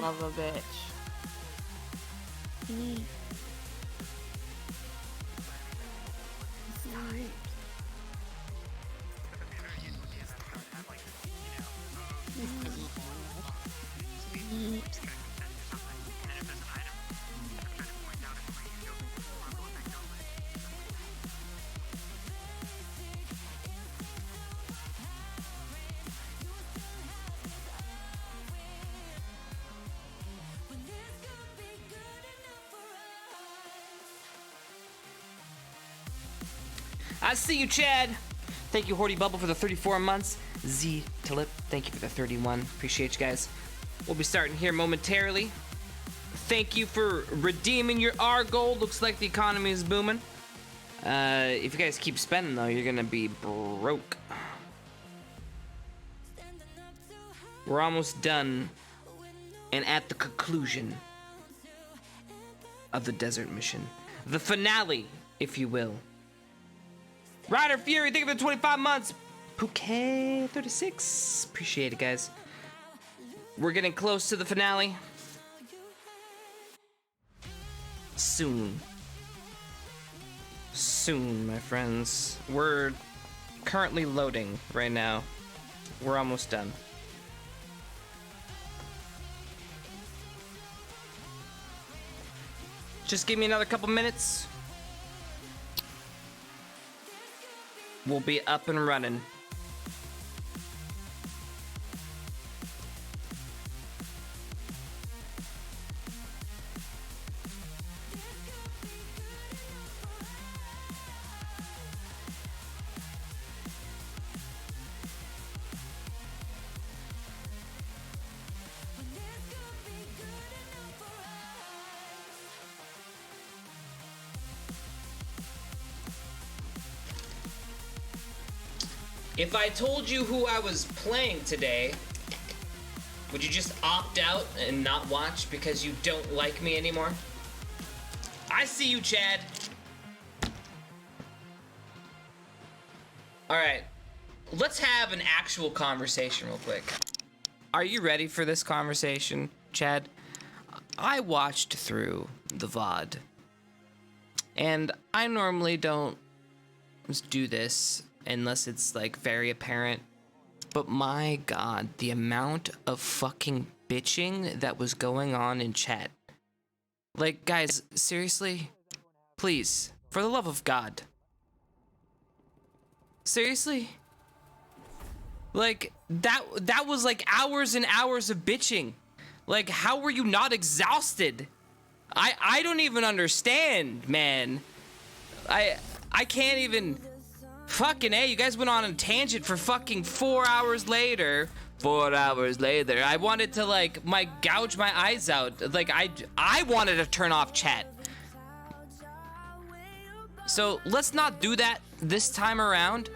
Son of a bitch. I see you, Chad. Thank you, Horty Bubble, for the 34 months. Z Tulip, thank you for the 31. Appreciate you guys. We'll be starting here momentarily. Thank you for redeeming your R gold. Looks like the economy is booming. If you guys keep spending, though, you're gonna be broke. We're almost done and at the conclusion of the desert mission. The finale, if you will. Ryder Fury, thank you for the 25 months. Bouquet 36. Appreciate it, guys. We're getting close to the finale. Soon. Soon, my friends. We're currently loading right now. We're almost done. Just give me another couple minutes. We'll be up and running. If I told you who I was playing today, would you just opt out and not watch because you don't like me anymore? I see you, Chad. Alright, let's have an actual conversation real quick. Are you ready for this conversation, Chad? I watched through the VOD, and I normally don't do this unless it's like very apparent, but my god, the amount of fucking bitching that was going on in chat. Like, guys, seriously, please, for the love of God, seriously, like that was like hours and hours of bitching. Like, how were you not exhausted? I don't even understand, man. I can't even. Fucking A, you guys went on a tangent for fucking 4 hours later. 4 hours later, I wanted to like gouge my eyes out. Like I wanted to turn off chat. So let's not do that this time around.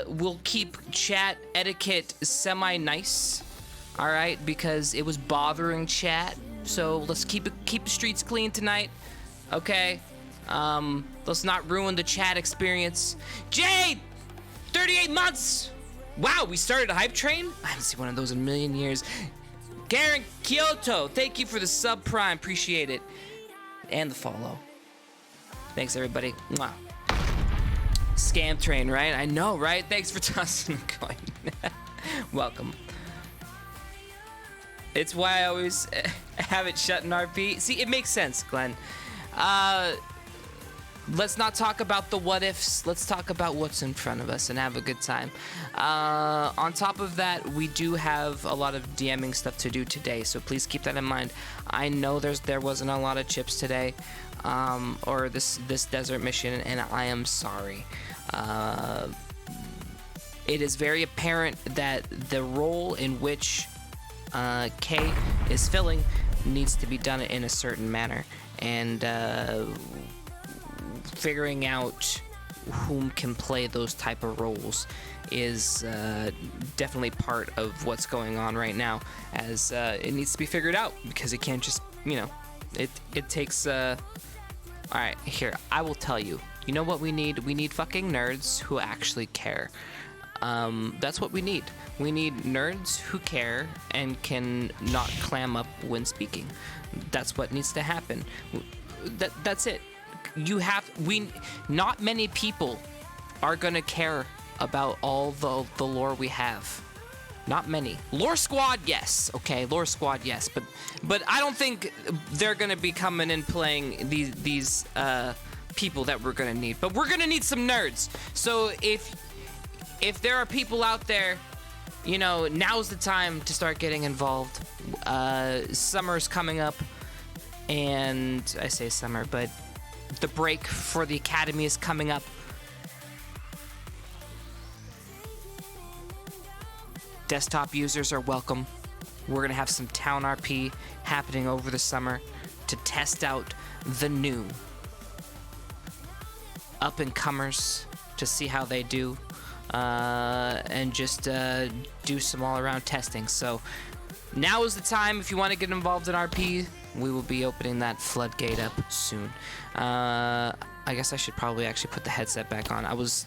We'll keep chat etiquette semi-nice. All right, because it was bothering chat. So let's keep the streets clean tonight. Okay. Let's not ruin the chat experience. Jade! 38 months! Wow, we started a hype train? I haven't seen one of those in a million years. Garen Kyoto, thank you for the subprime. Appreciate it. And the follow. Thanks, everybody. Mwah. Scam train, right? I know, right? Thanks for tossing a coin. Welcome. It's why I always have it shut in RP. See, it makes sense, Glenn. Let's not talk about the what ifs. Let's talk about what's in front of us and have a good time. On top of that, we do have a lot of DMing stuff to do today, so please keep that in mind. I know there wasn't a lot of chips today, or this desert mission, and I am sorry. It is very apparent that the role in which K is filling needs to be done in a certain manner, and figuring out whom can play those type of roles is definitely part of what's going on right now, as it needs to be figured out, because it can't just, you know, it takes all right, here, I will tell you. You know what we need? We need fucking nerds who actually care. That's what we need. We need nerds who care and can not clam up when speaking. That's what needs to happen. That's it. Not many people are gonna care about all the lore we have. Not many. Lore Squad, yes. Okay, Lore Squad, yes. But I don't think they're gonna be coming and playing these people that we're gonna need. But we're gonna need some nerds. So if there are people out there, you know, now's the time to start getting involved. Summer's coming up, and I say summer, but the break for the academy is coming up. Desktop users are welcome. We're gonna have some town RP happening over the summer to test out the new up and comers to see how they do, and just do some all around testing. So now is the time. If you want to get involved in RP, we will be opening that floodgate up soon. I guess I should probably actually put the headset back on.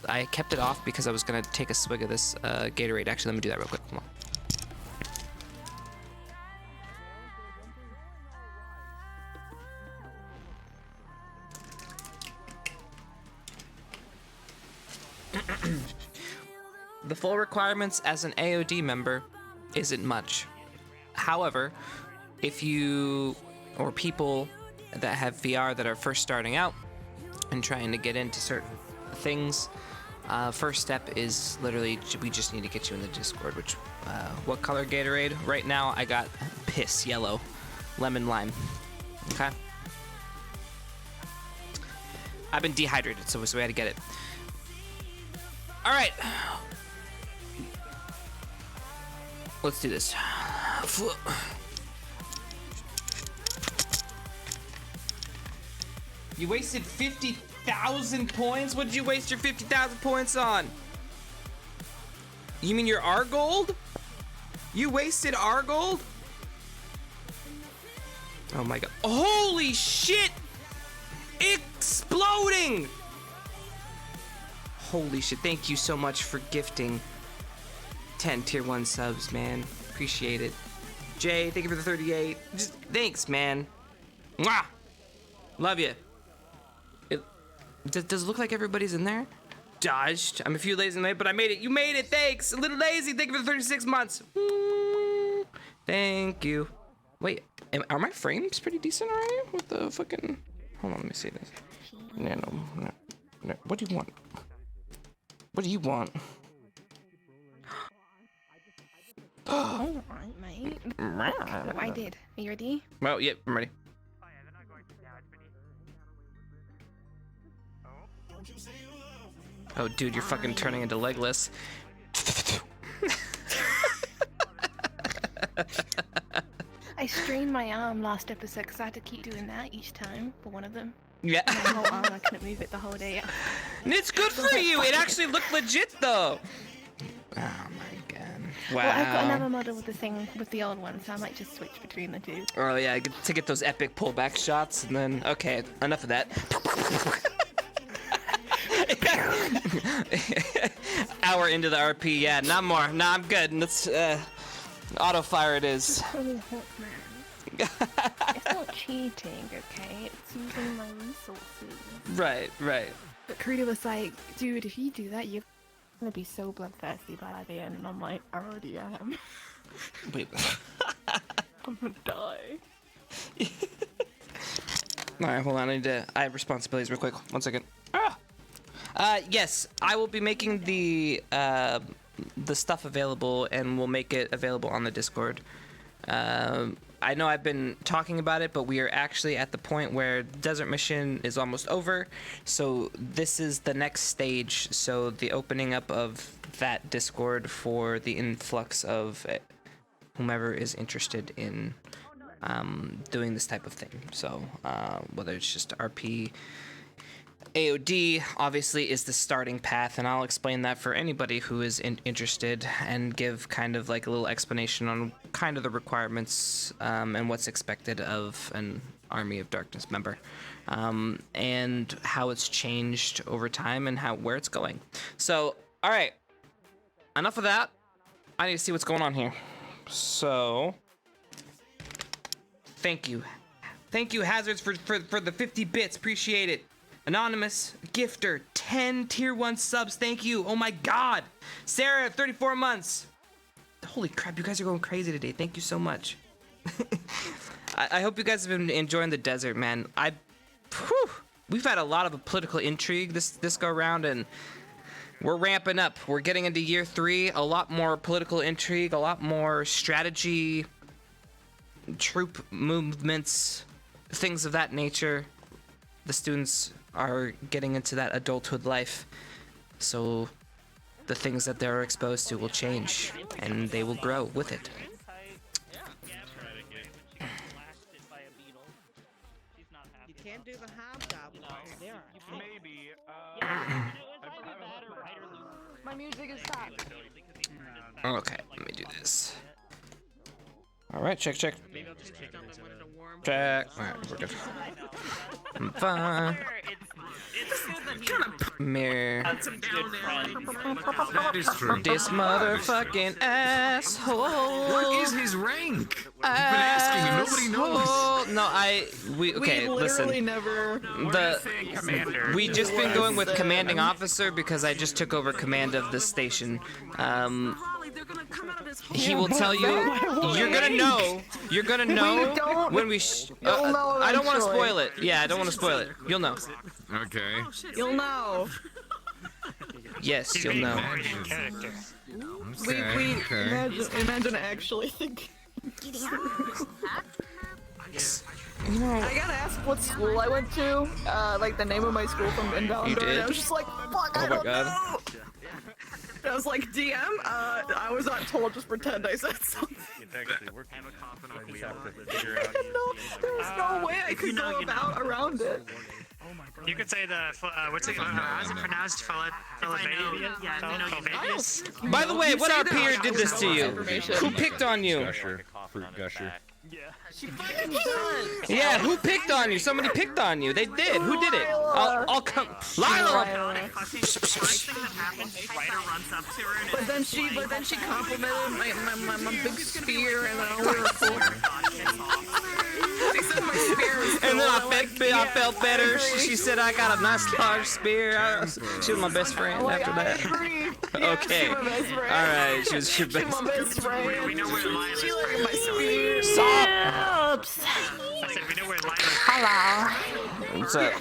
I kept it off because I was gonna take a swig of this Gatorade. Actually, let me do that real quick. Come on. The full requirements as an AOD member isn't much. However, if you or people that have VR that are first starting out and trying to get into certain things, first step is literally we just need to get you in the Discord. Which what color Gatorade? Right now I got piss yellow, lemon lime. Okay. I've been dehydrated, so we had to get it. All right. Let's do this. You wasted 50,000 points? What did you waste your 50,000 points on? You mean your R gold? You wasted R gold? Oh my god. Holy shit! Exploding! Holy shit. Thank you so much for gifting 10 tier 1 subs, man. Appreciate it. Jay, thank you for the 38. Just thanks, man. Mwah! Love you. Does it look like everybody's in there? Dodged. I'm a few lazy late, but I made it. You made it. Thanks. A little lazy. Thank you for the 36 months. Thank you. Wait, are my frames pretty decent already? What the fucking... Hold on, let me see this. No. What do you want? What do you want? Alright, mate. Look what I did. Are you ready? Well, yep, I'm ready. Oh, dude, you're fucking turning into Legless. I strained my arm last episode because I had to keep doing that each time for one of them. Yeah. My whole arm, I couldn't move it the whole day. And it's good for you. It actually looked legit, though. Oh my god. Wow. Well, I've got another model with the thing with the old one, so I might just switch between the two. Oh yeah, to get those epic pullback shots, and then okay, enough of that. Hour into the RP, yeah, not more. Nah, I'm good. Let's auto fire it is. It's not cheating, okay? It's using my resources. Right. But Karita was like, dude, if you do that, you're gonna be so bloodthirsty by the end. And I'm like, I already am. Wait. I'm gonna die. Alright, hold on. I have responsibilities real quick. 1 second. Yes, I will be making the stuff available, and we'll make it available on the Discord. I know I've been talking about it, but we are actually at the point where Desert Mission is almost over, so this is the next stage. So the opening up of that Discord for the influx of whomever is interested in doing this type of thing. So whether it's just RP, AOD obviously is the starting path, and I'll explain that for anybody who is interested and give kind of like a little explanation on kind of the requirements and what's expected of an Army of Darkness member, and how it's changed over time and where it's going. So, all right, enough of that. I need to see what's going on here. So, thank you. Thank you, Hazards, for the 50 bits. Appreciate it. Anonymous, Gifter, 10 tier 1 subs. Thank you. Oh my god. Sarah, 34 months. Holy crap, you guys are going crazy today. Thank you so much. I hope you guys have been enjoying the desert, man. We've had a lot of political intrigue this go around, and we're ramping up. We're getting into year 3. A lot more political intrigue, a lot more strategy, troop movements, things of that nature. The students are getting into that adulthood life, so the things that they're exposed to will change, and they will grow with it. You can't do the hobgoblin. Maybe. My music is stopped. Okay, let me do this. All right, check. Check. All right, we're good. I'm fine. Mirror. That is true. This motherfucking asshole. What is his rank? You've been asking and nobody knows. No, okay, we listen. literally never. We just been going with commanding officer because I just took over command of the station. He will tell you. You're gonna know when we. I don't want to spoil it. Yeah, I don't want to spoil it. You'll know. Okay. You'll know. Yes, you'll know. Imagine actually thinking. I gotta ask what school I went to, like the name of my school from Invalid. You did? I was just like, fuck, Oh I my don't god. know. I was like, DM, I was not told, just pretend I said something. There's no way I could go around it. You could say the, what's it, how's it pronounced? Philadelphia? By the way, what say our that peer on did this to you? information. Who picked on you? Gusher. Fruit gusher. She fucking does. Yeah, who picked on you? Somebody picked on you. They did. Who did it? I'll come. Lila! But then she complimented my big spear and then all she said my spear is And then cool. I felt better. She said I got a nice large spear. She was my best friend after that. Okay. She's my best friend. Alright, she was your She's best. my best friend. We know where Lila She liked my spear. Stop! Oops. I said we know where Lila Hello. What's up?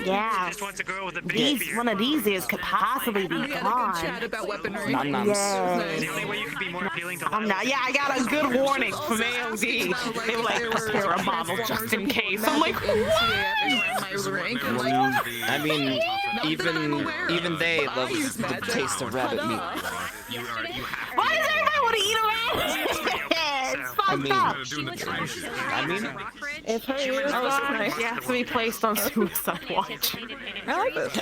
Yeah. just wants a girl with a big spear. One of these ears could possibly be We had a good gone. chat about weaponry. Nom noms. The only way you could be more appealing to Lila. I'm not. Yeah, I got a good warning from ALD. They were like, prepare a bottle just in case. I'm like, I mean, even they love the taste of rabbit meat. why does everybody want to eat around? It's fucked up. I mean, If her ears gone, she has to be placed on suicide watch. I like this.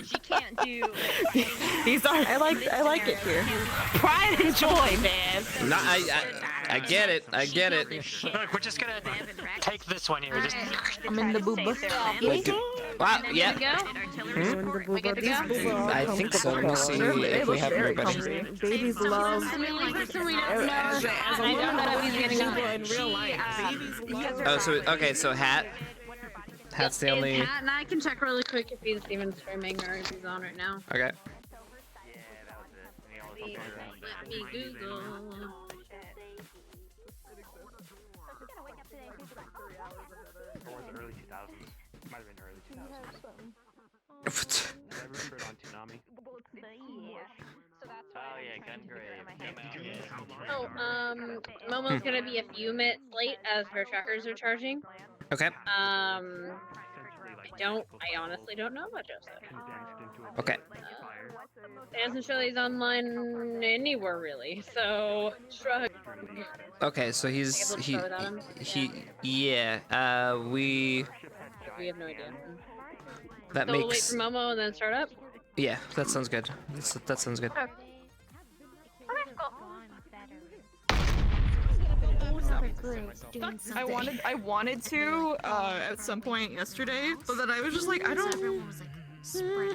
She can't do. These are. I like it here. Pride and joy, man. no, I get it. I get it. Look, we're just gonna take this one here. Just I'm in the booba. Wait, wow, yeah. We good to go? I think so. Let me see if we have everybody. Babies love. As a woman that was getting in real life. Oh, so okay, so Hat's the only. Hat, and I can check really quick if he's even streaming or if he's on right now. Okay. Let me Google. Early 2000s. Might have been early 2000s. I remember it on Toonami. Oh yeah, Gungrave. Oh, Momo's gonna be a few minutes late as her trackers are charging. Okay. I honestly don't know much of it. Okay. It doesn't show that he's online anywhere really, so shrug. Okay, so he's Able to start without him? yeah. We We have no idea. that So we'll wait makes for Momo and then start up. yeah. That sounds good. That sounds good. I wanted to at some point yesterday, but then I was just like, I don't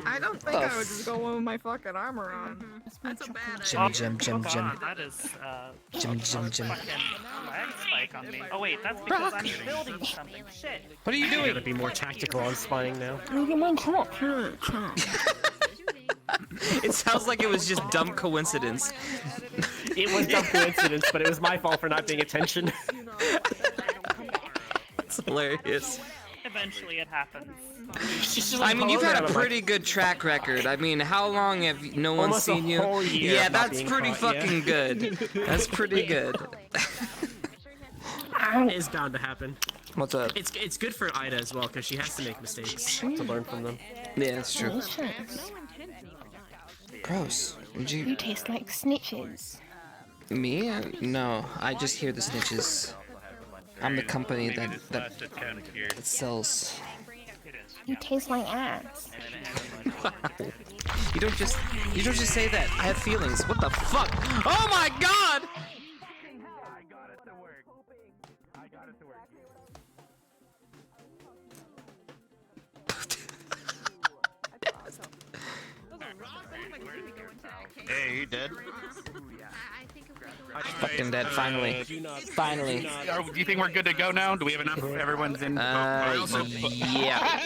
I don't think I would just go in with my fucking armor on. That's a bad idea. Jim. That is, Jim. fucking lag spike on me. Oh wait, that's because I'm building something. Shit. What are you Gotta doing? be more tactical on spying now. It sounds like it was just dumb coincidence. It was dumb coincidence, but it was my fault for not paying attention. It's hilarious. Eventually it happens. I mean, you've had a pretty good track record. I mean, how long have no one Almost a seen you? whole year Yeah, of not that's being pretty caught, yeah. fucking good. That's pretty good. It's bound to happen. What's up? It's good for Ida as well, because she has to make mistakes to learn from them. Yeah, that's true. Gross. Would You you? taste like snitches. Me? No, I just hear the snitches. I'm the company that sells. You taste like ass. You don't just say that. I have feelings. What the fuck? Oh my god! Hey, you dead? Fucking dead. Finally. Finally. Do you think we're good to go now? Do we have enough? Everyone's in. Yeah.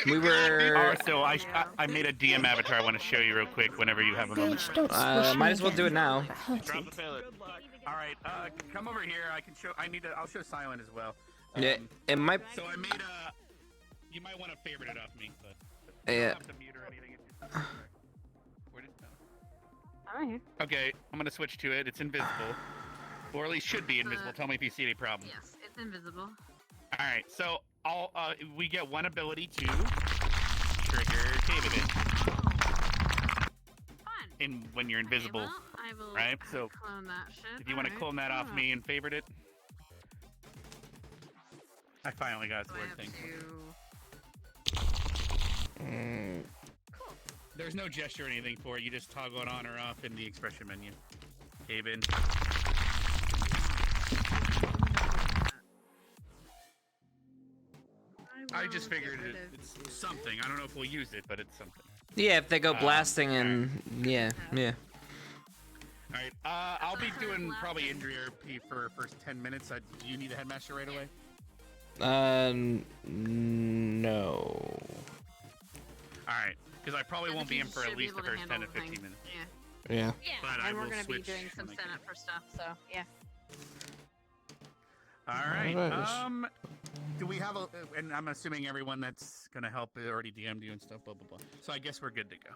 We were. So I made a DM avatar. I want to show you real quick whenever you have a moment. Bitch, don't squish Might me as well do it again. now. Drop the payload. All right, come over here. I can show. I'll show Silent as well. Yeah, it might. So I made a. You might want to favorite it off me, but. Yeah. You don't have to mute or anything. Where did? I'm right here. Okay, I'm gonna switch to it. It's invisible, or at least should be invisible. Tell me if you see any problem. Yes, it's invisible. All right, so we get one ability to trigger David in when you're invisible, Okay, well, I will right? So clone that shit. if you want to clone that off me and favorite it, I finally got it to work. Thing. There's no gesture or anything for it. You just toggle it on or off in the expression menu. Haven. I just figured it's something. I don't know if we'll use it, but it's something. Yeah, if they go blasting and yeah. All right. I'll be doing probably injury RP for first 10 minutes. Do you need a headmaster right away? No. All right, because I probably won't be in for at least the first 10 to 15 minutes. Yeah. Yeah. But I And we're will gonna be switch doing some when I setup for stuff, so yeah. All right. Alright. Do we have and I'm assuming everyone that's gonna help already DM'd you and stuff, blah blah blah. So I guess we're good to go.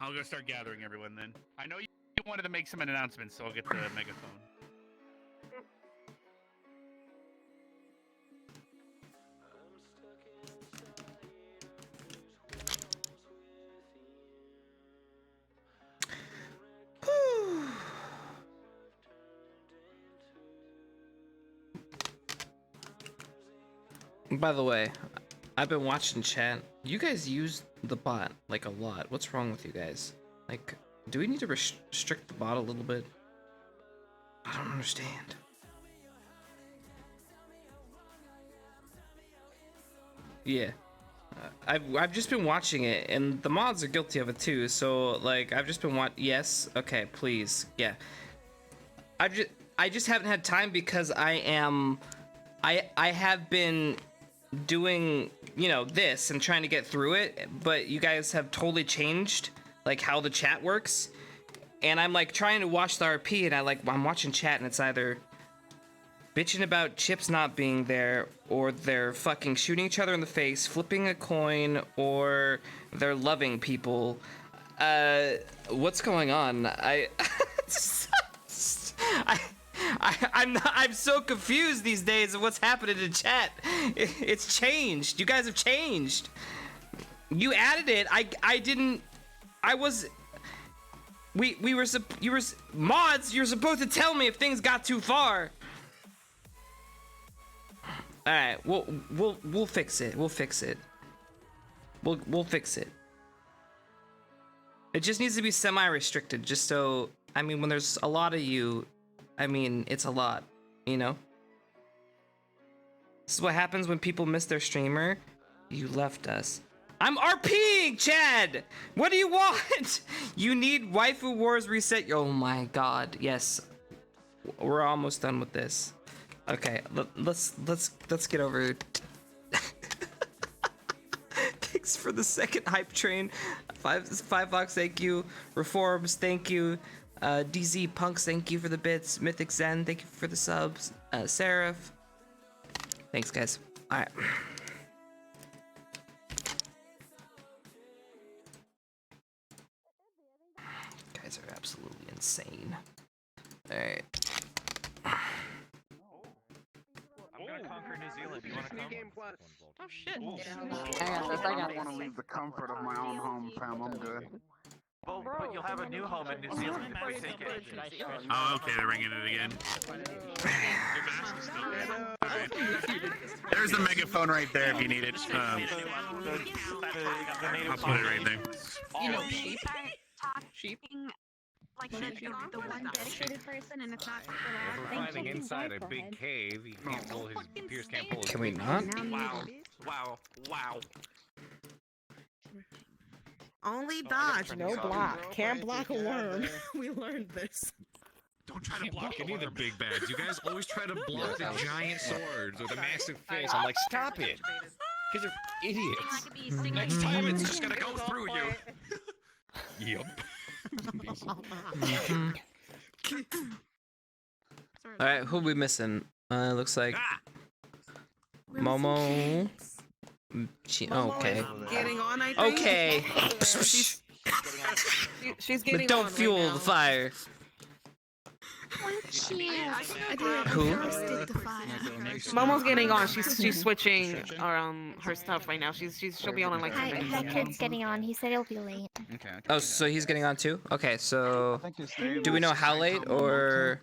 I'll go start gathering everyone then. I know you wanted to make some announcements, so I'll get the megaphone. By the way, I've been watching chat. You guys use the bot like a lot. What's wrong with you guys? Like, do we need to restrict the bot a little bit? I don't understand. Yeah. I've just been watching it, and the mods are guilty of it too. So like, I've just been yes, okay, please, yeah. I just haven't had time because I have been doing, you know, this and trying to get through it, but you guys have totally changed like how the chat works, and I'm like trying to watch the RP, and I'm watching chat, and it's either bitching about Chipz not being there, or they're fucking shooting each other in the face, flipping a coin, or they're loving people. What's going on? I'm so confused these days of what's happening in chat. It's changed. You guys have changed. You added it. I didn't. I was. We were. You were mods. You're supposed to tell me if things got too far. All right. We'll fix it. We'll fix it. We'll fix it. It just needs to be semi-restricted, just so. I mean, when there's a lot of you. I mean, it's a lot, you know? This is what happens when people miss their streamer. You left us. I'm RPing, Chad! What do you want? You need Waifu Wars reset. Oh my god, yes. We're almost done with this. Okay, let's get over it. Thanks for the second hype train. $5 bucks, thank you. Reforms, thank you. DZ Punks, thank you for the bits. Mythic Zen, thank you for the subs. Seraph. Thanks, guys. Alright. Guys are absolutely insane. Alright. I'm gonna conquer New Zealand. You wanna come? Oh shit. I don't want to leave the comfort of my own home, fam. I'm good. Well, but you'll have a new home in New Zealand if we take it. Oh, okay, they're ringing it again. There's the megaphone right there if you need it. I'll put it right there. You know, sheep. Sheep. Like the one dedicated person, and it's not super loud. We're finding inside a big cave. He can't pull his Pierce can't pull his. Can we not? Wow. Only dodge, no block. Can't block a worm. We learned this. Don't try to block any of the big bads. You guys always try to block the giant swords or the massive fish. I'm like, stop it. Because you're idiots. Next time it's just gonna go through you. Yep. Alright, who we missing? Looks like Momo. Okay. Getting on, I think. Okay. She's getting But don't on fuel right the fire. Who? Momo's getting on. She's switching her stuff right now. She'll be on in like 10 minutes. That kid's getting on. He said he'll be late. Okay. Oh, so he's getting on too? Okay, so do we know how late or?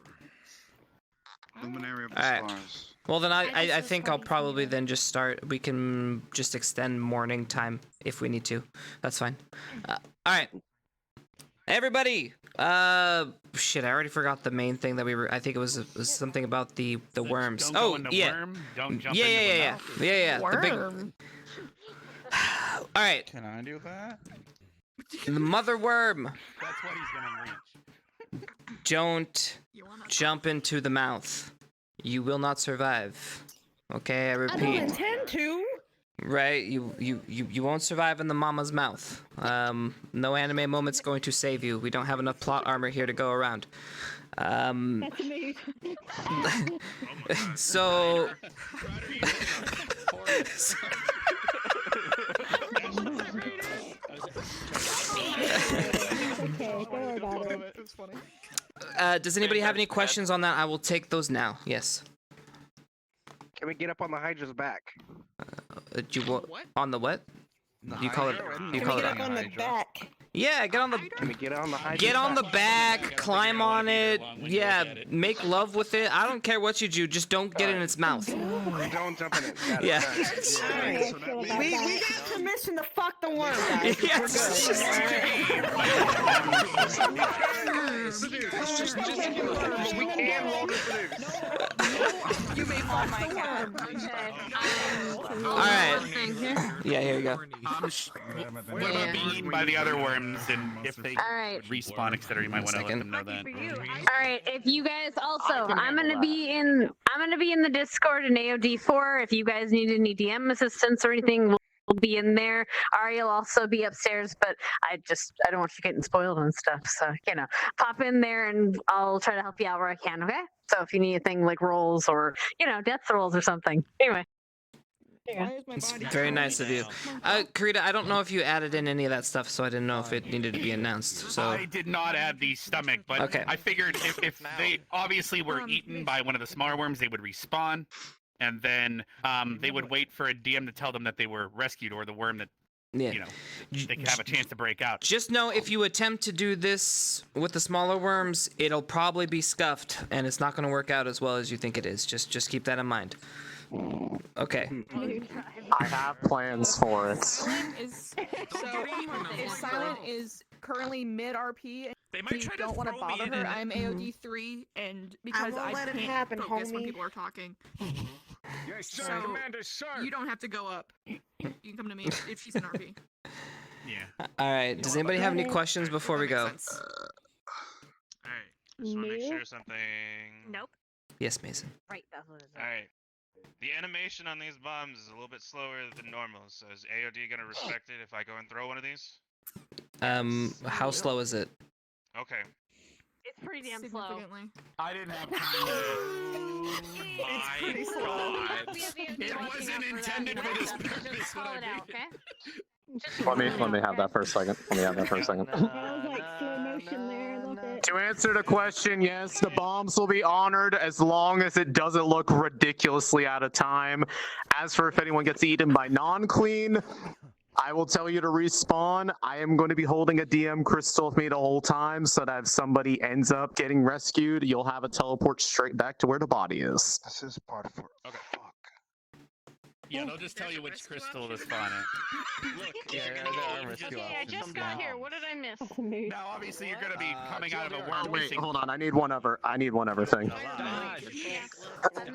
Luminary of the Alright. stars. Well then I think I'll probably then just start. We can just extend morning time if we need to. That's fine. Alright. Everybody! Shit, I already forgot the main thing that we were. I think it was something about the worms. Don't Oh, go in the yeah. worm, don't jump Yeah, into the yeah. mouth. Yeah. The big. Alright. Can I do that? The mother worm. That's what he's gonna reach. Don't jump into the mouth. You will not survive. Okay, I I don't repeat. intend to. Right, you won't survive in the mama's mouth. No anime moment's going to save you. We don't have enough plot armor here to go around. That's me. So. Okay, don't worry about it. It's funny. Does anybody have any questions on that? I will take those now. Yes. Can we get up on the Hydra's back? On the what? You call it? You call it? On the back. Yeah, get on the. Can we get on the Hydra's Get on the back, climb on it. Yeah, make love with it. I don't care what you do, just don't get in its mouth. Don't jump in it. Got it, Yeah. got it. We got permission to fuck the worm, guys. Yes. We can roll the seduce. You may fall my cat. All right. Yeah, here you go. What about being eaten by the other worms, and if they Alright. respawn, etc., you might want to let them know that. All right, if you guys also, I'm gonna be in the Discord in AOD4. If you guys need any DM assistance or anything, we'll be in there. Ari will also be upstairs, but I don't want you getting spoiled and stuff. So pop in there and I'll try to help you out where I can. Okay. So if you need anything like rolls or death rolls or something. Anyway. It's very nice of you. Karita, I don't know if you added in any of that stuff, so I didn't know if it needed to be announced. So I did not add the stomach, but Okay. I figured if they obviously were eaten by one of the smaller worms, they would respawn, and then they would wait for a DM to tell them that they were rescued, or the worm that yeah. they could have a chance to break out. Just know if you attempt to do this with the smaller worms, it'll probably be scuffed, and it's not going to work out as well as you think it is. Just keep that in mind. Okay. I have plans for it. If Silent is currently mid RP and They might you try to don't want to throw me bother in her, it. I'm AOD 3, and because won't I let it can't happen, focus when homie. people are talking, Yes, So, sir. Commander, sir. you don't have to go up. You can come to me if she's an RP. Yeah. All right. Does anybody have any questions before we go? Alright. Just want to make Nope. sure something. Nope. Yes, Mason. Right, that's what it is. Alright. The animation on these bombs is a little bit slower than normal, so is AOD gonna respect it if I go and throw one of these? How slow is it? Okay. It's pretty damn slow. Significantly. I didn't have time. It's pretty slow. It wasn't intended for this purpose. Call it out, okay? Let me have that for a second. Let me have that for a second. That was like slow motion there. I love it. To answer the question, yes, the bombs will be honored as long as it doesn't look ridiculously out of time. As for if anyone gets eaten by non-clean, I will tell you to respawn. I am going to be holding a DM crystal with me the whole time, so that if somebody ends up getting rescued, you'll have a teleport straight back to where the body is. This is part 4. Okay. Yeah, they'll just tell you which crystal to spawn it. Look, Yeah, there are rescue Okay, I options. just got here. What did I miss? Now, obviously, you're gonna be coming out of a worm. Oh, wait, missing- hold on. I need one other thing. And then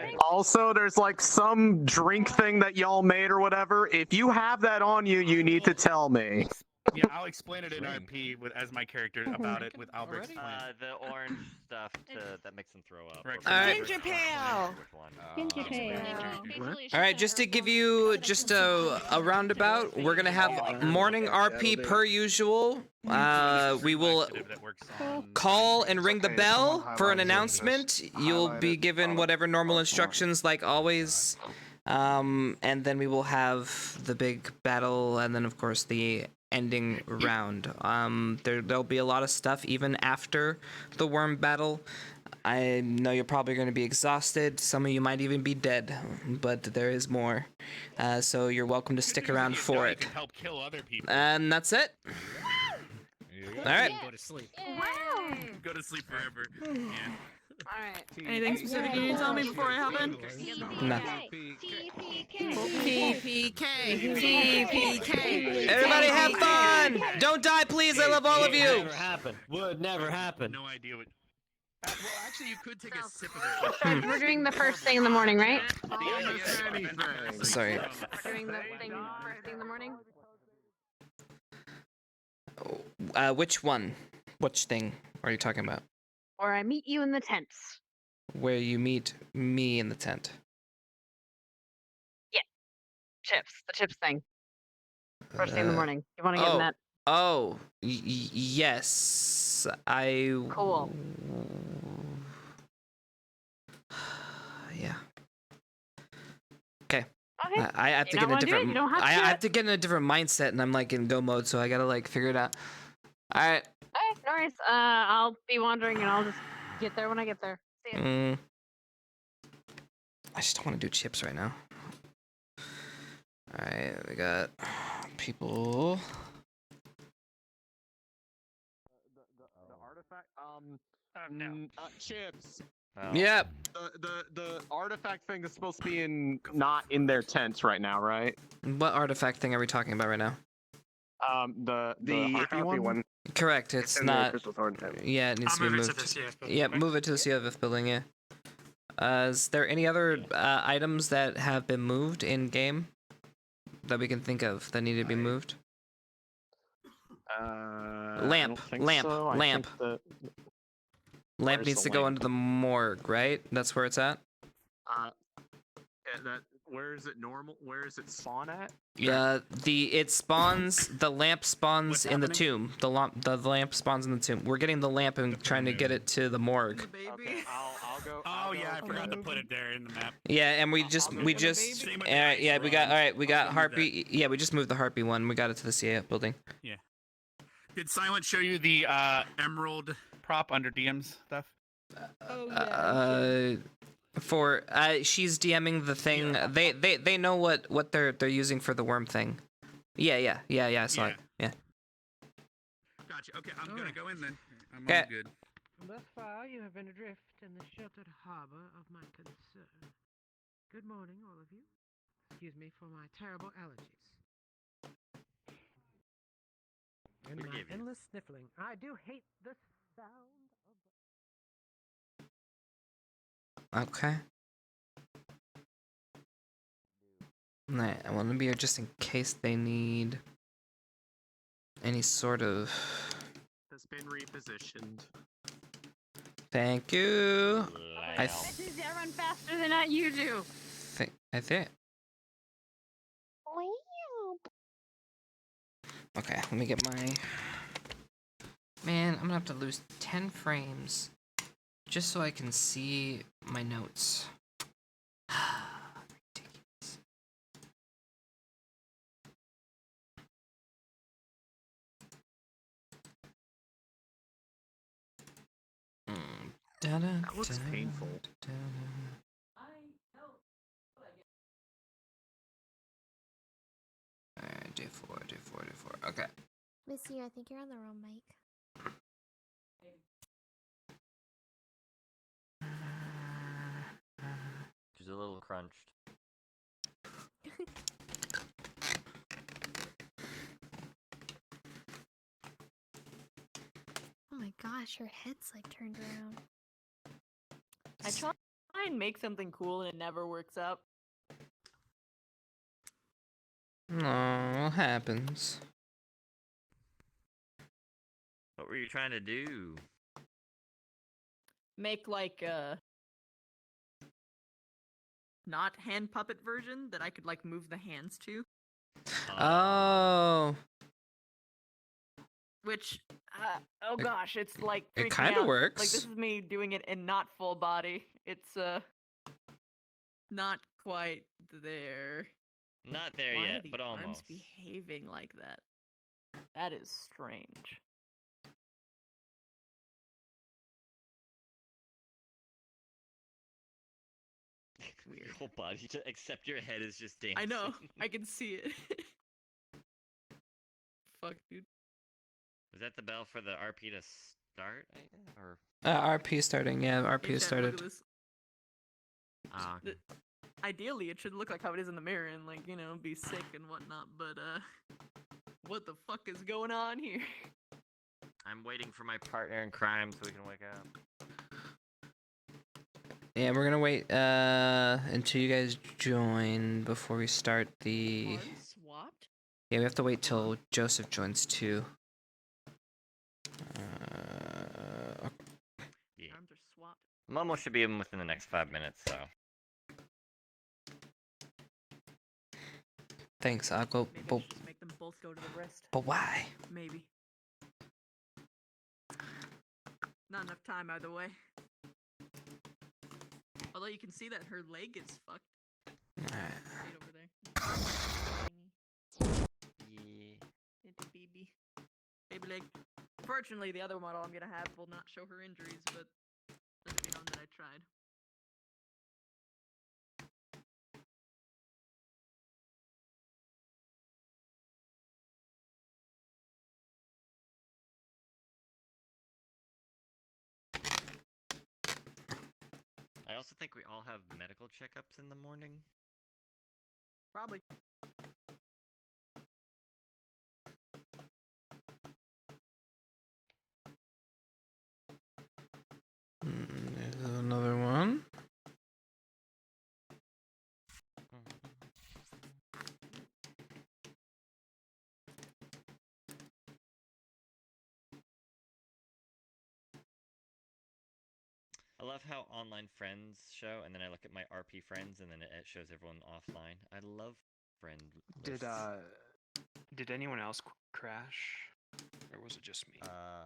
you're Also, there's like some drink thing that y'all made or whatever. If you have that on you, you need to tell me. Yeah, I'll explain it in RP as my character about it with Albert's plan. The orange stuff that makes them throw up. Right. All right. Ginger pale. Ginger ale. All right, just to give you just a roundabout, we're gonna have morning RP per usual. We will call and ring the bell for an announcement. You'll be given whatever normal instructions like always. And then we will have the big battle, and then of course the ending round. There'll be a lot of stuff even after the worm battle. I know you're probably going to be exhausted. Some of you might even be dead, but there is more. So you're welcome to stick around for it. Help kill other people. And that's it. All right. Go to sleep. Wow. Go to sleep forever. Yeah. Alright. Anything specific you need to tell me before I hop in? No. TPK. TPK. Everybody have fun! Don't die, please. I love all of you. Never happen. Would never happen. No idea what. Well, actually, you could take a sip of it. We're doing the first thing in the morning, right? Sorry. We're doing the thing first thing in the morning? Which one? Which thing are you talking about? Or I meet you in the tents. Where you meet me in the tent. Chips. The chips thing. First thing in the morning. You want to get in that? Oh, yes. Cool. Yeah. Okay. Okay. I have to You get don't in a wanna do it? different. You don't have to I do have it. to get in a different mindset, and I'm like in go mode, so I gotta like figure it out. All right. Okay, no worries. I'll be wandering and I'll just get there when I get there. See ya. I just don't want to do chips right now. All right, we got people. The artifact, Chipz. Yep. The artifact thing is supposed to be not in their tents right now, right? What artifact thing are we talking about right now? The happy one. Correct. It's in the not. Crystal Thorn tent. Yeah, it needs to be moved. Yeah, move it to the CFF building. Yeah. Is there any other items that have been moved in game that we can think of that need to be moved? Lamp. Lamp needs to go into the morgue, right? That's where it's at. Where is it normal? Where is it spawn at? Yeah, it spawns. The lamp spawns in the tomb. The lamp spawns in the tomb. We're getting the lamp and trying to get it to the morgue. Okay, I'll go. Oh yeah, I forgot to put it there in the map. Yeah, and we just yeah, we got all right. We got Harpy. Yeah, we just moved the Harpy one. We got it to the CAF building. Yeah. Did Silent show you the emerald prop under DM's stuff? For she's DMing the thing. Yeah. They know what they're using for the worm thing. Yeah. I saw it. Yeah. Gotcha. Okay, I'm gonna go in then. I'm all good. Thus far, you have been adrift in the sheltered harbor of my concern. Good morning, all of you. Excuse me for my terrible allergies. In my endless sniffling, I do hate the sound of... Okay. Alright, I want to be here just in case they need any sort of. Has been repositioned. Thank you. I run faster than you do. think. Okay, let me get my. Man, I'm gonna have to lose 10 frames just so I can see my notes. Ridiculous. That looks painful. Alright, D4. Okay. Missy, I think you're on the wrong mic. She's a little crunched. Oh my gosh, her head's like turned around. I try and make something cool and it never works out. No, it happens. What were you trying to do? Make like a not hand puppet version that I could like move the hands to. Oh. Which, oh gosh, it's like It freaking kinda out. works. Like this is me doing it in not full body. It's not quite there. Not there Why yet, are the but arms almost. behaving like that? That is strange. Your whole body, except your head is just dancing. I know. I can see it. Fuck, dude. Was that the bell for the RP to start? Or RP starting, yeah, RP Hey, chat, started. look at this. Ah, okay. Ideally, it should look like how it is in the mirror and, like, you know, be sick and whatnot, but, what the fuck is going on here? I'm waiting for my partner in crime so we can wake up. Yeah, we're gonna wait until you guys join before we start the. Arms swapped? Yeah, we have to wait till Joseph joins too. Yeah. Arms are swapped. Momo should be in within the next 5 minutes, so. Thanks, Aqua. Maybe I should just make them both go to the wrist. But why? Maybe. Not enough time either way. Although you can see that her leg is fucked. Right over there. Yeah. It's baby. Baby leg. Fortunately, the other model I'm gonna have will not show her injuries, but let me know that I tried. I also think we all have medical checkups in the morning. Probably. There's another one. I love how online friends show, and then I look at my RP friends, and then it shows everyone offline. I love friend lists. Did anyone else crash, or was it just me? I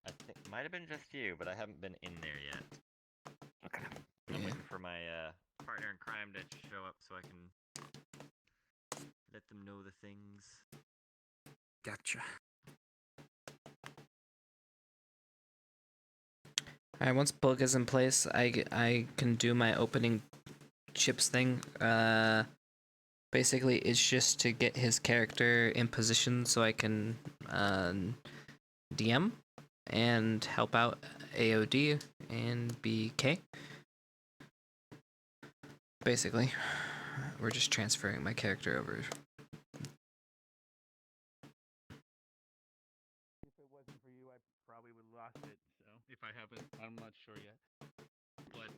think it might have been just you, but I haven't been in there yet. Okay. I'm waiting for my partner in crime to show up so I can let them know the things. Gotcha. All right, once Bulk is in place, I can do my opening Chipz thing. Basically, it's just to get his character in position so I can DM and help out AOD and BK. Basically, we're just transferring my character over. If it wasn't for you, I probably would have lost it. So if I haven't, I'm not sure yet. But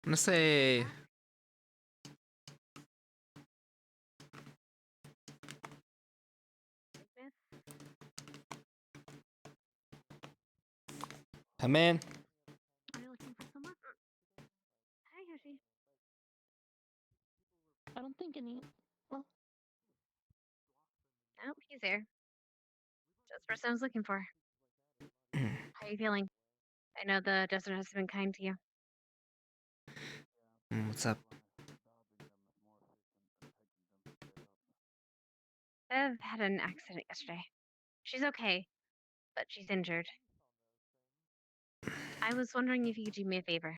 gonna say. Come in. Are you looking for someone? Hi, Yoshi. I don't think any. Well. Nope, he's there. Just the person I was looking for. How are you feeling? I know the desert has been kind to you. What's up? Bev had an accident yesterday. She's okay, but she's injured. I was wondering if you could do me a favor.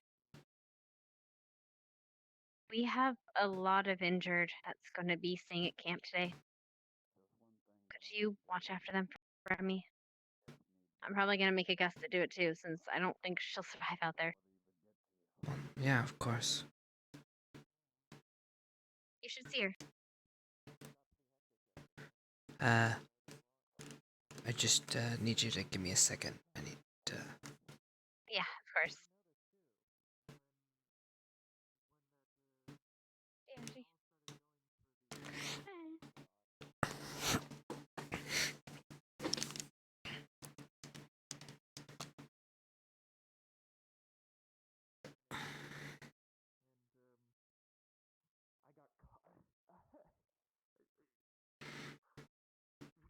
We have a lot of injured that's going to be staying at camp today. Could you watch after them for me? I'm probably going to make a guess to do it too, since I don't think she'll survive out there. Yeah, of course. You should see her. I just need you to give me a second. I need to. Yeah, of course. Angie.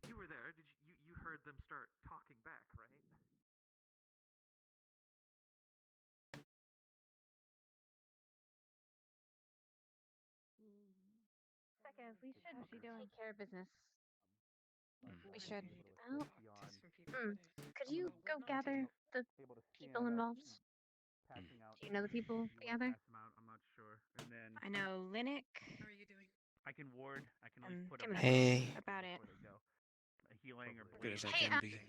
You were there. Did you heard them start talking back, right? Becca, we should take care of business. We should. Oh. Could you go gather the people involved? Do you know the people together? I'm not sure. And then I know Linux. How are you doing? I can ward. I can at least put Tim them and I Hey. about it. a healing or Good as I Hey, can be.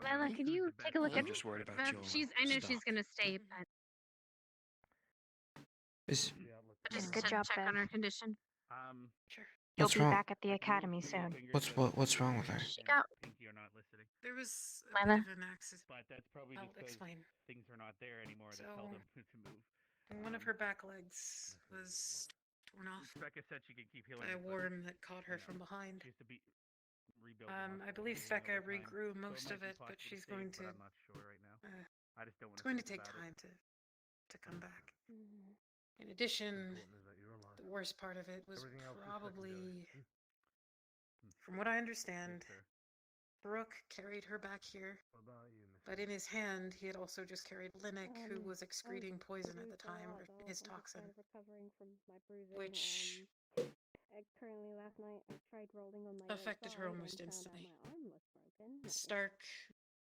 Lila, could you take a look I'm at just worried about Bev? your I know stuff. she's gonna stay, but Is just Good to job, check Bev. on her condition. Sure. You'll What's be wrong? back at the academy soon. What's wrong with her? She got. Pinky are not listening. There was a Lila. bit of an accident. But that's probably I'll because explain. things are not there anymore that So- tell them to move. One of her back legs was torn off Becca said she could keep healing. by a it, but, worm that caught her you know, from behind. She has to be rebuilding. I believe Feka regrew most of it, but she's going to. I'm not sure right now. I just don't want It's going to take time to come back. In addition, the worst part of it was probably, from what I understand, Brooke carried her back here, but in his hand he had also just carried Linux, who was excreting poison at the time, or his toxin, which Currently, last night I tried rolling on my affected her almost instantly. Stark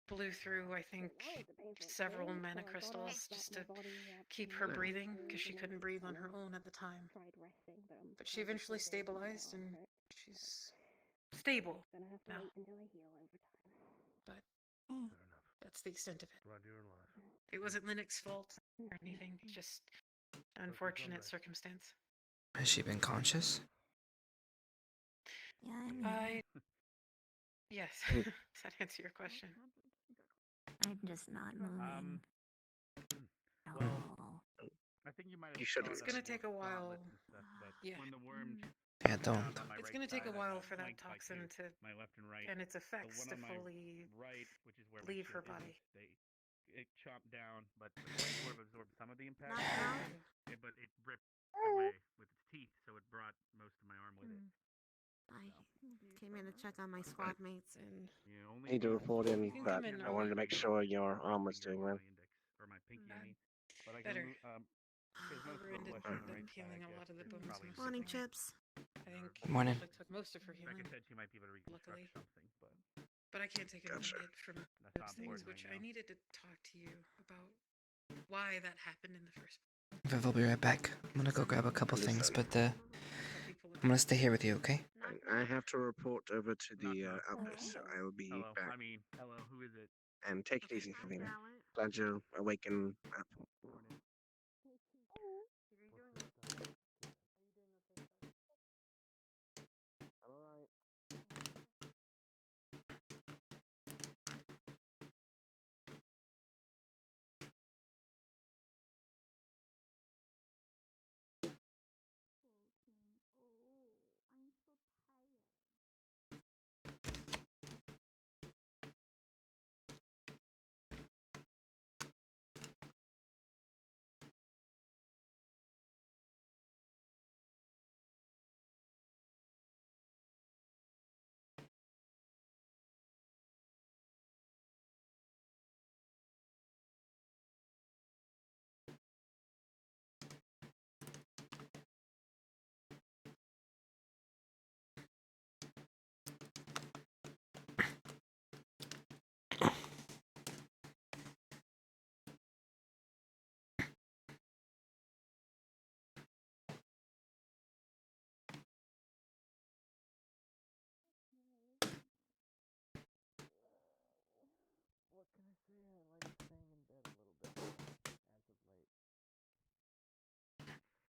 blew through, I think, several mana crystals just to keep her breathing, because she couldn't breathe on her own at the time. But she eventually stabilized, and she's stable now. But that's the extent of it. It wasn't Linux's fault or anything, just unfortunate circumstance. Has she been conscious? I... Yes, does that answer your question? I'm just not moving. I think you might. You should. It's gonna take a while. Yeah. When the worm. Yeah, don't. It's gonna take a while for that toxin to, my left and right, and its effects to fully which is where leave her body. It chomped down, but the right sort of absorbed some of the impact. But it ripped away with its teeth, so it brought most of my arm with it. I came in to check on my squad mates and I need to report in, can but come in I wanted to make sure your arm was doing well. Or my pinky, I mean. But I Better. can, because most Over of ended the up right side, healing I a lot of the guess, bones. probably most Morning, of them. Chipz. I think Morning. it took most of her healing. Becca said she might be able to reconstruct Luckily. something, But I can't take a Gotcha. hit from That's those not things, important which right I now. needed to talk to you about why that happened in the first place. Viv, I'll be right back. I'm gonna go grab a couple things, but I'm gonna stay here with you, okay? I have to report over to the outpost, so I will be Hello. back. I mean, hello. Who is it? And take it easy, Felina. Glad you're awakened up.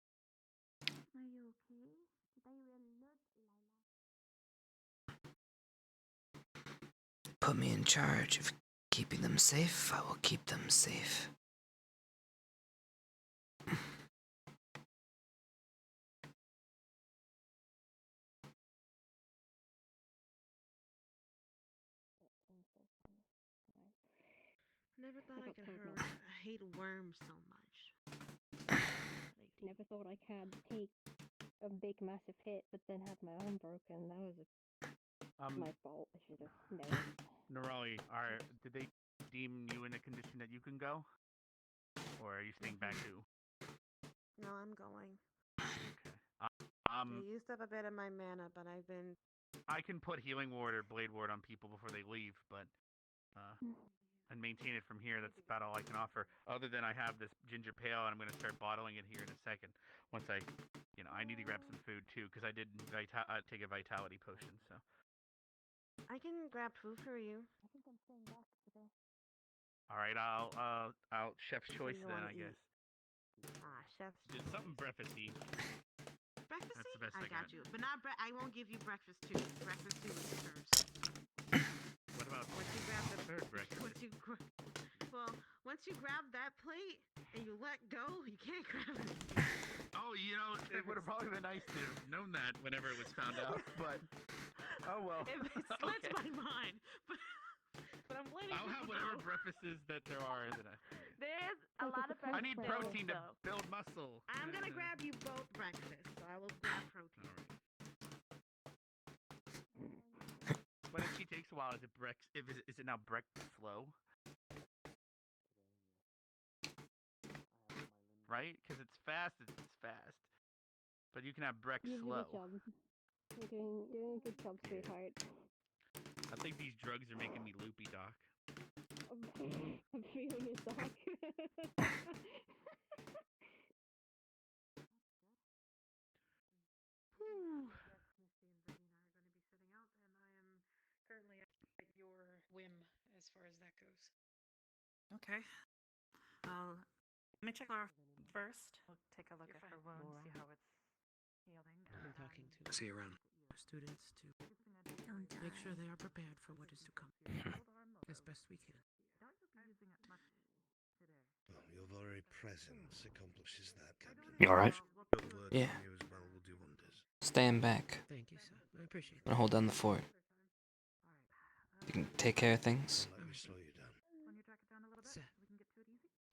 Are you okay? Did I really look, Lila? Put me in charge of keeping them safe. I will keep them safe. Never thought I could hate worms so much. Never thought I could take a big massive hit, but then have my arm broken. That was my fault. I should have known. Nerali, did they deem you in a condition that you can go? Or are you staying back too? No, I'm going. Okay. I used up a bit of my mana, but I've been... I can put Healing Ward or Blade Ward on people before they leave, but and maintain it from here. That's about all I can offer. Other than I have this ginger pale, and I'm going to start bottling it here in a second. Once I need to grab some food too, because I did take a vitality potion. So I can grab food for you. I think I'm staying back today. all right, I'll chef's choice you then, wanna I guess. Chef's Just something breakfasty. breakfasty? That's the best I I got got. you, but not I won't give you breakfast too. Breakfast too is first. What about Once you grab the third breakfast? Once you grab that plate and you let go, you can't grab it. Oh, it would have probably been nice to have known that whenever it was found out, but oh well. It slips my mind, but I'm letting I'll have whatever breakfasts that there are. There's a lot of breakfast. I need protein to build muscle. I'm gonna grab you both breakfasts, so I will grab protein. But if she takes a while, is it now breakfast slow? Right? Because it's fast, it's fast. But you can have breakfast slow. You're doing a good job, sweetheart. I think these drugs are making me loopy, Doc. I'm feeling it, Doc. Currently at your whim as far as that goes. Okay. Let me check her first. We'll take a look at her wound, see how it's healing. I've been talking to See you around. students to make sure they are prepared for what is to come as best we can. Well, your very presence accomplishes that, Captain. You alright? Good word Yeah. from you as well will do wonders. Stand back. Thank you, sir. I appreciate I'm gonna hold down the fort. You can take care of things. Don't let me slow you down. Sir.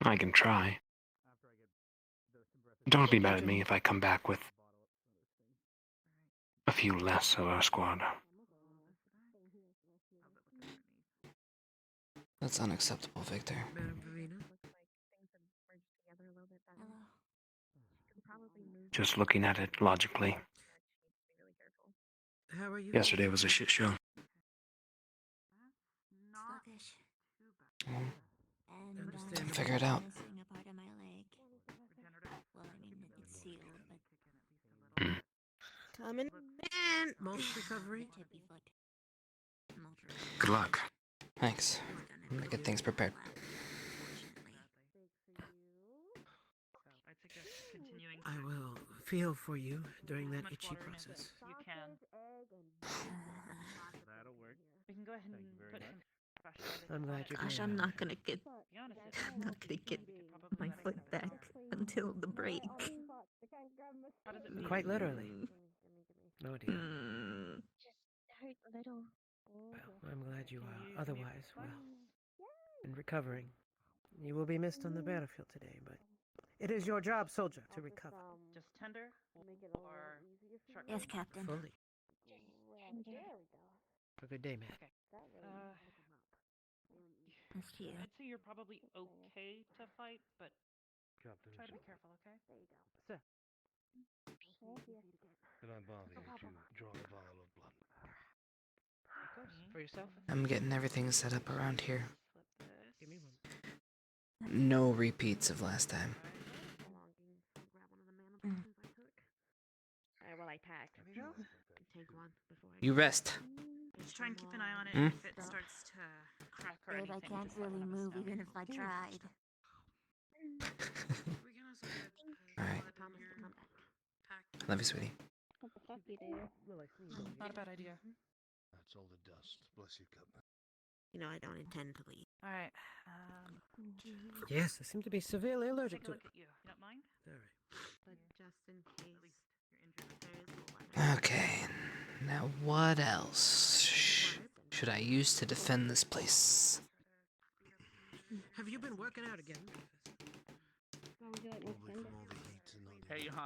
I can try. Don't be mad at me if I come back with a few less of our squad. That's unacceptable, Victor. Madam Verena? Just looking at it logically. How are you? Yesterday was a shit show. Sluggish. Understandable. Figure it out. Missing a part of my leg. Well, I mean, it's sealed, but Coming in. Most recovery? tippy foot. Good luck. Thanks. I'm gonna get things prepared. I suggest continuing. I will feel for you during that itchy process. You can. That'll work. We can go ahead and Thank you very put much. some pressure. I'm glad you're Gosh, doing I'm well. not gonna get Be honest, I'm not gonna get we could probably my let it foot go back down. until the break. How does it feel? Quite literally. Oh dear. Just hurt a little. Well, I'm glad you are otherwise well and recovering. You will be missed on the battlefield today, but it is your job, soldier, to recover. Just tender or sharp? Yes, Captain. Fully. Tender. Have a good day, man. Okay. That's to you. I'd say you're probably okay to fight, but Captain, try to be careful, okay? There you go. Sir. can I bother you to draw a vial of blood? Of course. For yourself? I'm getting everything set up around here. Flip this. Give me one. No repeats of last time. Well, I tack. Take one before I You rest. Just try and keep an eye on it. Hmm? If it starts to crack afraid I can't really move even if I tried. Alright. Love you, sweetie. What the fuck you do? Not a bad idea. That's all the dust. Bless you, Cutman. You know, I don't intend to leave. All right. Yes, I seem to be severely allergic Take a to look it. at you. You don't mind? Very. But just in case there is Okay. Now, what else should I use to defend this place? Have you been working out again? Hey, huh?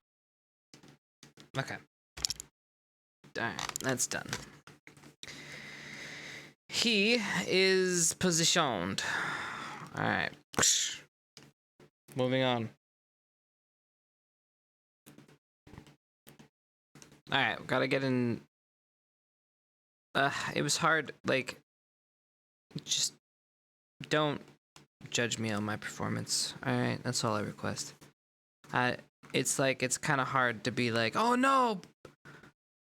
Okay. Alright, that's done. He is positioned. Alright. Moving on. Alright, gotta get in. It was hard. Like, just don't judge me on my performance. Alright, that's all I request. It's like, it's kind of hard to be like, oh no!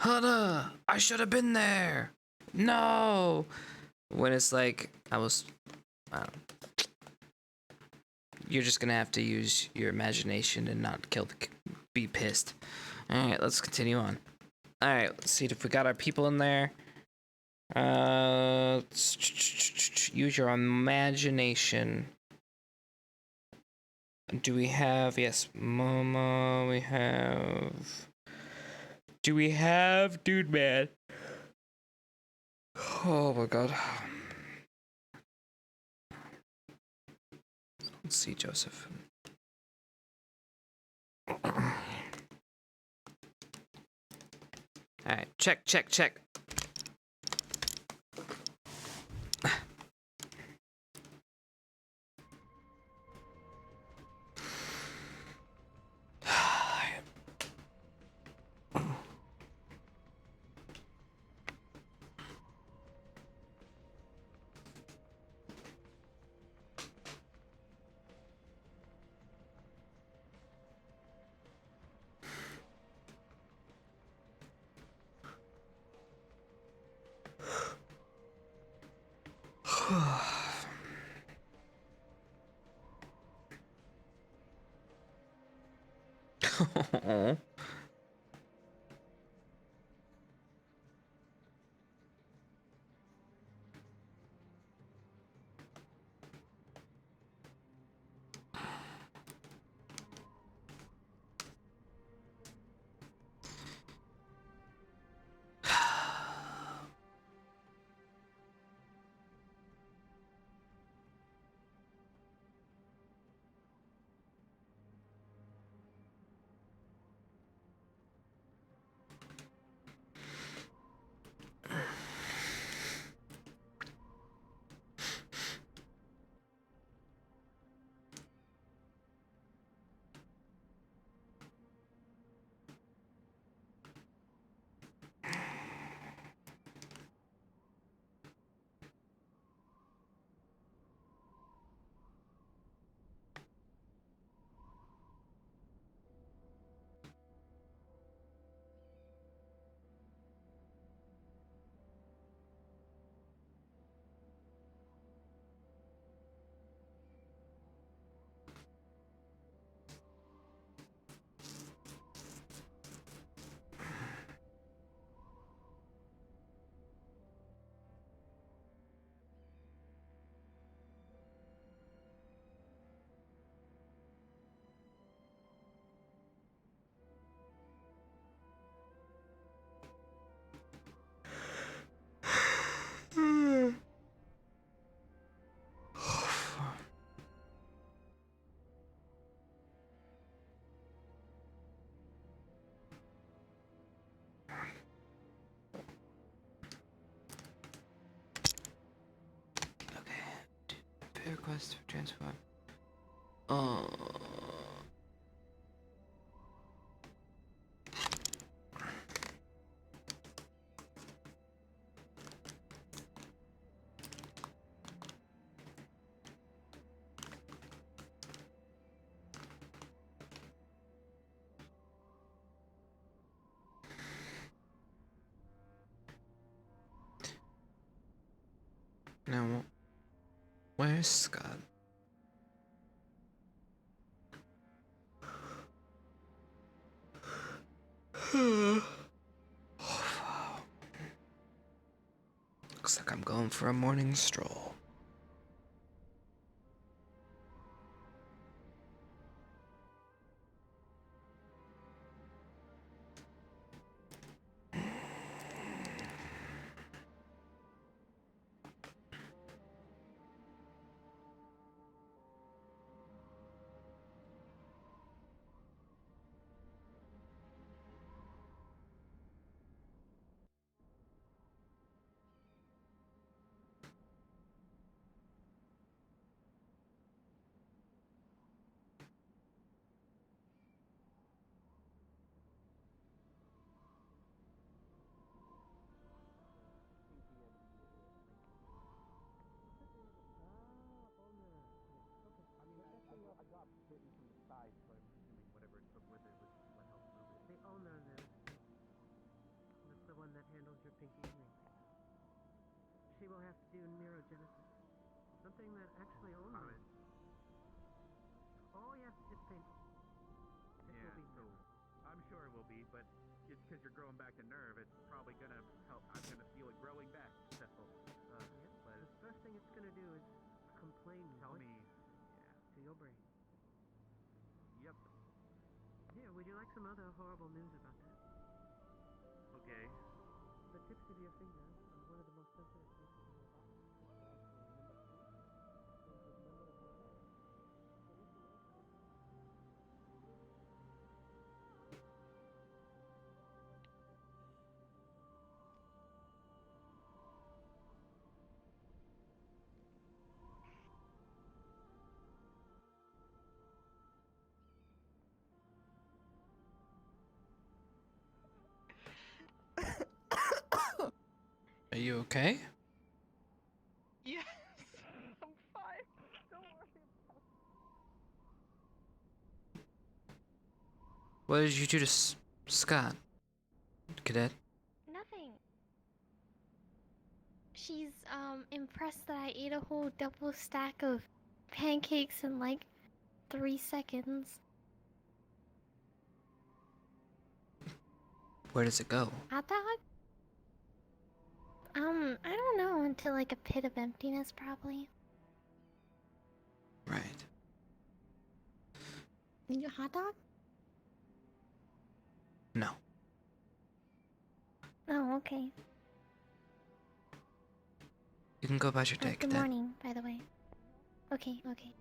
Hana! I should have been there! No! When it's like, you're just gonna have to use your imagination and not be pissed. Alright, let's continue on. Alright, let's see if we got our people in there. Use your imagination. Do we have, yes, Mama, we have... Do we have Dude Man? Oh my god. Let's see, Joseph. Alright, check, check, check. Pay request for transport. No. Where's Scott? Looks like I'm going for a morning stroll. The owner there. That's the one that handles your pinky ring. She will have to do neurogenesis. Something that actually only... Oh, yes, it's painful. It will be so I'm sure it will be, but just because you're growing back a nerve, it's probably gonna help. I'm gonna feel it growing back. So, but The first thing it's gonna do is complain tell me, to your brain. yep, Here, would you like some other horrible news about that? okay. The tips of your fingers are one of the most sensitive places in your body. Are you okay? Yes, I'm fine. Don't worry about What did you do to Scott, Cadet? Nothing. She's impressed that I ate a whole double stack of pancakes in like 3 seconds. Where does it go? Hot dog? I don't know, into like a pit of emptiness probably. Right. Need a hot dog? No. Oh, okay. You can go about your day, Good Cadet. morning, by the way. Okay, okay.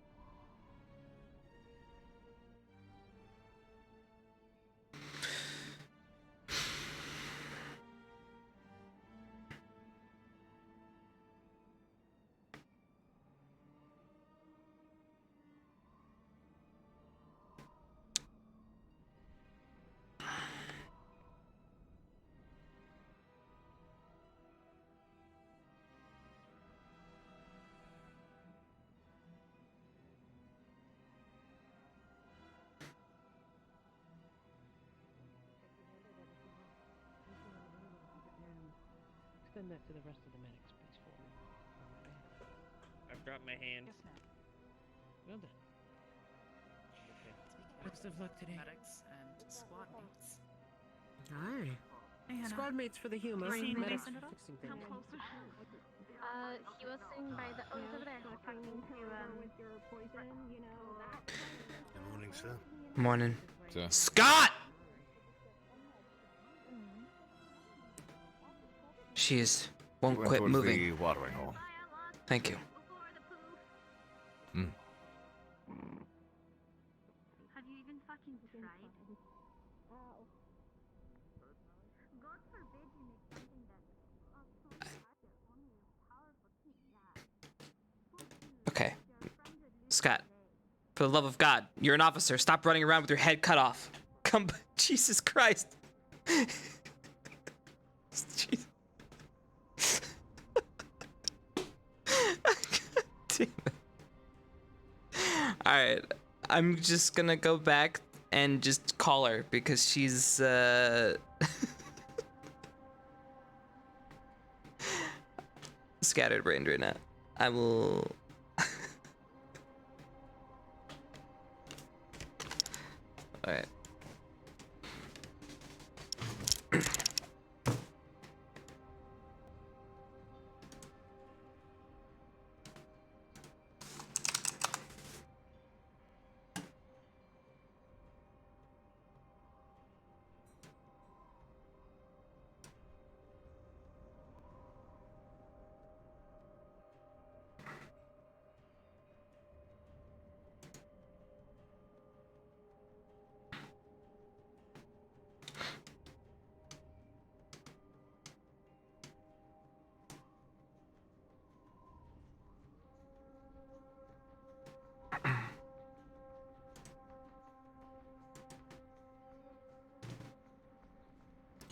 Extend that to the rest of the medics, please, for me. I've dropped my hand. Well done. Best of luck today. Medics and squad mates. Hi. Hey, Hannah. Squad mates for the humor. You seen Medics Mason at all? fixing things. He was sitting by the over there talking to Good morning, sir. Morning. Sir. Scott! She won't Went quit towards moving. the watering hole. Thank you. Hmm. Have you even fucking tried? God forbid you make something that's only powerful to Okay. Scott, for the love of God, you're an officer. Stop running around with your head cut off. Come, Jesus Christ. Jesus. God damn it. Alright, I'm just gonna go back and just call her because she's scattered brained right now. I will Alright.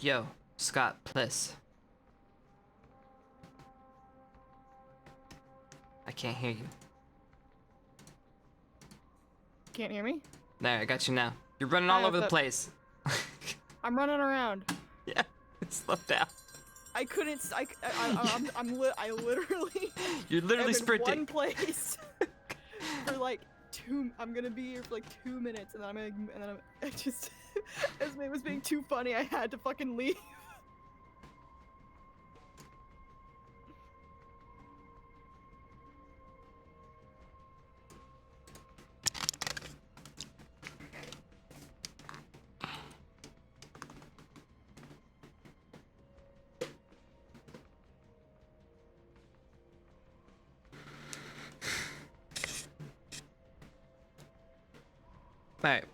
Yo, Scott, please. I can't hear you. Can't hear me? There, I got you now. You're running all over the what's up? place. I'm running around. Yeah, slow down. I couldn't. I literally. You're literally am in sprinting. one place for like I'm gonna be here for like 2 minutes, and then I just. Esme was being too funny. I had to fucking leave. Alright.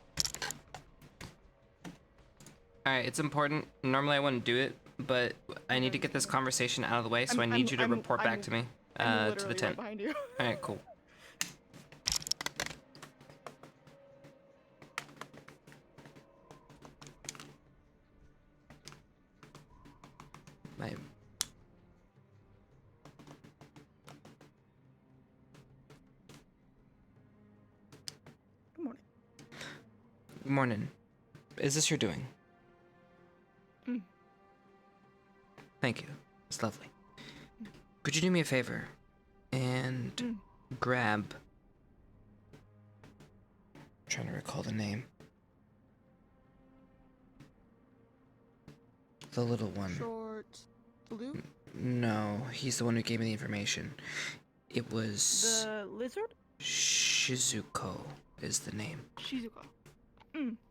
Alright, it's important. Normally I wouldn't do it, but I need to get this conversation out of the way, so I need you to report back to me. To the tent. Right behind you. Alright, cool. My... Good morning. Good morning. Is this your doing? Mm. Thank you. It's lovely. Could you do me a favor and grab... I'm trying to recall the name. The little one. Short blue? No, he's the one who gave me the information. It was... The lizard? Shizuko is the name. Shizuka.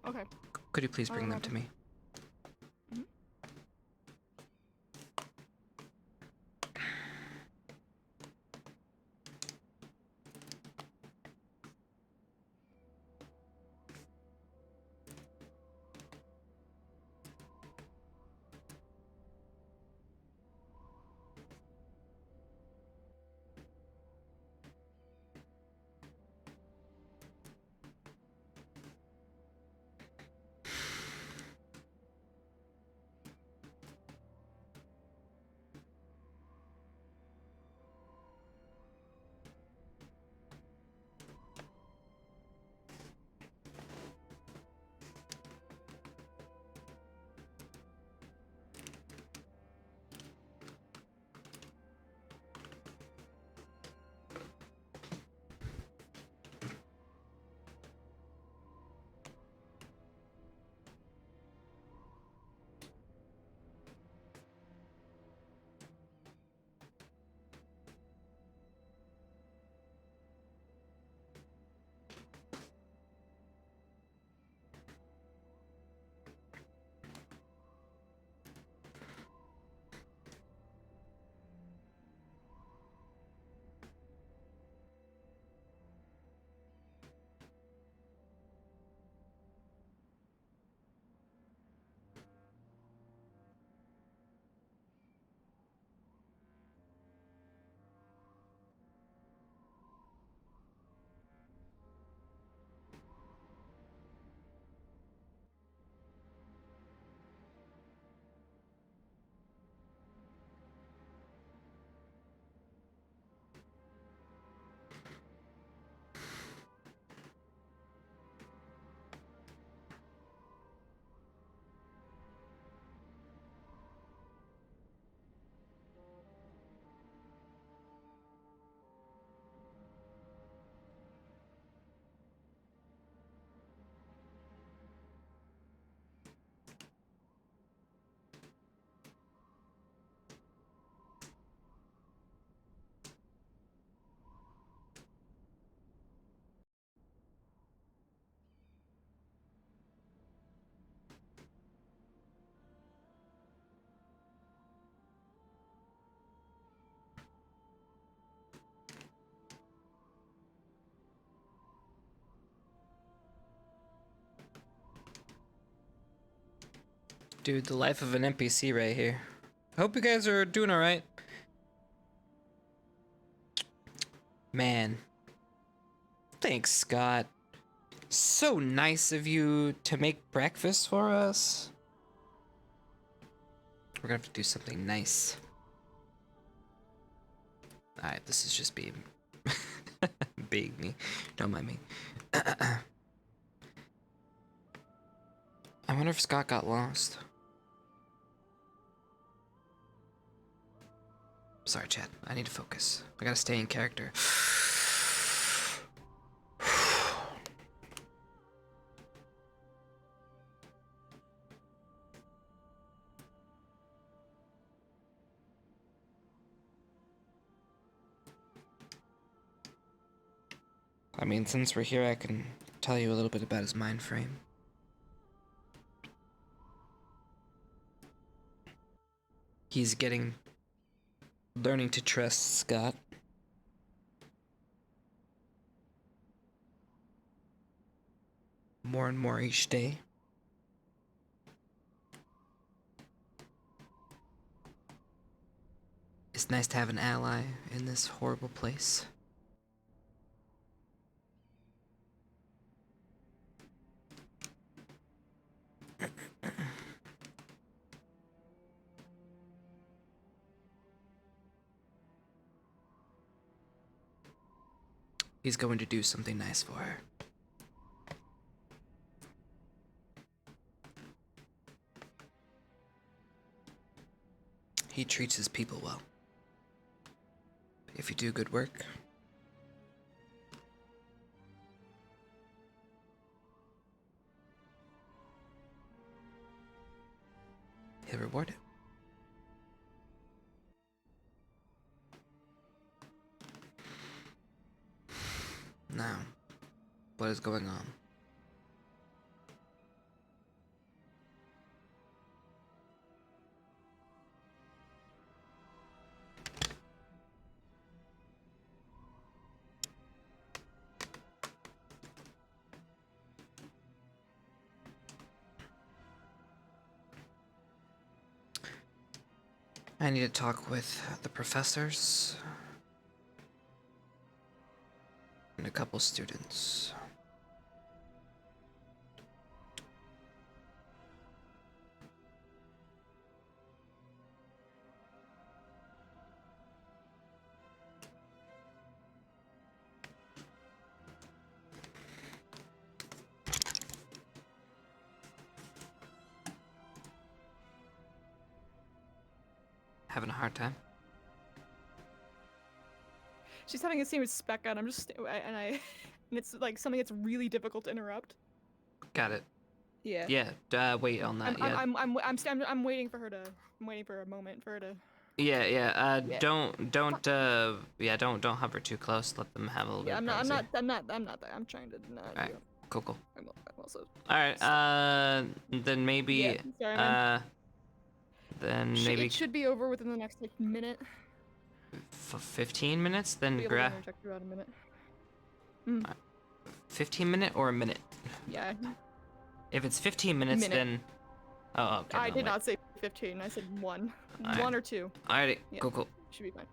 Okay. Could you please bring them to me? Dude, the life of an NPC right here. Hope you guys are doing alright. Man. Thanks, Scott. So nice of you to make breakfast for us. We're gonna have to do something nice. Alright, this is just being being me. Don't mind me. I wonder if Scott got lost. Sorry, chat. I need to focus. I gotta stay in character. I mean, since we're here, I can tell you a little bit about his mind frame. He's learning to trust Scott. More and more each day. It's nice to have an ally in this horrible place. He's going to do something nice for her. He treats his people well. If you do good work, he'll reward it. Now, what is going on? I need to talk with the professors and a couple students. Having a hard time? She's having a scene with Spec on. I'm just and it's like something that's really difficult to interrupt. Got it. Yeah. Yeah. Wait on that. I'm waiting for her to. I'm waiting for a moment for her to. Yeah. Yeah. Don't hover too close. Let them have a little bit of I'm privacy. not there. I'm trying to not. Alright. Cool. I'm also. Alright. Then maybe. Yeah, sorry, then maybe. It should be over within the next like minute. 15 minutes. Then Be grab. Check throughout a minute. 15 minute or a minute? Yeah. If it's 15 minutes, then. Oh, okay. I did not say 15. I said 1. Alright. 1 or 2. Alrighty. Yeah. Cool. Should be fine.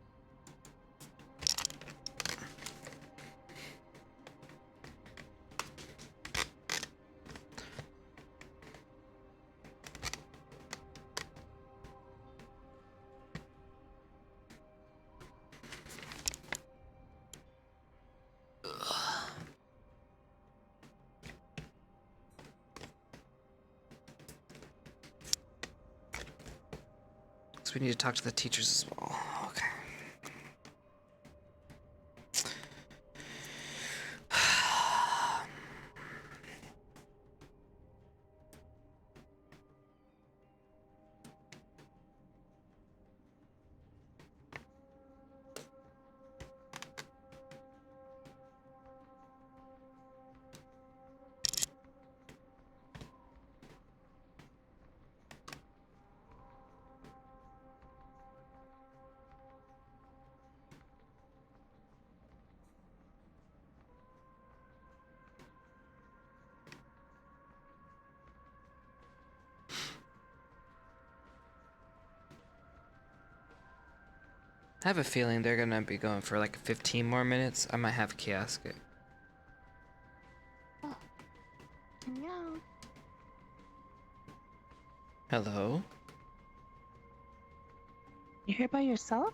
We need to talk to the teachers as well. Okay. I have a feeling they're gonna be going for like 15 more minutes. I might have a kiosk. Yeah. Hello? You here by yourself?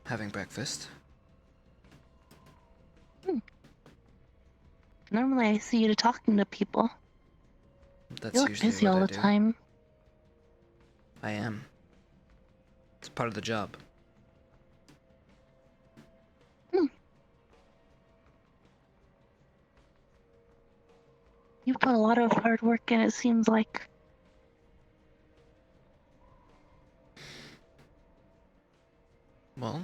Having breakfast. Normally I see you talking to people. That's You look usually busy what all I the do. time. I am. It's part of the job. You put a lot of hard work in, it seems like. Well,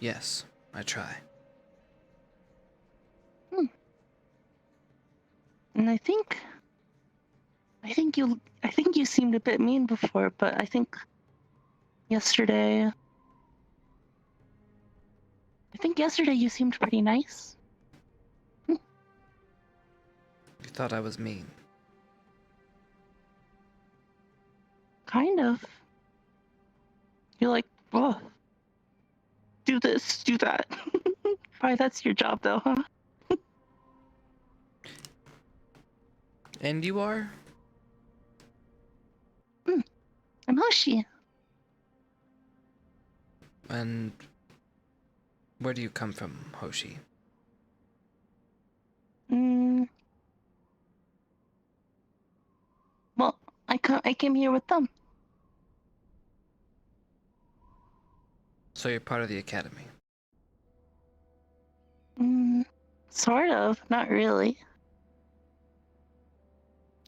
yes, I try. And I think you seemed a bit mean before, but I think yesterday you seemed pretty nice. You thought I was mean. Kind of. You're like, oh, do this, do that. Probably that's your job though, huh? And you are? I'm Hoshi. And where do you come from, Hoshi? Well, I came here with them. So you're part of the academy. Sort of, not really.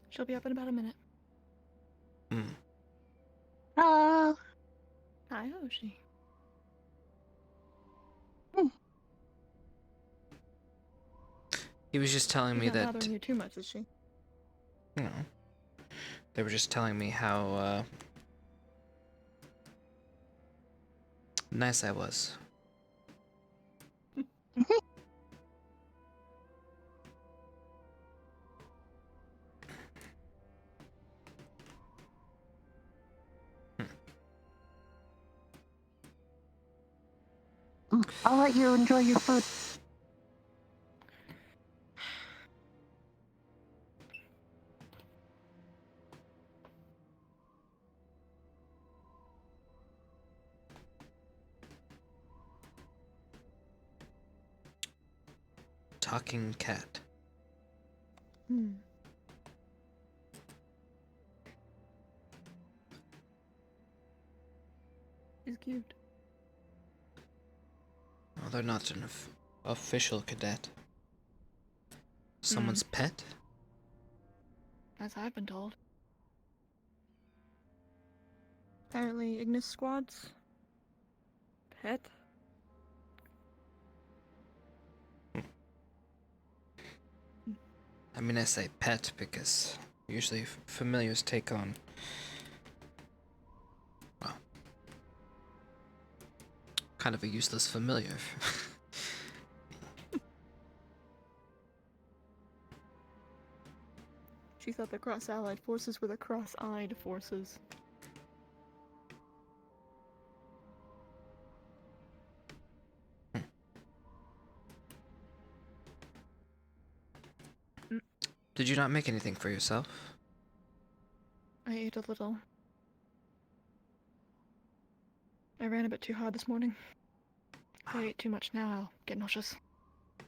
She'll be up in about a minute. Hello. Hi, Hoshi. He was just telling She's me not that, bothering you too much, is she? you know, they were just telling me how, nice I was. I'll let you enjoy your food. Talking cat. She's cute. Well, they're not an official cadet. Someone's pet? As I've been told. Apparently, Ignis squads. Pet. I mean, I say pet because usually familiars take on, well, kind of a useless familiar. She thought the cross-allied forces were the cross-eyed forces. Did you not make anything for yourself? I ate a little. I ran a bit too hard this morning. If I ate too much now, I'll get nauseous.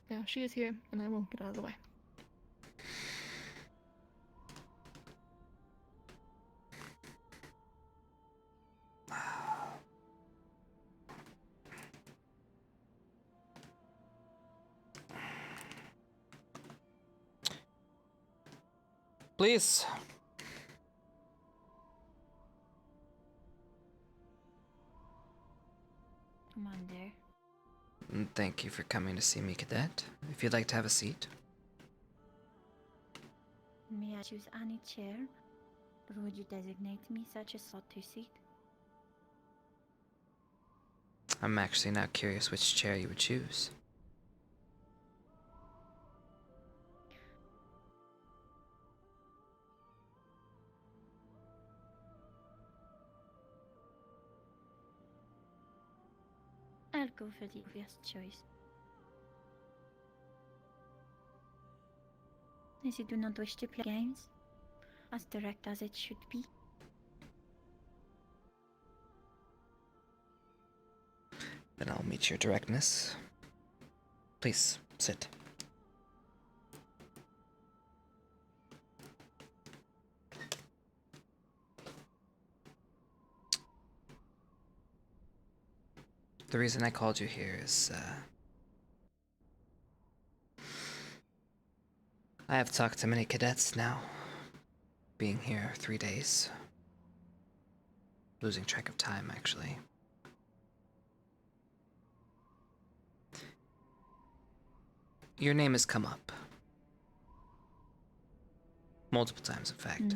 Yeah, she is here, and I will get out of the way. Please. Come on, dear. Thank you for coming to see me, cadet. If you'd like to have a seat. May I choose any chair? Or would you designate me such a slot to seat? I'm actually now curious which chair you would choose. I'll go for the obvious choice. As you do not wish to play games, as direct as it should be. Then I'll meet your directness. Please, sit. The reason I called you here is, I have talked to many cadets now. Being here 3 days. Losing track of time, actually. Your name has come up. Multiple times, in fact.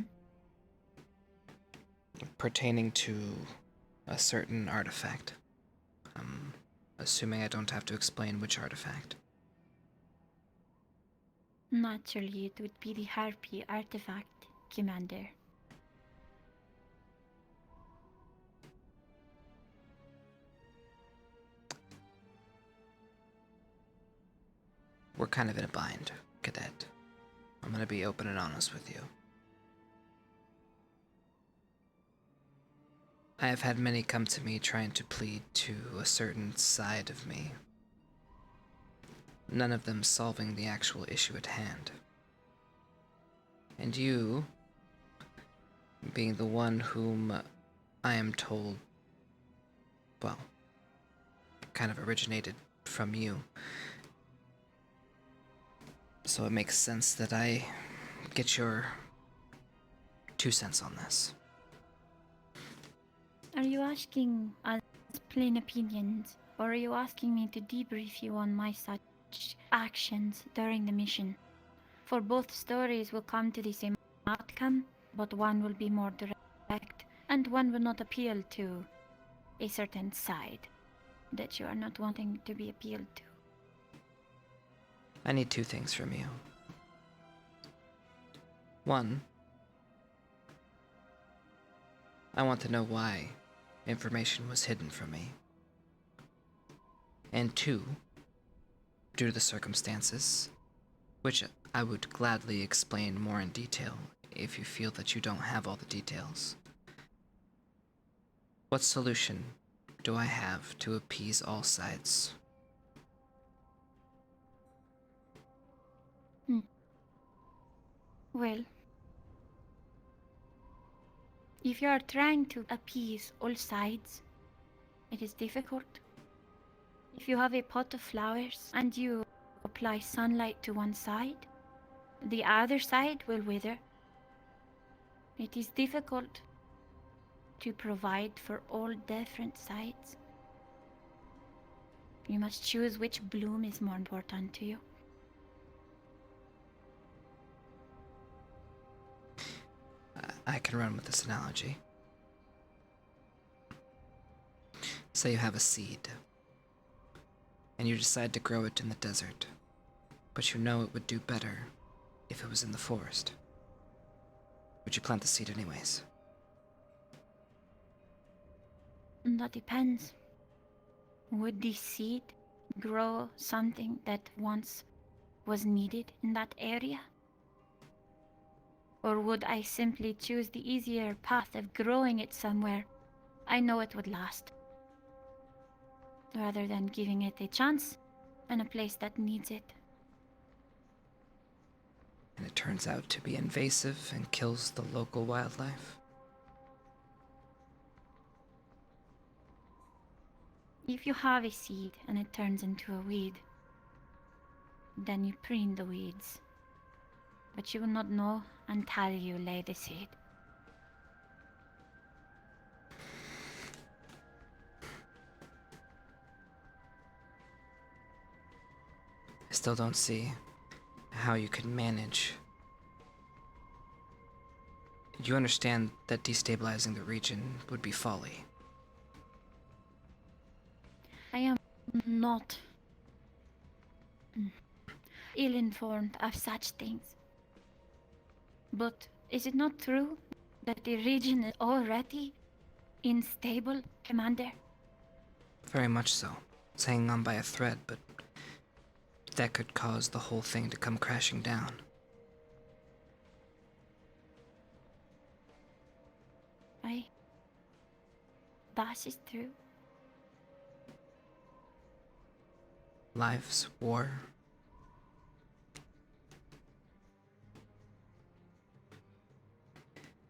Pertaining to a certain artifact. I'm assuming I don't have to explain which artifact. Naturally, it would be the Harpy artifact, Commander. We're kind of in a bind, Cadet. I'm gonna be open and honest with you. I have had many come to me trying to plead to a certain side of me. None of them solving the actual issue at hand. And you, being the one whom I am told, well, kind of originated from you. So it makes sense that I get your 2 cents on this. Are you asking us plain opinions, or are you asking me to debrief you on my such actions during the mission? For both stories will come to the same outcome, but one will be more direct, and one will not appeal to a certain side that you are not wanting to be appealed to. I need 2 things from you. 1, I want to know why information was hidden from me. And 2, due to the circumstances, which I would gladly explain more in detail if you feel that you don't have all the details. What solution do I have to appease all sides? Well, if you are trying to appease all sides, it is difficult. If you have a pot of flowers and you apply sunlight to one side, the other side will wither. It is difficult to provide for all different sides. You must choose which bloom is more important to you. I can run with this analogy. Say you have a seed, and you decide to grow it in the desert, but you know it would do better if it was in the forest. Would you plant the seed anyways? That depends. Would the seed grow something that once was needed in that area? Or would I simply choose the easier path of growing it somewhere I know it would last, rather than giving it a chance in a place that needs it? And it turns out to be invasive and kills the local wildlife? If you have a seed and it turns into a weed, then you prune the weeds. But you will not know until you lay the seed. I still don't see how you could manage. You understand that destabilizing the region would be folly. I am not ill-informed of such things. But is it not true that the region is already unstable, Commander? Very much so. It's hanging on by a thread, but that could cause the whole thing to come crashing down. That is true. Lives, war.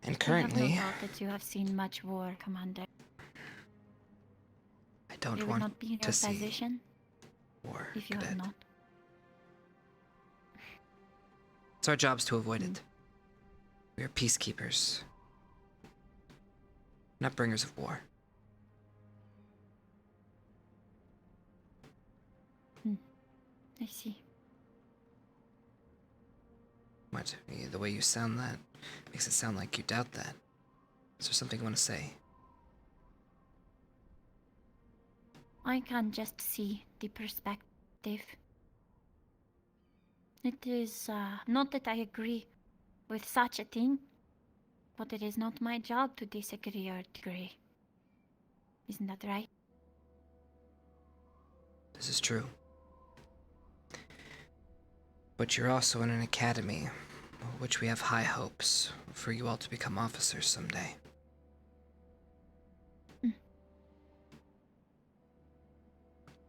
And currently, I have no doubt that you have seen much war, Commander. I don't you want would not be in to your see position war, if you Cadet. had not. It's our jobs to avoid it. We are peacekeepers, not bringers of war. I see. What? The way you sound that makes it sound like you doubt that. Is there something you want to say? I can just see the perspective. It is not that I agree with such a thing, but it is not my job to disagree or agree. Isn't that right? This is true. But you're also in an academy, which we have high hopes for you all to become officers someday.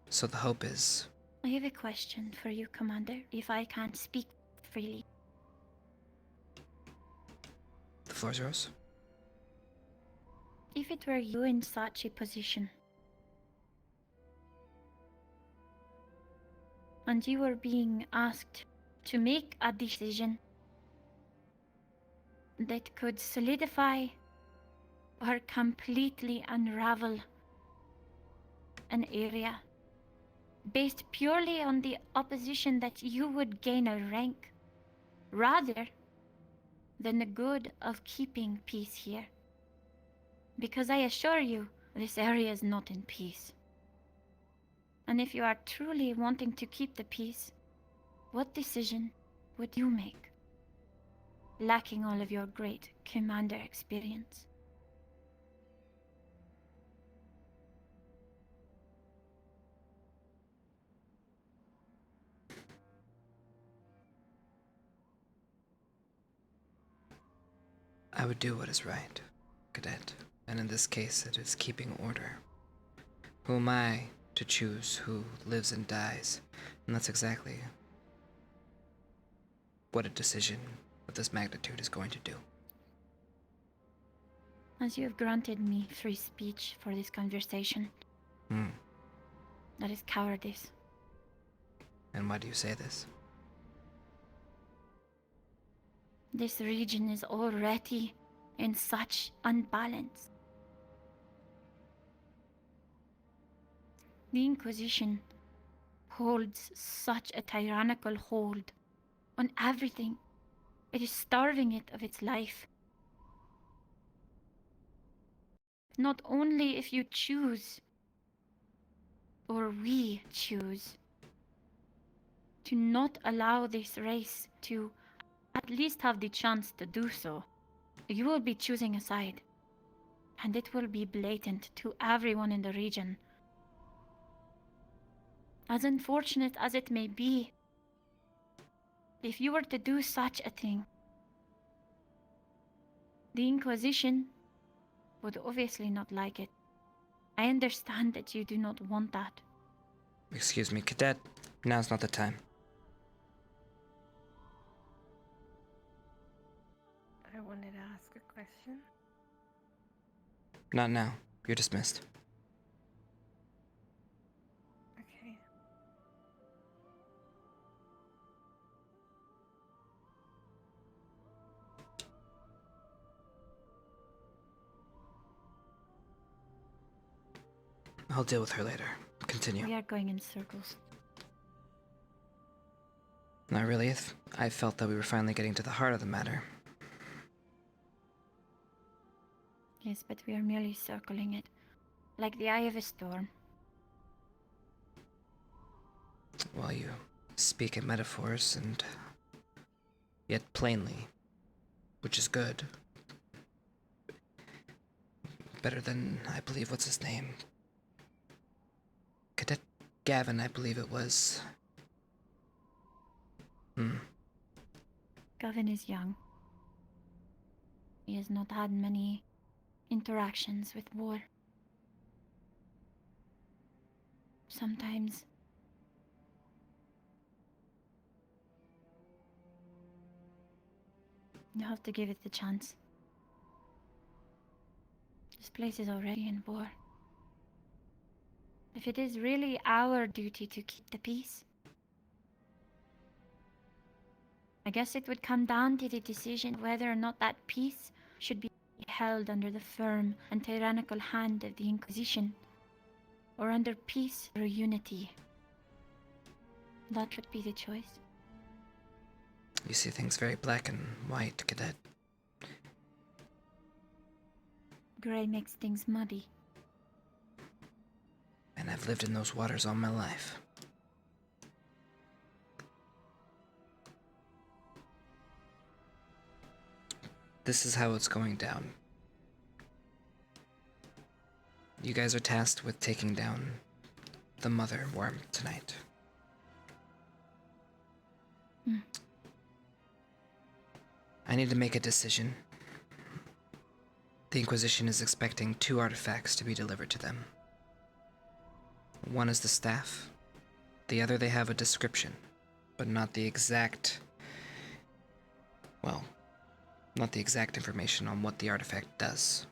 So the hope is... I have a question for you, Commander, if I can speak freely. The floor's yours. If it were you in such a position, and you were being asked to make a decision that could solidify or completely unravel an area based purely on the opposition that you would gain a rank rather than the good of keeping peace here. Because I assure you, this area is not in peace. And if you are truly wanting to keep the peace, what decision would you make, lacking all of your great commander experience? I would do what is right, Cadet. And in this case, it is keeping order. Who am I to choose who lives and dies? And that's exactly what a decision of this magnitude is going to do. As you have granted me free speech for this conversation, that is cowardice. And why do you say this? This region is already in such unbalance. The Inquisition holds such a tyrannical hold on everything. It is starving it of its life. Not only if you choose, or we choose, to not allow this race to at least have the chance to do so, you will be choosing a side. And it will be blatant to everyone in the region. As unfortunate as it may be, if you were to do such a thing, the Inquisition would obviously not like it. I understand that you do not want that. Excuse me, Cadet. Now's not the time. I wanted to ask a question. Not now. You're dismissed. Okay. I'll deal with her later. Continue. We are going in circles. Not really. I felt that we were finally getting to the heart of the matter. Yes, but we are merely circling it, like the eye of a storm. Well, you speak in metaphors and yet plainly, which is good. Better than, I believe, what's his name? Cadet Gavin, I believe it was. Gavin is young. He has not had many interactions with war. Sometimes you have to give it a chance. This place is already in war. If it is really our duty to keep the peace, I guess it would come down to the decision whether or not that peace should be held under the firm and tyrannical hand of the Inquisition, or under peace or unity. That would be the choice. You see things very black and white, Cadet. Gray makes things muddy. And I've lived in those waters all my life. This is how it's going down. You guys are tasked with taking down the mother worm tonight. I need to make a decision. The Inquisition is expecting 2 artifacts to be delivered to them. One is the staff. The other they have a description, but not the exact... well, not the exact information on what the artifact does.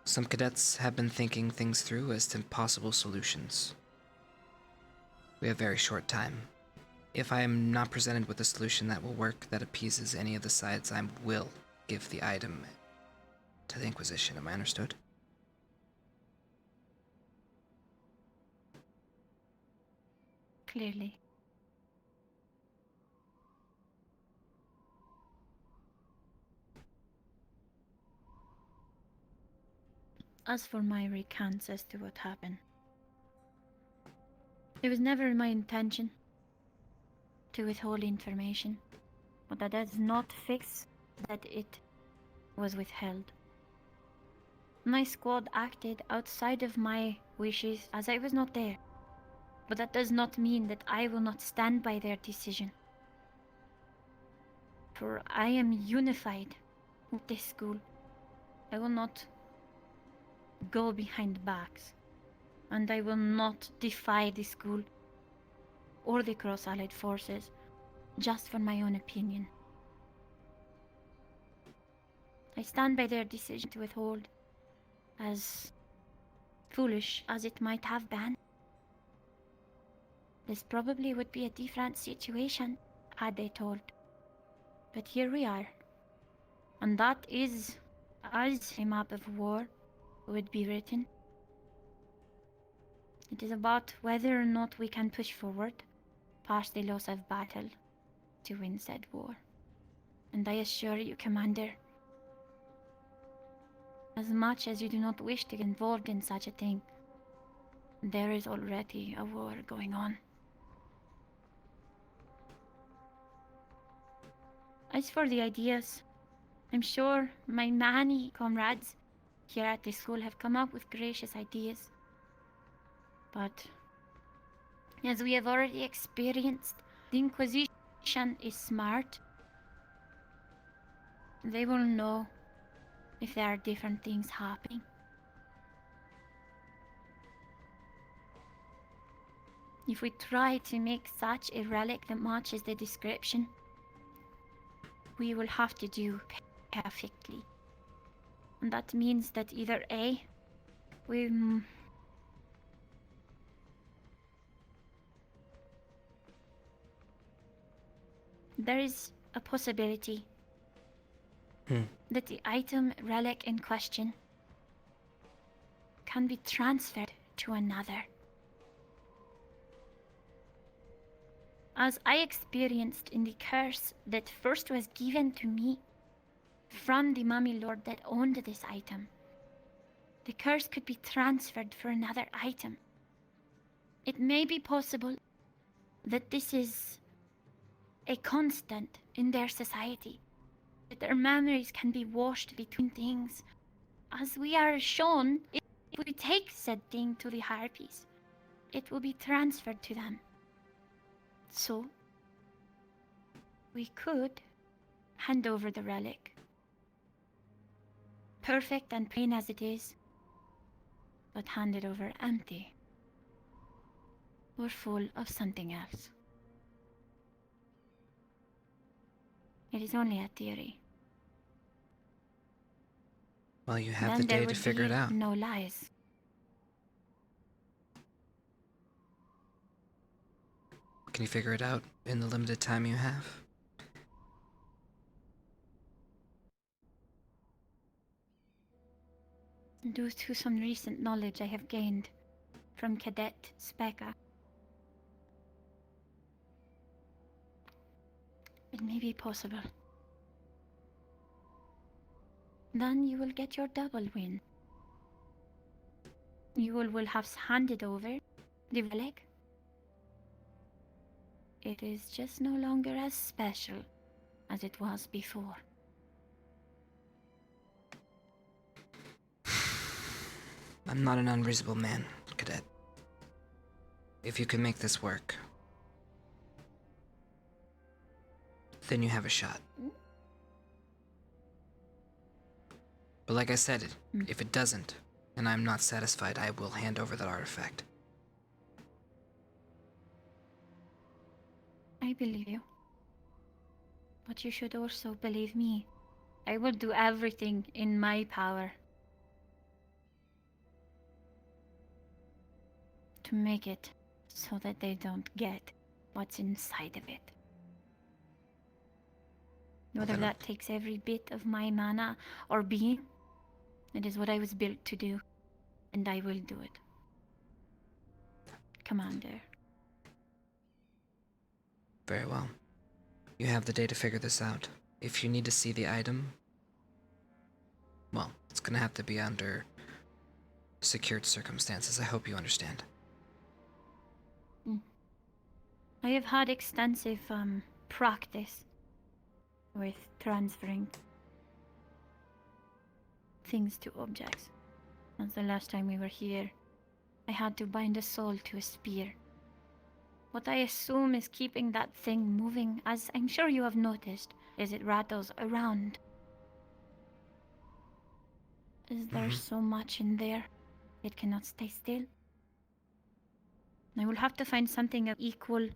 Some cadets have been thinking things through as to possible solutions. We have very short time. If I am not presented with a solution that will work, that appeases any of the sides, I will give the item to the Inquisition. Am I understood? Clearly. As for my recants as to what happened, it was never my intention to withhold information, but that does not fix that it was withheld. My squad acted outside of my wishes as I was not there, but that does not mean that I will not stand by their decision. For I am unified with this school. I will not go behind backs, and I will not defy the school or the Cross-Allied forces just for my own opinion. I stand by their decision to withhold, as foolish as it might have been. This probably would be a different situation had they told. But here we are, and that is as a map of war would be written. It is about whether or not we can push forward past the loss of battle to win said war. And I assure you, Commander, as much as you do not wish to get involved in such a thing, there is already a war going on. As for the ideas, I'm sure my many comrades here at the school have come up with gracious ideas. But as we have already experienced, the Inquisition is smart. They will know if there are different things happening. If we try to make such a relic that matches the description, we will have to do perfectly. And that means that either A, there is a possibility that the item relic in question can be transferred to another. As I experienced in the curse that first was given to me from the mummy lord that owned this item, the curse could be transferred for another item. It may be possible that this is a constant in their society, that their memories can be washed between things, as we are shown if we take said thing to the Harpies. it will be transferred to them. So, we could hand over the relic. Perfect and plain as it is, but hand it over empty. Or full of something else. It is only a theory. Well, you have Then the there day to would figure it be out. no lies. Can you figure it out in the limited time you have? Due to some recent knowledge I have gained from Cadet Specca, it may be possible. Then you will get your double win. You will have handed over the relic. It is just no longer as special as it was before. I'm not an unreasonable man, Cadet. If you can make this work, then you have a shot. But like I said, if it doesn't, and I'm not satisfied, I will hand over that artifact. I believe you. But you should also believe me. I will do everything in my power to make it so that they don't get what's inside of it. Whether that takes every bit of my mana or being, it is what I was built to do, and I will do it. Commander. Very well. You have the day to figure this out. If you need to see the item, well, it's gonna have to be under secured circumstances. I hope you understand. I have had extensive practice with transferring things to objects. As the last time we were here, I had to bind a soul to a spear. What I assume is keeping that thing moving, as I'm sure you have noticed, as it rattles around. Is there so much in there, it cannot stay still? I will have to find something of equal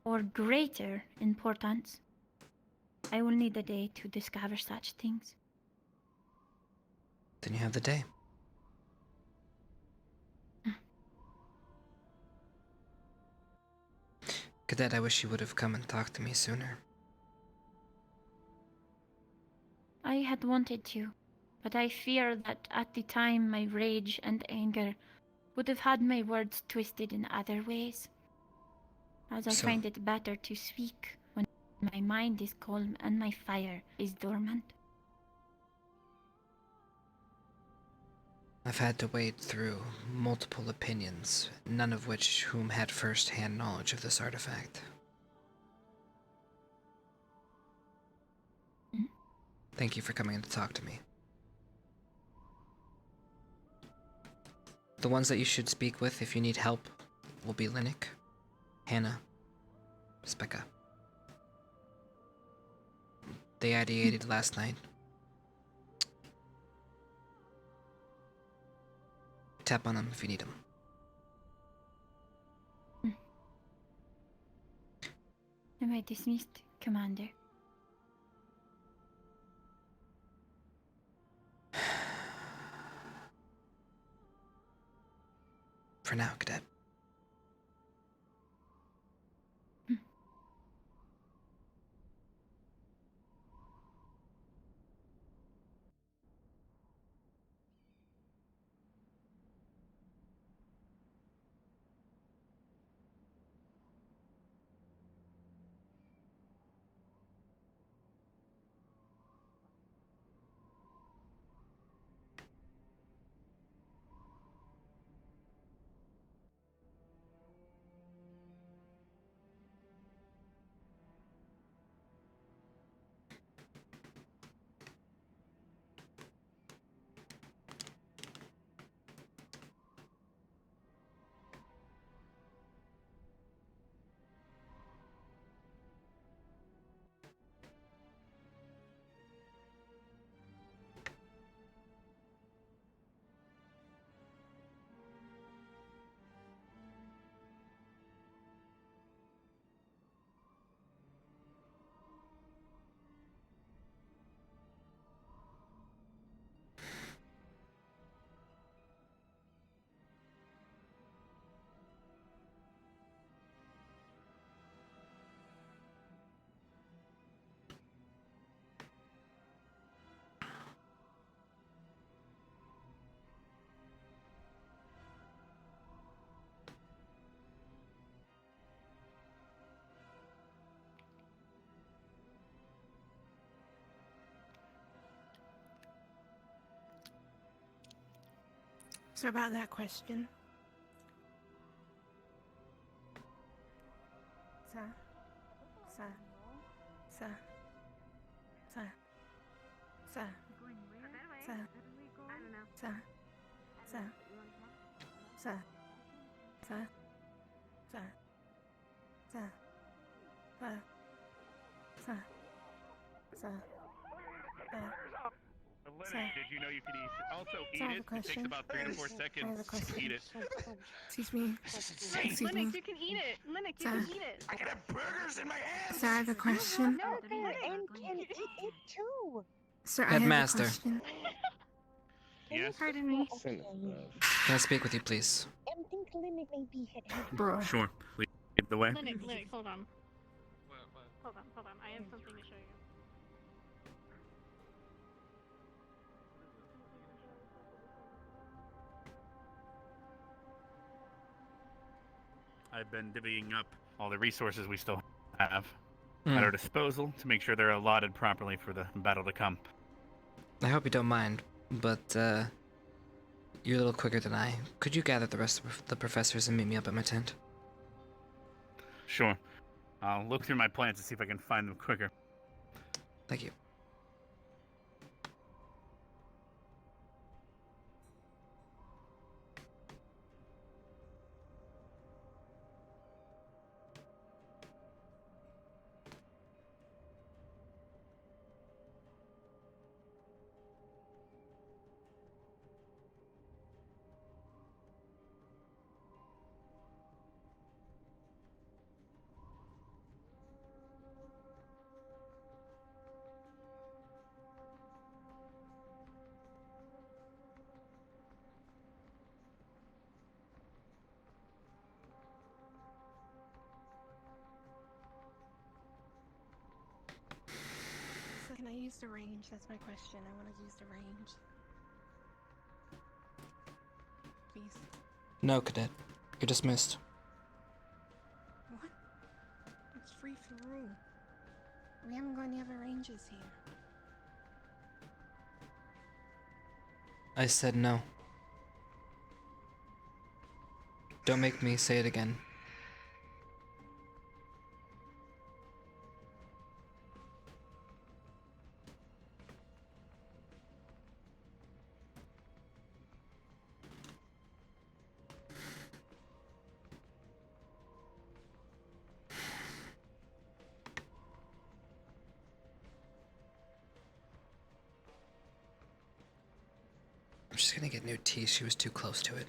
or greater importance. I will need a day to discover such things. Then you have the day. Cadet, I wish you would have come and talked to me sooner. I had wanted to, but I fear that at the time my rage and anger would have had my words twisted in other ways. As I find it better to speak when my mind is calm and my fire is dormant. I've had to wade through multiple opinions, none of which whom had first-hand knowledge of this artifact. Thank you for coming in to talk to me. The ones that you should speak with if you need help will be Linnick, Hannah, Specca. They ideated last night. Tap on them if you need them. Am I dismissed, Commander? For now, Cadet. So about that question. Sir. Sir. Sir. Sir. Sir. Sir. I don't know. Sir. Sir. Sir. Sir. Sir. Sir. Sir. Sir. Sir. Lennox, did you know you could also Sir, I eat have it? a It takes question. about 3 to 4 I have seconds a to question. eat it. Excuse me. Excuse me. Lennox, you can eat it. Lennox, you Sir. can eat it. I can have burgers in my hands. Sir, I have a question. and can eat it too. Sir, I Headmaster. have a question. Yes? Pardon me. Can I speak with you, please? I think Lennox may be heading. Bro. Sure. Please lead the way. Lennox, hold on. Hold on. I have something to show you. I've been divvying up all the resources we still have Hmm. at our disposal to make sure they're allotted properly for the battle to come. I hope you don't mind, but you're a little quicker than I. Could you gather the rest of the professors and meet me up at my tent? Sure. I'll look through my plans to see if I can find them quicker. Thank you. So can I use the range? That's my question. I want to use the range. Please. No, Cadet. You're dismissed. What? It's free through. We haven't got any other ranges here. I said no. Don't make me say it again. I'm just gonna get new tea. She was too close to it.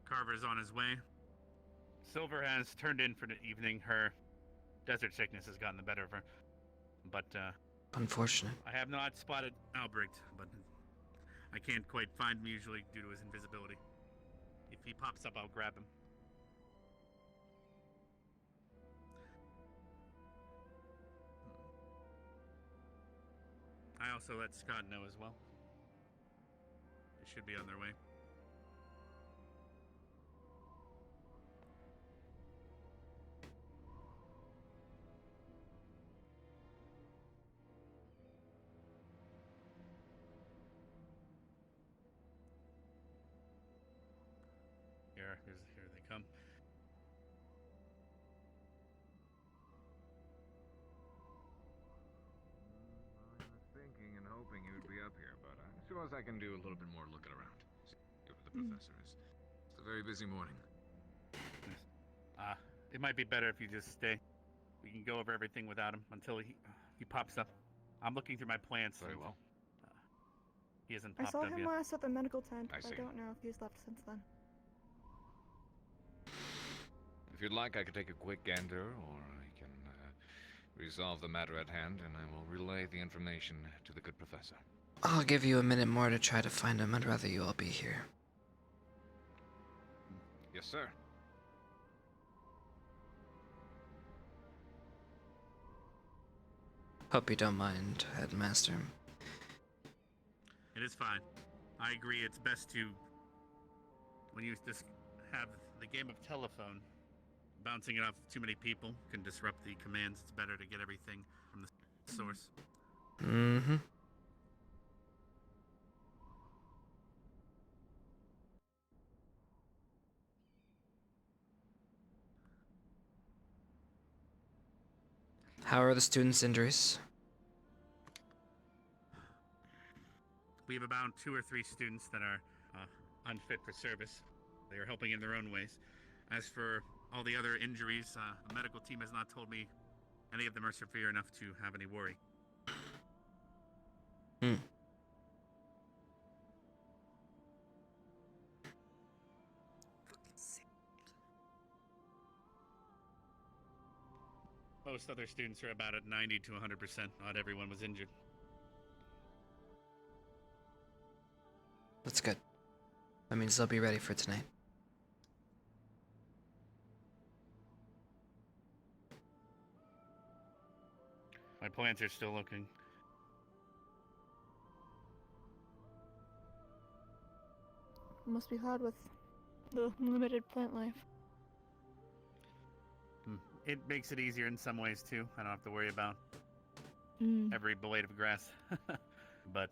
Carver's on his way. Silver has turned in for the evening. Her desert sickness has gotten the better of her. But, Unfortunate. I have not spotted Albrecht, but I can't quite find him usually due to his invisibility. If he pops up, I'll grab him. I also let Scott know as well. They should be on their way. Here they come. I was thinking and hoping you'd be up here, but I suppose I can do a little bit more looking around. See what the professor is. It's a very busy morning. It might be better if you just stay. We can go over everything without him until he pops up. I'm looking through my plants. Very well. He hasn't I popped saw up him yet. last at the medical tent, I but I see. don't know if he's left since then. If you'd like, I could take a quick gander, or I can resolve the matter at hand, and I will relay the information to the good professor. I'll give you a minute more to try to find him. I'd rather you all be here. Yes, sir. Hope you don't mind, Headmaster. It is fine. I agree. It's best to, when you just have the game of telephone, bouncing it off too many people can disrupt the commands. It's better to get everything from the source. Mm-hmm. How are the students' injuries? We have about 2 or 3 students that are unfit for service. They are helping in their own ways. As for all the other injuries, the medical team has not told me any of them are severe enough to have any worry. Hmm. Most other students are about at 90 to 100%. Not everyone was injured. That's good. That means they'll be ready for tonight. My plants are still looking. Must be hard with the limited plant life. It makes it easier in some ways too. I don't have to worry about Mm. every blade of grass. But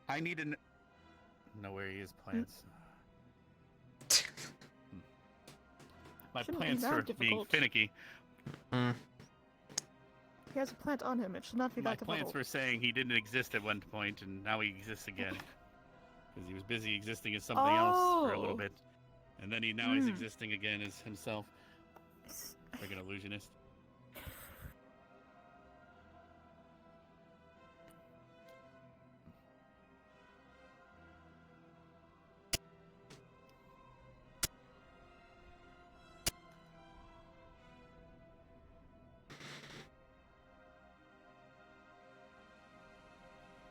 I need to know where he is, plants. My Shouldn't be plants that are being difficult. finicky. He has a plant on him. It should not be My that plants difficult. were saying he didn't exist at one point, and now he exists again. Because he was busy existing as something else for a little Oh. bit. And then now he's Mm. existing again as himself. Like an illusionist.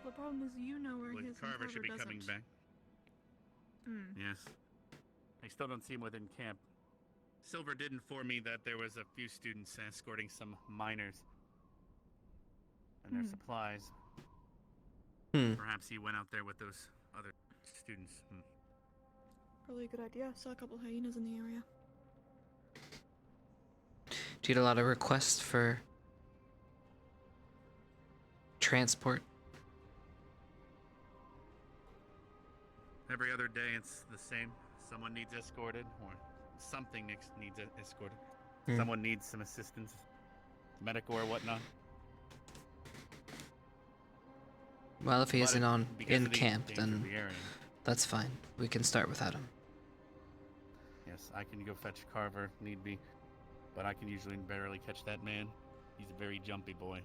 The problem is you know where Well, he is and Carver should be doesn't. coming back. Hmm. Yes. I still don't see him within camp. Silver did inform me that there was a few students escorting some miners and their Hmm. supplies. Perhaps he went out there with those other students. Probably a good idea. I saw a couple hyenas in the area. Do you get a lot of requests for transport? Every other day it's the same. Someone needs escorted, or something needs escorted. Someone needs some assistance, medical or whatnot. Well, if he isn't because in of the camp, danger of then the area. that's fine. We can start without him. Yes, I can go fetch Carver, if need be, but I can usually barely catch that man. He's a very jumpy boy.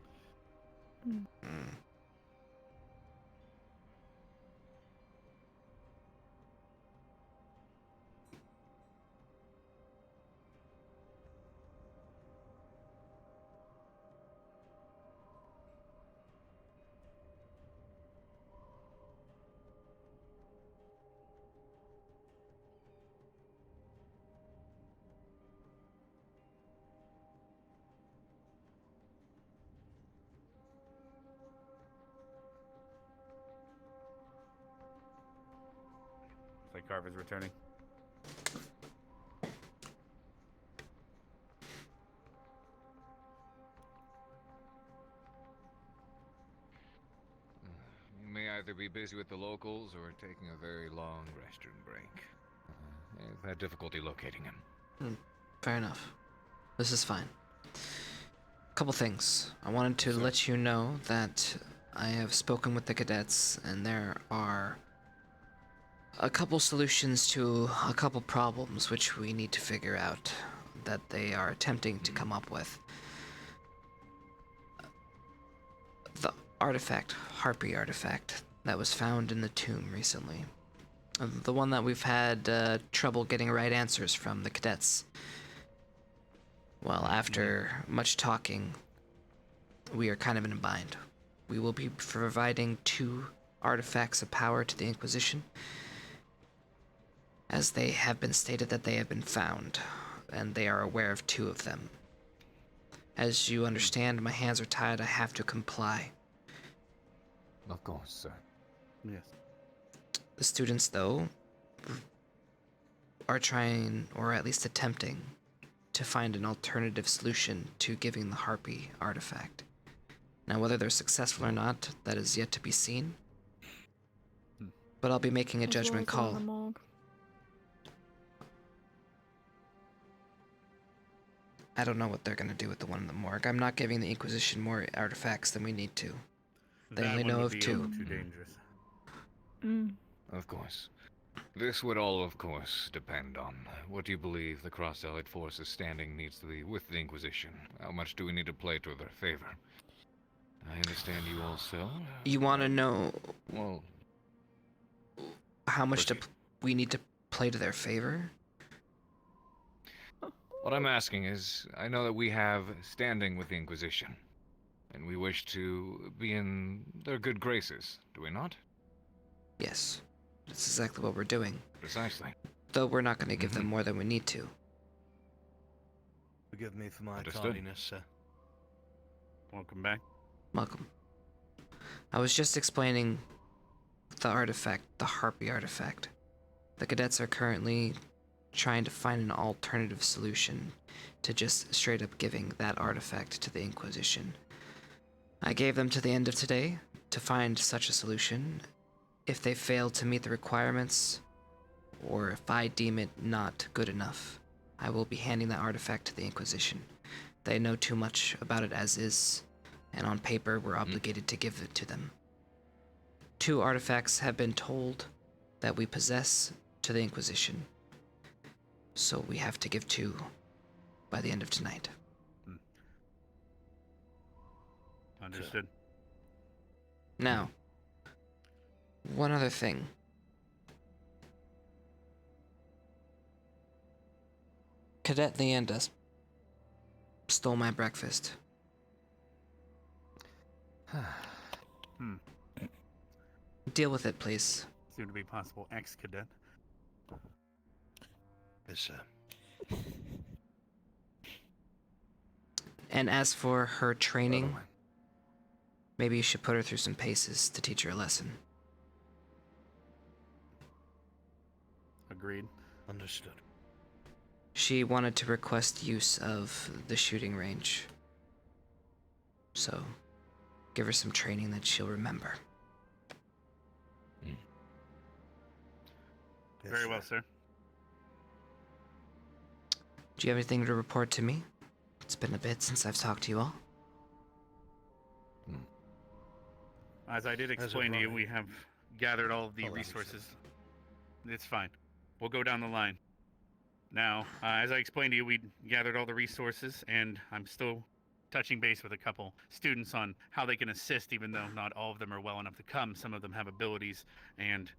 Looks like Carver's returning. You may either be busy with the locals or taking a very long restroom break. I've had difficulty locating him. Fair enough. This is fine. Couple things. I wanted to let you know that I have spoken with the cadets, and there are a couple solutions to a couple problems which we need to figure out that they are attempting to come up with. The artifact, Harpy artifact, that was found in the tomb recently. The one that we've had trouble getting right answers from the cadets. Well, after much talking, we are kind of in a bind. We will be providing 2 artifacts of power to the Inquisition, as they have been stated that they have been found, and they are aware of 2 of them. As you understand, my hands are tied. I have to comply. Of course, sir. Yes. The students, though, are trying, or at least attempting, to find an alternative solution to giving the Harpy artifact. Now, whether they're successful or not, that is yet to be seen. But I'll be making a judgment call. I don't know what they're going to do with the one in the morgue. I'm not giving the Inquisition more artifacts than we need to. They That only one know would of be 2. a little too dangerous. Of course. This would all, of course, depend on what you believe the Cross-Allied Forces' standing needs to be with the Inquisition. How much do we need to play to their favor? I understand you also... You want to know... Well... How much we need to play to their favor? What I'm asking is, I know that we have standing with the Inquisition, and we wish to be in their good graces, do we not? Yes. That's exactly what we're doing. Precisely. Though we're not going to give them more than we need to. Forgive me for my Understood. tardiness, sir. Welcome back. Welcome. I was just explaining the artifact, the Harpy artifact. The cadets are currently trying to find an alternative solution to just straight up giving that artifact to the Inquisition. I gave them to the end of today to find such a solution. If they fail to meet the requirements, or if I deem it not good enough, I will be handing that artifact to the Inquisition. They know too much about it as is, and on paper we're obligated to give it to them. 2 artifacts have been told that we possess to the Inquisition, so we have to give 2 by the end of tonight. Understood. Now, one other thing. Cadet Leanda stole my breakfast. Deal with it, please. Soon to be possible ex-cadet. Yes, sir. And as for her training, Maybe you should put her through some paces to teach her a lesson. Agreed. Understood. She wanted to request use of the shooting range. So, give her some training that she'll remember. Very well, sir. Do you have anything to report to me? It's been a bit since I've talked to you all. As I did explain to you, we have gathered all of the resources. It's fine. We'll go down the line. Now, as I explained to you, we gathered all the resources, and I'm still touching base with a couple students on how they can assist, even though not all of them are well enough to come. Some of them have abilities and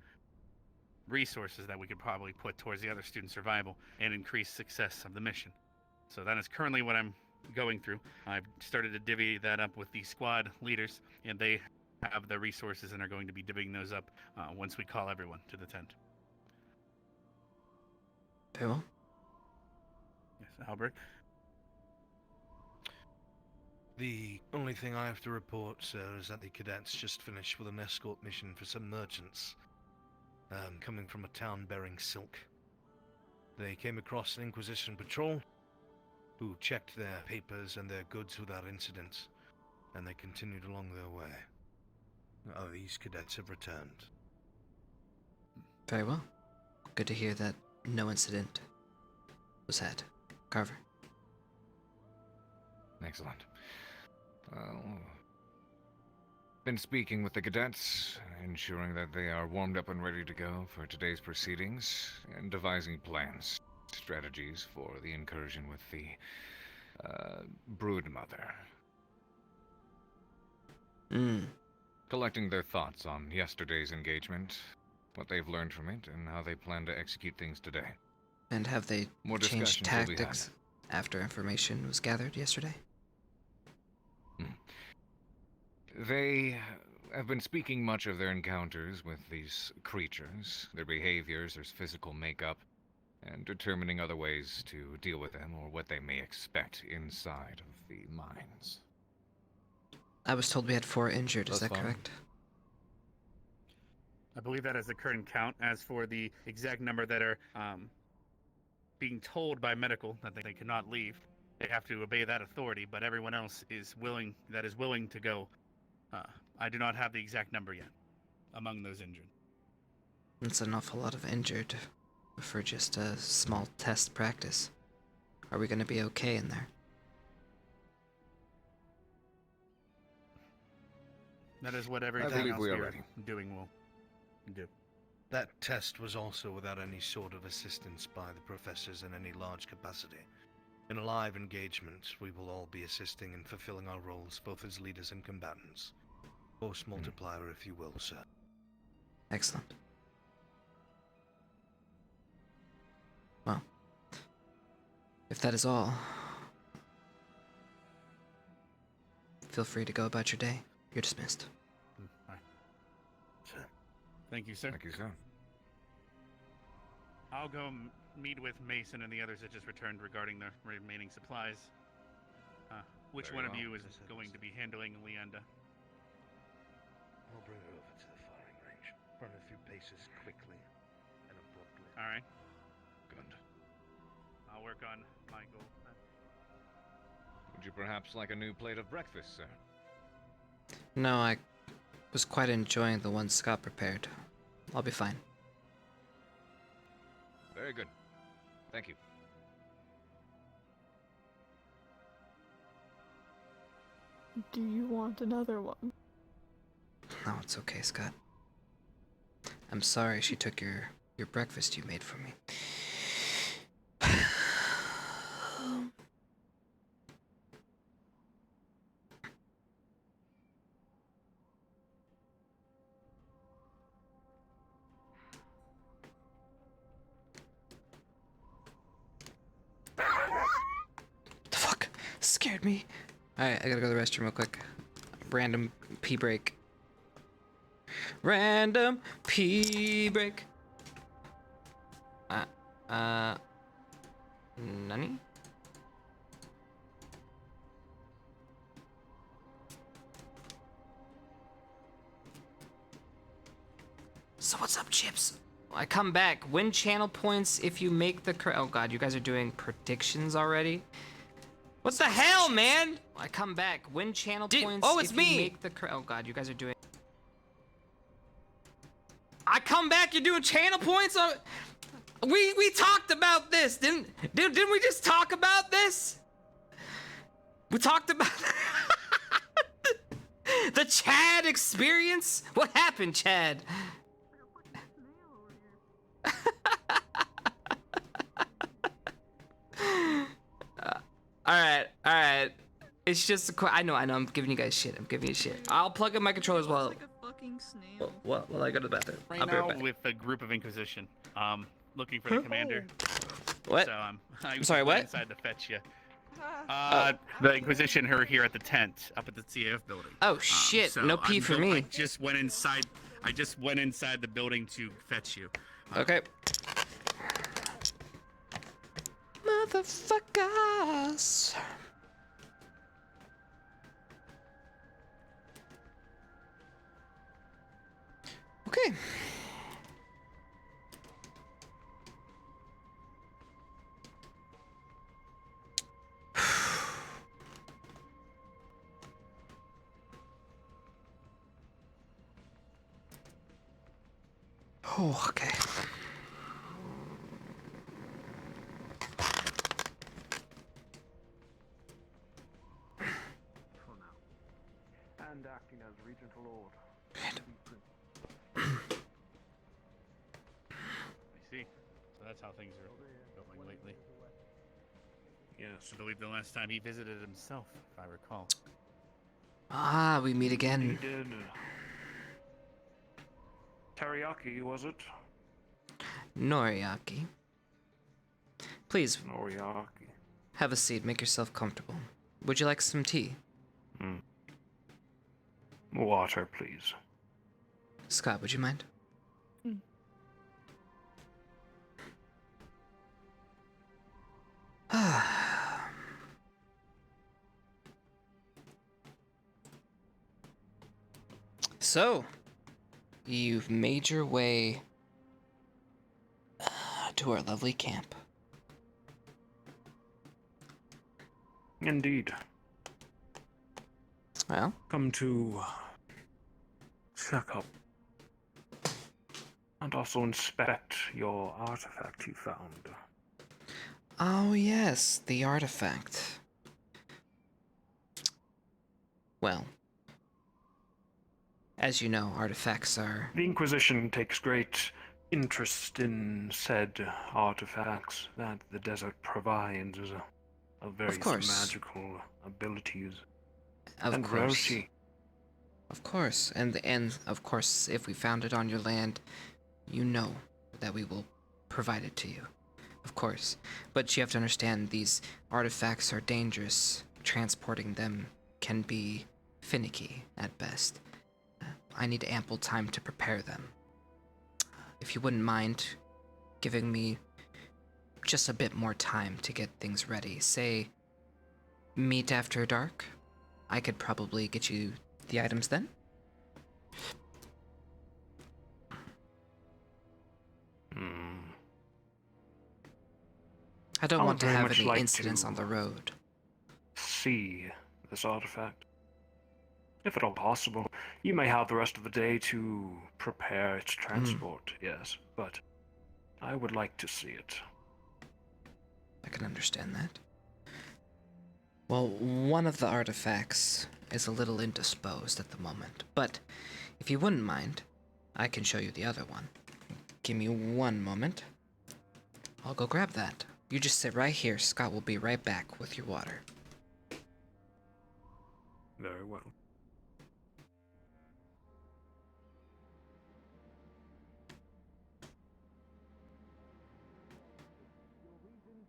resources that we could probably put towards the other students' survival and increase success of the mission. So that is currently what I'm going through. I've started to divvy that up with the squad leaders, and they have the resources and are going to be divvying those up once we call everyone to the tent. Very well. Yes, Albert? The only thing I have to report, sir, is that the cadets just finished with an escort mission for some merchants coming from a town bearing silk. They came across an Inquisition patrol who checked their papers and their goods without incident, and they continued along their way. These cadets have returned. Very well. Good to hear that no incident was had. Carver. Excellent. Been speaking with the cadets, ensuring that they are warmed up and ready to go for today's proceedings, and devising plans, strategies for the incursion with the broodmother. Collecting their thoughts on yesterday's engagement, what they've learned from it, and how they plan to execute things today. And have they More changed discussions will be tactics after information was gathered yesterday? They have been speaking much of their encounters with these creatures, their behaviors, their physical makeup, and determining other ways to deal with them or what they may expect inside of the mines. I was told we had 4 injured, is that correct? I believe that is the current count. As for the exact number that are being told by medical that they cannot leave, they have to obey that authority, but everyone else is willing to go. I do not have the exact number yet among those injured. That's an awful lot of injured for just a small test practice. Are we going to be okay in there? That is what I everything believe else we we are are ready. doing will do. That test was also without any sort of assistance by the professors in any large capacity. In a live engagement, we will all be assisting in fulfilling our roles both as leaders and combatants. Force multiplier, if you will, sir. Excellent. Well, if that is all, feel free to go about your day. You're dismissed. Sir. Thank you, sir. Thank you, sir. I'll go meet with Mason and the others that just returned regarding the remaining supplies. Which Very one of well. you is going to be handling Leanda? I'll bring her over to the firing range. Run a few paces quickly and abruptly. All right. Good. I'll work on my goal. Would you perhaps like a new plate of breakfast, sir? No, I was quite enjoying the one Scott prepared. I'll be fine. Very good. Thank you. Do you want another one? No, it's okay, Scott. I'm sorry she took your breakfast you made for me. The fuck? Scared me. Alright, I gotta go to the restroom real quick. Random pee break. Random pee break. Nani? So what's up, Chipz? I come back. Win channel points if you make the oh god, you guys are doing predictions already? What the hell, man? I come back. Win channel points oh, it's if me. you make the oh god, you guys are doing I come back, you're doing channel points on we talked about this. Didn't we just talk about this? We talked about the Chad experience? What happened, Chad? Alright. It's just I know, I'm giving you guys shit. I'm giving you shit. I'll plug in my controller as well. Like a fucking snail. Well, I go to the bathroom. Right I'll be now right back. with a group of Inquisition, looking for the commander. What? So I sorry, what? inside to fetch you. The Inquisition are here at the tent up at the CAF building. Oh shit! So no pee for me. I just went inside. The building to fetch you. Okay. Motherfuckers. Okay. Oh, okay. And acting as Regent Lord. I see. So that's how things are going lately. Yes, I believe the last time he visited himself, if I recall. Ah, we meet again. He did. Teriyaki, was it? Noriaki. Please. Noriaki. Have a seat. Make yourself comfortable. Would you like some tea? Water, please. Scott, would you mind? So, you've made your way to our lovely camp. Indeed. Well? Come to check up and also inspect your artifact you found. Oh yes, the artifact. Well, as you know, artifacts are... The Inquisition takes great interest in said artifacts that the desert provides of various magical abilities and rarity. Of course, and of course, if we found it on your land, you know that we will provide it to you. Of course. But you have to understand, these artifacts are dangerous. Transporting them can be finicky at best. I need ample time to prepare them. If you wouldn't mind giving me just a bit more time to get things ready, say, meet after dark, I could probably get you the items then? I don't want to have any incidents on the road. See this artifact. If at all possible, you may have the rest of the day to prepare its transport, yes, but I would like to see it. I can understand that. Well, one of the artifacts is a little indisposed at the moment, but if you wouldn't mind, I can show you the other one. Give me one moment. I'll go grab that. You just sit right here. Scott will be right back with your water. Very well.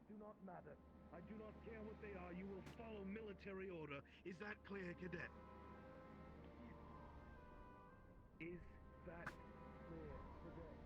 Do not matter. I do not care what they are. You will follow military order. Is that clear, Cadet? Is that clear, Cadet?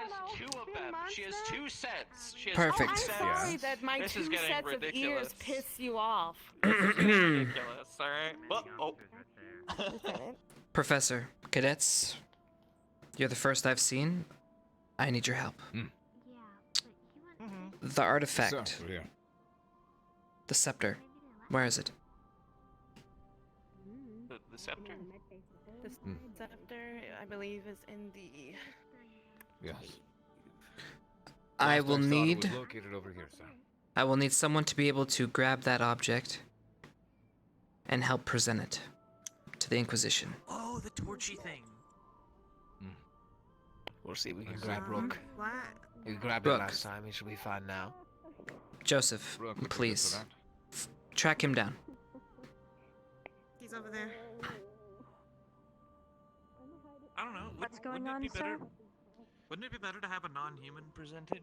has two of them. She has two sets. She has Perfect. two sets. I'm sorry that my This is two getting sets ridiculous. of ears piss you off. This is getting ridiculous. All right. Well, Lieutenant. Professor, cadets, you're the first I've seen. I need your help. The artifact. So, we're here. The scepter. Where is it? The scepter. The scepter, I believe, is in the. Yes. I Last will thought it need. was located over here, sir. I will need someone to be able to grab that object and help present it to the Inquisition. Oh, the torchy thing. We'll see if we can grab Rook. What? We grabbed Rook. it last time. He should be fine now. Joseph, Rook, would you good please. for that? Track him down. He's over there. I don't know. What's going wouldn't on, it be better, sir? Wouldn't it be better to have a non-human presented?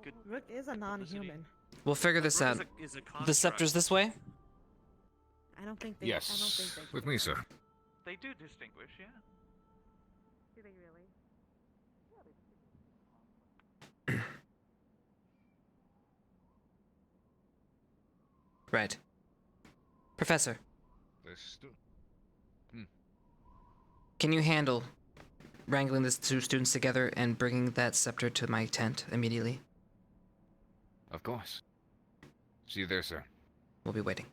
Good. Rook is a non-human. We'll figure this Rook out. is a The construct. scepter's this way? I don't think they. Yes. I don't think they. With me, sir. They do distinguish, yeah. Do they really? Right. Professor, This can you handle wrangling the two students together and bringing that scepter to my tent immediately? Of course. See you there, sir. We'll be waiting.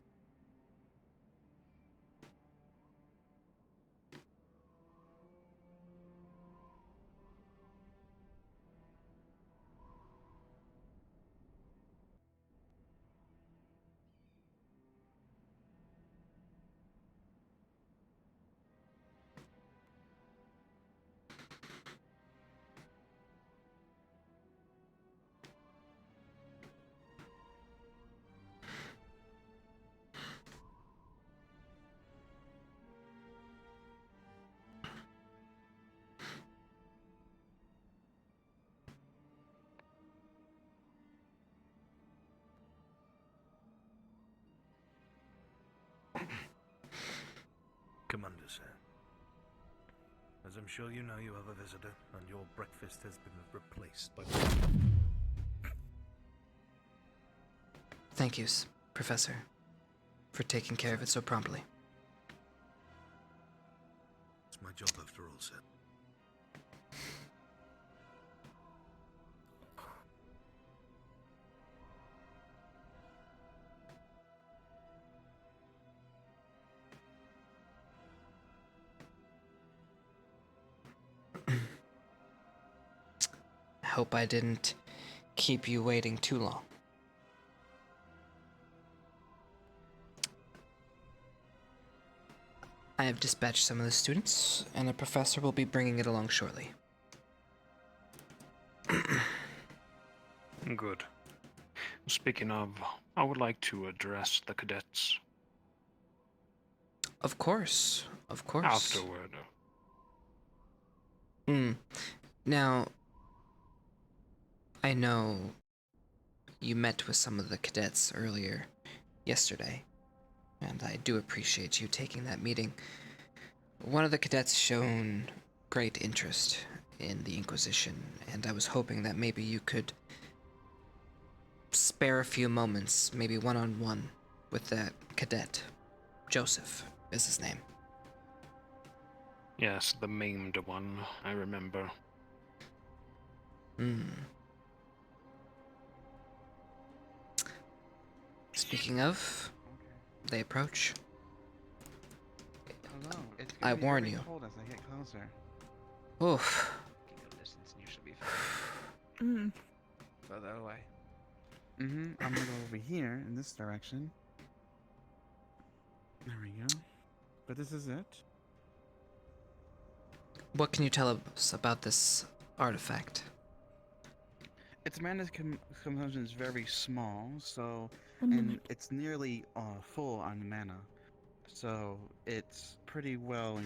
Commander, sir. As I'm sure you know, you have a visitor, and your breakfast has been replaced by... Thank you, Professor, for taking care of it so promptly. It's my job after all, sir. I hope I didn't keep you waiting too long. I have dispatched some of the students, and a professor will be bringing it along shortly. Good. Speaking of, I would like to address the cadets. Of course, of course. Afterward. Now, I know you met with some of the cadets earlier yesterday, and I do appreciate you taking that meeting. One of the cadets shown great interest in the Inquisition, and I was hoping that maybe you could spare a few moments, maybe one-on-one, with that cadet. Joseph is his name. Yes, the maimed one, I remember. Speaking of, they approach. Hello. It's I gonna be warn very you. cold as I get closer. Oof. Distance and you should be fine. Throw that away. I'm gonna go over here in this direction. There we go. But this is it. What can you tell us about this artifact? Its mana consumption is very small, so One and moment. it's nearly full on mana, so it's pretty well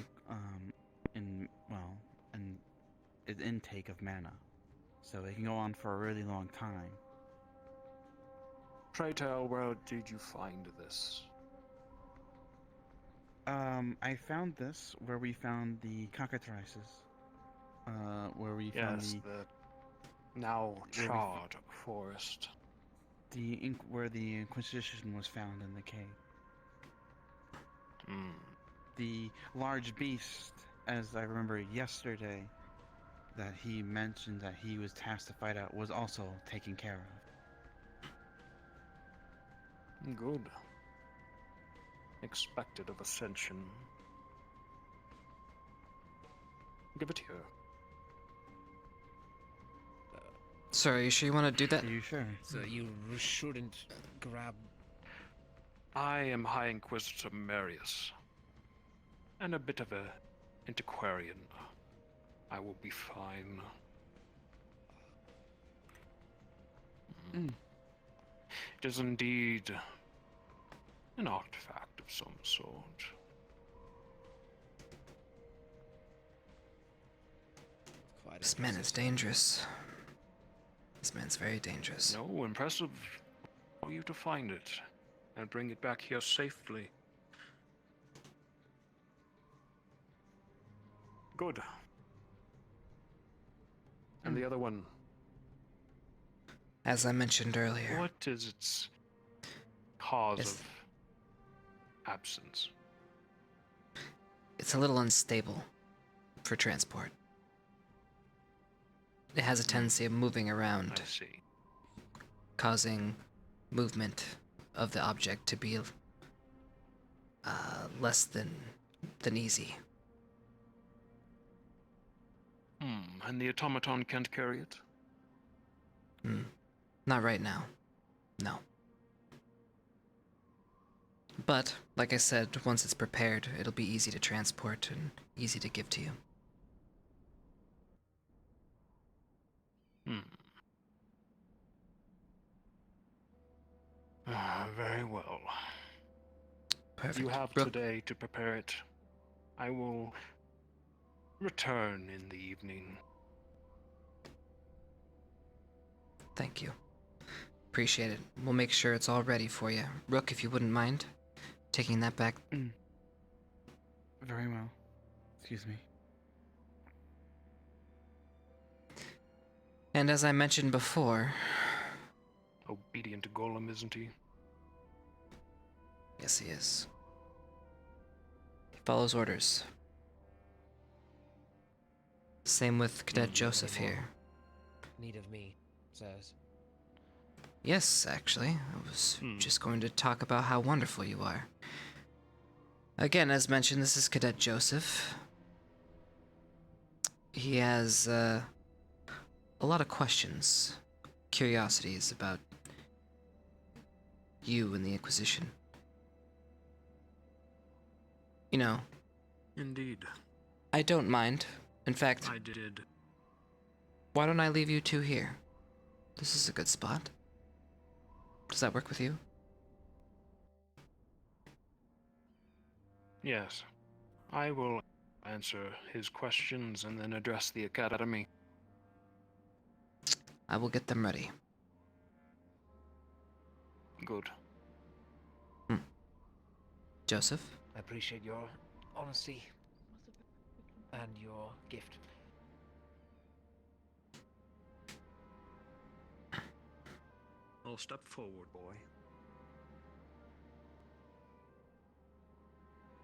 in intake of mana, so it can go on for a really long time. Pray tell, where did you find this? I found this where we found the cockatrices. where we found Yes, the now charred forest. Where the Inquisition was found in the cave. The large beast, as I remember yesterday, that he mentioned that he was tasked to fight out, was also taken care of. Good. Expected of Ascension. Give it here. Sir, are you sure you want to do that? Are you sure? So you shouldn't grab... I am High Inquisitor Marius, and a bit of a antiquarian. I will be fine. It is indeed an artifact of some sort. This man is dangerous. This man's very dangerous. No, impressive for you to find it and bring it back here safely. Good. And the other one? As I mentioned earlier. What is its cause of absence? It's a little unstable for transport. It has a tendency of moving around. I see. Causing movement of the object to be less than easy. And the automaton can't carry it? Not right now. No. But, like I said, once it's prepared, it'll be easy to transport and easy to give to you. Very well. Perfect. You have today to prepare it. I will return in the evening. Thank you. Appreciate it. We'll make sure it's all ready for you. Rook, if you wouldn't mind taking that back. Very well. Excuse me. And as I mentioned before... Obedient golem, isn't he? Yes, he is. He follows orders. Same with Cadet Joseph here. Need of me, sirs. Yes, actually. I was just going to talk about how wonderful you are. Again, as mentioned, this is Cadet Joseph. He has a lot of questions, curiosities about you and the Inquisition. You know. Indeed. I don't mind. In fact, I did. Why don't I leave you two here? This is a good spot. Does that work with you? Yes. I will answer his questions and then address the Academy. I will get them ready. Good. Joseph? I appreciate your honesty and your gift. I'll step forward, boy.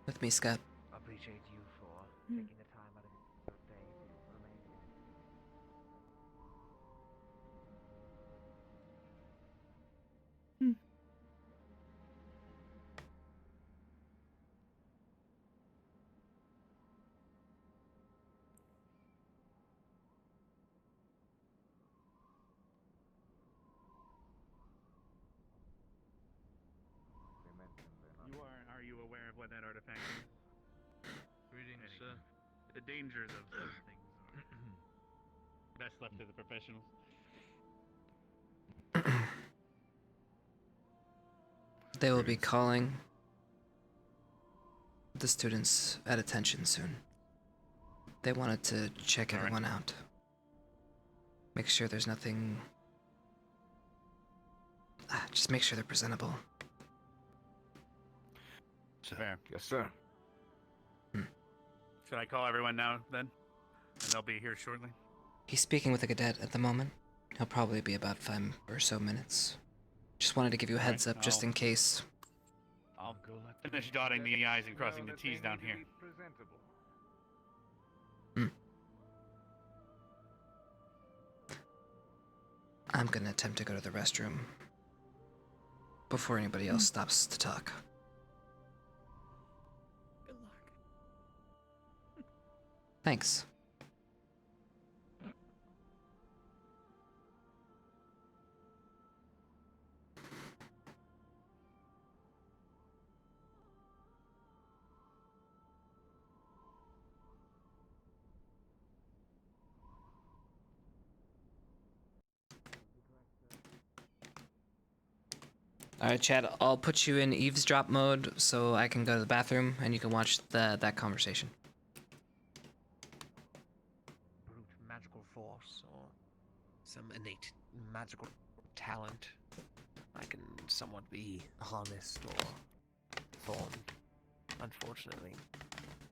With me, Scott. I appreciate you for taking the time out of your day to remain here. Are you aware of what that artifact is? Greetings, sir. The dangers of those things are best left to the professionals. They will be calling the students at attention soon. They wanted to check everyone out. Make sure there's nothing... just make sure they're presentable. Fair. Yes, sir. Should I call everyone now, then? And they'll be here shortly? He's speaking with a cadet at the moment. He'll probably be about 5 or so minutes. Just wanted to give you a All right, heads up just I'll- in case. I'll finish dotting the I's and crossing the T's down here. I'm gonna attempt to go to the restroom before anybody else stops to talk. Good luck. Thanks. Alright, Chad, I'll put you in eavesdrop mode so I can go to the bathroom and you can watch that conversation. Brute magical force or some innate magical talent. I can somewhat be harnessed or formed, unfortunately.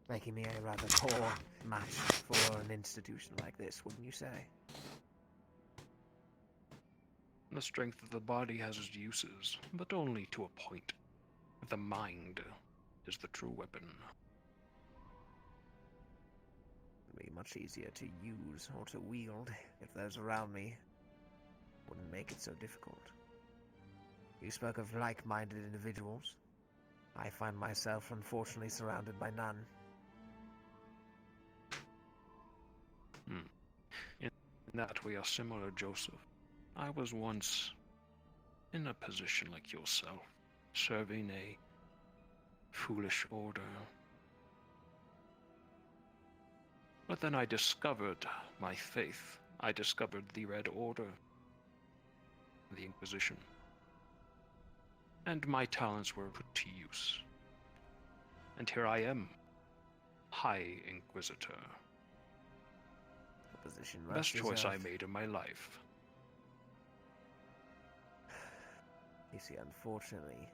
Making me a rather poor match for an institution like this, wouldn't you say? The strength of the body has its uses, but only to a point. The mind is the true weapon. It'd be much easier to use or to wield if those around me wouldn't make it so difficult. You spoke of like-minded individuals. I find myself unfortunately surrounded by none. In that we are similar, Joseph. I was once in a position like yourself, serving a foolish order. But then I discovered my faith. I discovered the Red Order, the Inquisition. And my talents were put to use. And here I am, High Inquisitor. The position Best choice I deserved. made in my life. You see, unfortunately,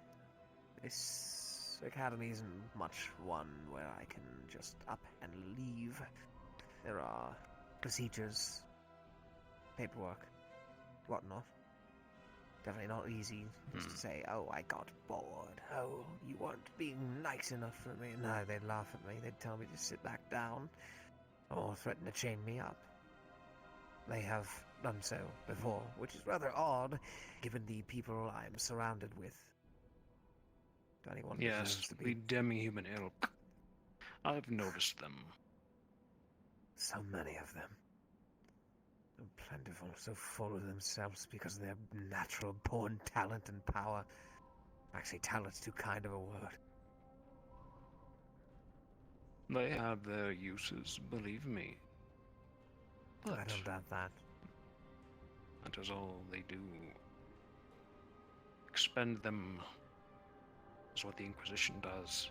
this academy isn't much one where I can just up and leave. There are procedures, paperwork, whatnot. Definitely not easy just to say, oh, I got bored. Oh, you weren't being nice enough for me. No, they'd laugh at me. They'd tell me to sit back down or threaten to chain me up. They have done so before, which is rather odd, given the people I'm surrounded with. If anyone Yes, deserves to the be demi-human ilk. I've noticed them. so many of them. So plentiful, so full of themselves because of their natural born talent and power. Actually, talent's too kind of a word. They have their uses, believe me. But I don't doubt that. that is all they do. Expend them is what the Inquisition does.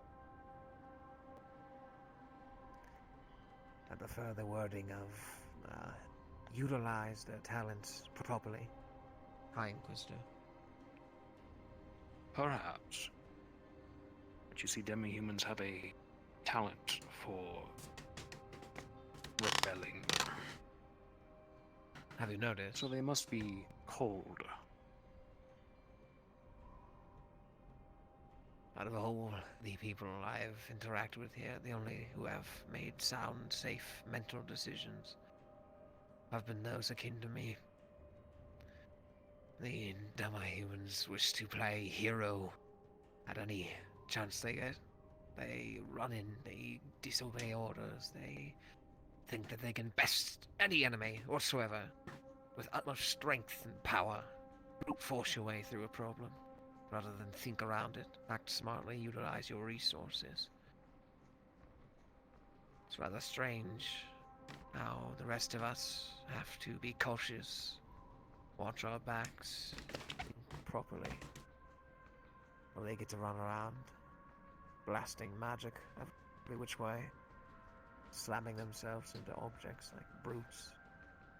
I prefer the wording of utilize their talents properly. High Inquisitor. Perhaps. But you see, demi-humans have a talent for rebelling. Have you noticed? So they must be cold. Out of all the people I've interacted with here, the only who have made sound, safe, mental decisions have been those akin to me. The demi-humans wish to play hero at any chance they get. They run in, they disobey orders, they think that they can best any enemy whatsoever with utmost strength and power, brute force your way through a problem, rather than think around it, act smartly, utilize your resources. It's rather strange how the rest of us have to be cautious, watch our backs, think properly, while they get to run around, blasting magic every which way, slamming themselves into objects like brutes,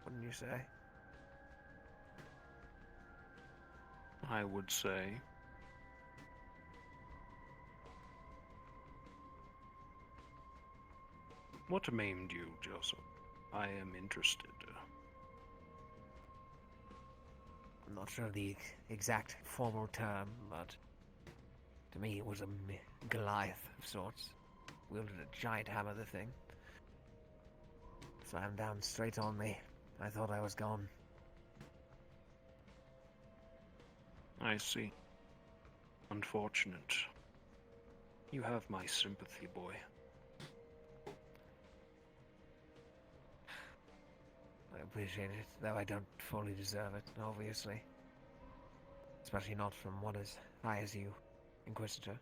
wouldn't you say? I would say. What maimed you, Joseph? I am interested. I'm not sure the exact formal term, but to me it was a Goliath of sorts. Wielded a giant hammer, the thing. Slammed down straight on me. I thought I was gone. I see. Unfortunate. You have my sympathy, boy. I appreciate it, though I don't fully deserve it, obviously. Especially not from one as high as you, Inquisitor.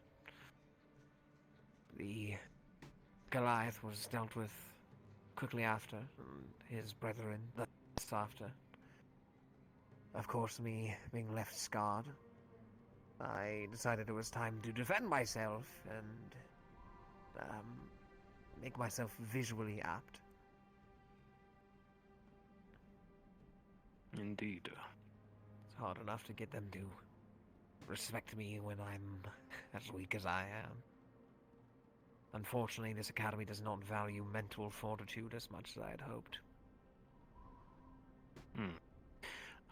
The Goliath was dealt with quickly after, and his brethren thus after. Of course, me being left scarred, I decided it was time to defend myself and make myself visually apt. Indeed. It's hard enough to get them to respect me when I'm as weak as I am. Unfortunately, this academy does not value mental fortitude as much as I had hoped.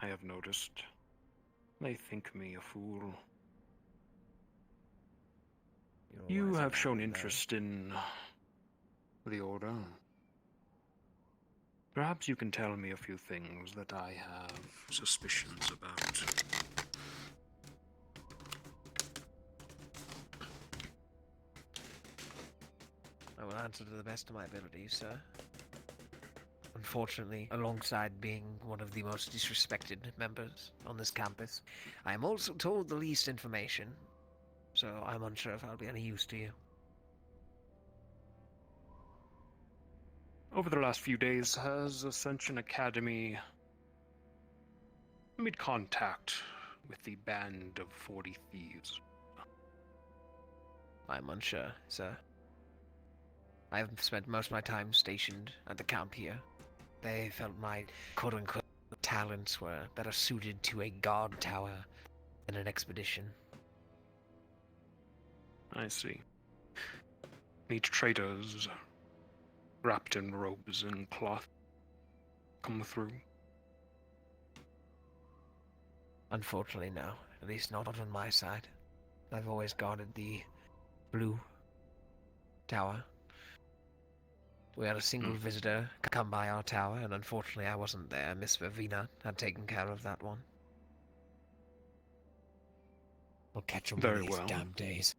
I have noticed. They think me a fool. You have shown interest in the Order. Perhaps you can tell me a few things that I have suspicions about. I will answer to the best of my abilities, sir. Unfortunately, alongside being one of the most disrespected members on this campus, I am also told the least information, so I'm unsure if I'll be any use to you. Over the last few days, has Ascension Academy made contact with the band of 40 thieves? I'm unsure, sir. I've spent most of my time stationed at the camp here. They felt my quote-unquote talents were better suited to a guard tower than an expedition. I see. Meet traders wrapped in robes and cloth come through? Unfortunately, no. At least not on my side. I've always guarded the blue tower. We had a single visitor come by our tower, and unfortunately I wasn't there. Miss Vervina had taken care of that one. We'll catch them one of these damn days.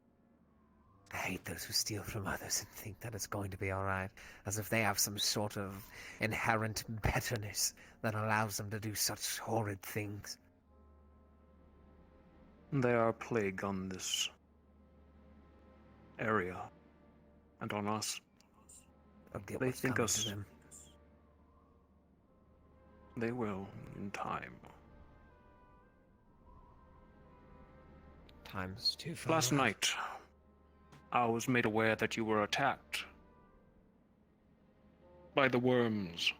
I hate those who steal from others and think that it's going to be alright, as if they have some sort of inherent betterness that allows them to do such horrid things. They are a plague on this area, and on us. They think us. They will, in time. Time's too far. Last night, I was made aware that you were attacked by the worms.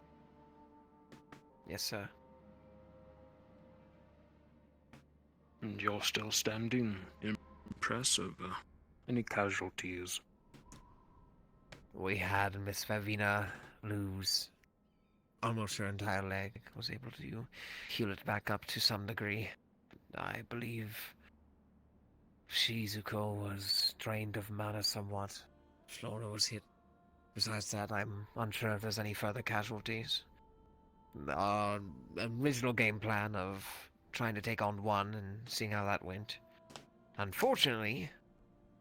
Yes, sir. And you're still standing. Impressive. Any casualties? We had Miss Vervina lose almost her entire leg. Was able to heal it back up to some degree. I believe Shizuko was drained of mana somewhat. Flora was hit. Besides that, I'm unsure if there's any further casualties. Our original game plan of trying to take on one and seeing how that went. Unfortunately,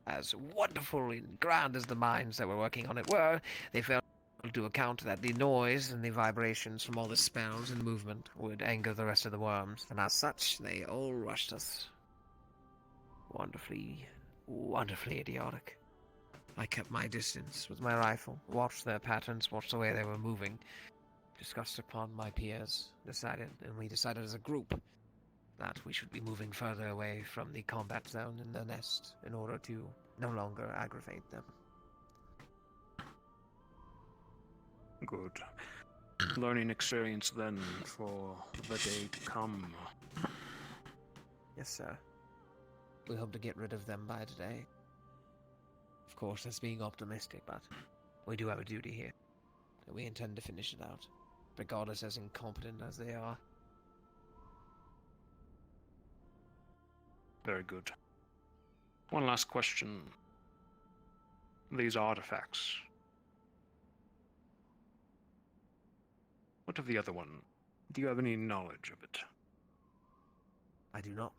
as wonderful and grand as the minds that were working on it were, they failed to account that the noise and the vibrations from all the spells and movement would anger the rest of the worms, and as such, they all rushed us. Wonderfully, wonderfully idiotic. I kept my distance with my rifle, watched their patterns, watched the way they were moving, discussed upon my peers, we decided as a group that we should be moving further away from the combat zone in the nest in order to no longer aggravate them. Good. Learning experience then for the day to come. Yes, sir. We hope to get rid of them by today. Of course, that's being optimistic, but we do have a duty here. We intend to finish it out, regardless as incompetent as they are. Very good. One last question. These artifacts. What of the other one? Do you have any knowledge of it? I do not.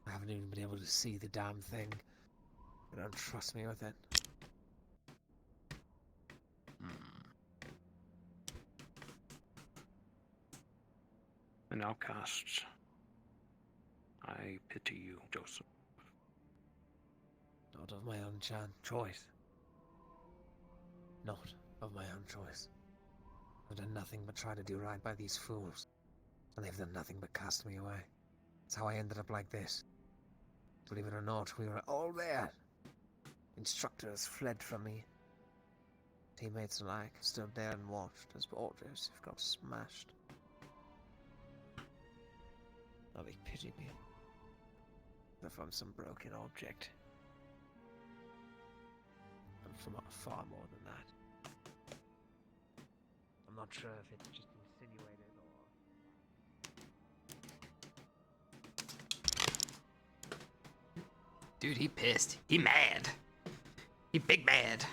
I haven't even been able to see the damn thing. They don't trust me with it. An outcast. I pity you, Joseph. Not of my own choice. Not of my own choice. I've done nothing but try to do right by these fools, and they've done nothing but cast me away. That's how I ended up like this. Believe it or not, we were all there. Instructors fled from me. Teammates alike stood there and watched as borders got smashed. Now they pity me. As if I'm some broken object. I'm from far more than that. I'm not sure if it's just insinuated or... Dude, he pissed. He mad. He big mad.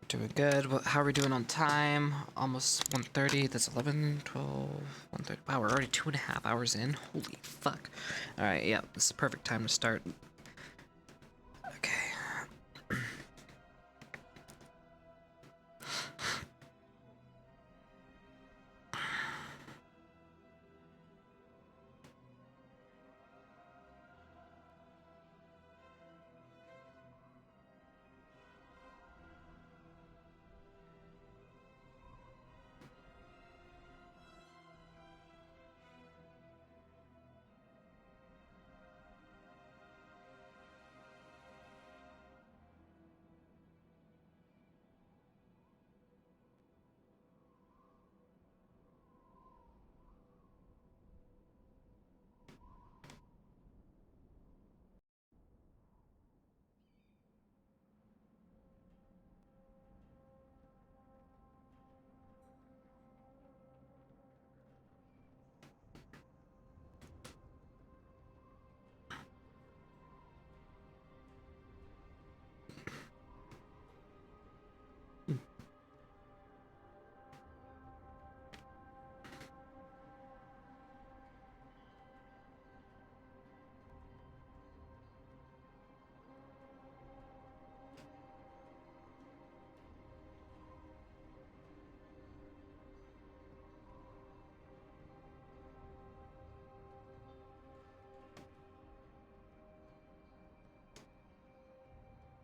Doing good. How are we doing on time? Almost 1:30. That's 11, 12, 1:30. Wow, we're already 2.5 hours in. Holy fuck. Alright, yeah, this is the perfect time to start. Okay.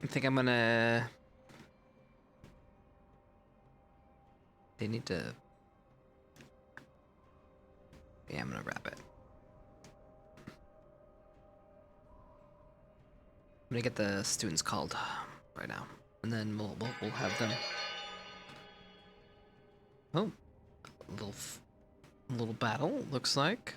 I think I'm gonna... They need to... Yeah, I'm gonna wrap it. I'm gonna get the students called right now, and then we'll have them. Oh, a little battle looks like.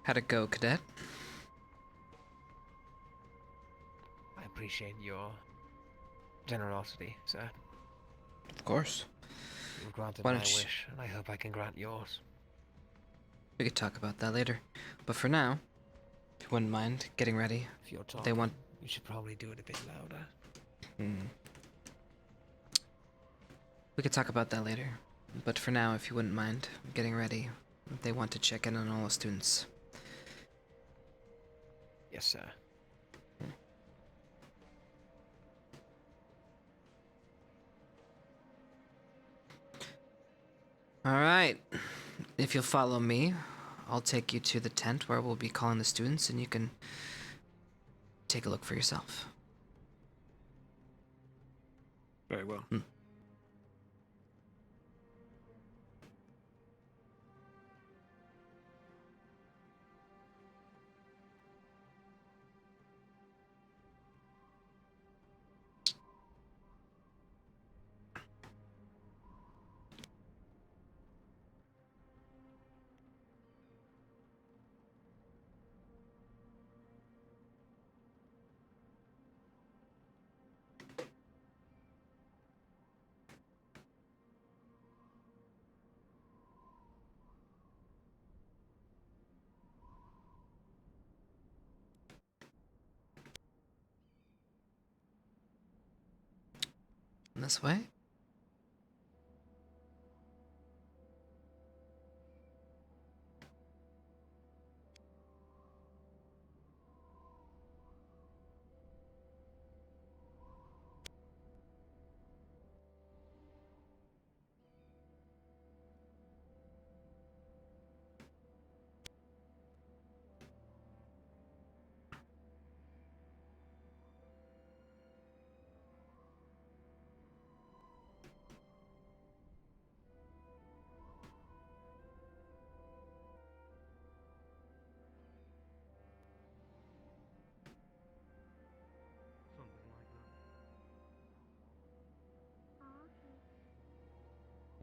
How'd it go, Cadet? I appreciate your generosity, sir. Of course. You've granted Why my don't you- wish, and I hope I can grant yours. We could talk about that later. But for now, if you wouldn't mind getting ready. If you're talking, They want... you should probably do it a bit louder. We could talk about that later. But for now, if you wouldn't mind getting ready. They want to check in on all the students. Yes, sir. All right. If you'll follow me, I'll take you to the tent where we'll be calling the students, and you can take a look for yourself. Very well. This way?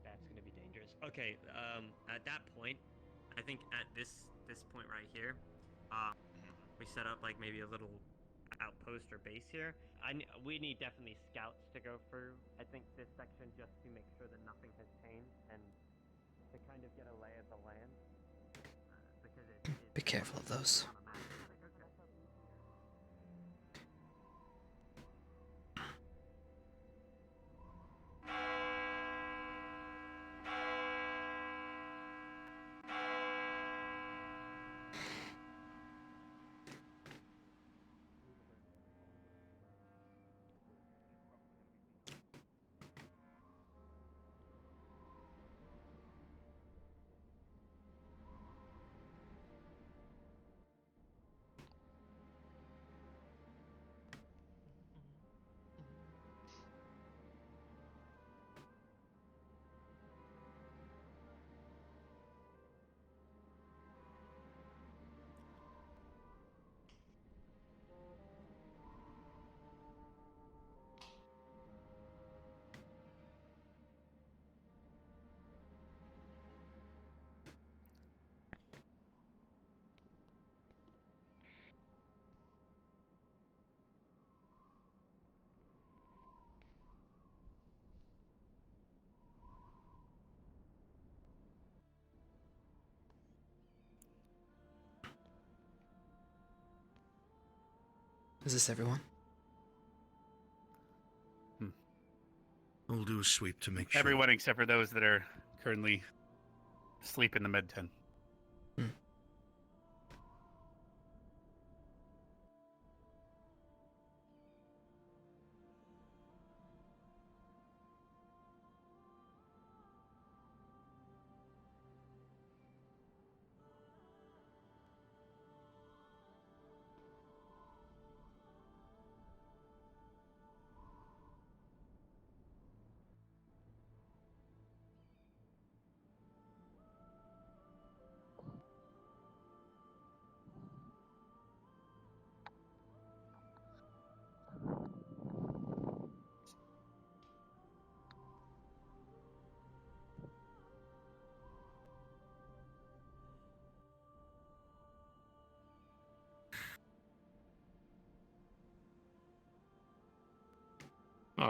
That's gonna be dangerous. Okay, at that point, I think at this point right here, we set up like maybe a little outpost or base here. We need definitely scouts to go through. I think this section just to make sure that nothing has changed and to kind of get a lay of the land. Because Be careful of those. Is this everyone? We'll do a sweep to make sure. Everyone except for those that are currently asleep in the med tent.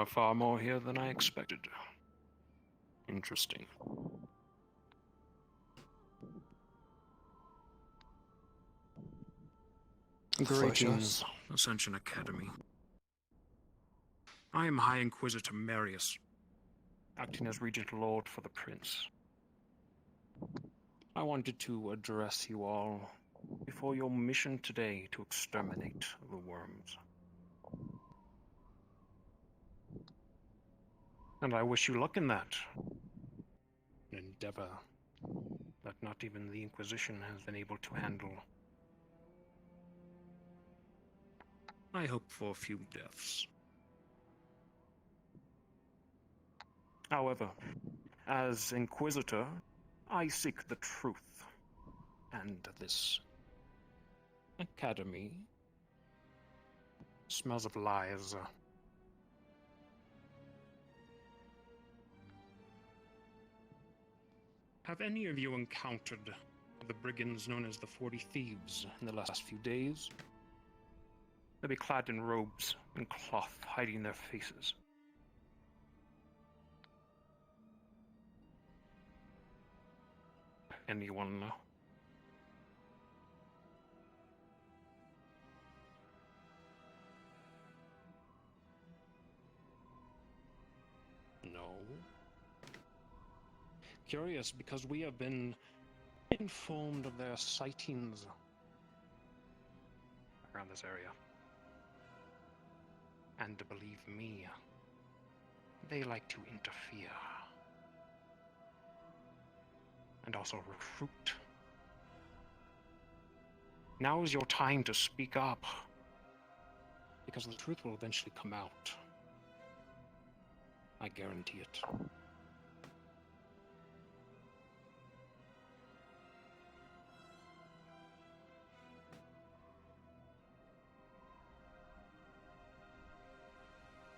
Far more here than I expected. Interesting. Greetings, Ascension Academy. I am High Inquisitor Marius, acting as Regent Lord for the Prince. I wanted to address you all before your mission today to exterminate the worms. And I wish you luck in that. An endeavor that not even the Inquisition has been able to handle. I hope for a few deaths. However, as Inquisitor, I seek the truth. And this academy smells of lies. Have any of you encountered the brigands known as the 40 Thieves in the last few days? They'll be clad in robes and cloth, hiding their faces. Anyone know? No. Curious, because we have been informed of their sightings around this area. And believe me, they like to interfere. And also recruit. Now is your time to speak up. Because the truth will eventually come out. I guarantee it.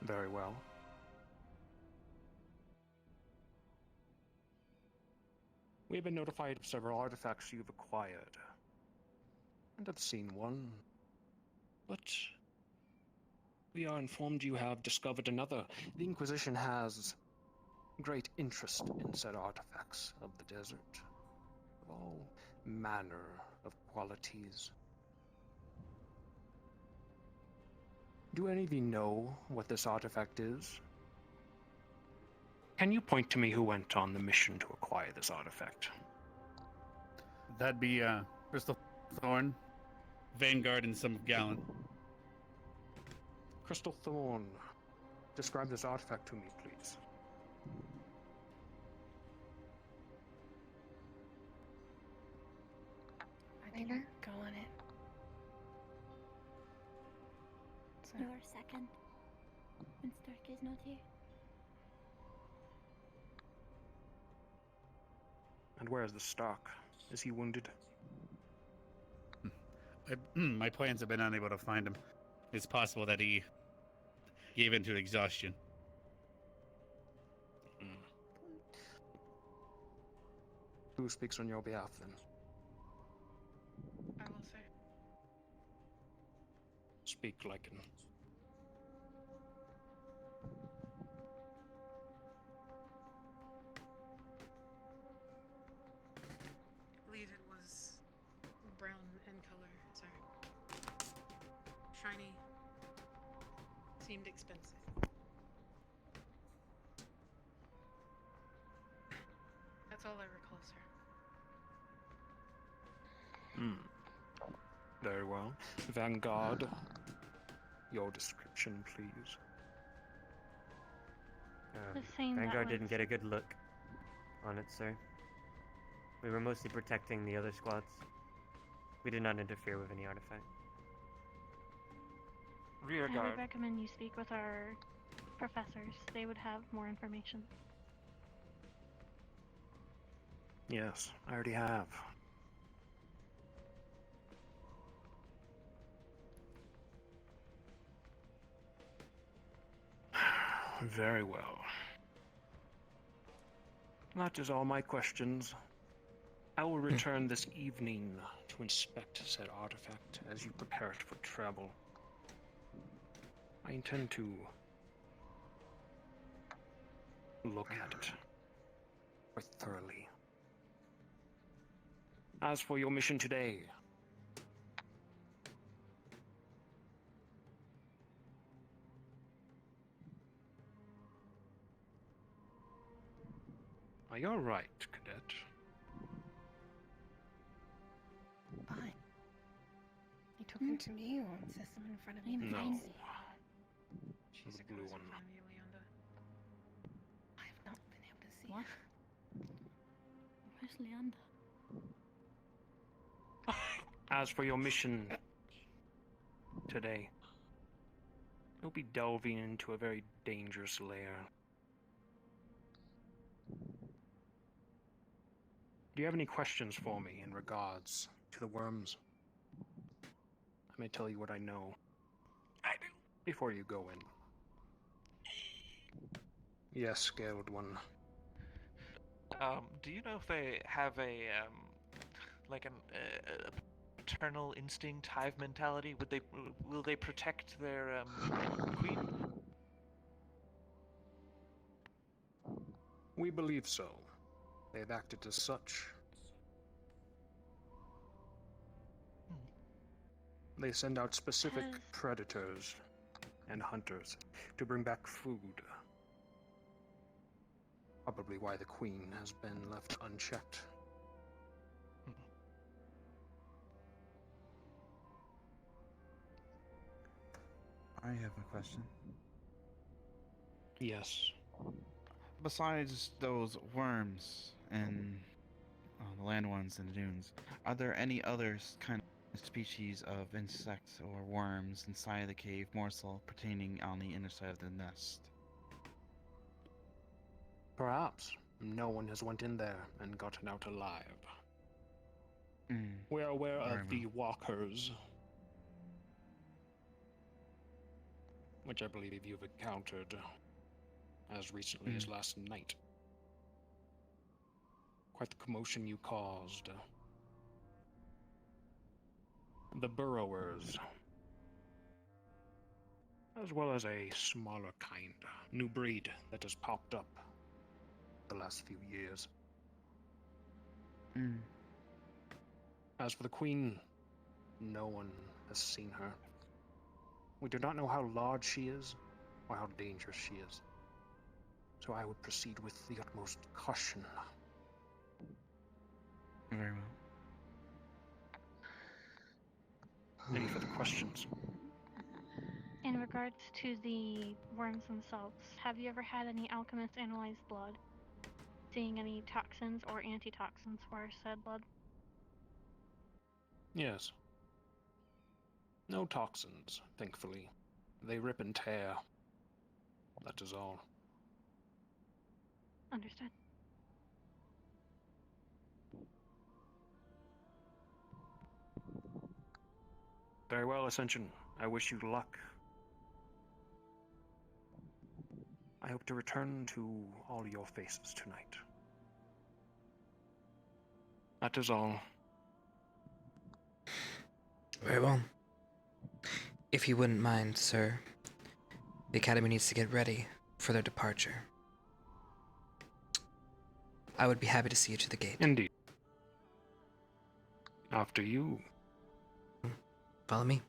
Very well. We have been notified of several artifacts you've acquired. And have seen one. But we are informed you have discovered another. The Inquisition has great interest in said artifacts of the desert. Of all manner of qualities. Do any of you know what this artifact is? Can you point to me who went on the mission to acquire this artifact? That'd be Crystal Thorn, Vanguard, and some of Gallant. Crystal Thorn, describe this artifact to me, please. I didn't go on it. Your second. When Stark is not here. And where is the Stark? Is he wounded? My plans have been unable to find him. It's possible that he gave in to exhaustion. Who speaks on your behalf, then? I will say. Speak, Lycan. I believe it was brown in color. Sorry. Shiny. Seemed expensive. That's all I recall, sir. Very well. Vanguard, your description, please. The same Vanguard that didn't was- get a good look on it, sir. We were mostly protecting the other squads. We did not interfere with any artifact. I would recommend you speak with our professors. They would have more information. Yes, I already have. Very well. That is all my questions. I will return this evening to inspect said artifact as you prepare it for travel. I intend to look at it quite thoroughly. As for your mission today, are you alright, Cadet? Fine. You talking to me or is there someone in front of me? No. She's The blue one. I have not been able to see. What? Where's Leander? As for your mission today, you'll be delving into a very dangerous lair. Do you have any questions for me in regards to the worms? I may tell you what I know. I do. Before you go in. Yes, Scaled One. Do you know if they have a like a paternal instinct, hive mentality? Will they protect their queen? We believe so. They've acted as such. They send out specific predators and hunters to bring back food. Probably why the queen has been left unchecked. I have a question. Yes. Besides those worms and the land ones in the dunes, are there any other kind of species of insects or worms inside the cave morsel pertaining on the inner side of the nest? Perhaps. No one has went in there and gotten out alive. We're aware of the walkers, which I believe you've encountered as recently as last night. Quite the commotion you caused. The burrowers, as well as a smaller kind, new breed that has popped up the last few years. As for the queen, no one has seen her. We do not know how large she is or how dangerous she is, so I would proceed with the utmost caution. Very well. Any further questions? In regards to the worms themselves, have you ever had any alchemists analyze blood, seeing any toxins or antitoxins for said blood? Yes. No toxins, thankfully. They rip and tear. That is all. Understood. Very well, Ascension. I wish you luck. I hope to return to all your faces tonight. That is all. Very well. If you wouldn't mind, sir, the Academy needs to get ready for their departure. I would be happy to see you to the gate. Indeed. After you. Follow me.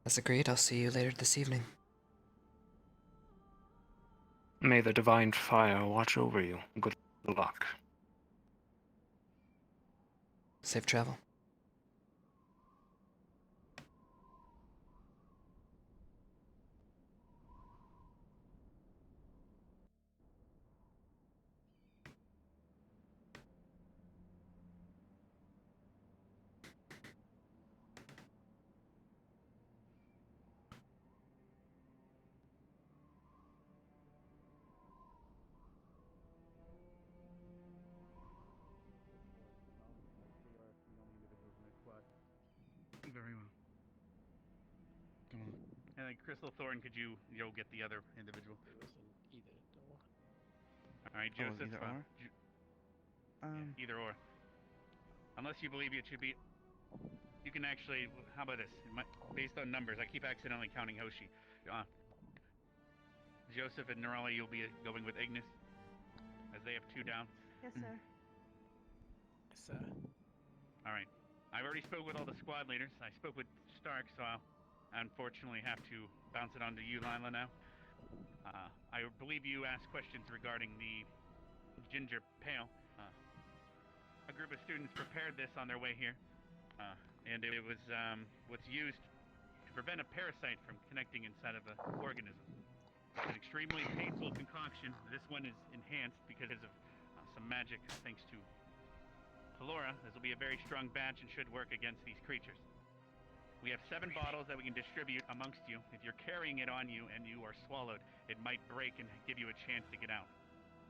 That's agreed. I'll see you later this evening. May the divine fire watch over you. Good luck. Safe travel. Very well. Come on. And then Crystal Thorn, could you get the other individual? All right, Joseph. either or? Either or. Unless you believe it should be. You can actually. How about this? Based on numbers, I keep accidentally counting Hoshi. Joseph and Nerali, you'll be going with Ignis, as they have 2 down. Yes, sir. Yes, sir. All right. I've already spoke with all the squad leaders. I spoke with Stark, so I'll unfortunately have to bounce it on to you, Lila, now. I believe you asked questions regarding the ginger pail. A group of students prepared this on their way here, and it was what's used to prevent a parasite from connecting inside of an organism. It's an extremely painful concoction. This one is enhanced because of some magic, thanks to Pelora. This will be a very strong batch and should work against these creatures. We have 7 bottles that we can distribute amongst you. If you're carrying it on you and you are swallowed, it might break and give you a chance to get out,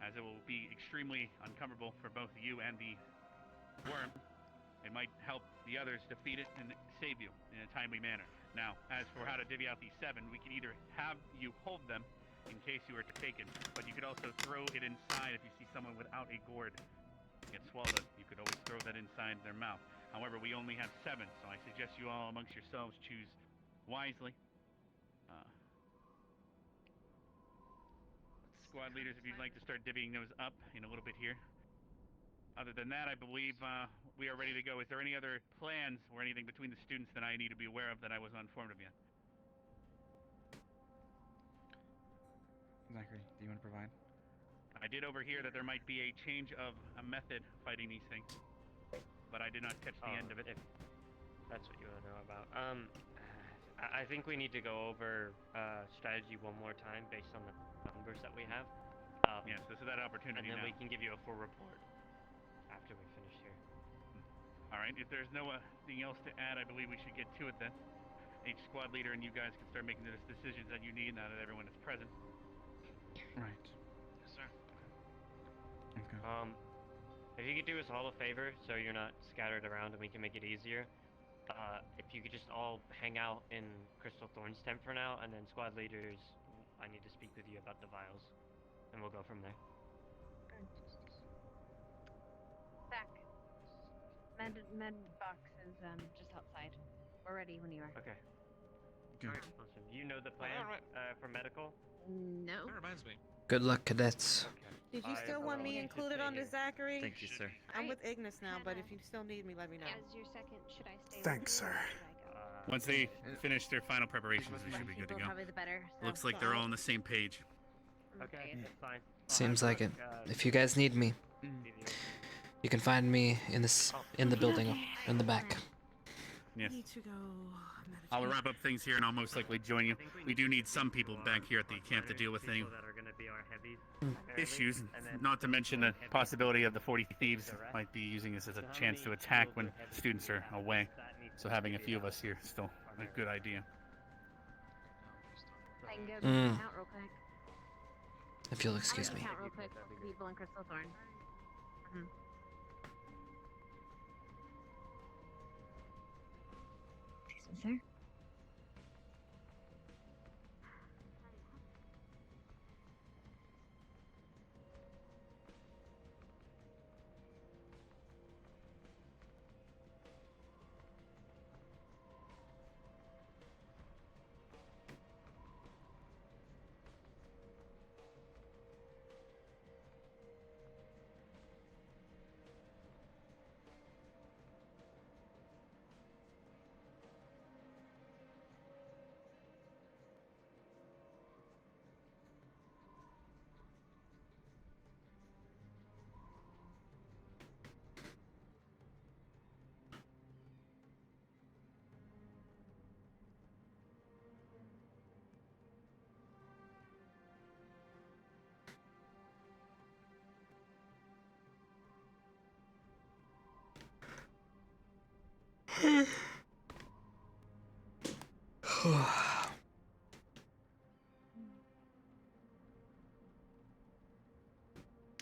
as it will be extremely uncomfortable for both you and the worm. It might help the others defeat it and save you in a timely manner. Now, as for how to divvy out these 7, we can either have you hold them in case you were taken, but you could also throw it inside if you see someone without a gourd get swallowed. You could always throw that inside their mouth. However, we only have 7, so I suggest you all amongst yourselves choose wisely. Squad leaders, if you'd like to start divvying those up in a little bit here. Other than that, I believe we are ready to go. Is there any other plans or anything between the students that I need to be aware of that I was uninformed of yet? Zachary, do you want to provide? I did overhear that there might be a change of a method fighting these things, but I did not catch the end of it. If that's what you want to know about. I think we need to go over strategy one more time based on the numbers that we have. Yes, this is that opportunity and then now. we can give you a full report after we finish here. All right, if there's nothing else to add, I believe we should get to it then. Each squad leader and you guys can start making the decisions that you need now that everyone is present. Right. Yes, sir. Okay. If you could do us all a favor, so you're not scattered around and we can make it easier. If you could just all hang out in Crystal Thorn's tent for now, and then squad leaders, I need to speak with you about the vials, and we'll go from there. Back. Med box is just outside. We're ready when you are. Okay. Good. Alright, awesome. You know the plan for medical? No. That reminds me. Good luck, cadets. Did you still want me included on the Zachary? Thank you, sir. I'm with Ignis now, but if you still need me, let me know. As your second, should I stay Thanks, with you, or sir. should I go? Once they finish their final preparations, we should be good to People, go. probably the better. So. Looks like they're all on the same page. Okay, that's fine. Seems like it. If you guys need me, you can find me in the building in the back. Yes. Need to go. I'll wrap up things here and I'll most likely join you. We do need some people back here at the camp to deal with any That are going to be our heavies. issues, not to mention the possibility of the 40 thieves might be using this as a chance to attack when students are away. So having a few of us here is still a good idea. I can go count real quick. If you'll excuse I'll me. count real quick for people in Crystal Thorn. Excuse me, sir.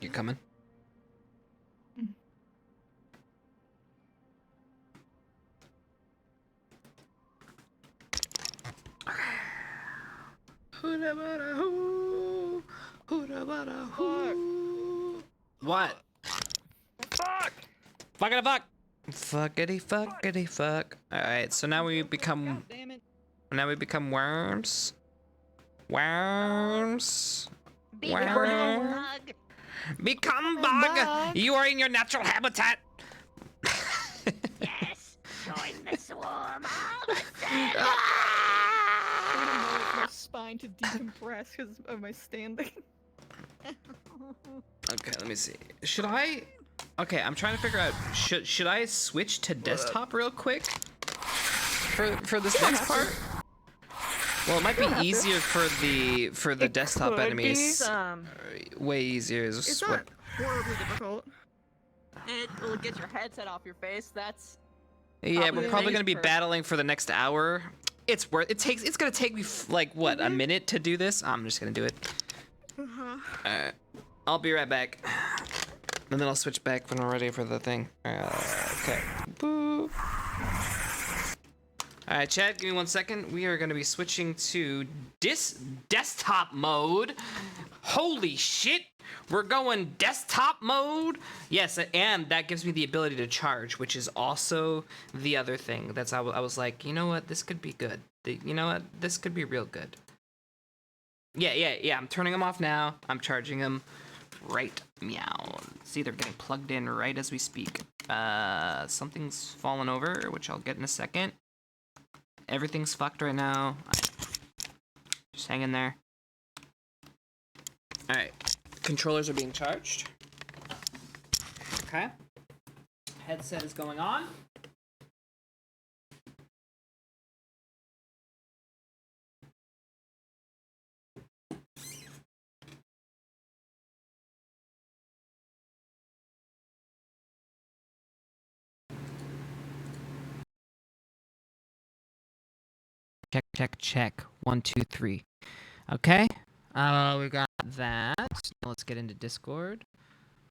You coming? What? Fuck! Fuckity fuck! Fuckity fuckity fuck. Alright, so now we become. Now we become worms. Worms. Become bug. Become bug. You are in your natural habitat. Yes. Join the swarm. My spine to decompress because of my standing. Okay, let me see. Should I? Okay, I'm trying to figure out. Should I switch to desktop real quick for this next part? Well, it might be easier for the desktop enemies. Way easier. It's not horribly difficult. It will get your headset off your face. That's. Yeah, we're probably gonna be battling for the next hour. It's worth. It's gonna take me like what, a minute to do this. I'm just gonna do it. Alright, I'll be right back. And then I'll switch back when we're ready for the thing. Okay. Boop. Alright, chat, give me 1 second. We are gonna be switching to desktop mode. Holy shit! We're going desktop mode. Yes, and that gives me the ability to charge, which is also the other thing. I was like, you know what? This could be good. You know what? This could be real good. Yeah. I'm turning them off now. I'm charging them right meow. See, they're getting plugged in right as we speak. Something's fallen over, which I'll get in a second. Everything's fucked right now. Just hang in there. All right. Controllers are being charged. Okay. Headset is going on. Check. 1, 2, 3. Okay. We got that. Now let's get into Discord.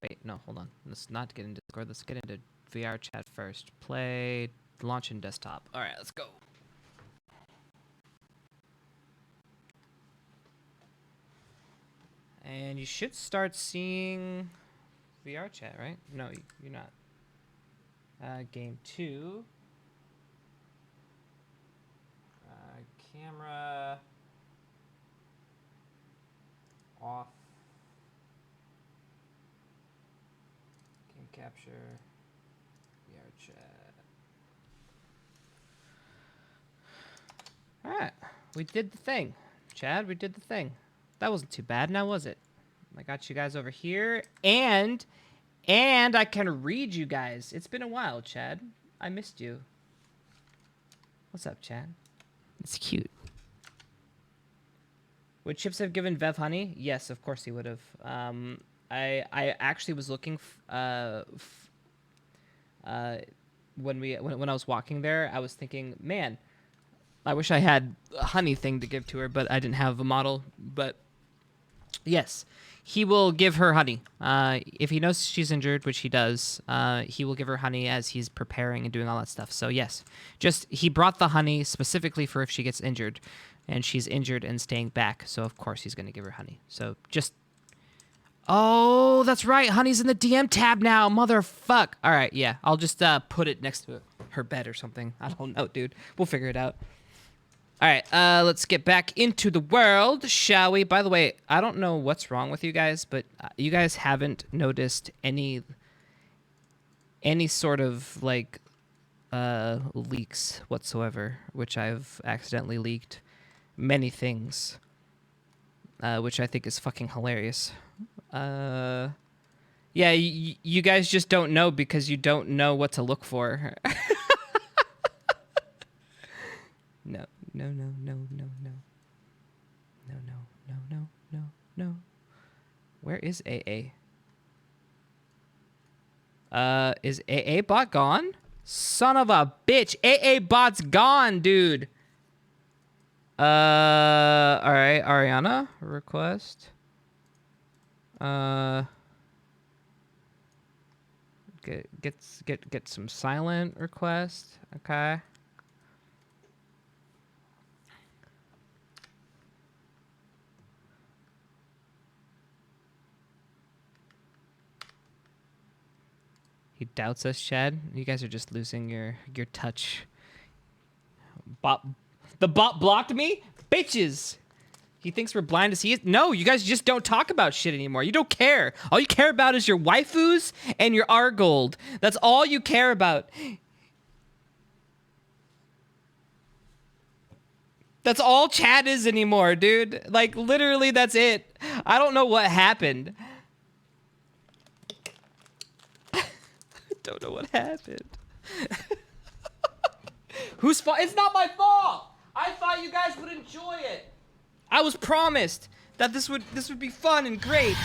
Wait, no, hold on. Let's not get into Discord. Let's get into VRChat first. Play, launch in desktop. All right, let's go. And you should start seeing VRChat, right? No, you're not. Game 2. Camera off. Game capture. VRChat. All right, we did the thing, Chad. We did the thing. That wasn't too bad, now was it? I got you guys over here, and I can read you guys. It's been a while, Chad. I missed you. What's up, Chad? It's cute. Would Chipz have given Vev honey? Yes, of course he would have. I actually was looking when I was walking there, I was thinking, man, I wish I had a honey thing to give to her, but I didn't have a model. But yes, he will give her honey. If he knows she's injured, which he does, he will give her honey as he's preparing and doing all that stuff. So yes, just he brought the honey specifically for if she gets injured, and she's injured and staying back. So of course he's gonna give her honey. So just, oh, that's right, honey's in the DM tab now, motherfuck. All right, yeah, I'll just put it next to her bed or something. I don't know, dude. We'll figure it out. All right, let's get back into the world, shall we? By the way, I don't know what's wrong with you guys, but you guys haven't noticed any sort of like leaks whatsoever, which I've accidentally leaked many things, which I think is fucking hilarious. Yeah, you guys just don't know because you don't know what to look for. No. Where is AA? Is AA bot gone? Son of a bitch. AA bot's gone, dude. All right, Ariana, request. Get some silent request. Okay. He doubts us, Chad. You guys are just losing your touch. The bot blocked me? Bitches! He thinks we're blind to see it. No, you guys just don't talk about shit anymore. You don't care. All you care about is your waifus and your Argold. That's all you care about. That's all chat is anymore, dude. Like, literally, that's it. I don't know what happened. I don't know what happened. Whose fault? It's not my fault. I thought you guys would enjoy it. I was promised that this would be fun and great.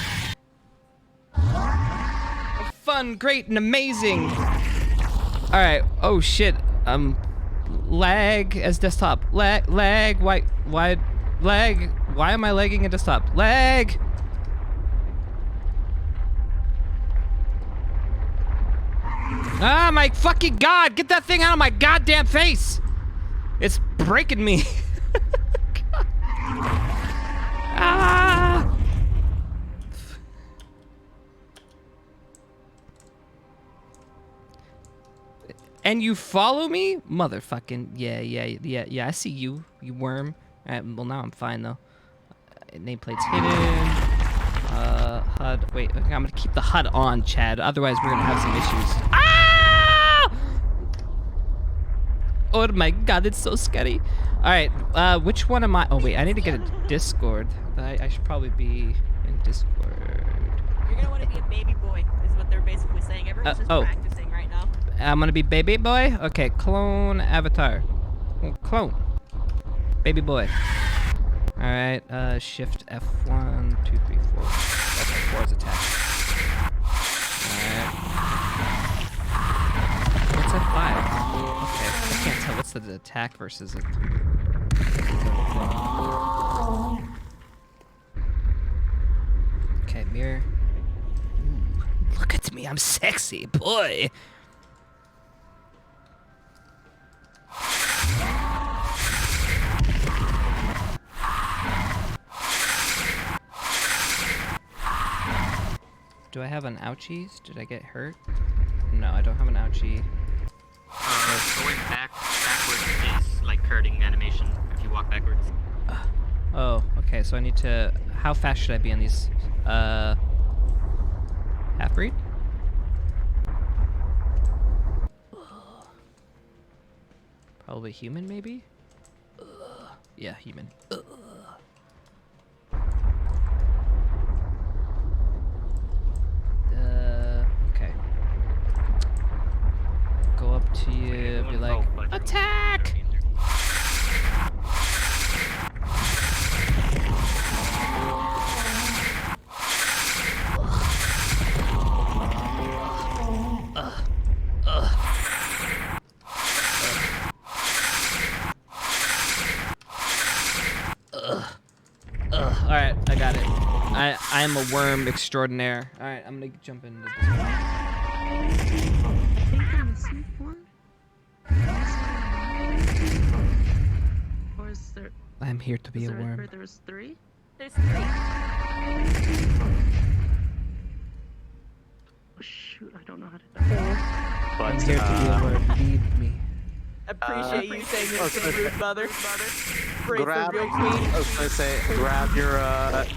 Fun, great, and amazing. All right. Oh shit. Lag as desktop. Lag. Why lag? Why am I lagging in desktop? Lag. Ah, my fucking god! Get that thing out of my goddamn face! It's breaking me. Ah! And you follow me? Motherfucking yeah, I see you, you worm. Alright, well now I'm fine though. Nameplate's hidden. HUD, wait, I'm gonna keep the HUD on, Chad, otherwise we're gonna have some issues. Ah! Oh my god, it's so scary. Alright, which one am I? Oh wait, I need to get a Discord. I should probably be in Discord. You're gonna want to be a baby boy, is what they're basically saying. Everyone's just practicing right now. I'm gonna be baby boy? Okay, clone avatar. Clone. Baby boy. Alright, shift F1, 2, 3, 4. Okay, 4 is attack. Alright. What's F5? Okay, I can't tell what's the attack versus it. Okay, mirror. Ooh, look at me, I'm sexy, boy. Do I have an ouchies? Did I get hurt? No, I don't have an ouchie. Going backwards is like hurting animation if you walk backwards. Oh, okay, so I need to... How fast should I be on these? Half-breed? Probably human, maybe? Yeah, human. Okay. Go up to you, be like, attack! Alright, I got it. I am a worm extraordinaire. Alright, I'm gonna jump into this one. Or is there... I'm here to be a worm. There's 3? There's 3. Oh, shoot, I don't know how to do But, I'm here to be a worm. Lead me. Appreciate you saying it to the rude mother. Grab, I was gonna say,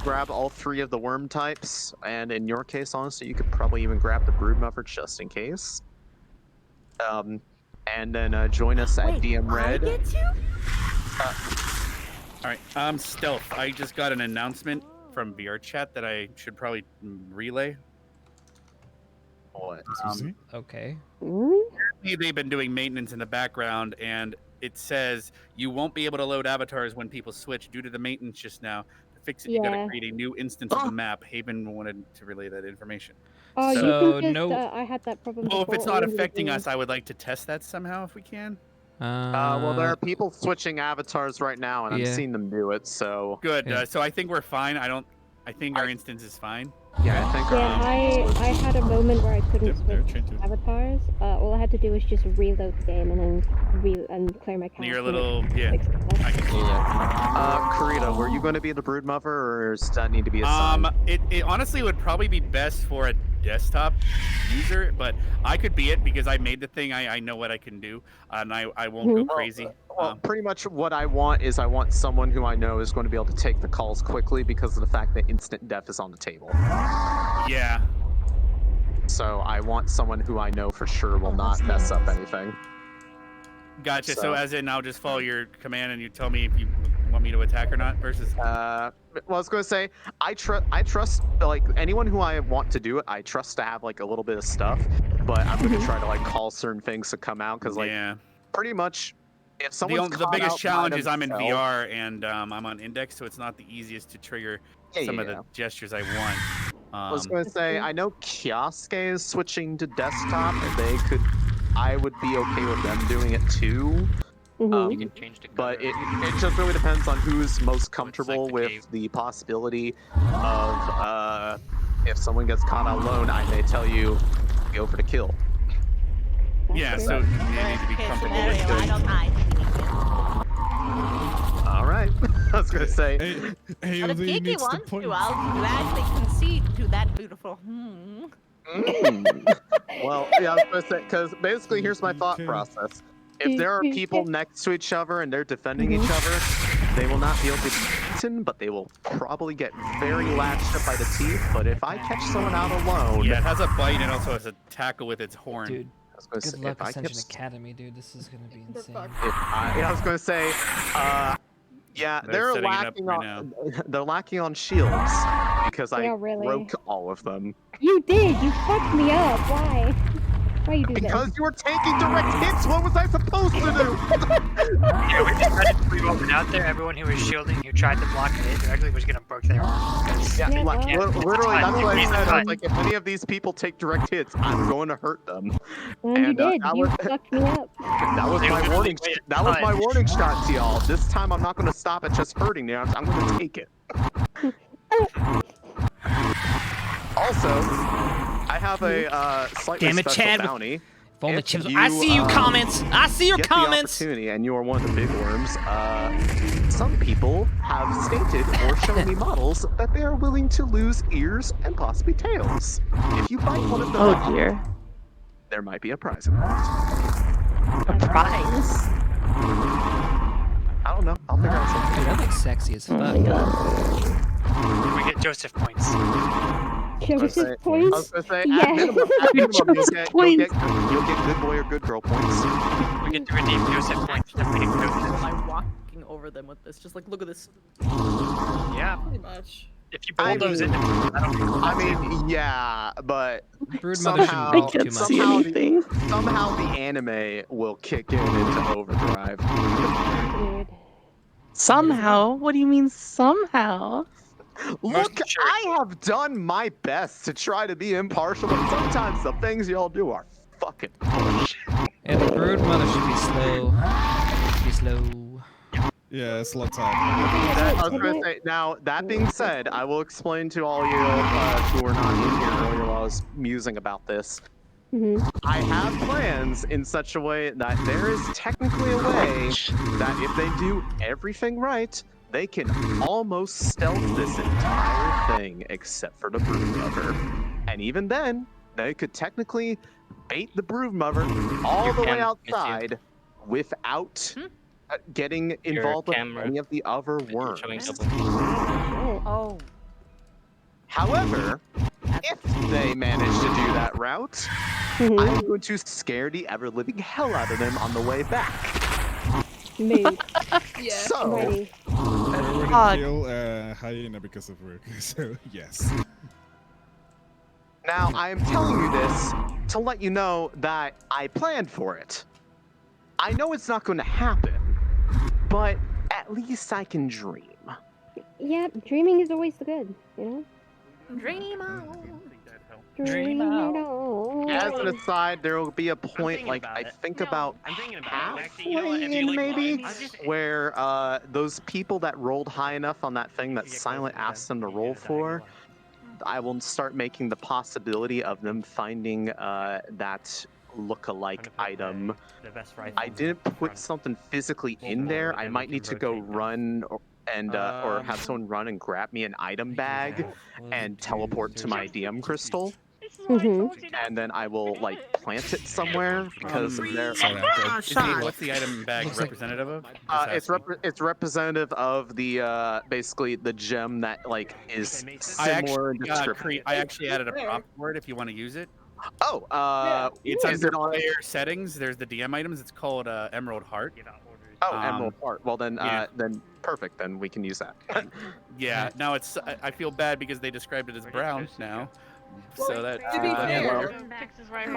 grab all 3 of the worm types, and in your case, honestly, you could probably even grab the broodmuffer just in case. And then join us at DM Red. Alright, Stealth, I just got an announcement from VRChat that I should probably relay. What? Okay. They've been doing maintenance in the background, and it says you won't be able to load avatars when people switch due to the maintenance just now. To fix it, you gotta create a new instance of the map. Haven wanted to relay that information. Oh, so, you can just, I had that problem well, if before. it's not affecting us, I would like to test that somehow if we can. Well, there are people switching avatars right now, and I've seen them do it. So good. So I think we're fine. I think our instance is fine. Yeah, I think. Yeah, I had a moment where I couldn't switch avatars. All I had to do was just reload the game and then clear my cache. You're a and it little, yeah. fixed itself. I can see that. Karita, were you going to be the brood mother, or does that need to be assigned? It honestly would probably be best for a desktop user, but I could be it because I made the thing. I know what I can do, and I won't go crazy. Well, pretty much what I want is I want someone who I know is going to be able to take the calls quickly because of the fact that instant death is on the table. Yeah. So I want someone who I know for sure will not mess up anything. Gotcha. So as in, I'll just follow your command, and you tell me if you want me to attack or not. Versus. Well, I was going to say I trust like anyone who I want to do it. I trust to have like a little bit of stuff, but I'm going to try to like call certain things to come out because like pretty much. If someone's The biggest challenge is I'm in themselves- VR and I'm on index, so it's not the easiest to trigger some of the gestures I want. I was going to say, I know Kioske is switching to desktop, and I would be okay with them doing it too. You can change the but it just really depends on who's most comfortable with the possibility of if someone gets caught alone, I may tell you, go for the kill. Yeah, so you need to be comfortable with I don't mind. All right. I was going to say. But if Kiki wants to, I'll gladly concede to that beautiful. Well, yeah, I was going to say, because basically here's my thought process. If there are people next to each other and they're defending each other, they will not be able to be beaten, but they will probably get very latched up by the teeth. But if I catch someone out alone... Yeah, it has a bite and also has a tackle with its horn. Dude, good luck Ascension Academy, dude. This is gonna be insane. I was going to say, yeah, they're lacking on shields because I broke all of them. You did. You fucked me up. Why? Why you do that? Because you were taking direct hits. What was I supposed to do? Yeah, we decided we went out there. Everyone who was shielding, who tried to block it directly, was gonna broke their arm. Literally, that's what I said. I was like, if any of these people take direct hits, I'm going to hurt them. And you did. You fucked me up. That was my warning. That was my warning shot to y'all. This time, I'm not going to stop at just hurting them. I'm going to take it. Also, I have a slightly special bounty. If only Chipz. I see you comments. I see your comments. The opportunity, and you are one of the big worms. Some people have stated or shown me models that they are willing to lose ears and possibly tails. If you bite one of those, oh dear, there might be a prize involved. A prize? I don't know. I'll figure out something. Dude, that looks sexy as fuck. We get Joseph points. Joseph points? I was going to say, Yeah. at minimum, you'll get good boy or good girl points. We get to redeem Joseph points. Am I walking over them with this? Just like, look at this. Yeah. Pretty much. If you bulldoze into them, I don't think I mean, yeah, but somehow the anime will kick into overdrive. Somehow? What do you mean somehow? Look, I have done my best to try to be impartial, but sometimes the things y'all do are fucking bullshit. And the brood mother should be slow. Be slow. Yeah, slow time. I was going to say, now, that being said, I will explain to all you who were not in here earlier while I was musing about this. I have plans in such a way that there is technically a way that if they do everything right, they can almost stealth this entire thing except for the broodmother. And even then, they could technically bait the broodmother all the way outside without getting involved with any of the other worms. Oh. However, if they manage to do that route, I'm going to scare the ever-living hell out of them on the way back. Mood. Yeah. So, everyone kill hyena because of work. So yes. Now I am telling you this to let you know that I planned for it. I know it's not going to happen, but at least I can dream. Yeah, dreaming is always good, you know? Dream on. Dream on. As an aside, there will be a point, like, I think about halfway in, maybe, where those people that rolled high enough on that thing that Silent asked them to roll for, I will start making the possibility of them finding that look-alike item. The best I didn't put something physically in there. I might need to go run or have someone run and grab me an item bag and teleport to my DM crystal. And then I will like plant it somewhere because there. What's the item bag representative of? It's representative of the basically the gem that like is similar in description. I actually added a prop for it if you want to use it. Oh, it's is under it on player settings. There's the DM items. It's called Emerald Heart. Oh, Emerald Heart. Well then, then perfect. Then we can use that. Yeah. Now it's. I feel bad because they described it as brown now. So that. To be fair,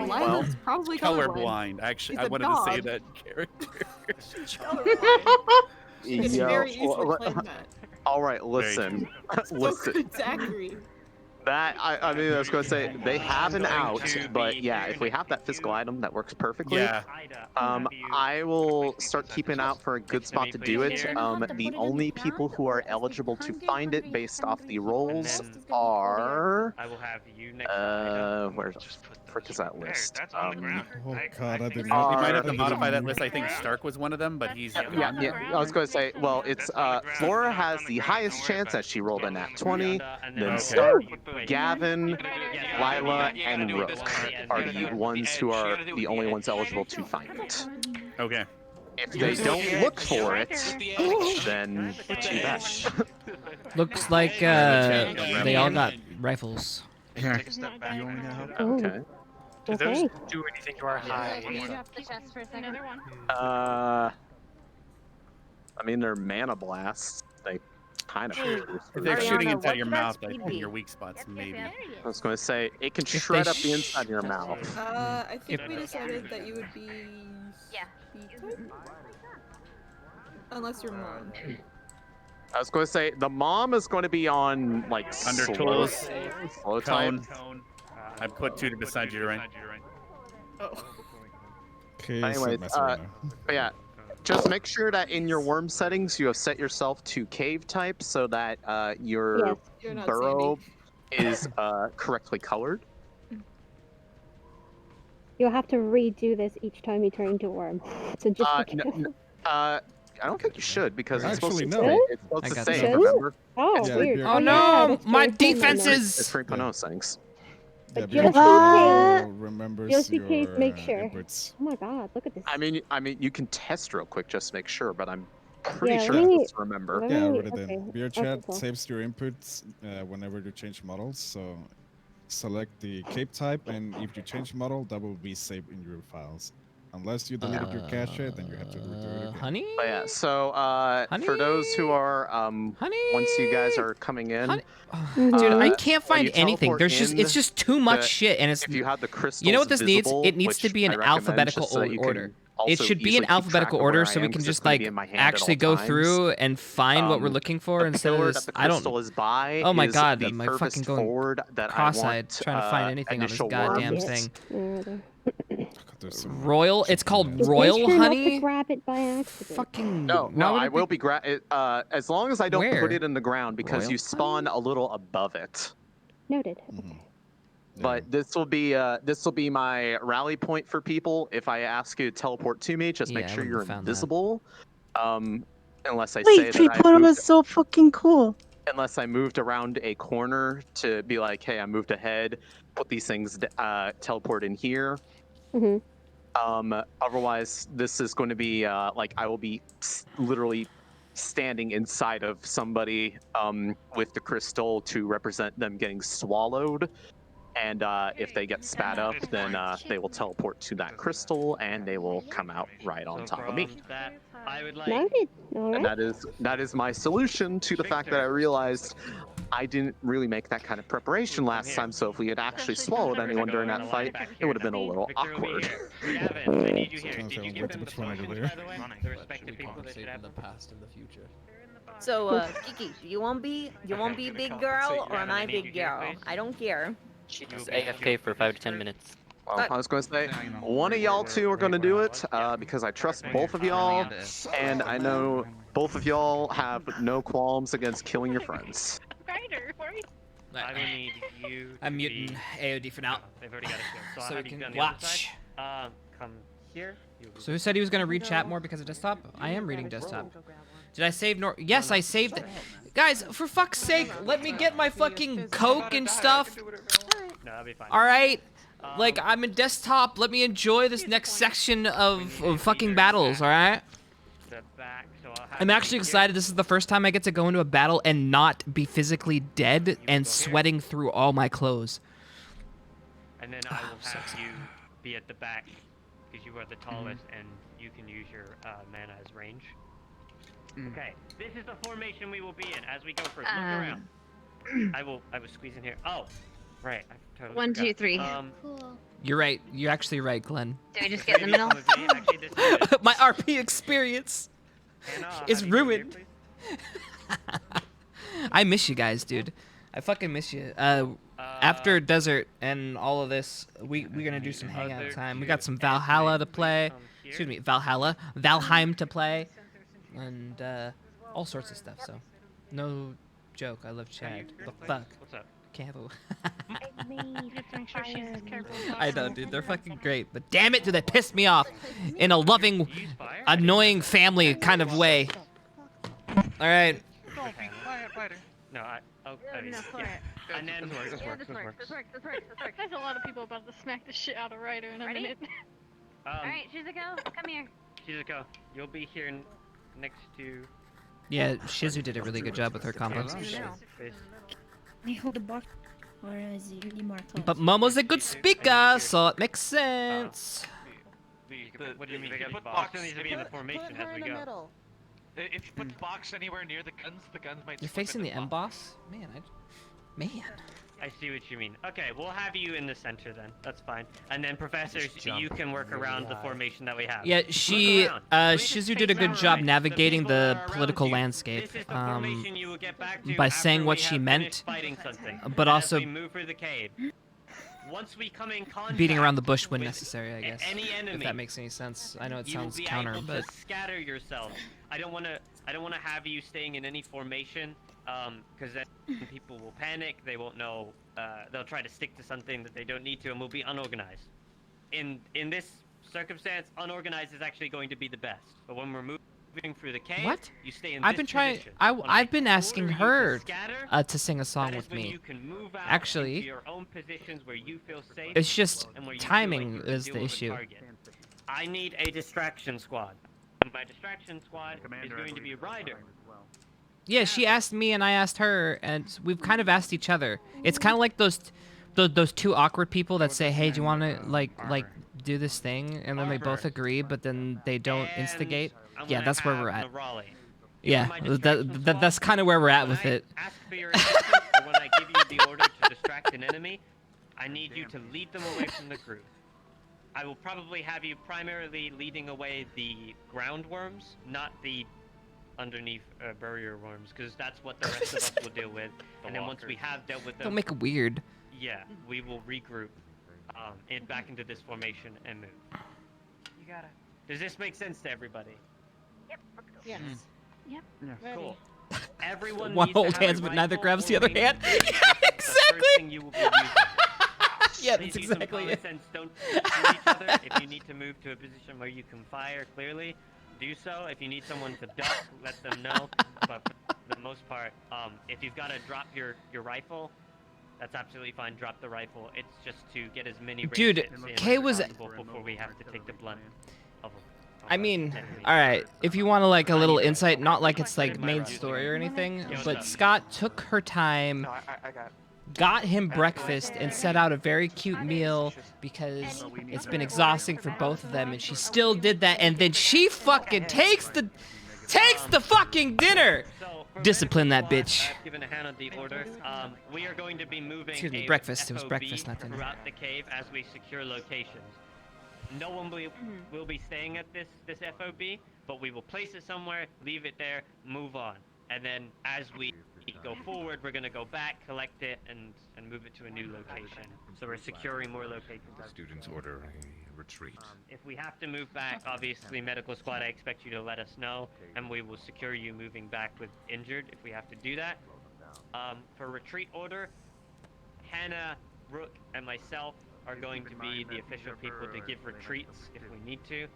well, it's probably colorblind. Actually, I wanted to say that character. It's very easy to claim that. All right, listen, listen. Zachary. That I mean, I was gonna say they have an out, but yeah, if we have that physical item, that works perfectly. Yeah. I will start keeping out for a good spot to do it. The only people who are eligible to find it based off the rolls are. I will have you next. Where the frick is that list? Oh god, I didn't. We might have to modify that list. I think Stark was one of them, but he's. Yeah. I was gonna say, well, it's Flora has the highest chance as she rolled a nat 20. Then Stark, Gavin, Lila, and Rook are the ones who are the only ones eligible to find it. Okay. If they don't look for it, then too bad. Looks like they all got rifles. Here. Okay. Do those do anything to our high? I mean, they're mana blasts. They kind of. If they're shooting inside your mouth, like in your weak spots, maybe. I was going to say it can shred up the inside of your mouth. I think we decided that you would be. Unless you're mom. I was going to say the mom is going to be on like under slow Cone. type. I put 2 beside you, right? Oh. Okay, Anyways, but yeah, just make sure that in your worm settings you have set yourself to cave type so that your burrow is correctly colored. You'll have to redo this each time you turn into a worm. So just I don't think you should because it's Actually, supposed to no. say. It's supposed to say, remember? Oh, Yeah, weird. you're- Oh yeah, no, that's my very cool, defenses! It's for Pano settings. Yeah, Just in because case. remembers Just in case, your make sure. inputs. Oh my god, look at this. I mean, you can test real quick just to make sure, but I'm pretty Yeah, sure let me- it's remember. let Yeah, me- already okay, then. okay, VRChat cool. saves your inputs whenever you change models, so select the cape type, and if you change model, that will be saved in your files. Unless you deleted your cache, then you have to redo it again. Honey? But yeah, so for those who are once you guys are coming in, Dude, I can't when find you anything. teleport There's just in, it's just too much the- shit, and it's. if you have the crystals You know what this needs? visible, It needs to which be in I recommend alphabetical just so that you can order. It also should be easily in keep alphabetical track of where order I so we am, can 'cause it's just gonna like be in my hand at actually all go times. through and find what we're looking for The instead pillar of that the I don't. crystal is by Oh my is god, the am I furthest fucking going forward that cross-eyed I want, trying to find anything on this initial goddamn worms. thing? There's some Royal, it's called something Just Royal make sure not Honey. to grab it by accident. Fucking No, why no, would I it will be- be as long as I don't Where? put it in the ground because Royal you spawn a little above it. Noted. But this will be my rally point for people. If I ask you to teleport to me, just make Yeah, I sure wouldn't you're have found that. invisible. Unless I say Wait, that I Tripod moved, was so fucking cool. unless I moved around a corner to be like, hey, I moved ahead. Put these things teleport in here. Otherwise, this is going to be like I will be literally standing inside of somebody with the crystal to represent them getting swallowed. And if they get spat up, then they will teleport to that crystal, and they will come out right on top of me. I would like. Noted. All And right. that is my solution to the fact that I realized I didn't really make that kind of preparation last time. So if we had actually swallowed anyone during that fight, it would have been a little awkward. Gavin, I need you here. Sounds Did you like give a them the bit funny potions, there. by the way? The respective people that should have the past and the future. So, Kiki, you won't be big girl, or am I big girl? I don't care. She just AFK for 5 to 10 minutes. Well, I was going to say, one of y'all two are going to do it because I trust both of y'all, and I know both of y'all have no qualms against killing your friends. I will need you. I'm muting AOD for now. They've already got a shield, so, So I'll we have you can be on the other watch. side. Come here. So who said he was gonna read chat more because of desktop? I am reading desktop. Did I save nor? Yes, I saved it. Guys, for fuck's sake, let me get my fucking Coke and stuff. No, that'll be fine. All right. Like, I'm in desktop. Let me enjoy this next section of fucking battles, all right? I'm actually excited. This is the first time I get to go into a battle and not be physically dead and sweating through all my clothes. And then I will have you be at the back because you are the tallest and you can use your mana as range. Okay, this is the formation we will be in as we go first. Look around. I will squeeze in here. Oh, right. I totally 1, 2, 3. Cool. You're right. You're actually right, Glenn. Do we just get in the middle? My RP experience is ruined. I miss you guys, dude. I fucking miss you. After Desert and all of this, we're gonna do some hangout time. We got some Valhalla to play. Excuse me, Valheim to play, and all sorts of stuff. So, no joke. I love Chad. The fuck? What's up? Can't have a... Make sure she's as careful as I know, dude. They're fucking great, but damn it, do they piss me off in a loving, annoying family kind of way. All right. Don't be quiet, Spider. No, and then There's a lot of people about to smack the shit out of Ryder in a minute. Alright, Shizuko, come here. Shizuko, you'll be here next to... Yeah, Shizu did a really good job with her combos. They hold the box, or is it really more close? But Momo's a good speaker, so it makes sense. What do you mean? Put Box needs to be in the formation as we go. If you put the box anywhere near the guns might. You're facing the M boss? Man, I see what you mean. Okay, we'll have you in the center then. That's fine. And then professors, you can work around the formation that we have. Yeah, Shizu did a good job navigating the political landscape by saying what she meant, but also once we come in contact beating around the bush when necessary, I guess. Any enemy, if that makes any sense. I know it sounds you will be counter, able but to scatter yourself. I don't want to have you staying in any formation, because then people will panic. They won't know. They'll try to stick to something that they don't need to, and we'll be unorganized. In this circumstance, unorganized is actually going to be the best. But when we're moving through the cave, what? You stay in I've been trying. I've been asking her to sing a song with me. Actually, it's just timing is the issue. I need a distraction squad. My distraction squad is going to be Ryder. Yeah, she asked me and I asked her, and we've kind of asked each other. It's kind of like those two awkward people that say, "Hey, do you want to like do this thing?" And then they both agree, but then they don't instigate. Yeah, that's where we're at. Yeah, that's kind of where we're at with it. Ask for your assistance, or when I give you the order to distract an enemy, I need you to lead them away from the group. I will probably have you primarily leading away the ground worms, not the underneath barrier worms, because that's what the rest of us will deal with. And then once we have dealt with them, Don't make it weird. Yeah, we will regroup back into this formation and move. You got it. Does this make sense to everybody? Yep. Yes. Yep. Yeah. Cool. Everyone One needs to holds have hands, a but neither rifle grabs the or other range hand. weapon. Yeah, That's the first exactly. thing you will be using. Yeah, Please that's use some exactly common it. sense. Don't shoot each other. If you need to move to a position where you can fire clearly, do so. If you need someone to duck, let them know. But for the most part, if you've got to drop your rifle, that's absolutely fine. Drop the rifle. It's just to get as many Dude, hits in Kay as was- possible before we have to take the blunt of I mean, alright, if you want to like a little insight, not like it's like main story or anything, but Scott took her time, got him breakfast, and set out a very cute meal because it's been exhausting for both of them, and she still did that, and then she fucking takes the fucking dinner! Discipline that bitch. I've given a hand on the order. We are going to be moving. Excuse me, a breakfast. It was FOB breakfast, not dinner. throughout the cave as we secure locations. No one will be staying at this FOB, but we will place it somewhere, leave it there, move on, and then as we go forward, we're gonna go back, collect it, and move it to a new location. So we're securing more locations. Students order a retreat. If we have to move back, obviously, medical squad, I expect you to let us know, and we will secure you moving back with injured if we have to do that. For retreat order, Hannah, Rook, and myself are going to be the official people to give retreats if we need to.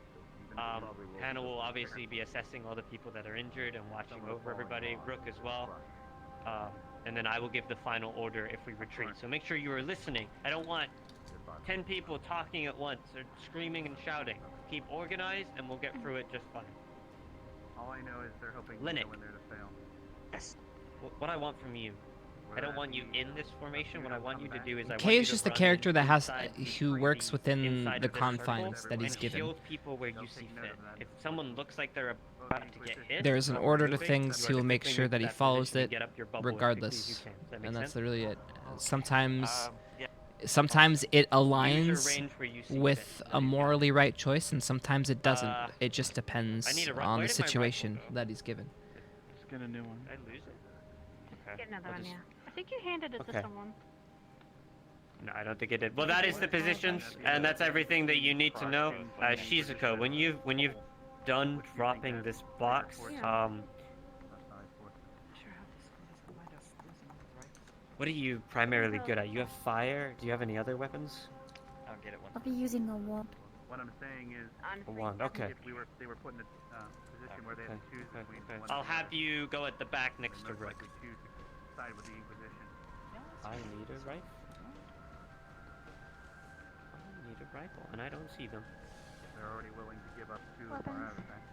Hannah will obviously be assessing all the people that are injured and watching over everybody, Rook as well. And then I will give the final order if we retreat. So make sure you are listening. I don't want 10 people talking at once or screaming and shouting. Keep organized and we'll get through it just fine. All I know is they're hoping Linux. to go in there to fail. Yes. What I want from you, I don't want you in this formation. What I want you to do is I want Kay you is to just the run character that has inside these who works trees, within inside the of this circle, confines that he's and given. shield people where you see fit. If someone looks like they're about to get hit, There is an or order to moving, things. you are He will to make quickly sure move that to he that follows position and it get up your bubble as quickly as regardless. you can. Does that make And that's sense? literally it. Sometimes, yeah. sometimes it aligns range where you see with fit. a morally right choice, and sometimes it doesn't. It just I depends need a on where the did my rifle situation go? that he's given. Just get a new one. Did I lose it? Okay. Get another I'll one, just- yeah. I think you handed it to Okay. someone. No, I don't think it did. Well, that is the positions, and that's everything that you need to know. Shizuko, when you've done dropping this box, what are you primarily good at? You have fire. Do you have any other weapons? I'll get it I'll be using a wand. What I'm saying is, A wand. Okay. if they were put in a position where they had to choose between one I'll and the have other, you go at the back next to most Rook. likely choose to side with the Inquisition. I need a rifle. I need a rifle, and I don't see them. They're already willing to give up two of our artifacts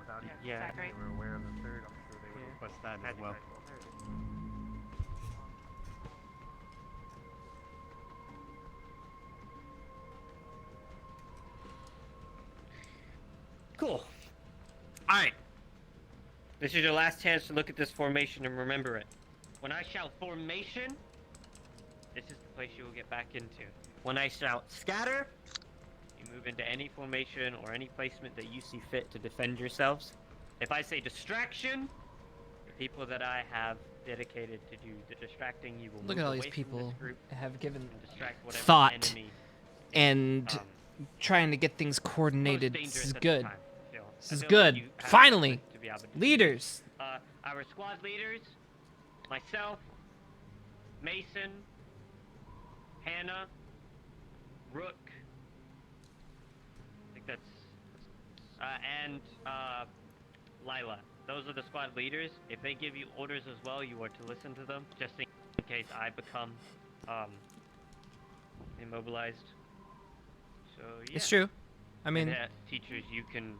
without even Yeah. if they were aware of the third. I'm sure they would request that as well. Cool. Alright. This is your last chance to look at this formation and remember it. When I shout formation, this is the place you will get back into. When I shout scatter, you move into any formation or any placement that you see fit to defend yourselves. If I say distraction, the people that I have dedicated to do the distracting, you will Look move at all these away from people this group have given and distract whatever thought enemy and trying to get things coordinated. dangerous This is at the good. time, Phil. This I is feel like good. you have Finally, to be able to do leaders. our squad leaders, myself, Mason, Hannah, Rook, I think that's, and Lila. Those are the squad leaders. If they give you orders as well, you are to listen to them, just in case I become immobilized. So yeah. It's true. I mean, and, teachers, you can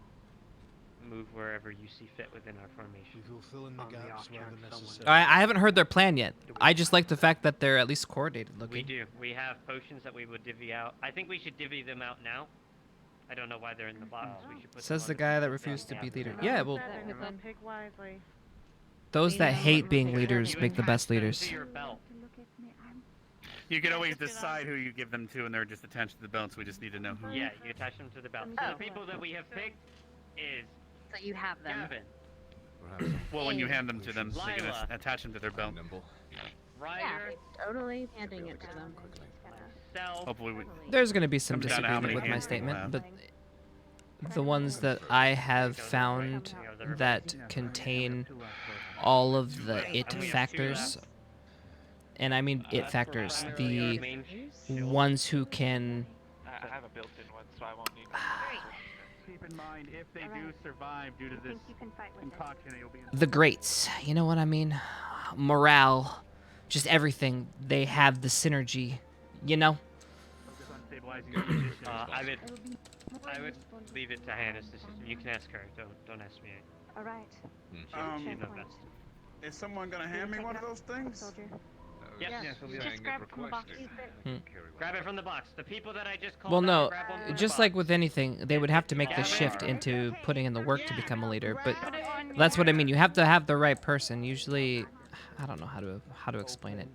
move wherever you see fit within our formation. We will fill in the gaps wherever necessary. I haven't heard their plan yet. I just like the fact that they're at least coordinated looking. We do. We have potions that we would divvy out. I think we should divvy them out now. I don't know why they're in the box. We should put Says them the on guy that table. refused to be leader. Yeah. Yeah, well, Pick wisely. those that hate being leaders make the best leaders. You can always decide who you give them to, and they're just attached to the belt, so we just need to know who. Yeah, you attach them to the belt. So the people that we have picked is So you have them. Gavin, Well, when you hand them to them, they can Lila. attach them to their belt. Yeah, Ryder, totally handing it to them. Self. Hopefully, There's going to be some Comes down to how disagreement many with my hands people statement, have. but the ones that I have found that contain all of the it factors, and I mean it factors, the ones who can I have a built-in one, so I won't need keep in mind if they do survive due to this concoction, you'll be. the greats, you know what I mean? Morale, just everything. They have the synergy, you know? I would leave it to Hannah's decision. You can ask her. Don't ask me. All right. She'll know best. Is someone gonna hand me one of those things? Yes. Just grab from the box. Grab it from the box. The people that I just called Well, out, no, grab one from the just box. like with anything, they would have to make the shift into putting in the work to become a leader. But that's what I mean. You have to have the right person. Usually, I don't know how to explain it.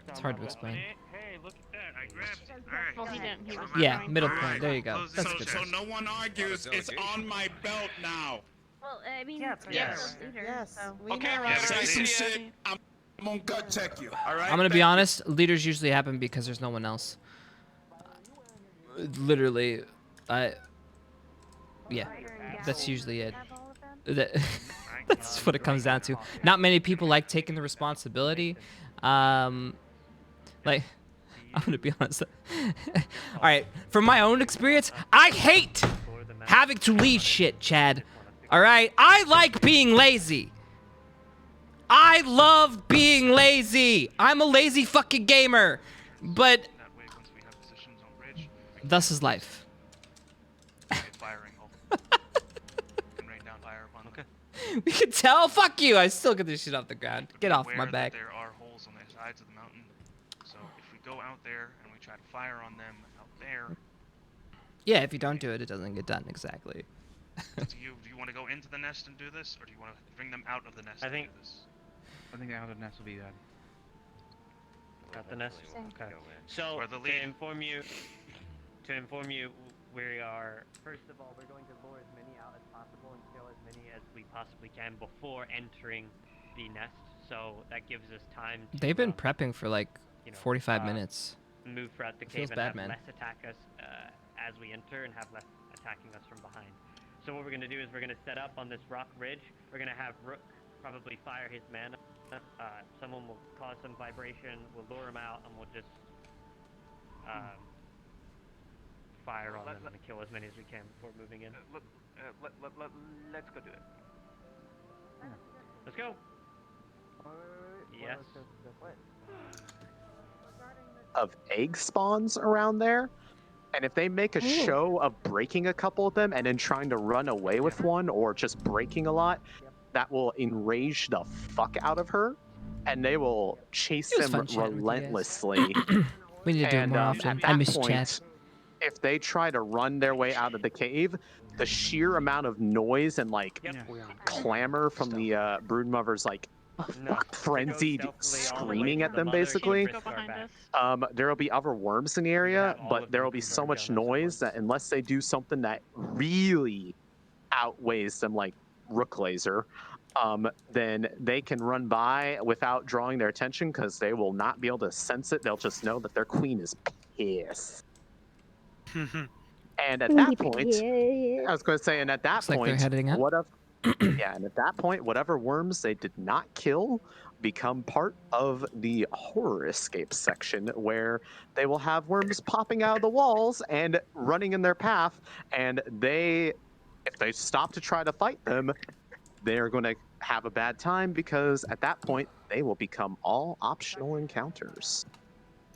It's hard to explain. Hey, look at that. I grabbed it. Well, he didn't. He was Yeah, trying middle to- point. There you go. That's good. So no one argues. It's on my belt now. Well, I mean, Yeah, it's yes. leader. Yes. So. Okay, say some shit. I'm gonna gut check you. All right. I'm gonna be honest. Leaders usually happen because there's no one else. Literally, yeah, that's usually it. That's what it comes down to. Not many people like taking the responsibility. Like, I'm gonna be honest. All right, from my own experience, I hate having to lead shit, Chad. All right, I like being lazy. I love being lazy. I'm a lazy fucking gamer, but thus is life. We can tell. Fuck you. I still get this shit off the ground. Get off my back. There are holes on the sides of the mountain, so if we go out there and we try to fire on them out there. Yeah, if you don't do it, it doesn't get done exactly. do you want to go into the nest and do this, or do you want to bring them out of the nest? And do this? I think out of the nest will be good. Out the nest. Okay. So to inform you, we are first of all we're going to lure as many out as possible and kill as many as we possibly can before entering the nest. So that gives us time. They've been prepping for like 45 minutes. Move throughout the Feels cave and bad, have man. less attack us as we enter and have less attacking us from behind. So what we're going to do is we're going to set up on this rock ridge. We're going to have Rook probably fire his mana. Someone will cause some vibration. We'll lure him out and we'll just fire on them and kill as many as we can before moving in. Let's go do it. Let's go. Yes. Of egg spawns around there, and if they make a show of breaking a couple of them and then trying to run away with one or just breaking a lot, that will enrage the fuck out of her, and they will chase them relentlessly. We need to do it more often. I miss chat. If they try to run their way out of the cave, the sheer amount of noise and like clamor from the broodmothers, like frenzied screaming at them, basically. There will be other worms in the area, but there will be so much noise that unless they do something that really outweighs them, like Rook Laser, then they can run by without drawing their attention because they will not be able to sense it. They'll just know that their queen is pissed. And at that point, I was going to say, and at that point, and at that point, whatever worms they did not kill become part of the horror escape section, where they will have worms popping out of the walls and running in their path, and if they stop to try to fight them, they're going to have a bad time because at that point, they will become all optional encounters.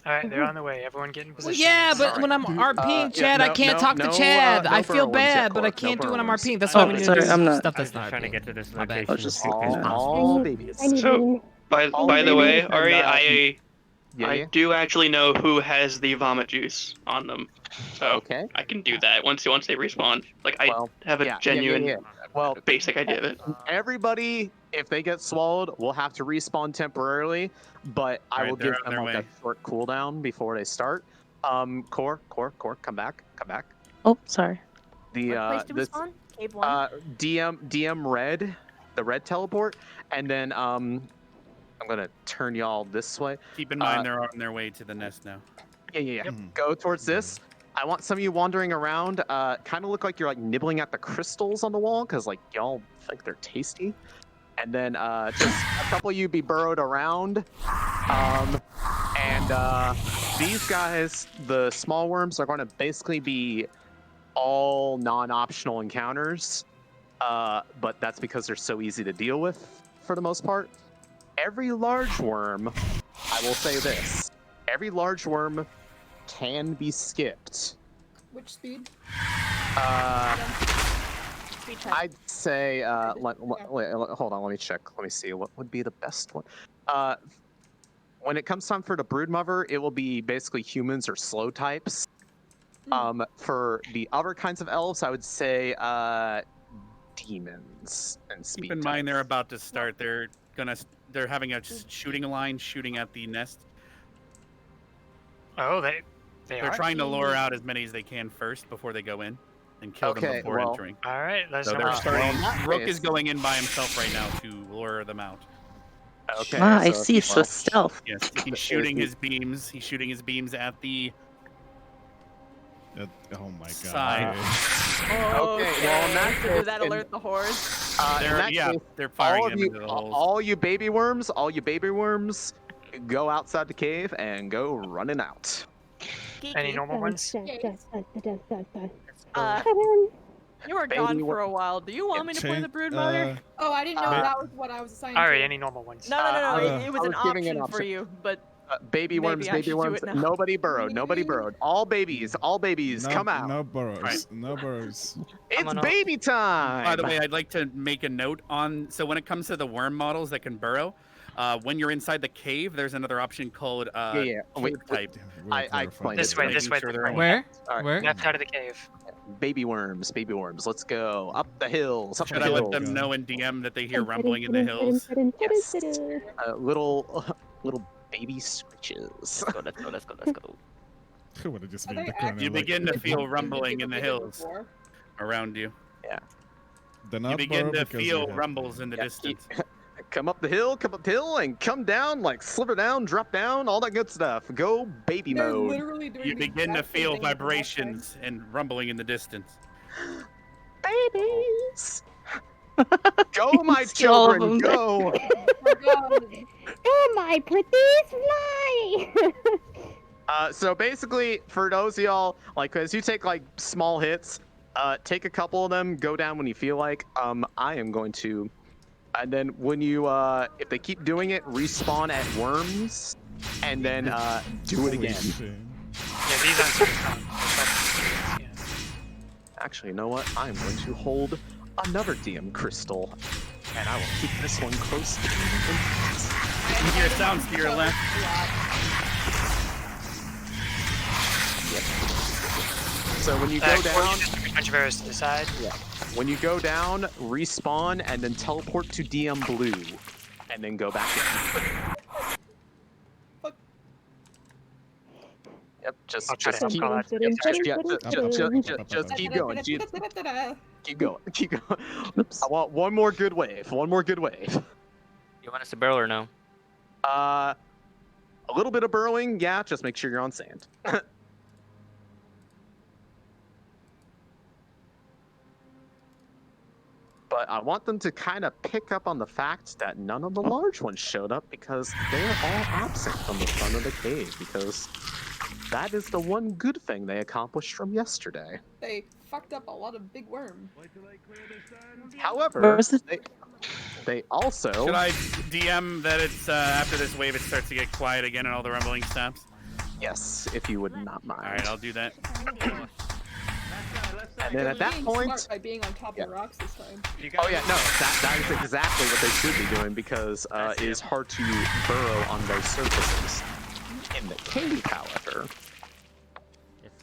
Alright, they're on the way. Everyone get in position. Yeah, but when I'm RPing Chad, I can't talk to Chad. I feel bad, but I can't do it when I'm RPing. That's why we need to do stuff that's not trying to get to this my bad. location. All babies. So, by the way, Ari, I do actually know who has the vomit juice on them, so I can do that once they respawn. Like I have a genuine, basic idea of it. Everybody, if they get swallowed, will have to respawn temporarily, but I will give them like a short cooldown before they start. Core, come back. Oh, sorry. DM red, the red teleport, and then I'm gonna turn y'all this way. Keep in mind they're on their way to the nest now. Yeah. Go towards this. I want some of you wandering around. Kind of look like you're like nibbling at the crystals on the wall, because like y'all think they're tasty. And then just a couple of you be burrowed around. These guys, the small worms, are going to basically be all non-optional encounters. But that's because they're so easy to deal with for the most part. Every large worm, I will say this, every large worm can be skipped. Which speed? I'd say, hold on, let me check. Let me see, what would be the best one? When it comes time for the broodmother, it will be basically humans or slow types. For the other kinds of elves, I would say demons and speed Keep in mind they're about to start. They're having a shooting line shooting at the nest. Oh, they're trying to lure out as many as they can first before they go in and kill them before entering. All right, let's so they're starting. Rook is going in by himself right now to lure them out. Okay. Ah, I see. So stealth. Yes, he's shooting his beams. He's shooting his beams at the. Oh my god. Side. Okay, well, in that case, Did that alert the horse? They're firing them into the holes. All you baby worms, go outside the cave and go running out. Any normal ones? You were gone for a while. Do you want me to play the Broodmother? Oh, I didn't know that was what I was assigned Alright, to. any normal ones? No, it was I an was giving an option for option. you, but Baby worms, maybe I baby should do worms. it now. Nobody burrowed. Nobody burrowed. All babies, come out. No burrows. No burrows. It's baby time. By the way, I'd like to make a note on. So when it comes to the worm models that can burrow, when you're inside the cave, there's another option called Wait, type. I explained This way, this way. Where? All right. Where? Left out of the cave. Baby worms, baby worms. Let's go up the hills. Up Should the I hills. let them know in DM that they hear rumbling in the hills? Yes. Little baby scritches. Let's go. What did you just be in the corner? You like- begin to feel rumbling in the hills around you. Yeah. They're You not begin burrow to because feel they have- rumbles in the distance. Come up the hill, and come down, like sliver down, drop down, all that good stuff. Go baby They're mode. literally doing You the begin to exact same feel thing as the last vibrations and rumbling in the distance. Babies. Go, my See all of children, them. go. Oh my pretty fly! So basically, for those of y'all, like, as you take like small hits, take a couple of them, go down when you feel like. I am going to, and then when you, if they keep doing it, respawn at worms, and then do it again. Yeah, these aren't Actually, you know what? I am going to hold another DM crystal, and I will keep this one close to me. You hear sounds to your left. So when you go down, a bunch of arrows to the side. yeah. When you go down, respawn and then teleport to DM blue, and then go back in. Yep, just keep going. Just keep going. Keep going. Keep going. I want one more good wave. One more good wave. You want us to burrow or no? A little bit of burrowing, yeah. Just make sure you're on sand. But I want them to kind of pick up on the fact that none of the large ones showed up because they're all absent from the front of the cave, because that is the one good thing they accomplished from yesterday. They fucked up a lot of big worm. However, they also... Should I DM that it's after this wave it starts to get quiet again and all the rumbling stops? Yes, if you would not mind. Alright, I'll do that. And then at that point... Smart by being on top of the rocks this time. Oh yeah, no, that is exactly what they should be doing, because it is hard to burrow on those surfaces. In the cave, however,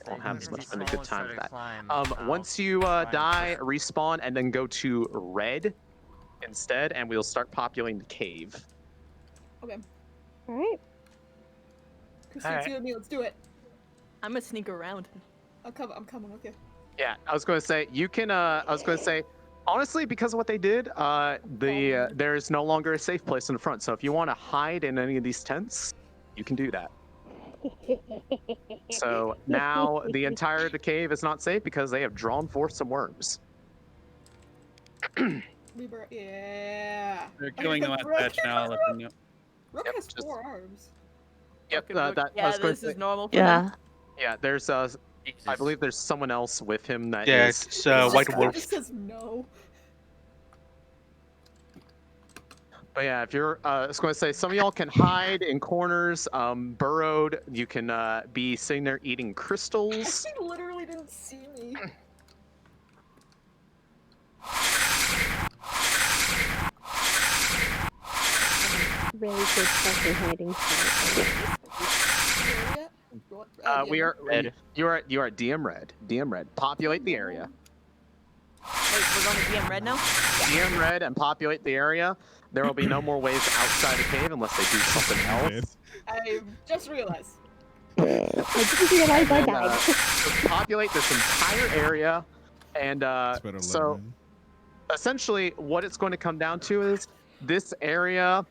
won't have as much of a good time with that. Once you die, respawn, and then go to red instead, and we'll start populating the cave. Okay. Alright. Christine's here with me. Let's do it. I'm gonna sneak around. I'm coming with you. Yeah, I was going to say, you can, I was going to say, honestly, because of what they did, there is no longer a safe place in the front. So if you want to hide in any of these tents, you can do that. So now the entire of the cave is not safe because they have drawn forth some worms. Yeah. They're killing the last batch now. I'll let them know. Rook has 4 arms. Yep, Yeah, I was going this to is say, normal for Yeah. them. yeah, there's I believe there's someone else with him that Yeah, is... it's White It Wolf. just says no. But yeah, if you're, I was going to say, some of y'all can hide in corners, burrowed. You can be sitting there eating crystals. She literally didn't see me. Really good fucking hiding spot. We are red. You are DM red. DM red. Populate the area. Wait, we're going to DM red now? DM red and populate the area. There will be no more waves outside the cave unless they do something else. I just realized. I didn't realize I died. So populate this entire area, and so essentially what it's going to come down to is this area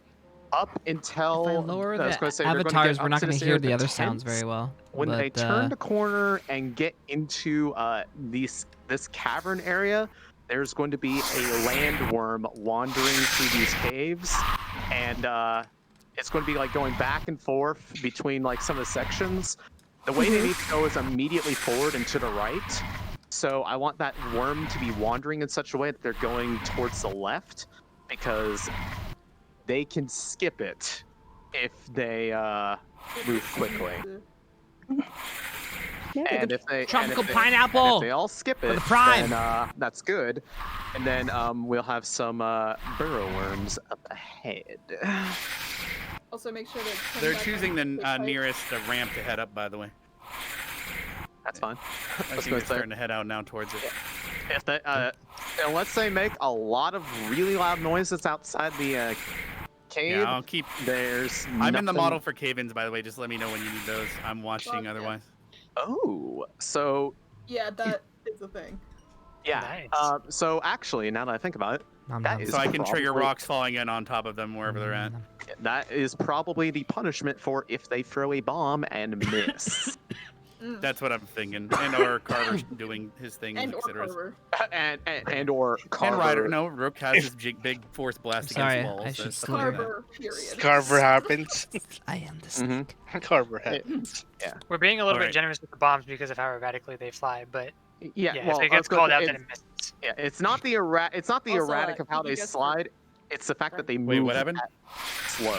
up until If I lower I was the gonna say, avatars, we're not going going to to hear the other sounds very well. When they but, turn the corner and get into this cavern area, there's going to be a landworm wandering through these caves, and it's going to be like going back and forth between like some of the sections. The way they need to go is immediately forward and to the right. So I want that worm to be wandering in such a way that they're going towards the left, because they can skip it if they move quickly. And if they Tropical and if they, pineapple and if they all skip for it, the prime. then that's good. And then we'll have some burrow worms up ahead. Also, make sure that They're choosing the nearest ramp to head up, by the way. That's fine. I think they're starting to head out now towards it. If they, unless they make a lot of really loud noises outside the cave, Yeah, I'll keep. I'm in the model for cave-ins, by the way. Just let me know when you need those. I'm watching otherwise. Oh, so Yeah, that is the thing. yeah. Nice. So actually, now that I think about it, that is So I can trigger probably- rocks falling in on top of them wherever they're at. That is probably the punishment for if they throw a bomb and miss. That's what I'm thinking. And or Carver's doing his thing, And or etc. Carver. and or Carver. And Ryder. No, Rook has his big force blast Sorry, against walls. I should That's slow something down. Carver, period. Carver happens. I am the snake. Carver happens. Yeah. We're being a little bit Alright. generous with the bombs because of how erratically they fly, but Yeah, yeah, well, if it I was gets gonna called say, out, then it it's- misses. Yeah, it's not the Also, erratic of how you they guys- slide. It's the fact that they move Wait, what happened? slow.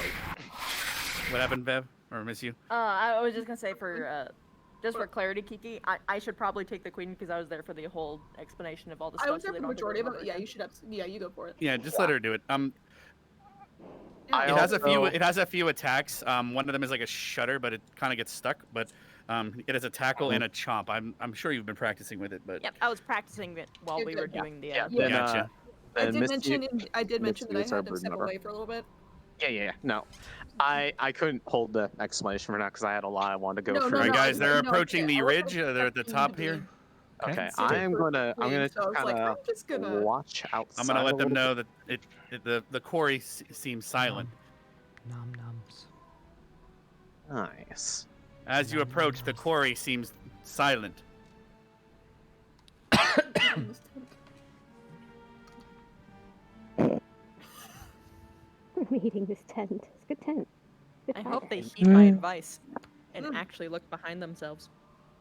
What happened, Bev? Or miss you? I was just gonna say for just for clarity, Kiki, I should probably take the queen because I was there for the whole explanation of all the stuff. I was so there they for the don't have to majority of go it. over Yeah, again. you should have. Yeah, you go for it. Yeah, just let her do it. I It has a few. also- It has a few attacks. One of them is like a shutter, but it kind of gets stuck. But it has a tackle and a chomp. I'm sure you've been practicing with it, but Yep, I was practicing it while You're we good. were doing the. Yeah, Yeah. then, Gotcha. I then did Misty- mention. I did mention that I Misty is our had to brood step member. away for a little bit. Yeah. No, I couldn't hold the explanation for now because I had a lot I wanted to go No, through. all right, no, guys, they're no, approaching okay, the I was ridge. They're at the top expecting here. Okay, So I'm for gonna queen, just so I was kind like, I'm of just gonna. watch outside. I'm gonna let a them little know that the quarry seems silent. Nom noms. bit. Nice. As you approach, the quarry seems silent. I'm eating this tent. It's a good tent. Good I tent. hope they heed my advice and actually look behind themselves.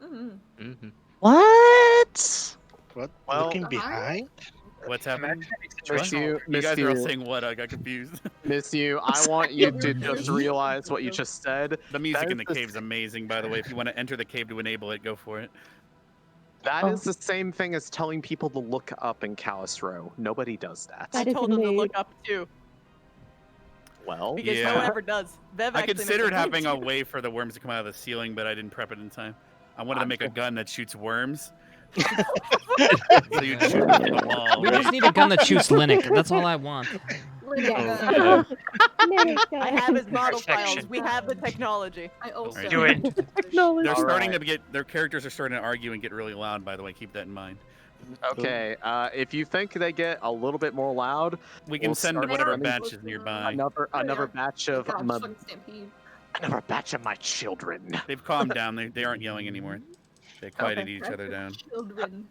Mm-hmm. What? What? Well- Looking behind? What's happening? Miss you, You guys are all you. saying what? I got confused. Miss you. I want you to just realize what you just said. The music That in the is the cave is amazing, by the way. If you want to enter the cave to enable it, go for it. That Oh. is the same thing as telling people to look up in Callus Row. Nobody does that. I That is told them to mood. look up too Well, because Yeah. no one ever does. Bev I actually makes considered a point having a too. way for the worms to come out of the ceiling, but I didn't prep it in time. I wanted to make a gun that shoots worms. So you shoot them from the wall. We just need a gun that shoots Linux. That's all I want. Yeah. I have his model files. Perfection. We have the technology. I also. Do it. Technology. They're starting Alright. to get their characters are starting to argue and get really loud. By the way, keep that in mind. okay. If you think they get a little bit more loud, We can We'll send start whatever running batch is nearby. another batch of God, my, fucking stampede. another batch of my children. They've calmed down. They aren't yelling anymore. They quieted Okay. each other down. Children.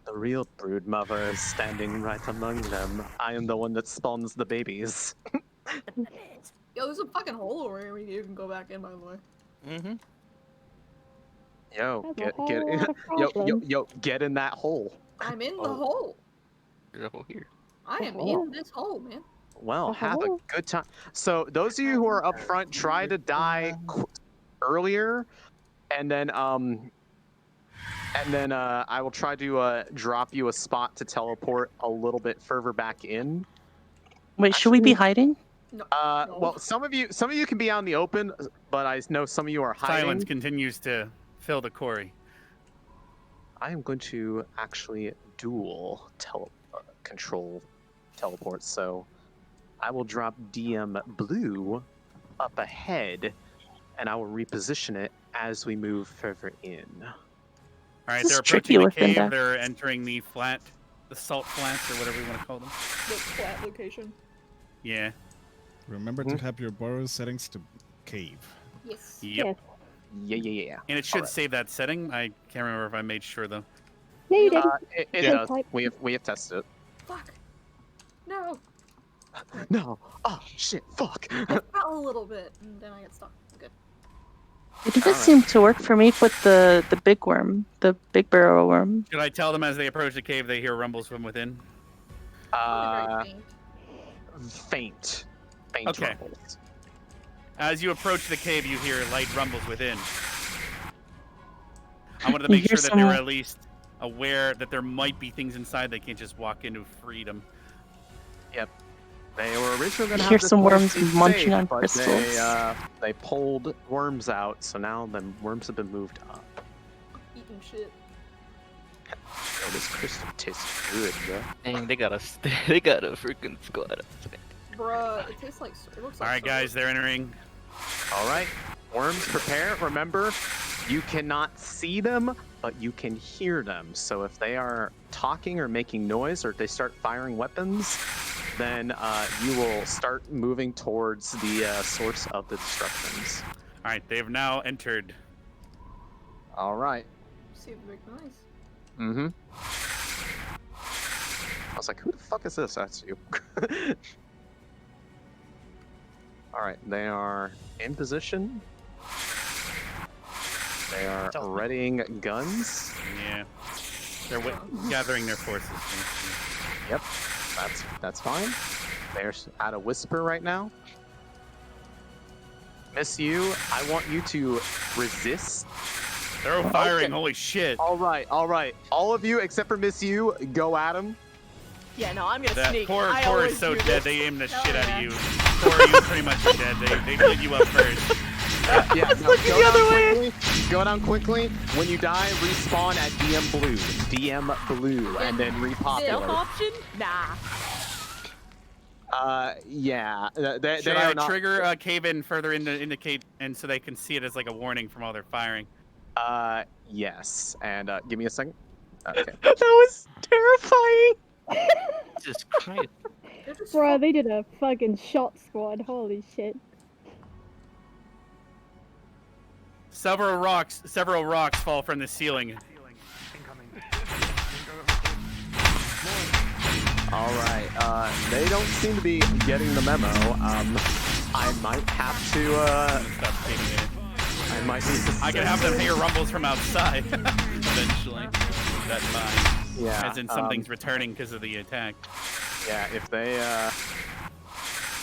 The real brood mother is standing right among them. I am the one that spawns the babies. Yo, there's a fucking hole over here you can go back in, by the way. Mm-hmm. Yo, That's a get whole in, lot of yo, problems. get in that hole. I'm in the Oh. hole. There's a hole here. I am hole. in this hole, man. Well, have a hole. good time. So those of you who are up front, try to die earlier, and then I will try to drop you a spot to teleport a little bit further back in. Wait, should we be hiding? Well, some of you can be out in the open, but I know some of you are hiding. Silence continues to fill the quarry. I am going to actually dual control teleport, so I will drop DM Blue up ahead, and I will reposition it as we move further in. All right, This they're is tricky approaching the with cave. Linda. They're entering the salt flats, or whatever you want to call them. The flat location. Yeah. Remember to have your burrow settings to cave. Yes. Yep. Yeah. And it should Alright. save that setting. I can't remember if I made sure though. No, you didn't. It Yeah. does. We have tested it. Fuck. No. No. Oh shit. Fuck. I fell a little bit, and then I got stuck. Good. It doesn't seem to work for me with the big worm, the big burrow worm. Should I tell them as they approach the cave they hear rumbles from within? Faint. Faint Okay. rumbles. As you approach the cave, you hear light rumbles within. I wanted to You make hear sure that they were some- at least aware that there might be things inside they can't just walk into freedom. Yep. They were originally going to Hear have this some place worms be munching safe, on but crystals. They pulled worms out, so now the worms have been moved up. Eating shit. Oh, this crystal tastes good, bro. Dang, they got a freaking squad. Bruh, it tastes like. It looks like. All right, guys, they're entering. All right, worms, prepare. Remember, you cannot see them, but you can hear them. So if they are talking or making noise, or if they start firing weapons, then you will start moving towards the source of the destructions. All right, they have now entered. All right. See the big noise. Mm-hmm. I was like, who the fuck is this? That's you. All right, they are in position. They are readying guns. Yeah. They're gathering their forces. Yep, that's fine. They're at a whisper right now. Miss you, I want you to resist. They're firing, holy shit. All right. All of you except for Miss you, go at him. Yeah, no, I'm gonna That sneak. poor I is always so do dead, this. they aimed the Hell shit out yeah. of you. Tori, you pretty much are dead. They lit you up first. Yeah, no, looking the other way. Go down quickly. When you die, respawn at DM blue, and then Stealth repopulate. option? Nah. Yeah. They Should are I not. trigger cave in further into cave, and so they can see it as like a warning from all their firing? Yes. And give me a second. Okay. That was terrifying. Jesus Christ. Bro, they did a fucking shot squad. Holy shit. Several rocks fall from the ceiling. All right. They don't seem to be getting the memo. I might have to. Stop taking it. I might need to. I can have them hear rumbles from outside eventually. That's fine. Yeah. As in something's returning because of the attack. Yeah. If they.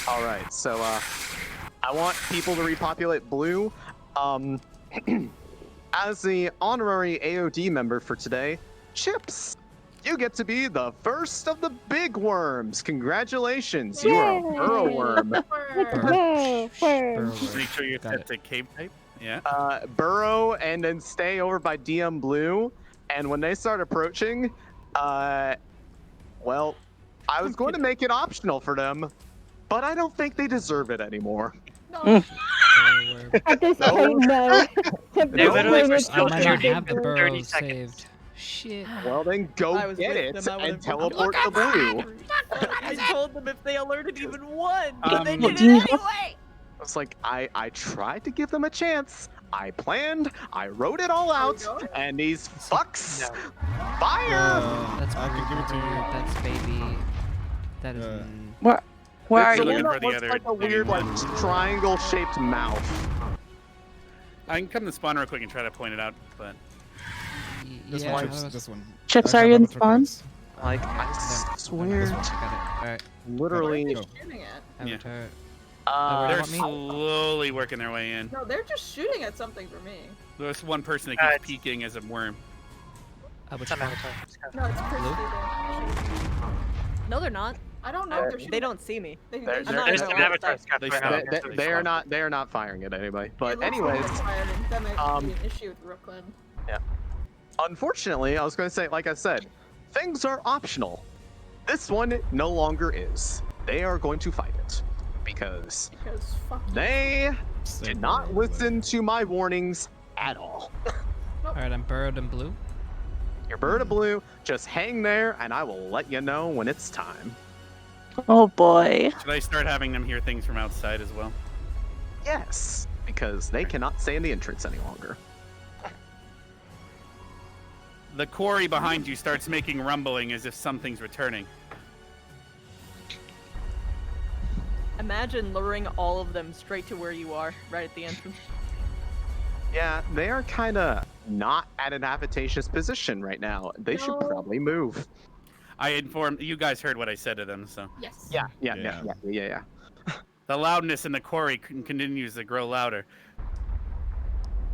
All right. So I want people to repopulate blue. As the honorary AOD member for today, Chipz, you get to be the first of the big worms. Congratulations, you are a burrow worm. Make sure you're set to cave type. Yeah. Burrow and then stay over by DM blue. And when they start approaching, well, I was going to make it optional for them, but I don't think they deserve it anymore. No. At this point, no. They literally were I might not shooting have the for burrow 30 seconds. saved. Shit. Well, then go I was get with it them, I and would've- teleport to blue. I told them if they alerted even one, Um, but they well, did do you it have- anyway. It's like, I tried to give them a chance. I planned, I wrote it all out, and these fucks fire! That's I can give it to you. That's baby. That is. Where are It's the you? one that For the looks other like a weird, like, triangle-shaped mouth. I can come to spawn real quick and try to point it out, but This yeah, one. that was- This one. Chipz, I are have you in other spawn? turrets. Like, I swear, Got it. Alright. literally. Go. Shooting at. Have Yeah. a turret. they're want me? slowly working their way in. No, they're just shooting at something for me. There's one person that keeps peeking as a worm. Which I'm one? No, it's Christy. No, they're not. I don't know if they're shooting. They don't see me. They, They're- I'm they're- not they're- gonna they're- lie, like, They stop. They are not firing at anybody. But it looks like anyways, they're firing. That might be an issue with Brooklyn. unfortunately, I was going to say, like I said, things are optional. This one no longer is. They are going to fight it because Because fuck you. they Same did not burrow, but- listen to my warnings at all. Alright, I'm burrowed in blue. Your bird of blue, just hang there, and I will let you know when it's time. Oh boy. Should I start having them hear things from outside as well? Yes, because they cannot stay in the entrance any longer. The quarry behind you starts making rumbling as if something's returning. imagine luring all of them straight to where you are, right at the entrance. Yeah, they are kind of not at an advantageous position right now. They should probably move. I informed you guys. Heard what I said to them, so. Yes. Yeah. The loudness in the quarry continues to grow louder.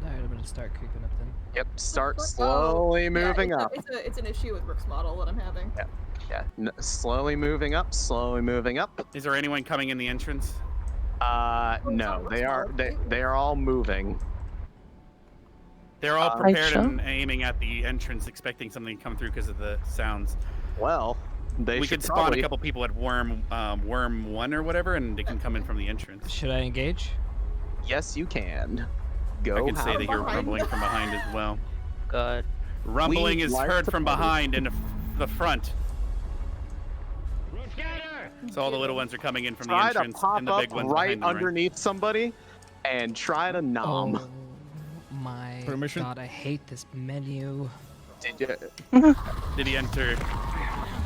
Alright, I'm gonna start creeping up then. Yep, start slowly moving up. It's an issue with Rook's model that I'm having. Yeah, slowly moving up, slowly moving up. Is there anyone coming in the entrance? No, they are all moving. They're all prepared and aiming at the entrance, expecting something to come through because of the sounds. Well, we could spawn a couple people at worm 1 or whatever, and they can come in from the entrance. Should I engage? Yes, you can. Go. I can say that you're rumbling from behind as well. God. Rumbling is heard from behind and the front. So all the little ones are coming in from the entrance, and the big ones right behind them, underneath somebody, and try to nom. Oh my god, I hate this menu. Did you? Did he enter?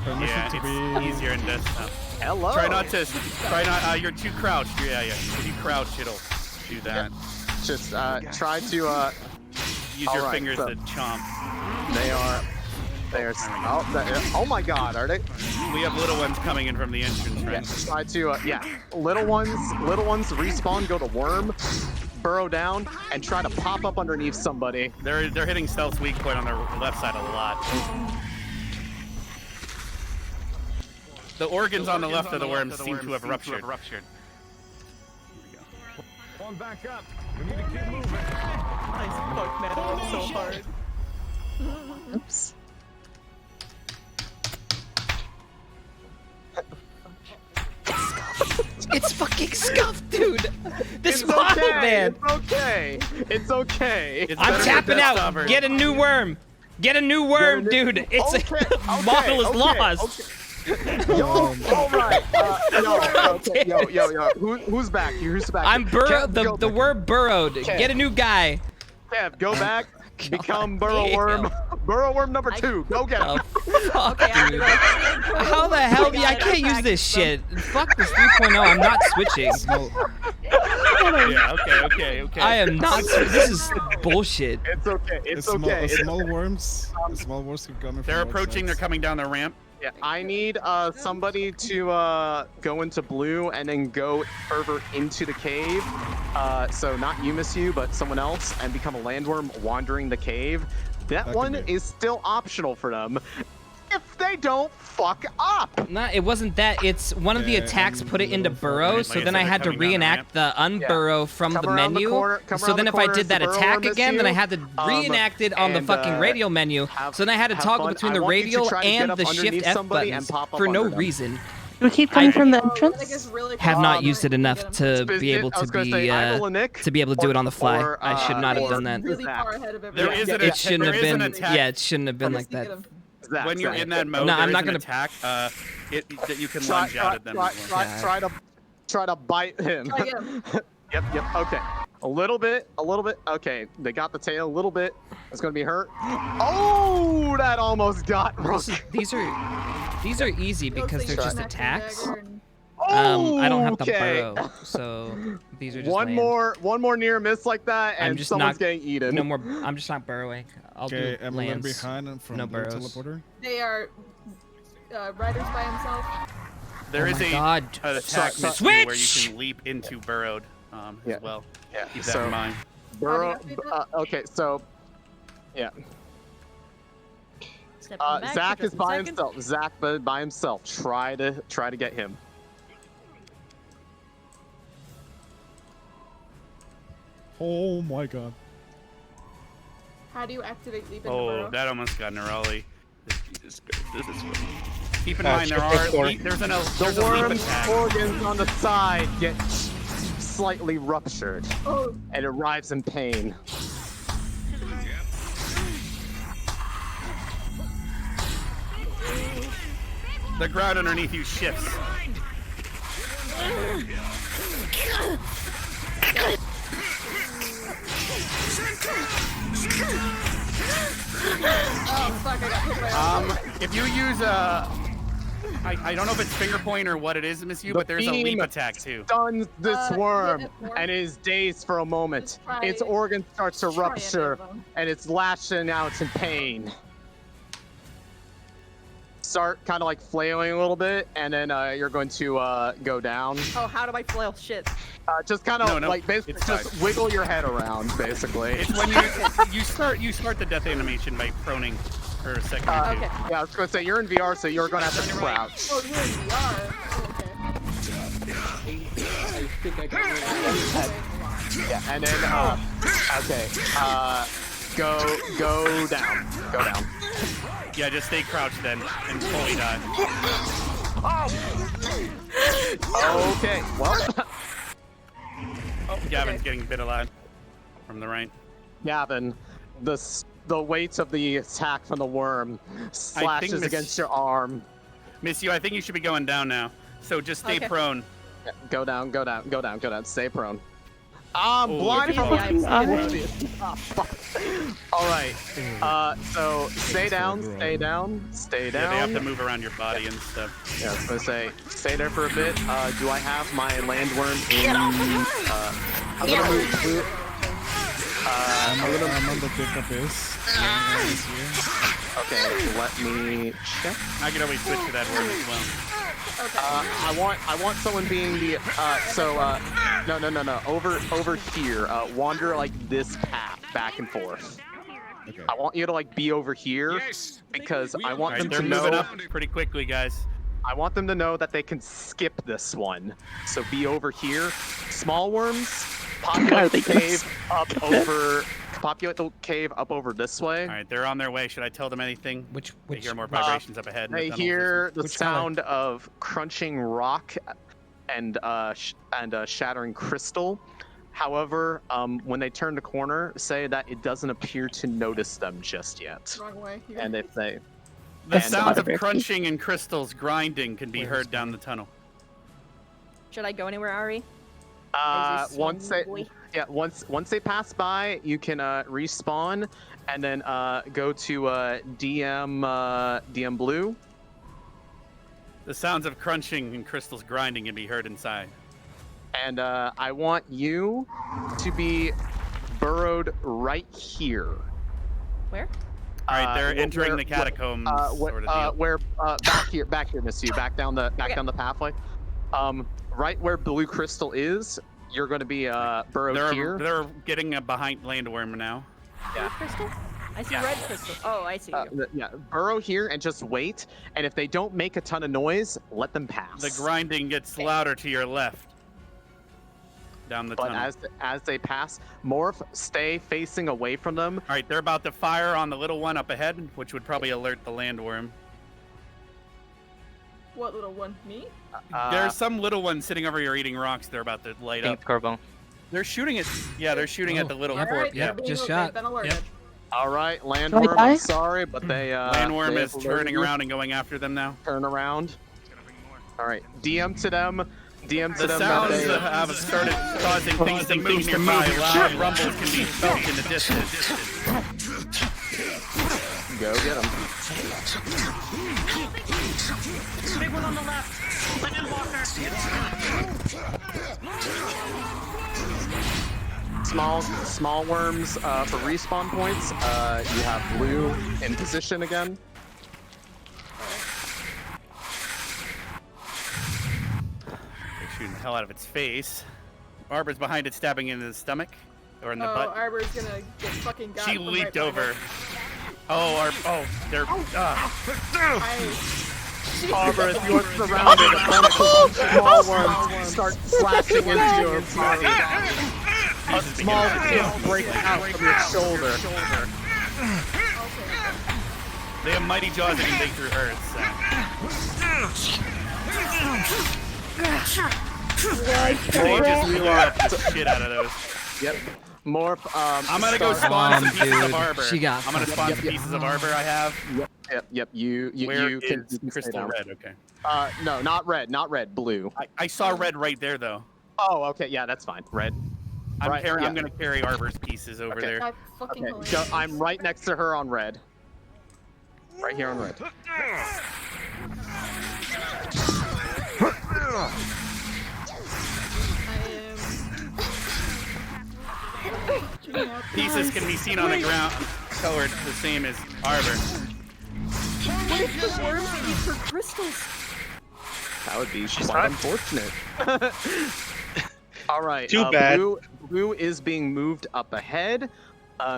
Yeah, it's easier in desktop. Hello. Try not. You're too crouched. Yeah. If you crouch, it'll do that. Just try to use your fingers to chomp. They are. Oh my god, are they? We have little ones coming in from the entrance, right? Try to little ones respawn, go to worm, burrow down, and try to pop up underneath somebody. They're hitting stealth's weak point on their left side a lot. The organs on the left of the worms seem to have ruptured. On back up. We need to keep moving. Nice fuck, man. That was so hard. Oops. It's fucking scuffed, dude. This It's model, okay, man. It's okay. I'm tapping out. Get a new worm. Get a new worm, dude. It's model is lost. Yo, all right. Yo. Who's back? Who's back? I'm burrowed. The worm burrowed. Kev. Get a new guy. Kev, go back. Become burrow worm. Burrow worm number 2. Go get him. Fuck, dude. How the hell? I can't use this shit. Fuck this 3.0. I'm not switching. Yeah. Okay. I am not. This is bullshit. It's okay. It's okay. Small worms. Small worms keep coming. They're approaching. They're coming down the ramp. Yeah, I need somebody to go into blue and then go further into the cave. So not you, miss you, but someone else, and become a landworm wandering the cave. That one is still optional for them. If they don't fuck up. Nah, it wasn't that. It's one of the attacks put it into burrow, so then I had to reenact the unburrow from the menu. So then if I did that attack again, then I had to reenact it on the fucking radial menu. So then I had to toggle between the radial and the shift F buttons for no reason. We keep coming from the entrance. Have not used it enough to be able to be able to do it on the fly. I should not have done that. There is an It shouldn't have been. attack. Yeah, it shouldn't have been like that. When you're in that mode, No, I'm there not is gonna an attack that you can lunge out at them. Try to bite him. Yep. Okay. A little bit. Okay, they got the tail a little bit. It's gonna be hurt. Oh, that almost got Rook. These are easy because they're just attacks. I don't have to burrow, so these are just one more near miss like that, and someone's getting eaten. No more. I'm just not burrowing. I'll do I'm lands. behind from no the burrows. teleporter. They are riders by himself. There is an attack mission where you can leap into burrowed as well. Yeah. Keep that in mind. Burrow. Okay, so yeah. Zach is by himself. Zach by himself. Try to get him. Oh my god. How do you activate leap into Oh, burrow? that almost got Nerali. This is keep in mind there's a leap attack. Organs on the side get slightly ruptured, and it arrives in pain. The ground underneath you shifts. Oh fuck! I got hit by a If you use I don't know if it's finger point or what it is, Miss You, but there's a leap attack too. Stuns this worm worm. and is dazed for a moment. try- Its organ starts to try any rupture of them. and it's lashing out in pain. Start kind of like flailing a little bit, and then you're going to go down. Oh, how do I flail? Shit. Just kind of No, like basically it's just fine. wiggle your head around, basically. It's when you start the death animation by proning for a second or two. Okay. Yeah, I was going to say you're in VR, so you're going to have to crouch. Oh, you're in VR. I think I got it. Yeah, and then go down. Go down. Yeah, just stay crouched then and fully die. Okay, well. Oh, Gavin's getting bit alive from the right. Gavin, the weight of the attack from the worm slashes against your arm. Miss You, I think you should be going down now. So just stay prone. Yeah, go down. Stay prone. I'm blind from Oh, fuck. All right. So stay down. Yeah, they have to move around your body and stuff. Yeah, I was gonna say, stay there for a bit. Do I have my landworm in? I'm gonna move. I'm on the pickup is. Okay, let me check. I can always switch to that worm as well. I want someone being the no. Over here. Wander like this path back and forth. Okay. I want you to like be over here because I want them to They're moving know. up pretty quickly, guys. I want them to know that they can skip this one. So be over here. Small worms, populate the cave up over this way. All right, they're on their way. Should I tell them anything? They hear more vibrations up ahead. in the They tunnels or hear the something? sound of crunching rock and shattering crystal. However, when they turn the corner, say that it doesn't appear to notice them just yet. Wrong way. And if they The sounds of crunching and crystals grinding can be heard down the tunnel. Should I go anywhere, Ari? once they pass by, you can respawn and then go to DM Blue. The sounds of crunching and crystals grinding can be heard inside. And I want you to be burrowed right here. Where? All right, they're entering the catacombs. Sort of deal. Back here, Miss You. Back down the pathway. Right where blue crystal is, you're going to be burrowed here. They're getting behind landworm now. Yeah. Crystal? I see red crystal. Oh, I see. Yeah, burrow here and just wait. And if they don't make a ton of noise, let them pass. The grinding gets louder to your left. Down the tunnel. As they pass, Morph, stay facing away from them. All right, they're about to fire on the little one up ahead, which would probably alert the landworm. What little one? Me? There's some little one sitting over here eating rocks. They're about to light up. They're shooting at. Yeah, they're shooting at the little. Alright, Yeah, they've been alerted. All right, landworm. I'm sorry, but they. landworm they is have turning alerted around and going after them now. Turn around. All right, DM to them. DM to The them. sounds have started causing things to move nearby. Loud rumbles can be felt in the distance. Go get them. Big one on the left. Lemon Walker. Small worms for respawn points. You have blue in position again. They're shooting the hell out of its face. Arbor's behind it, stabbing it in the stomach or in the butt. Arbor's gonna get fucking got. She from leaped right over. Oh, they're. Arbor, if you're surrounded, a bunch of small worms start slashing into your body. A small gift breaks out from your shoulder. They have mighty jaws that can dig through earth. So. They just blew up the shit out of those. Yep. Morph. I'm gonna go spawn some pieces of dude. arbor. She got I'm gonna spawn some pieces of arbor I have. Yep. You Where can is stay crystal down. red? Okay. No, not red, blue. I saw red right there though. Oh, okay, yeah, that's fine. Red. I'm Right, I'm yeah. gonna carry arbor's pieces over there. That's fucking Okay, hilarious. I'm right next to her on red. Right here on red. Pieces can be seen on the ground, colored the same as Arbor. What if the worms eat her crystals? That would be quite unfortunate. All right. Too bad. Blue is being moved up ahead.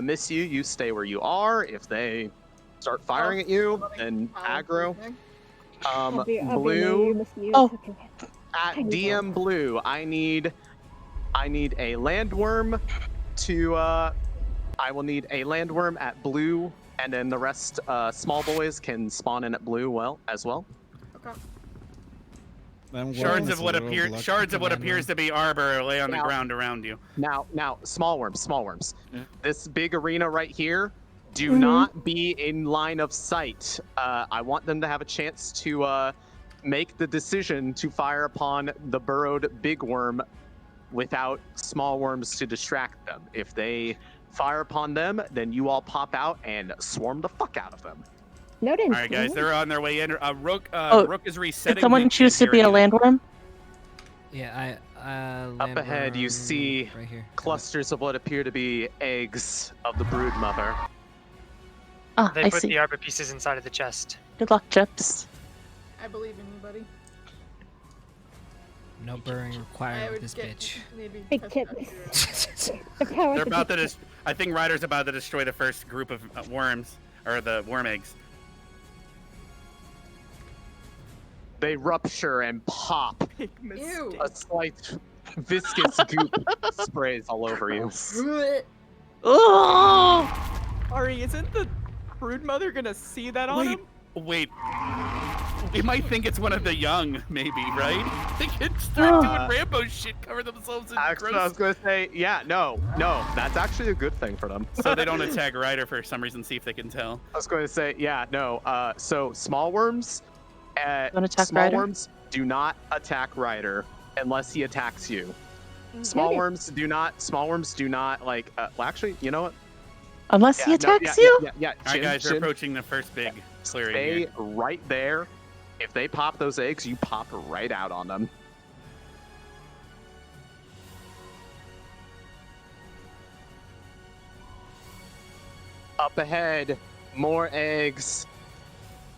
Miss you stay where you are. If they start firing at you, then aggro. Blue. At DM Blue, I need a landworm to. I will need a landworm at Blue, and then the rest, small boys can spawn in at Blue as well. Okay. Shards of what appears to be Arbor lay on the ground around you. Now, small worms. This big arena right here, do not be in line of sight. I want them to have a chance to make the decision to fire upon the burrowed big worm without small worms to distract them. If they fire upon them, then you all pop out and swarm the fuck out of them. Noted. All right, guys, they're on their way in. Rook is resetting. Did someone choose to be a landworm? Yeah, Up ahead, you see right here. clusters of what appear to be eggs of the brood mother. Ah, They I put see. the arbor pieces inside of the chest. Good luck, Chipz. I believe in you, buddy. No burring required with this bitch. Big Chipz. The power They're of the about to big- I think Ryder's about to destroy the first group of worms, or the worm eggs. They rupture and pop. Ew. A slight viscous goop sprays all over you. Oh! Ari, isn't the brood mother gonna see that on him? Wait. We might think it's one of the young, maybe, right? They can start doing Rambo shit, cover themselves in Actually, gross. I was going to say, yeah, no, that's actually a good thing for them. So they don't attack Ryder for some reason, see if they can tell. I was going to say, yeah, no. So small worms, Don't attack small Ryder? worms do not attack Ryder unless he attacks you. Small worms do not like. Well, actually, you know what? Unless he attacks you? Yeah. All right, guys, we're approaching the first big clearing Stay here. right there. If they pop those eggs, you pop right out on them. Up ahead, more eggs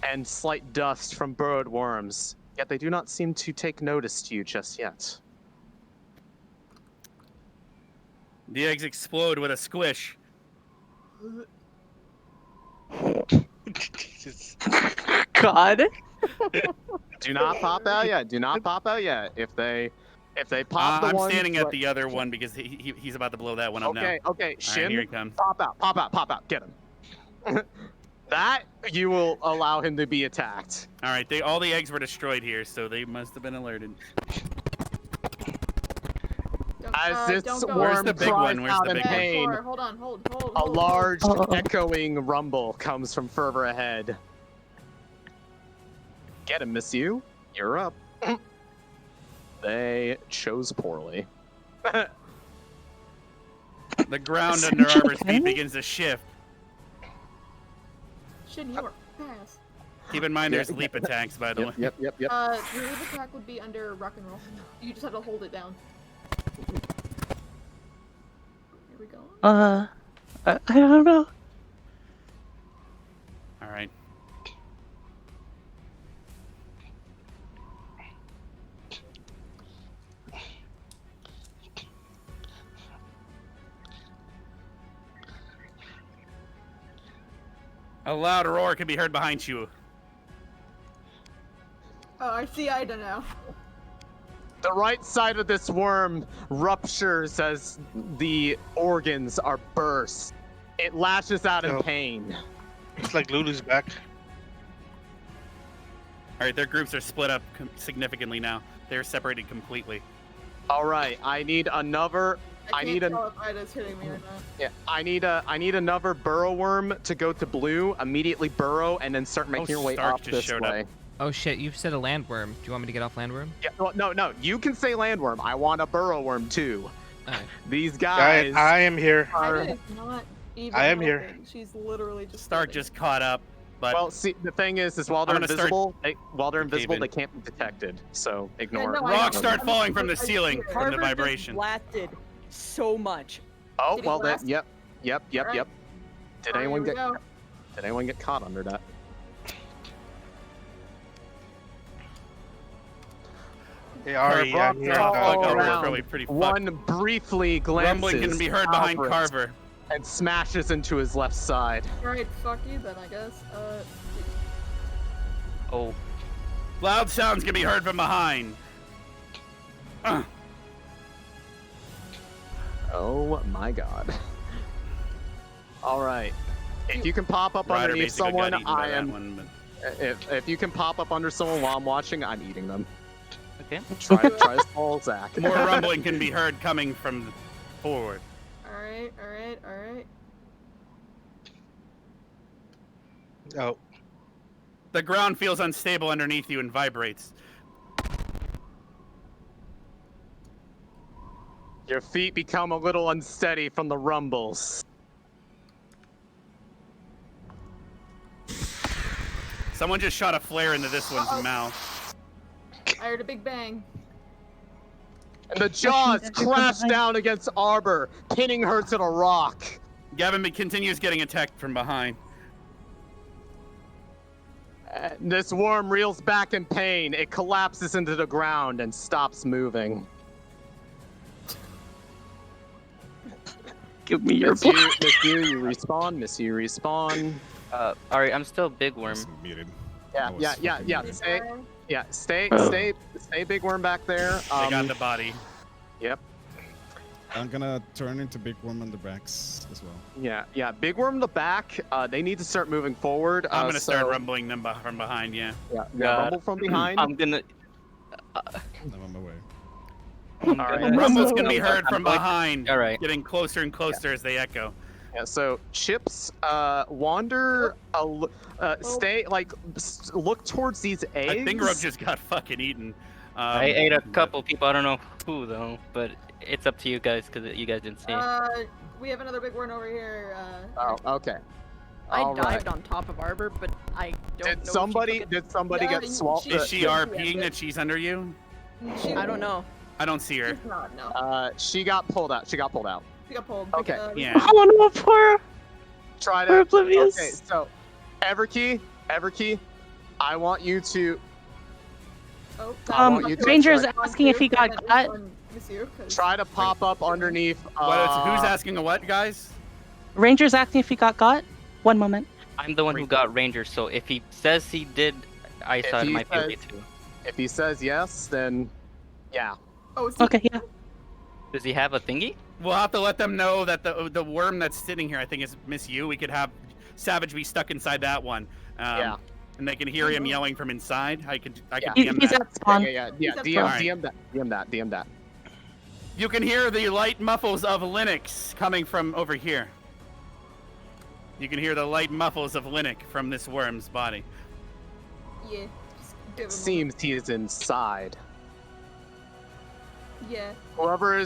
and slight dust from burrowed worms. Yet they do not seem to take notice to you just yet. The eggs explode with a squish. God. Do not pop out yet. Do not pop out yet. If they pop the I'm one, standing at the other one because he's about to blow that one up now. Okay. All right, Shin, here he comes. pop out. Get him. That you will allow him to be attacked. All right, all the eggs were destroyed here, so they must have been alerted. As this don't go. Where's worm the big cries one? Where's out the in big one? pain, Hold on. a large Uh-oh. echoing rumble comes from further ahead. Get him, Miss You. You're up. They chose poorly. The ground under Arbor's feet begins to shift. Shin, you are fast. Keep in mind there's leap attacks, by the way. Yep. Your leap attack would be under rock and roll. You just have to hold it down. Here we go. I don't know. All right. A loud roar can be heard behind you. Oh, I see Ida now. The right side of this worm ruptures as the organs are burst. It lashes out in pain. It's like Lulu's back. All right, their groups are split up significantly now. They're separated completely. All right, I need another. I need tell if Ida's hitting me or not. Yeah, I need another burrow worm to go to blue, immediately burrow, and then start making your way Stark up just this showed way. up. Oh shit, you said a landworm. Do you want me to get off landworm? Yeah, well, no, you can say landworm. I want a burrow worm too. Alright. These guys. I am here. Ida is not even I am here. helping. She's literally just. Stark just caught up But well, see, the thing is while they're I'm gonna start invisible, they caving. can't be detected. So ignore no, it. I know. rocks start falling from the ceiling from Carver the vibration. just blasted so much. Oh Did he well, then blast? yep. Alright. Did Alright, anyone here we get go. Did anyone get caught under that? Hey, Ari, I'm here. Around. Probably pretty fucked. One briefly glances. Rumbling can be heard behind Alvarez Carver. and smashes into his left side. Alright, fuck you then, I guess. Oh. Loud sounds can be heard from behind. Oh my god. Alright. If you can pop up Ryder underneath basically someone, got eaten by I that am. one, If you can pop up under someone while I'm watching, I'm eating them. Okay. Try to stall Zach. More rumbling can be heard coming from forward. Alright. Oh. The ground feels unstable underneath you and vibrates. Your feet become a little unsteady from the rumbles. Someone just shot a flare into this one's mouth. I heard a big bang. And the jaws crash down against Arbor, pinning her to the rock. Gavin continues getting attacked from behind. This worm reels back in pain. It collapses into the ground and stops moving. Give me your Miss you respawn. Miss you respawn. Alright, I'm still big worm. Muted. Yeah. Stay big worm back there. They got the body. Yep. I'm gonna turn into big worm on the backs as well. Yeah. Big worm in the back. They need to start moving forward. I'm gonna start rumbling them from behind. Yeah. Rumble from behind. I'm gonna. I'm on my way. Alright. Rumbles can be heard from behind. All right. Getting closer and closer as they echo. Yeah, so Chipz, wander, stay, look towards these eggs. I think Rogue just got fucking eaten. I ate a couple people. I don't know who though, but it's up to you guys because you guys didn't see it. We have another big one over here. Oh, okay. I dived on top of Arbor, but I don't know. Did somebody get swallowed? Is she RPing that she's under you? I don't know. I don't see her. No. She got pulled out. She got pulled. Okay. Yeah. I want to pour. Try We're to. oblivious. Okay, so Everkey, I want you to. Ranger's asking if he got cut. Try to pop up underneath. Who's asking a what, guys? Ranger's asking if he got got. One moment. I'm the one who got Ranger, so if he says he did, I saw it might be okay too. If he says yes, then yeah. Okay, yeah. Does he have a thingy? We'll have to let them know that the worm that's sitting here, I think, is Miss You. We could have Savage be stuck inside that one. Yeah. And they can hear him yelling from inside. I could He's DM that. at spawn. Yeah. DM that. You can hear the light muffles of Linux coming from over here. You can hear the light muffles of Linux from this worm's body. Yeah. It seems he is inside. Yeah. Whoever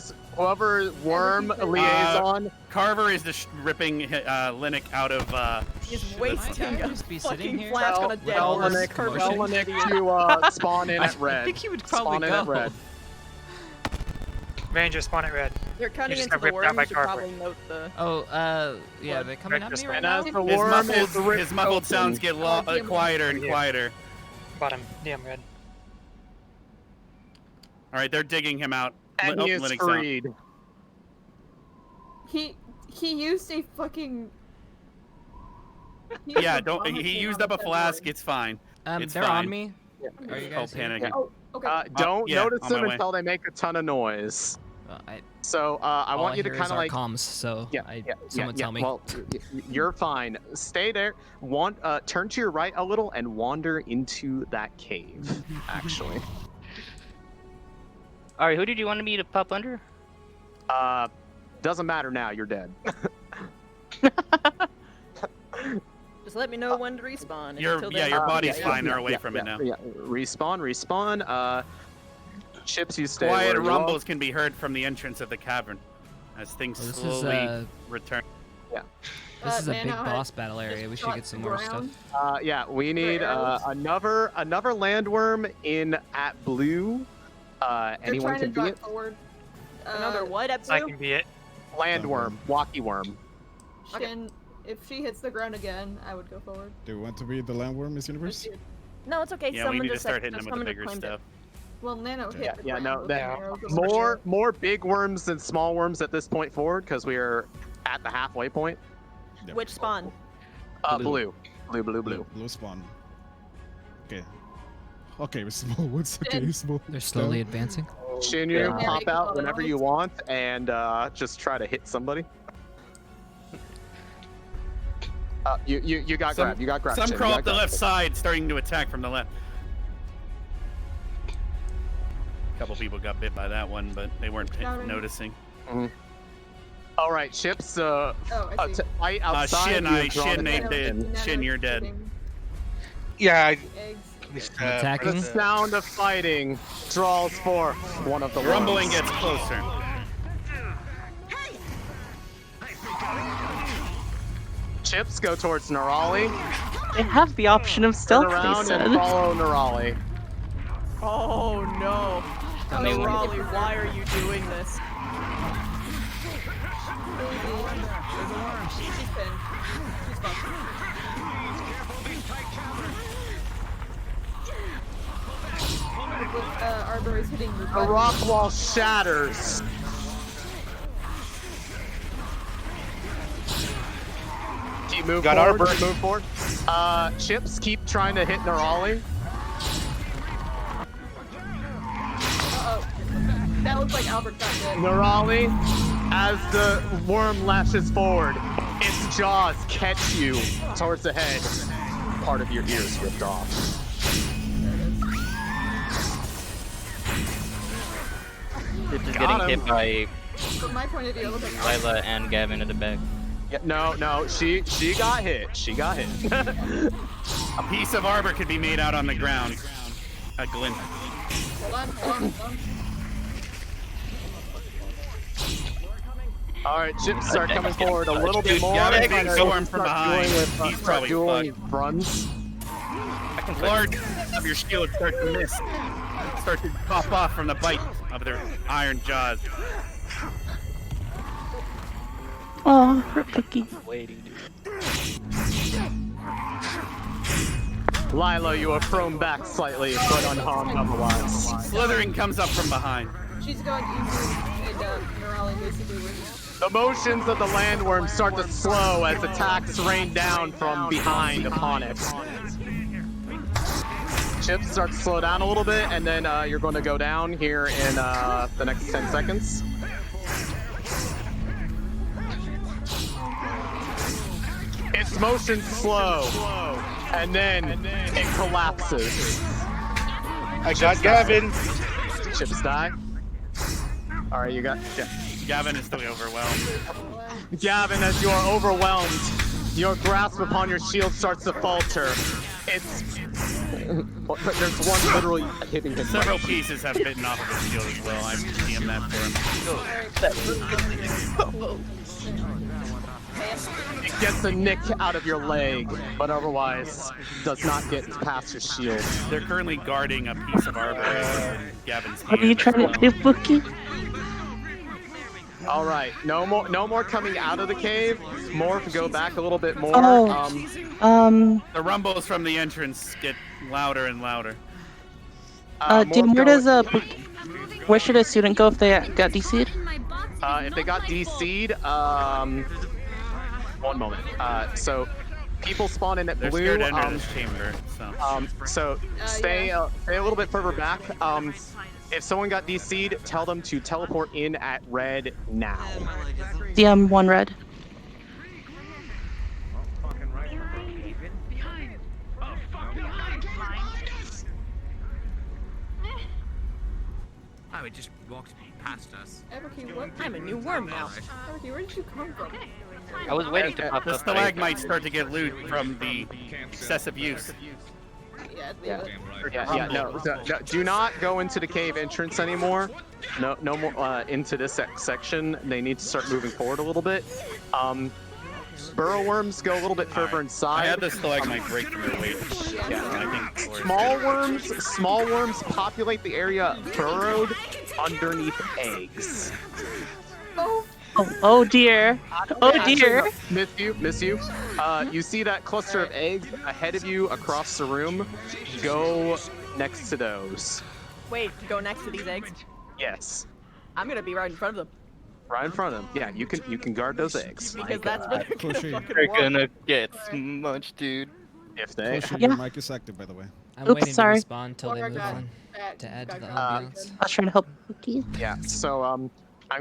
worm liaison. Carver is ripping Linux out of. He's wasting a be sitting fucking here? flask on a dead horse. Tell Linux to spawn in at red. I think he would probably spawn in at red. Ranger, spawn at red. They're cutting just into got the ripped out worm. by You should Carver. probably note the. Yeah, they're coming at me right And now. as the worm is ripped His muffled open, sounds get quieter and quieter. Bottom, DM red. All right, they're digging him out. and he is Linux freed. He used a fucking. Yeah, don't. He used up a flask. It's fine. It's They're fine. on me. Are you guys here? panicking. Oh, okay. Don't yeah, notice on my them way. until they make a ton of noise. I I want you to kind of like comms. So someone tell me. Well, you're fine. Stay there. Turn to your right a little and wander into that cave. Actually. All right, who did you want me to pop under? Doesn't matter now. You're dead. Just let me know when to respawn. and Your until then, body's fine. They're away from it now. Yeah. Respawn. Chipz, you stay. Quiet where you rumbles can be heard from the entrance of the cavern as things This is, slowly return. Yeah. This is a big Nano has boss battle area. We should get some more stuff. Yeah, we need another landworm in at blue. Anyone trying to can be drive it. forward. Another what at blue? I can be it. Landworm, walkie worm. Shin, if she hits the ground again, I would go forward. Do you want to be the landworm, Miss Universe? No, it's okay. Yeah, someone we need to just start said, hitting them with the bigger claimed stuff. Well, Nano hit the Yeah, ground. no, but that, Nano goes over more big worms than small worms at this point forward because we are at the halfway point. Which spawn? Blue spawn. Okay. Okay, with small ones. Okay, small. They're slowly advancing. Shinryu, pop out whenever you want and just try to hit somebody. You got grabbed. You got grabbed. Some Shin, crawl you up got the left grabbed. side, starting to attack from the left. A couple people got bit by that one, but they weren't noticing. All right, Chipz. Fight outside. Shin, you're dead. Yeah. The sound of fighting draws forth one of the rumbling worms. gets closer. Chipz, go towards Nerali. They have the option of stealth, Turn they around said. and follow Nerali. Oh no. They won't- Raleigh, why are you doing this? She's pinned. She's fucked. Arbor is hitting the The rock wall shatters. Keep moving Got forward. Arbor. Keep moving forward. Chipz, keep trying to hit Nerali. That looks like Albert got hit. Nerali, as the worm lashes forward, its jaws catch you towards the head. Part of your ears ripped off. This is Got getting hit by From my point of view, it looks like Lila and Gavin in the back. Yeah, no, she got hit. She got hit. A piece of arbor could be made out on the ground. A glint. Hold on. All right, Chipz, start coming forward a little bit more. Gavin's being Start stormed from doing behind. with, He's start probably doing fucked. runs. Large of your shield start to miss. Start to pop off from the bite of their iron jaws. Oh, Ripiki. Lila, you are thrown back slightly, but unharmed otherwise. Slithering comes up from behind. She's going easy, and Nerali basically wins. The motions of the landworm start to slow as attacks rain down from behind upon it. Chipz starts to slow down a little bit, and then you're going to go down here in the next 10 seconds. Its motion slow, and then it collapses. I got Gavin. Chipz die. All right, you got. Yeah. Gavin is still overwhelmed. Gavin, as you are overwhelmed, your grasp upon your shield starts to falter. It's. There's one literally hitting him. Several pieces have bitten off of his shield as well. I've DM'd that for him. It gets a nick out of your leg, but otherwise does not get past your shield. They're currently guarding a piece of arbor in Gavin's hand. What are you trying to do, Bookie? All right, no more coming out of the cave. More to go back a little bit more. The rumbles from the entrance get louder and louder. Dean, where should a student go if they got DC'd? If they got DC'd, one moment. So people spawn in at They're blue. scared to enter this chamber, So stay a little bit further back. If someone got DC'd, tell them to teleport in at red now. DM 1 red. Oh, it just walked past us. Everkey, what? I'm a new worm now. Everkey, where did you come from? I was waiting to pop The up. stalagmites start to get loot from the excessive use. No, do not go into the cave entrance anymore. No more into this section. They need to start moving forward a little bit. burrow worms go a little bit further inside. I had the stalagmite break from their weight. Yeah. I think Small worms populate the area burrowed underneath eggs. Oh dear. Oh dear. Miss you. You see that cluster of eggs ahead of you across the room? Go next to those. Wait, go next to these eggs? Yes. I'm gonna be right in front of them. Right in front of them. Yeah, you can guard those eggs. Because that's where they're gonna fucking They're walk. gonna get smunched, dude. If they. Your mic is active, by the way. I'm Oops, waiting sorry. to respond till they move on to add to the ambiance. I was trying to help Cookie. Yeah. So I'm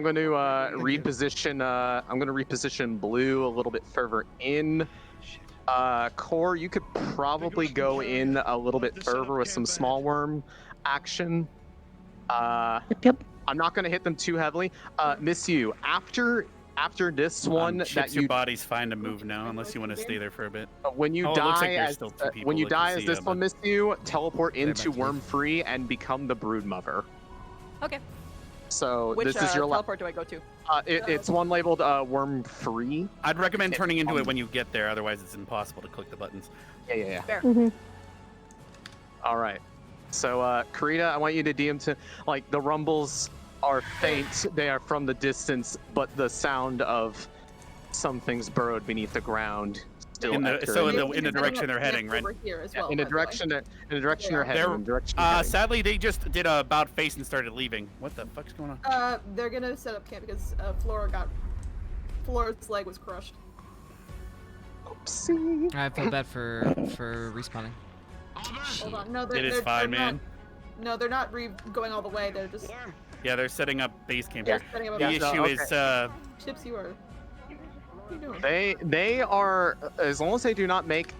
going to reposition. I'm going to reposition blue a little bit further in. Core, you could probably go in a little bit further with some small worm action. Yep. I'm not going to hit them too heavily. Miss you. After this one, that your body's fine to move now, unless you want to stay there for a bit. When you it looks like die there's as still two people when you that die can as see this ya, one, but- Miss you, teleport into worm free and become the brood mother. Okay. So Which this is your teleport do I go to? it's one labeled worm free. I'd recommend turning into it when you get there, otherwise it's impossible to click the buttons. Yeah. Fair. All right. So Karita, I want you to DM to like the rumbles are faint. They are from the distance, but the sound of some things burrowed beneath the ground still In the direction they're heading, right? Over here as Yeah, well, in the by the way. direction they're heading. in the direction they're heading. Sadly, they just did a about face and started leaving. What the fuck's going on? They're gonna set up camp because Flora's leg was crushed. Oopsie. I feel bad for respawning. Hold on, no, It is fine, man. No, they're not going all the way. They're just. Yeah, they're setting up base camp They're here. setting up The a base issue camp. is, Chipz, you are. What are you doing? They are, as long as they do not make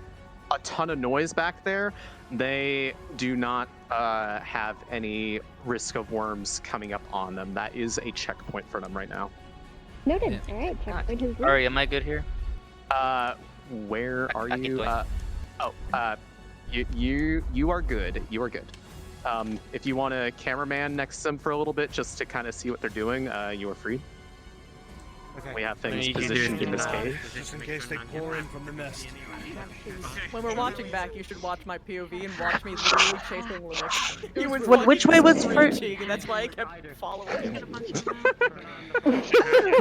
a ton of noise back there, they do not have any risk of worms coming up on them. That is a checkpoint for them right now. Noted. All right, checkpoint has been. Ari, am I good here? Where are I keep you? going. You are good. You are good. If you want a cameraman next to them for a little bit, just to kind of see what they're doing, you are free. Okay. We have things You can do positioned in it. this cave. Just in case they pour in from the nest. When we're watching back, you should watch my POV and watch me literally chasing Linux. He was Which way was first? and that's why I kept following him.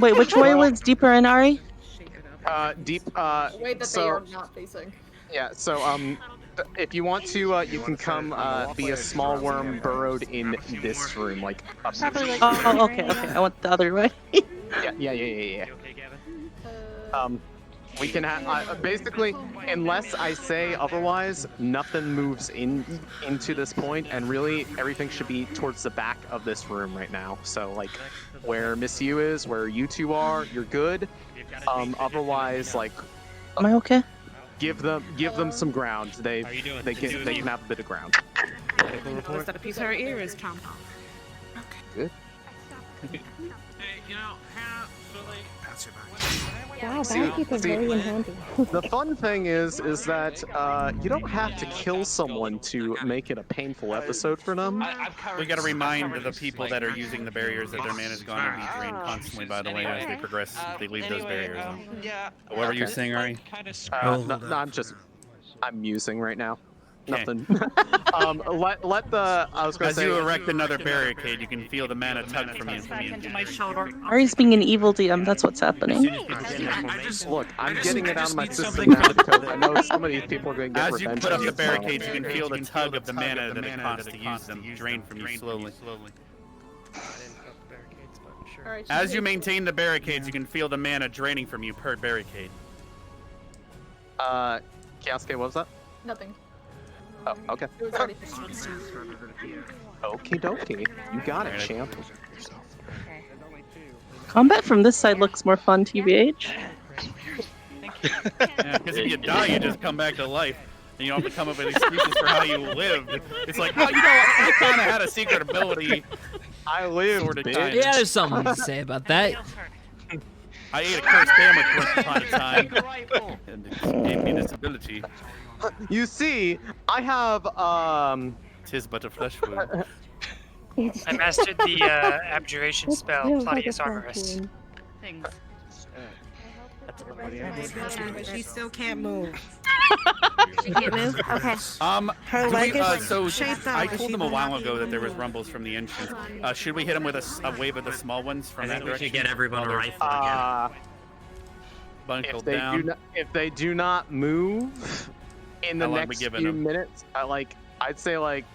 Wait, which way was deeper in Ari? Deep. The way that they so are not facing. yeah. So if you want to, you can come be a small worm burrowed in this room, like up here. Oh, okay. I went the other way. Yeah. We can have basically, unless I say otherwise, nothing moves into this point, and really everything should be towards the back of this room right now. So like, where Miss U is, where you two are, you're good. Otherwise, like, Am I okay? give them some ground. They can have a bit of ground. Was that a piece of our ear is Tom? Good. Hey, you know, Hannah, Billy, pass your back. Wow, bounties are very in handy. The fun thing is that you don't have to kill someone to make it a painful episode for them. We gotta remind the people that are using the barriers that their mana is going to be drained constantly, by the way, as they progress, they leave those barriers. What were you saying, Ari? No, I'm musing right now. Nothing. Let the. I was gonna As say. you erect another barricade, you can feel the mana tug from you. Ari's being an evil DM. That's what's happening. Look, I'm getting it out of my system now because I know some of these people are going to get As you revenge put up on the me, so- barricades, you can feel the tug of the mana that it costs to use them drain from you slowly. Alright, As you maintain the barricades, you can feel the mana draining from you per barricade. Kiasuke, what was that? Nothing. Oh, okay. It was already Okie dokie. You got it, champ. Combat from this side looks more fun, TBH. Yeah, because if you die, you just come back to life. And you don't have to come up with excuses for how you lived. It's like, well, you know what? I kind of had a secret ability. I lived, sort of bitch. kind. Yeah, there's something to say about that. I ate a cursed sandwich once upon a time. And it gave me this ability. You see, I have, Tis but a flesh wound. I mastered the abjuration spell, Claudius Arborist. But she still can't move. She can't move? Okay. Her leg is so shaped up. I but told she them a will while not be ago able that to there was move. rumbles from the entrance. Should we hit them with a wave of the small ones from I that think we direction? should get everyone a While they're rifle again. Buckled If they down. if they do not move in the How long we next giving few them? minutes, I'd say like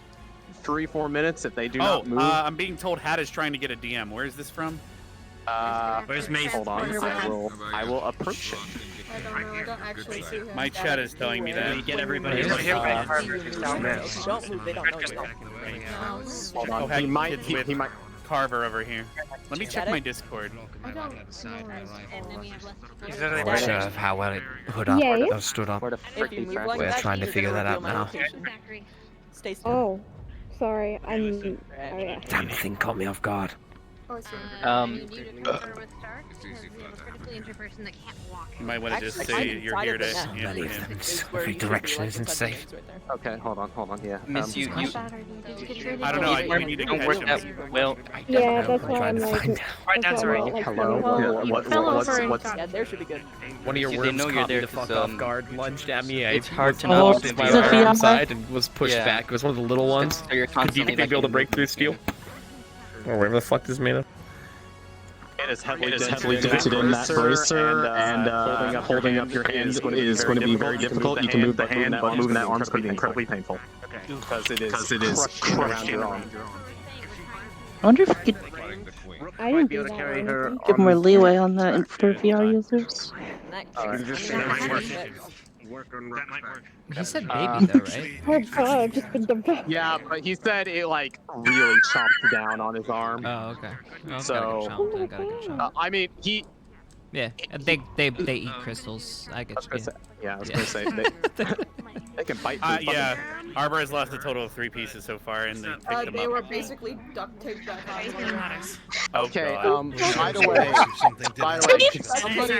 3-4 minutes. If they do Oh, not move, I'm being told Hat is trying to get a DM. Where is this from? Where's Mace? Hold on, I will approach it. I don't know. I don't actually see him. My chat is telling me that. We get everybody. Don't move. They don't know you're Hold on, Oh, Hat he might. kids He with might. Carver over here. Let me check my Discord. I don't know. Is there any measure of how well it hood up or stood up? Where the frick he tracked We're me? trying to figure that out now. Stay still. Oh, sorry. I'm. Damn thing caught me off guard. You need to confer with Stark because we have a critically injured person that can't walk. You might want to just Actually, say you're here to. Many of them. Every direction isn't safe. Okay, hold on. Yeah. Miss you. Did you get treated? I don't know. I need to Don't catch work him. that well. Yeah, that's why I'm like. Right down, that's why sorry. I'm not, like, Hello. running. What's Yeah, there should be good. One of your See, they worms know you're caught me there the fuck 'cause, off guard, lunged at me. it's hard to I know lost if my you're arm on side and was pushed Yeah. back. It was one of the little ones. So you're Do you constantly think they'd be able to break through steel? Or whatever the fuck this is made of? It is heavily dented in that bracer, and holding up your hand is going to be very difficult. You can move the hand, but moving that arm is going to be incredibly painful. Because it is crushing around your arm. I wonder if we could I didn't do that or anything. give more leeway on that for VR users. That might work. He said baby though, right? Oh god, I've just been dumped. Yeah, but he said it like really chomped down on his arm. Oh, okay. Well, So, gotta get chomped. I mean, he. Yeah, they eat crystals. I get you. Yeah, I was gonna say they can bite. Yeah, Arbor has lost a total of 3 pieces so far, and they picked them They up. were basically duct taped back on. Okay. God. By the way, could somebody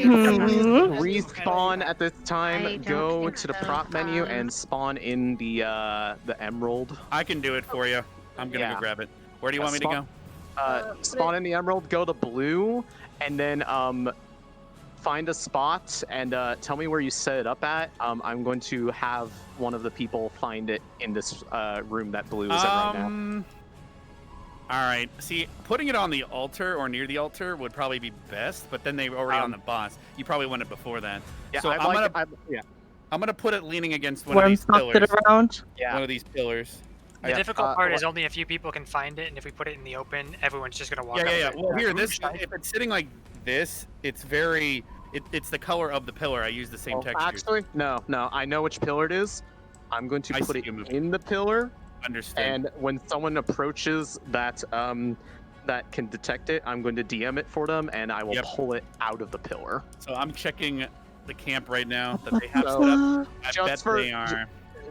respawn at this time? Go to the prop menu and spawn in the emerald. I can do it for you. I'm gonna go grab it. Where do you want me to go? Spawn in the emerald. Go to blue, and then find a spot and tell me where you set it up at. I'm going to have one of the people find it in this room that blue is in right now. All right. See, putting it on the altar or near the altar would probably be best, but then they were already on the boss. You probably want it before that. Yeah, so I'm gonna put it leaning against one of these pillars. Yeah. One of these pillars. The difficult part is only a few people can find it, and if we put it in the open, everyone's just gonna walk up. Yeah. Well, here, if it's sitting like this, it's very. It's the color of the pillar. I use the same texture. Actually, no. I know which pillar it is. I'm going to put it in the pillar. Understood. And when someone approaches that that can detect it, I'm going to DM it for them, and I will pull it out of the pillar. So I'm checking the camp right now that they have set up. I bet they are.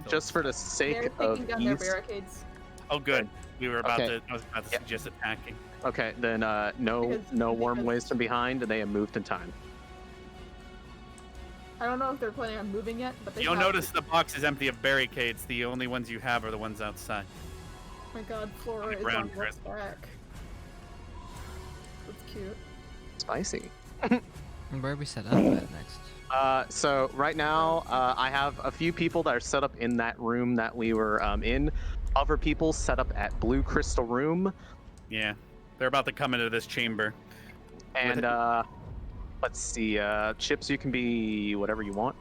Just for the sake of taking down their ease. barricades. Oh, good. We were about Okay. to. I was about to suggest attacking. Okay, then no warm ways from behind, and they have moved in time. I don't know if they're planning on moving yet, but they You'll have. notice the box is empty of barricades. The only ones you have are the ones outside. Oh my god, Flora is ground, on Chris. what's back. That's cute. Spicy. Where are we set up at next? So right now, I have a few people that are set up in that room that we were in. Other people set up at Blue Crystal Room. Yeah, they're about to come into this chamber. And let's see, Chipz, you can be whatever you want.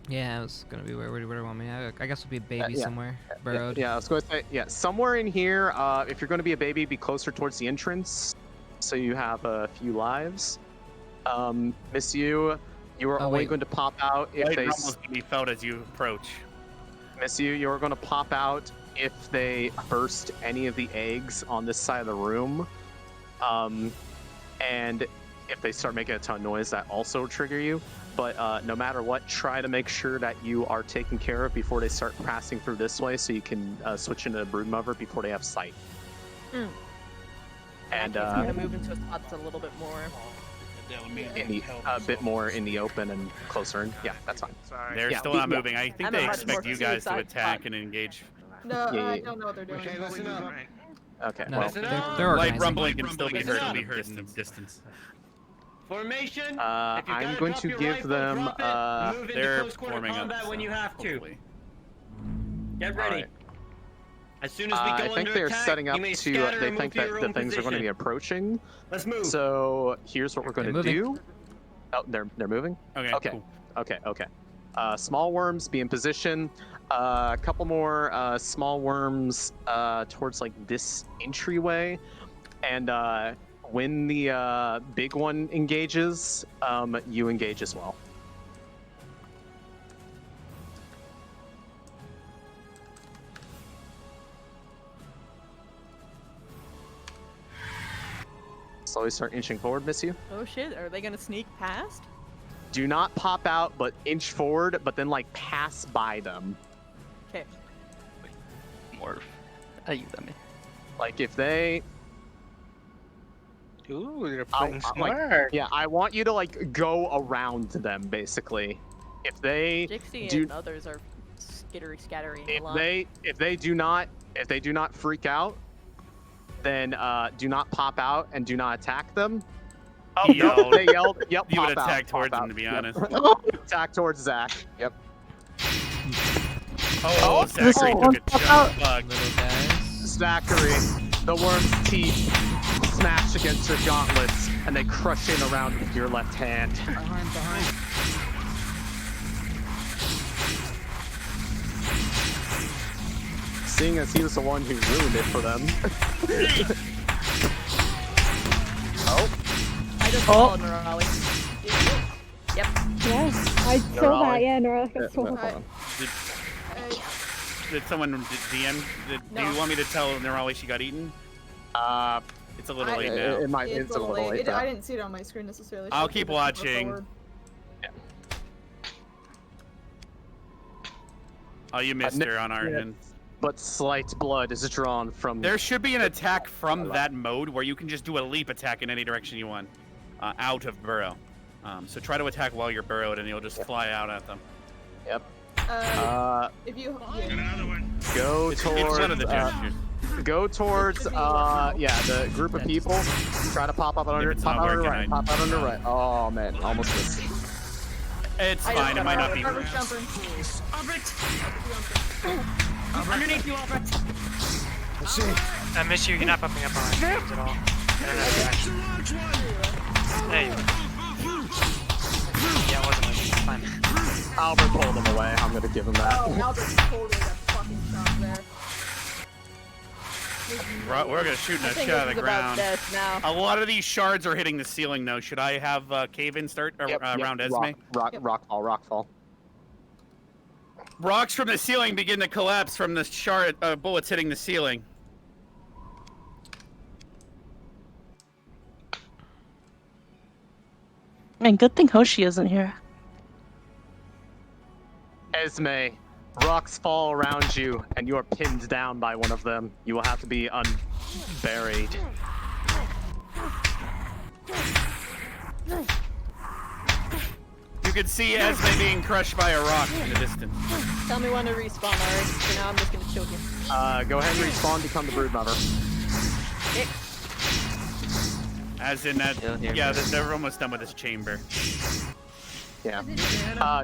Yeah, I was gonna be where do you want me? I guess we'll be a baby Yeah. somewhere, burrowed. Yeah, I was going to say, somewhere in here. If you're going to be a baby, be closer towards the entrance, so you have a few lives. Miss you are only going to pop out if Light they. rumbles can be felt as you approach. Miss you are going to pop out if they burst any of the eggs on this side of the room, and if they start making a ton of noise, that also trigger you. But no matter what, try to make sure that you are taken care of before they start passing through this way, so you can switch into a broodmother before they have sight. And I'm gonna move into a spot that's a little bit more. a bit more in the open and closer in. Yeah, that's fine. They're still not moving. I think they expect you guys to attack and engage. No, Yeah, I don't know what they're doing. Okay, listen up. Okay. No, well, they're light organizing. rumbling can still be heard in the distance. Formation. I'm going to give them. Move into they're close quarter forming up, combat so when you have to. hopefully. Get ready. Alright. As soon as we go I think under they're attack, setting up you may to. scatter They and think move that to your the own things are going to be position. approaching. Let's move. So here's what we're going to moving. do. Oh, they're moving. Okay. Okay. Cool. Okay. Small worms, be in position. A couple more small worms towards like this entryway, and when the big one engages, you engage as well. Slowly start inching forward, miss you. Oh shit, are they gonna sneak past? Do not pop out, but inch forward, but then like pass by them. Okay. Morph. Ayúdame. Like if they. Ooh, they're playing like, smart. yeah, I want you to like go around them basically. If they Jixie do, and others are scattery a lot. if they do not freak out, then do not pop out and do not attack them. Oh no! They yelled. Yep. You would pop out, attack pop towards out. them, to be Yep. honest. Attack towards Zach. Yep. Oh, Zachary took a jump. Fuck. Zachary, the worm's teeth smash against your gauntlets, and they crush in around with your left hand. Behind. Seeing as he was the one who ruined it for them. Oh. I just followed Nerali. Yep. Yes, I saw that, yeah, no, I saw that. Did someone DM? Do you want me to tell Nerali she got eaten? It's a little late now. It might. It's a little late. I didn't see it on my screen necessarily. I'll keep watching. Yeah. Oh, you missed her on our end. But slight blood is drawn from. There should be an attack from that mode where you can just do a leap attack in any direction you want, out of burrow. So try to attack while you're burrowed, and you'll just fly out at them. Yep. If you Go It's towards. one of the gestures. Go towards. The group of people. Try to pop up under. Pop out under right. Pop out under right. Oh man, almost missed. It's fine. It might not be. Underneath you, Albert. Let's see. I miss you. You're not popping up on my screens at all. I don't know if you actually. There you go. Yeah, it wasn't like fine. Albert pulled him away. I'm gonna give him that. Oh, Albert's totally that fucking shot there. We're gonna shoot a shot of the ground. A lot of these shards are hitting the ceiling, though. Should I have cave-in start around Esme? Rockfall. Rocks from the ceiling begin to collapse from the shard bullets hitting the ceiling. And good thing Hoshi isn't here. Esme, rocks fall around you, and you are pinned down by one of them. You will have to be unburied. You can see Esme being crushed by a rock in the distance. Tell me when to respawn, alright? For now, I'm just gonna choke you. Go ahead and respawn, become the broodmother. As in that, yeah, they're almost done with this chamber. Yeah.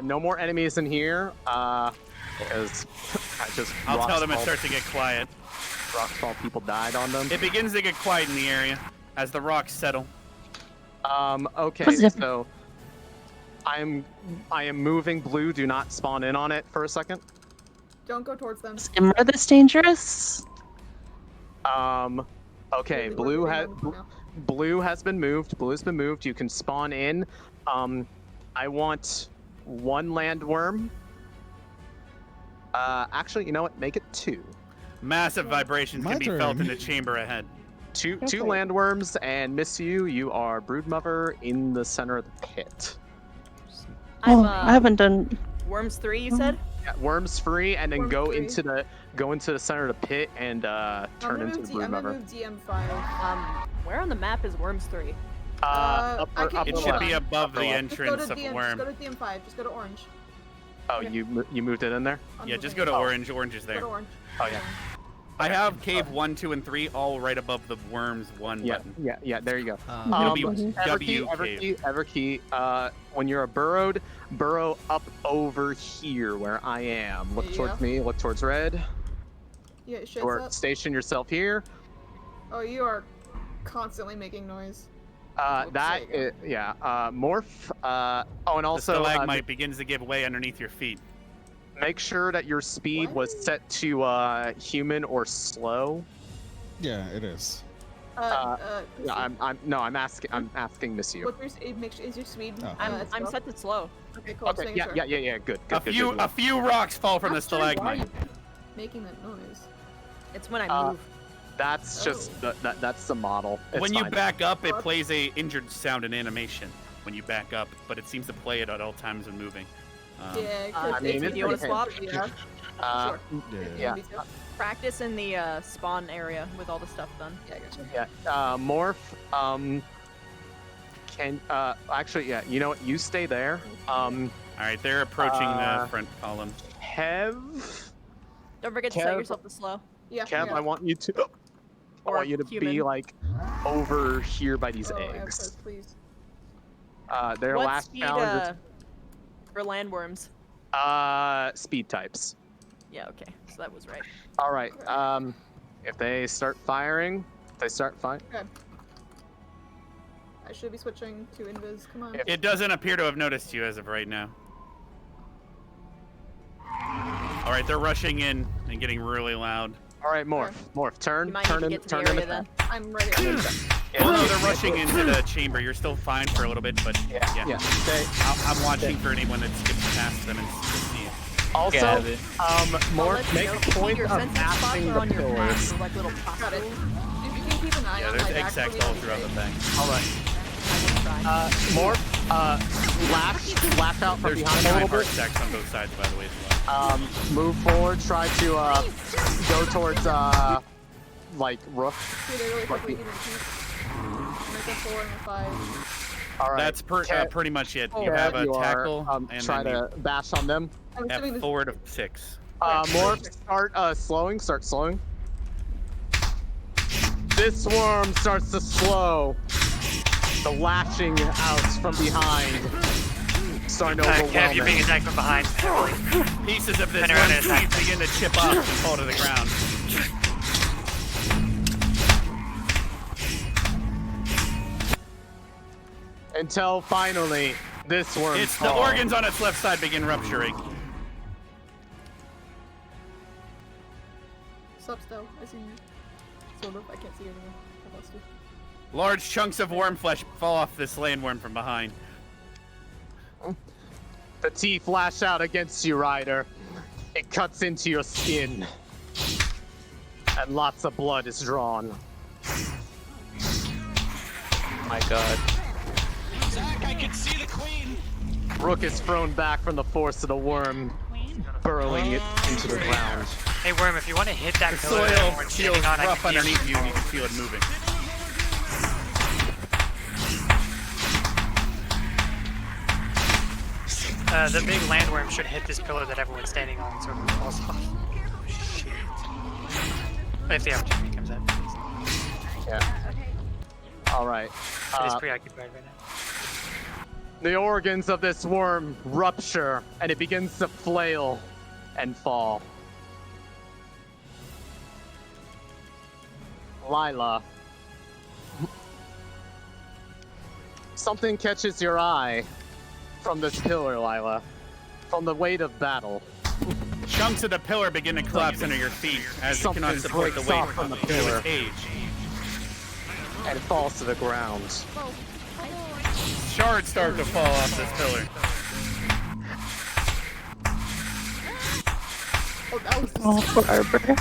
No more enemies in here. Because I just. I'll tell them it starts to get quiet. Rockfall people died on them. It begins to get quiet in the area as the rocks settle. Okay, so I am moving blue. Do not spawn in on it for a second. Don't go towards them. Is Imra this dangerous? Okay, blue has been moved. Blue has been moved. You can spawn in. I want one landworm. Actually, you know what? Make it 2. Massive vibrations can be felt in the chamber ahead. Two landworms, and miss you. You are broodmother in the center of the pit. I haven't done. Worms 3, you said? Yeah, worms free, and then Worms go 3. into the center of the pit and turn into the I'm gonna broodmother. move DM5. Where on the map is Worms 3? Upper It should be left. above the Upper left. entrance of worm. Just go to DM5. Just go to orange. Oh, you moved it in there? Yeah, just go to orange. Orange is there. Go to orange. Oh yeah. I have cave 1, 2, and 3 all right above the worms 1 button. Yeah, there you go. It'll be W cave. Everkey, when you're burrow up over here where I am. Look towards me, look towards red. Yeah, shit's Or up. station yourself here. Oh, you are constantly making noise. Morph. Oh, and also the stalagmite begins to give way underneath your feet. Make sure that your speed was set to human or slow. Yeah, it is. I'm asking Miss you. Is your speed? I'm set to slow. Okay, cool. Okay, yeah, good. A few rocks fall from the stalagmite. Why are you making that noise? It's when I move. That's just that's the model. It's when fine. you back up, it plays a injured sound and animation when you back up, but it seems to play it at all times when moving. I mean, do you want to swap? Sure. Yeah. Practice in the spawn area with all the stuff done. Yeah, I gotcha. Yeah. Morph. Actually, yeah. You know what? You stay there. All right, they're approaching the front column. Kev. Don't forget to set yourself to slow. Yeah. Kev, I want you to. I want you to be like over here by these eggs. Please. Their what last speed, challenge. For landworms? Speed types. Yeah. Okay. So that was right. All right. If they start firing, Okay. I should be switching to invis. Come on. It doesn't appear to have noticed you as of right now. All right, they're rushing in and getting really loud. All right, Morph. Morph, turn in the I'm ready. Yeah, no, they're rushing into the chamber. You're still fine for a little bit, but yeah. I'm watching for anyone that skips past them and sees. Also, Morph, make a point of passing the pillars. Got it. If you can keep an eye on there's my back X-Acts all throughout the thing. All right. Morph, lash out from behind a little bit. Stacks on both sides, by the way, as well. Move forward. Try to go towards like roof. Really quickly, give me a make a 4 and a 5. All right. That's pretty much it. You have a tackle and try then to bash on them. F4 to 6. Morph, start slowing. This worm starts to slow. The lashing out from behind. Starting to overwhelm Kev, you're being attacked from behind. Pieces of this one begin to chip off and fall to the ground. Until finally, this worm It's the organs on its left side begin rupturing. Sup, Stel? I see you. Sort of. I can't see anyone. I lost you. Large chunks of worm flesh fall off this landworm from behind. The teeth lash out against you, Ryder. It cuts into your skin. And lots of blood is drawn. My god. Zach, I can see the queen. Rook is thrown back from the force of the worm, burrowing it into the ground. Hey, worm, if you want to hit that The pillar soil that we're feels standing on, I rough can underneath you and you can feel it moving. The big landworm should hit this pillar that everyone's standing on and sort of falls off. Oh, shit. If the opportunity comes up. Yeah. All right. It is preoccupied right now. The organs of this worm rupture, and it begins to flail and fall. Lila. Something catches your eye from this pillar, Lila. From the weight of battle. Chunks of the pillar begin to collapse under your feet as it cannot support the breaks weight off from the due to pillar. its age. And it falls to the ground. Shards start to fall off this pillar. Oh, that was Oh, Barbara.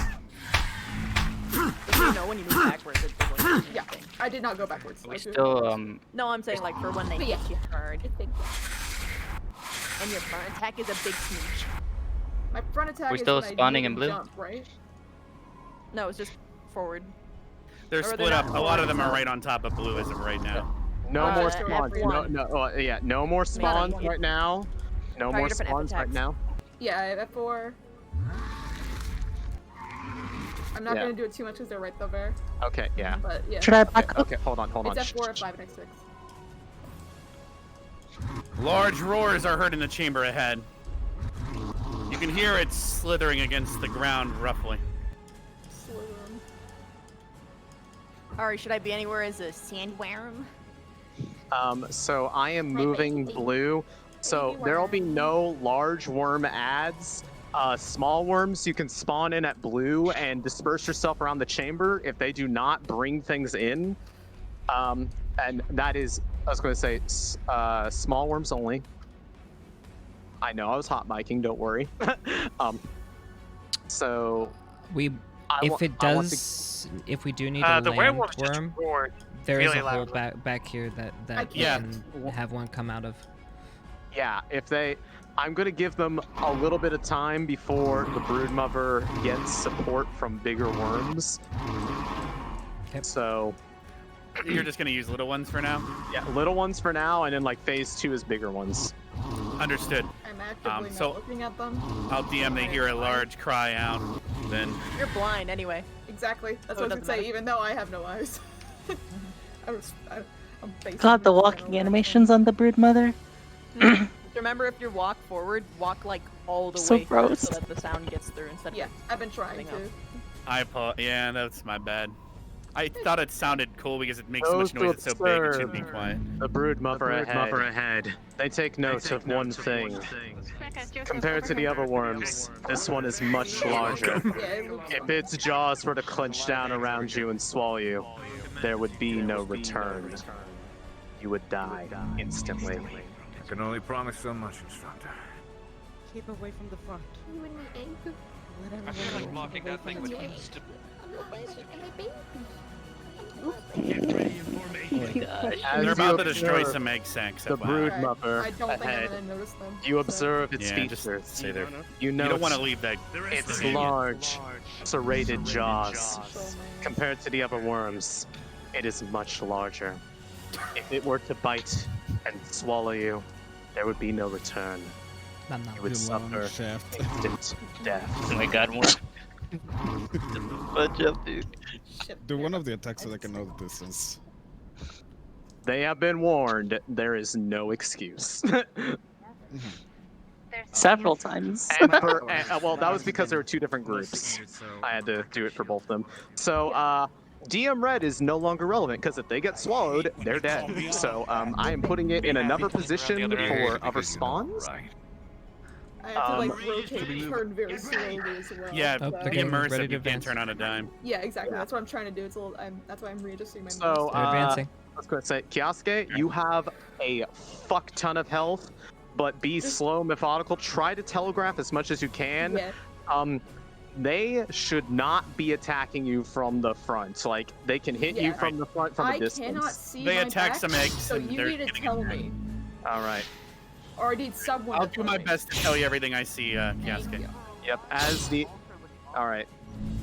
You know when you move backwards, it's like, yeah, I did not go backwards. We still No, I'm saying like for when they But hit yeah. you hard. And your front attack is a big smooch. My front attack We is still when I spawning do in blue? Jump, right? No, it's just forward. They're Or they're split not up. A lot of them are forward, right on top of blue as of right now. No more F1. spawns. No more spawns right now. No Try more different spawns right attacks. now. Yeah, I have F4. I'm not Yeah. gonna do it too much because they're right there. Okay, yeah. But yeah. Should I back up? Okay, hold on. It's F4, F5, and X6. Large roars are heard in the chamber ahead. You can hear it slithering against the ground roughly. Alright, should I be anywhere as a sandworm? So I am moving blue. So there'll be no large worm adds. Small worms you can spawn in at blue and disperse yourself around the chamber if they do not bring things in. And that is, I was going to say, small worms only. I know I was hot miking, don't worry. So if we do need a the land werewolves just worm, roared there is really a hole loudly. back here that we Yeah. can have one come out of. Yeah, I'm gonna give them a little bit of time before the broodmother gets support from bigger worms. Yep. So You're just gonna use little ones for now? yeah, little ones for now, and then like phase 2 is bigger ones. Understood. I'm actively so not looking at them. I'll DM they hear a large cry out, then You're blind anyway. Exactly. That's So what I it was gonna doesn't say, matter. even though I have no eyes. I'm basically God, the walking animations on the broodmother. Remember, if you walk forward, walk like all the So way through gross. so that the sound gets through instead Yeah, of I've been trying to. yeah, that's my bad. I thought it sounded cool because it makes so much noise. It's so big, it should be quiet. The broodmother ahead. They take note of one thing. Compared to the other worms, this one is much larger. If its jaws were to clench down around you and swallow you, there would be no return. You would die instantly. I can only promise so much, Instructor. Keep away from the front. I feel like blocking that thing would instantly. As They're about you to destroy observe some egg sacs. The FYI. broodmother I don't think I'm ahead. gonna notice them. You observe its Yeah, just features. stay there. You know You don't want to leave that. its large, serrated jaws. Compared to the other worms, it is much larger. If it were to bite and swallow you, there would be no return. You would suffer instant death. Oh my god, more. Watch out, dude. Do one of the attacks at like another distance. They have been warned. There is no excuse. Several times. And well, that was because there were two different groups. I had to do it for both of them. So, DM Red is no longer relevant because if they get swallowed, they're dead. So, I am putting it in another position for other spawns. I have to like rotate and turn very slowly as well. Yeah, so- be immersive. You can't turn on a dime. Yeah, exactly. That's what I'm trying to do. It's a little. That's why I'm readjusting my. So, moves. I was going to say, Kioske, you have a fuck ton of health, but be slow, methodical. Try to telegraph as much as you can. Yeah. They should not be attacking you from the front. Like, they can hit you from the front from a distance. I cannot see They my attack back, some eggs so and you they're need to getting tell attacked. me. All right. Or I need someone I'll to do tell my me. best to tell you everything I see, Kioske. Yep, as the... Alright.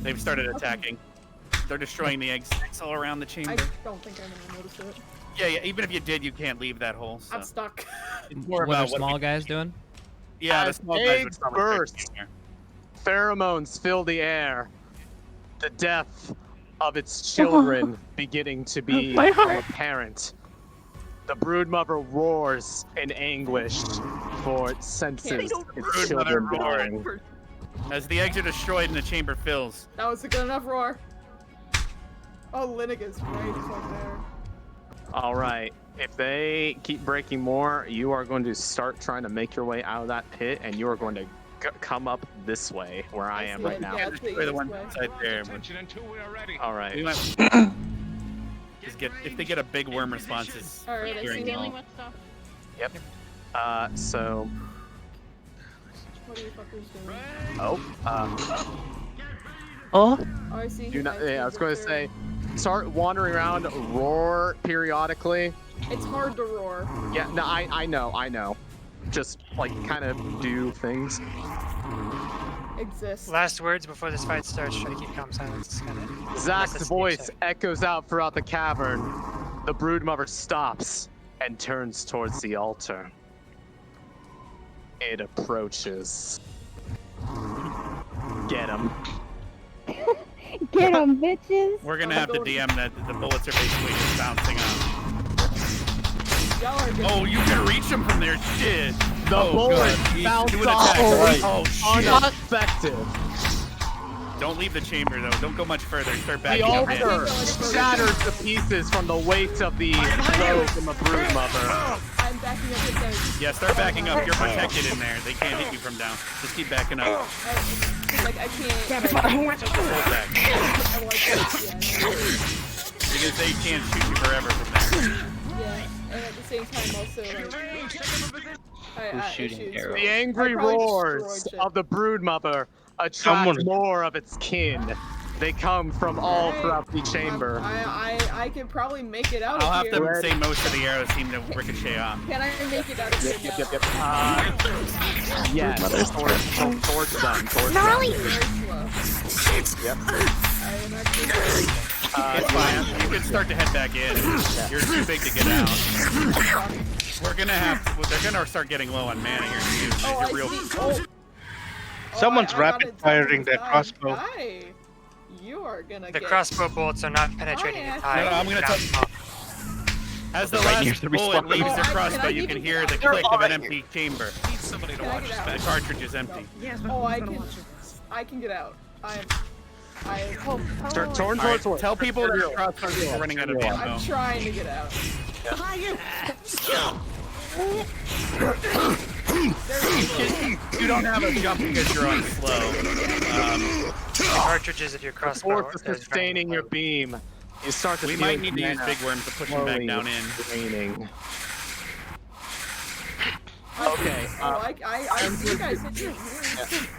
They've started attacking. They're destroying the eggs all around the I chamber. don't think I'm gonna notice it. Yeah, even if you did, you can't leave that hole. So. I'm stuck. It's more What are about small guys doing? Yeah, the As small guys eggs would probably start burst, being there. pheromones fill the air. The death of its children beginning to be My heart. apparent. The broodmother roars in anguish for it senses its Broodmother children roaring. dying. As the eggs are destroyed and the chamber fills. That was a good enough roar. Oh, Linnigan's right. It's right there. All right. If they keep breaking more, you are going to start trying to make your way out of that pit, and you are going to come up this way, where I am right now. Yeah, Destroy the one inside there. All right. We might just get if they get a big worm response. It's Alright, I hearing see all. you. Yep. So. What are you fuckers doing? Oh. Oh. Oh, I see. Do not. I see Yeah, I was going to right say, start wandering around, roar periodically. there. It's hard to roar. Yeah. No, I know. Just like kind of do things. Exists. Last words before this fight starts. Try to keep calm silence. Zach's voice echoes out throughout the cavern. The broodmother stops and turns towards the altar. It approaches. Get him. Get 'em, bitches. We're gonna have to DM that the bullets are basically just bouncing off. Oh, you can reach them from there. Shit. The bullet bounced off. Oh, shit. Uneffective. Don't leave the chamber though. Don't go much further. Start The backing up in. altar shattered to pieces from the weight of the rogue and the brood mother. I'm backing up again. Yeah, start backing up. You're protected in there. They can't hit you from down. Just keep backing up. Like I can't. Hold back. Because they can't shoot you forever from there. Yeah, and at the same time also like. The angry roars of the brood mother attract more of its kin. They come from all throughout the chamber. I could probably make it out I'll of have here. to say most of the arrows seem to ricochet off. Can I make it out of here? Yep. Yes, towards them. Gnarly! Yep. It's fine. You can start to head back in. You're too big to get out. They're gonna start getting low on mana here too. Someone's rapid firing their crossbow. You are gonna The crossbow bullets are not penetrating the tie. No, I'm gonna tell. As the last bullet leaves their crossbow, you can hear the click of an empty chamber. Need somebody to watch this. The cartridge is empty. Oh, I can get out. Turn towards what? Tell people that your crossbows are running out of ammo. I'm trying to get out. You don't have a jump because you're on slow. The cartridges of your crossbow. Force sustaining your beam. You start to We might need to use big worms to push them back down in. Draining. Okay. I see you guys hit you.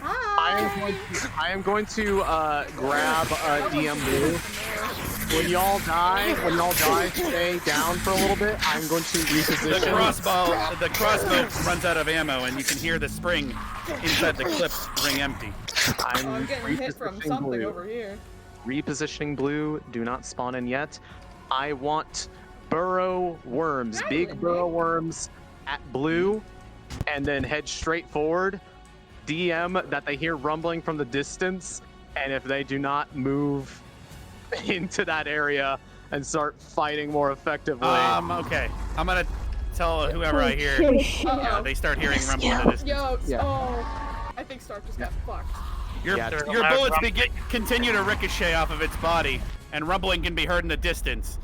I am going to grab DM Blue. When y'all die, stay down for a little bit. I'm going to reposition. The crossbow runs out of ammo, and you can hear the spring inside the clip ring empty. I'm getting hit from something over here. Repositioning Blue. Do not spawn in yet. I want burrow worms, big burrow worms at Blue, and then head straight forward. DM that they hear rumbling from the distance, and if they do not move into that area and start fighting more effectively. Okay. I'm gonna tell whoever I hear. They start hearing rumbling in the distance. I think Stark just got fucked. Your bullets continue to ricochet off of its body, and rumbling can be heard in the distance.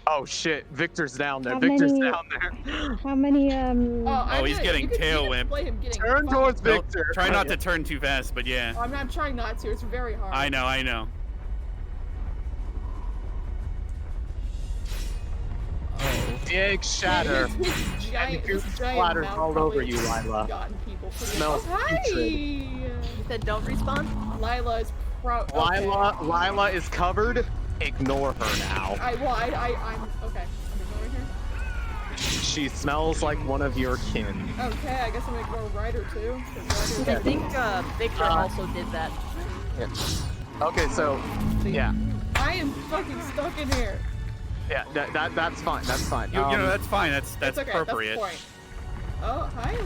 Oh shit, Victor's down there. How Victor's many- down there. How many Oh, he's getting tail whipped. Turn towards Victor. Try not to turn too fast, but yeah. I'm trying not to. It's very hard. I know. Big shatter. Giant splatters all over you, Lila. Smells putrid. You said don't respawn? Lila is Lila is covered. Ignore her now. I'm okay. I'm ignoring her. She smells like one of your kin. Okay, I guess I'm gonna ignore Ryder too. I think Victor also did that. Yeah. Okay, so yeah. I am fucking stuck in here. Yeah, that's fine. That's fine. You know, that's fine. That's okay, appropriate. That's the point. Oh, hi.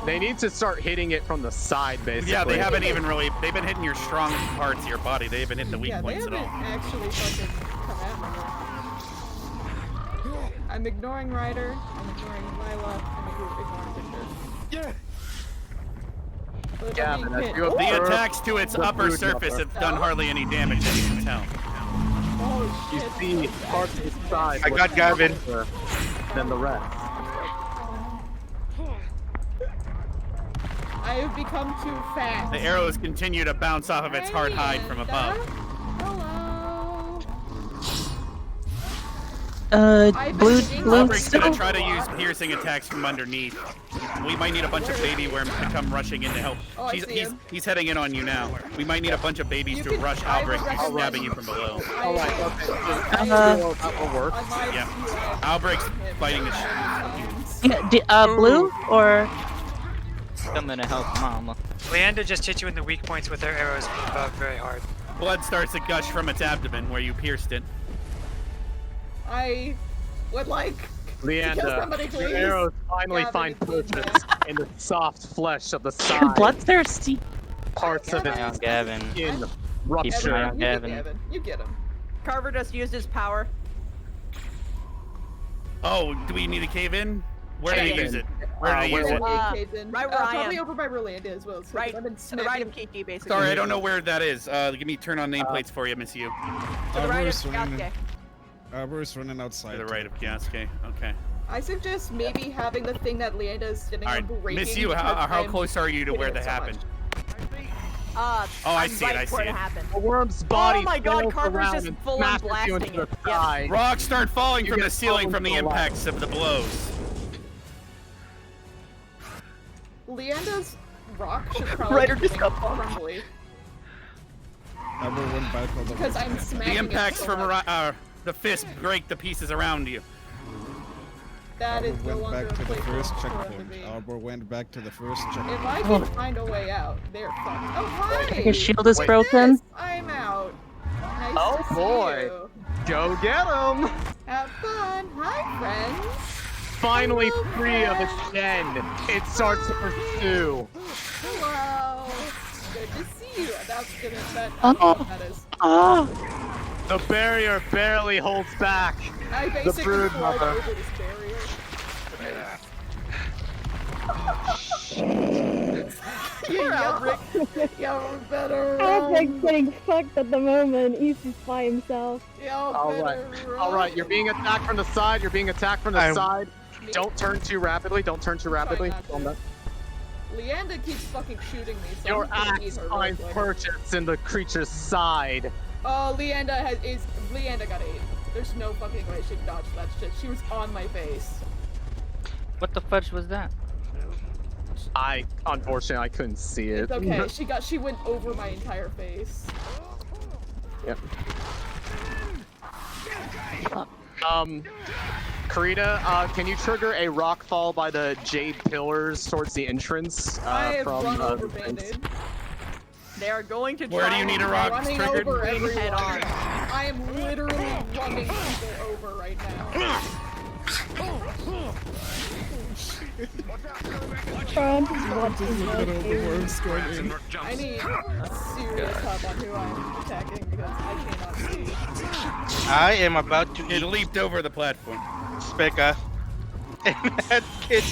They need to start hitting it from the side, basically. Yeah, they haven't even really. They've been hitting your strong parts of your body. They haven't hit the weak points at all. They haven't actually fucking come at me. I'm ignoring Ryder. I'm ignoring Lila. I'm ignoring Victor. Yeah, the attacks to its upper surface have done hardly any damage, as you can tell. Oh, you see parts of its side. I got Gavin. Than the rest. I have become too fast. The arrows continue to bounce off of its hard hide from above. Blue Outbreak's still? gonna try to use piercing attacks from underneath. We might need a bunch of baby worms to come rushing in to help. Oh, He's heading in on you now. We might need a bunch of babies to rush Outbreak who's stabbing you from below. Alright, okay. Uh, that will work. Yeah. Outbreak's fighting the Blue or? I'm gonna help Mama. Leander just hit you in the weak points with her arrows from above very hard. Blood starts to gush from its abdomen where you pierced it. I would like to kill Leander, somebody, your please. arrows finally find purchase in the soft flesh of the side. Bloodthirsty. parts of Keep an eye on Gavin. in Keep rupture. an eye on You get Gavin. Gavin. You get him. Carver just used his power. Oh, do we need to cave in? Where did he use it? Where did he use it? Right where I Probably am. over by Rolanda as well. So Right, I've been to the right of smacking. Kiki, basically. Sorry, I don't know where that is. Give me turn on nameplates for you, Miss You. To the right of Arbor's running, Yasuke. Arbor's running outside. To the right of Kiasuke. Okay. I suggest maybe having the thing that Leanda is sitting All on right, breaking. Miss You, because how I'm close are you to where hitting that it so happened? much. Oh, I I'm see right it, I where see it. happened. The worm's body. Oh my god, flails Carver's around just and full on smashes you blasting into it. the side. Rocks start falling You from get the ceiling thrown from the to the left. impacts of the blows. Leanda's rock should probably Ryder be just got crumbly. Arbor went back all the way. Because I'm smacking The impacts it so from much. the fist break the pieces around you. That is Arbor no went longer back to the a first playful for checkpoint. me. Arbor went back to the first checkpoint. If I can find a way out, they're fucked. Oh, hi! His shield is Wait. broken. I'm out. Nice Oh, to see boy. you. Go get him! Have fun. Hi, friends. Finally Hello, free of friends. its den. It starts to pursue. Hello. Good to see you. That's gonna. That, I Oh. don't know what that is. Ah. The barrier barely holds back. I The basically brood floored mother. over this barrier. Yo, better Alfred's run. getting fucked at the moment. He's just by himself. Yo, All right. better run. All right, you're being attacked from the side. You're being attacked from the side. Don't turn too rapidly. Don't turn too rapidly. not to. Calm down. Leanda keeps fucking shooting me. So Your I'm gonna eat axe her finds real quick. purchase in the creature's side. Oh, Leanda got 8. There's no fucking way she can dodge that shit. She was on my face. What the fudge was that? Unfortunately, I couldn't see it. It's okay. She went over my entire face. Yep. Karita, can you trigger a rock fall by the jade pillars towards the entrance? I have from run over the Band-Aid. They are going to Where try do you need a and rock Running triggered? over Queen everyone. head on. I am literally running people over right now. I'm just watching Look at all the worms going in. I need serious help on who I'm attacking because I cannot see. I am about to It leaped over the platform. Speka. And that kid.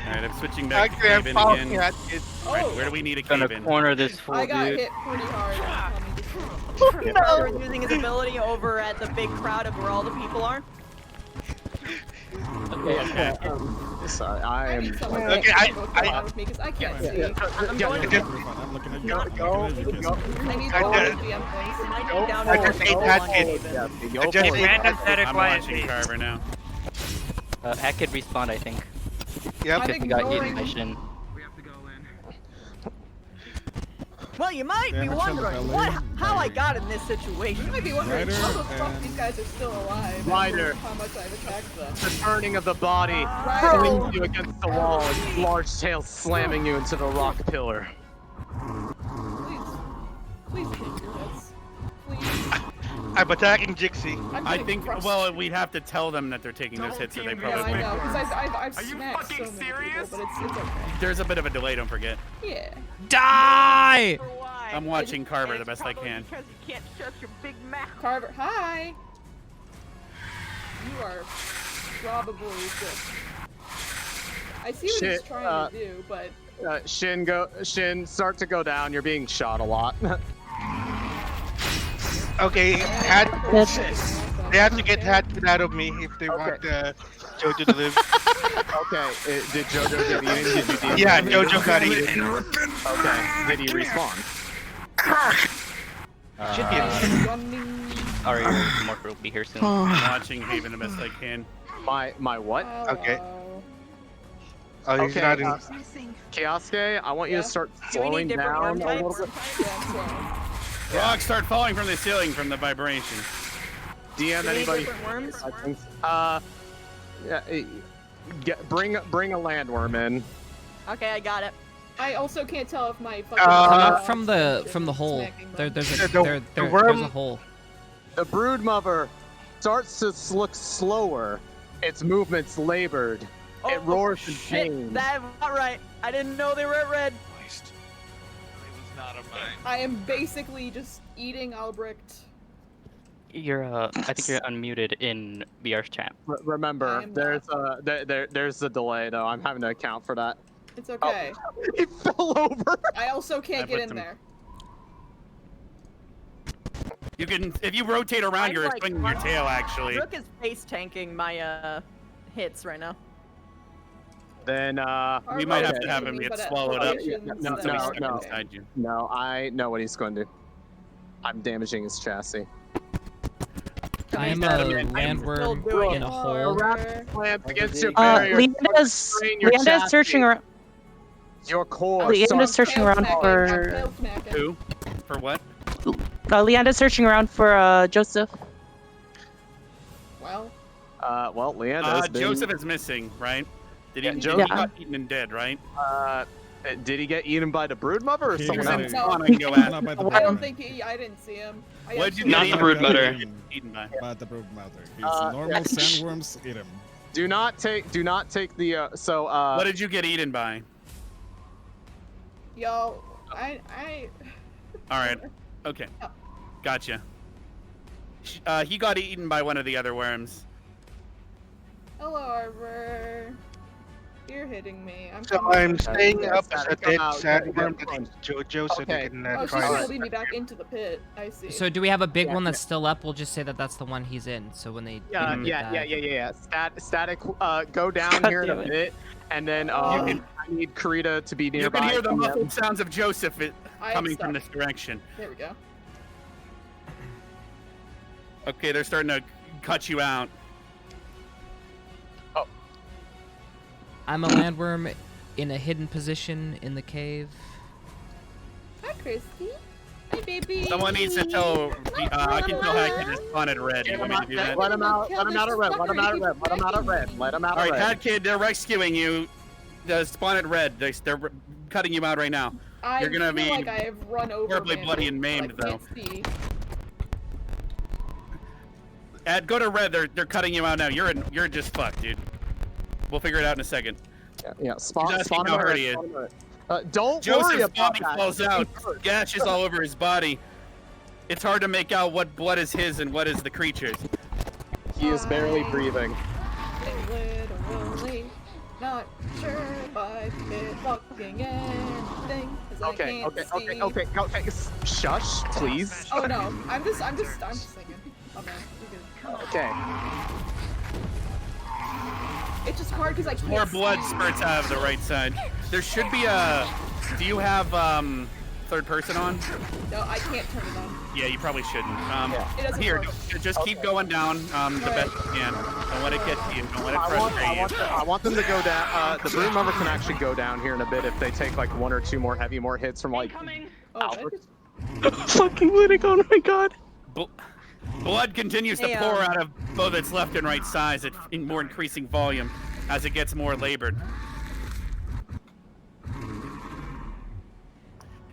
Alright, I'm switching back to Actually, I'm cave in following again. that kid. Alright, where do we need a Gonna cave in? corner this fool, I got dude. hit pretty hard. Carver's using his ability over at the big crowd of where all the people are. Okay. Sorry, I am. Okay, I because I can't see. I'm going to I'm looking at you. Go. I need I all just- the DM points. and I need down I just ate that kid. Go I just for ate it. Random static I'm quiet, watching please. Carver now. Hack could respawn, I think. Yep. I'm Because he got eaten ignoring- by Shin. Well, you might be Damage on the wondering belly. how I got in this situation. You might be wondering Ryder how the fuck and- these guys are still alive. Ryder. How much I've attacked them. The turning of the body Ryder. flings you against the wall, its large tail slamming you into the rock pillar. Please take your hits. Please. I'm attacking Jixie. I'm I getting think, crushed. well, we'd have to tell them that they're taking those hits or they Yeah, probably I would. know, because I've smacked so many people, but it's okay. There's a bit of a delay, don't forget. Yeah. Die! I'm watching Carver the best I can. Because you can't shut your big mouth. Carver, hi! You are probably good. I see what he's Shit, trying to do, but... Shin, start to go down. You're being shot a lot. Okay, they have to get Hatchet out of me if they want Jojo to live. Okay, did Jojo get eaten? Did you Yeah, Jojo got eaten. Okay, did he respawn? Should be. Sorry, Mark will be here soon. I'm watching Haven the best I can. My what? Okay. Oh, he's Okay, not in. Kiyosuke, I want you to start Do we slowing need different down worm a little types? bit. Rocks start falling from the ceiling from the vibration. DM Do we need anybody? different worms? Yeah, bring a landworm in. Okay, I got it. I also can't tell if my fucking... Not from the hole. There's a hole. The brood mother starts to look slower. Its movements labored. It roars in Shit, pain. that's not right. I didn't know they were at red. not a mine. I am basically just eating Albrecht. You're I think you're unmuted in VRChat. Remember, there's a delay though. I'm having to account for that. It's okay. Oh, he fell over. I also can't get in there. You can, if you rotate around, you're swinging your tail actually. Rook is face tanking my hits right now. Then we might have to have him get swallowed up. No, I know what he's going to do. I'm damaging his chassis. I am a landworm in a hole. Leanda's searching around. Your core. Leanda's searching around for. Who? For what? Leanda's searching around for Joseph. Well. Well, Leanda's been... Joseph is missing, right? Did he? Joseph He got eaten and dead, right? Did he get eaten by the broodmother or someone else? I don't think I didn't see him. What did you Not the broodmother. Eaten by the broodmother. His normal sandworms eat him. Do not take the What did you get eaten by? Yo, I. All right. Okay. Gotcha. He got eaten by one of the other worms. Hello, Arbor. You're hitting me. I'm staying up as a dead sandworm that Jojo so they can she's try gonna it. lead me back into the pit. I see. So do we have a big one that's still up? We'll just say that that's the one he's in. So when they Yeah. Static. Go down here in a bit, and then I need Karita to be nearby. You can hear the muffled sounds of Joseph coming from this direction. There we go. Okay, they're starting to cut you out. I'm a landworm in a hidden position in the cave. Hi, Christy. Hi, baby. Someone needs to tell. I can tell Hackett is spotted red. You want me to do that? Let him out. Let him out of red. Let him out of red. Let him out of red. Let him out of red. All right, Hackett, they're rescuing you. The spotted red. They're cutting you out right now. You're gonna be like I have run over horribly bloody and maimed, though. See. Go to red. They're cutting you out now. You're just fucked, dude. We'll figure it out in a second. Yeah. Spawn how hurt he is. Don't worry Joseph's about body that. falls out. Gashes all over his body. It's hard to make out what blood is his and what is the creature's. He is barely breathing. Literally not sure if I did fucking anything. Okay. Shush, please. Oh no, I'm just thinking. Okay, you're good. Okay. It's just hard because I can't More blood see. spurts out of the right side. There should be a. Do you have third person on? No, I can't turn it on. Yeah, you probably shouldn't. It doesn't Here, work. just keep going down the best you can. Don't let it get to you. Don't let it frustrate you. I want them to go down. The broodmother can actually go down here in a bit if they take like one or two more hits from like Albert. Fucking winning! Oh my god. Blood continues to pour out of both its left and right sides in more increasing volume as it gets more labored.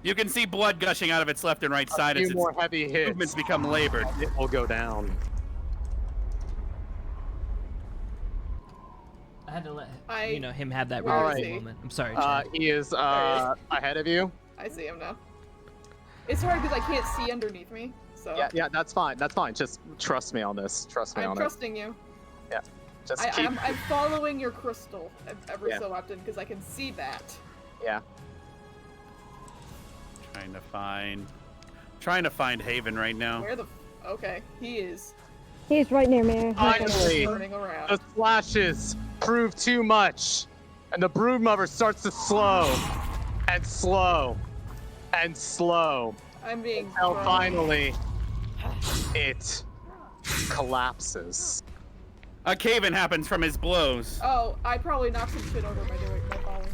You can see blood gushing out of its left and right side as its more heavy hits. movements become labored. It will go down. I had to let him have that All real right. moment. I'm sorry, Chad. He is ahead of you. I see him now. It's hard because I can't see underneath me. So. Yeah, that's fine. That's fine. Just trust me on this. Trust me on it. I'm trusting you. Yeah. Just keep. I'm following your crystal ever so often because I can see that. Yeah. Trying to find Haven right now. Where the? Okay, he is. He's right near me. Finally, turning around. the flashes prove too much, and the broodmother starts to slow, and slow, and slow. I'm being. Until finally, it collapses. A cave-in happens from his blows. Oh, I probably knocked some shit over by falling.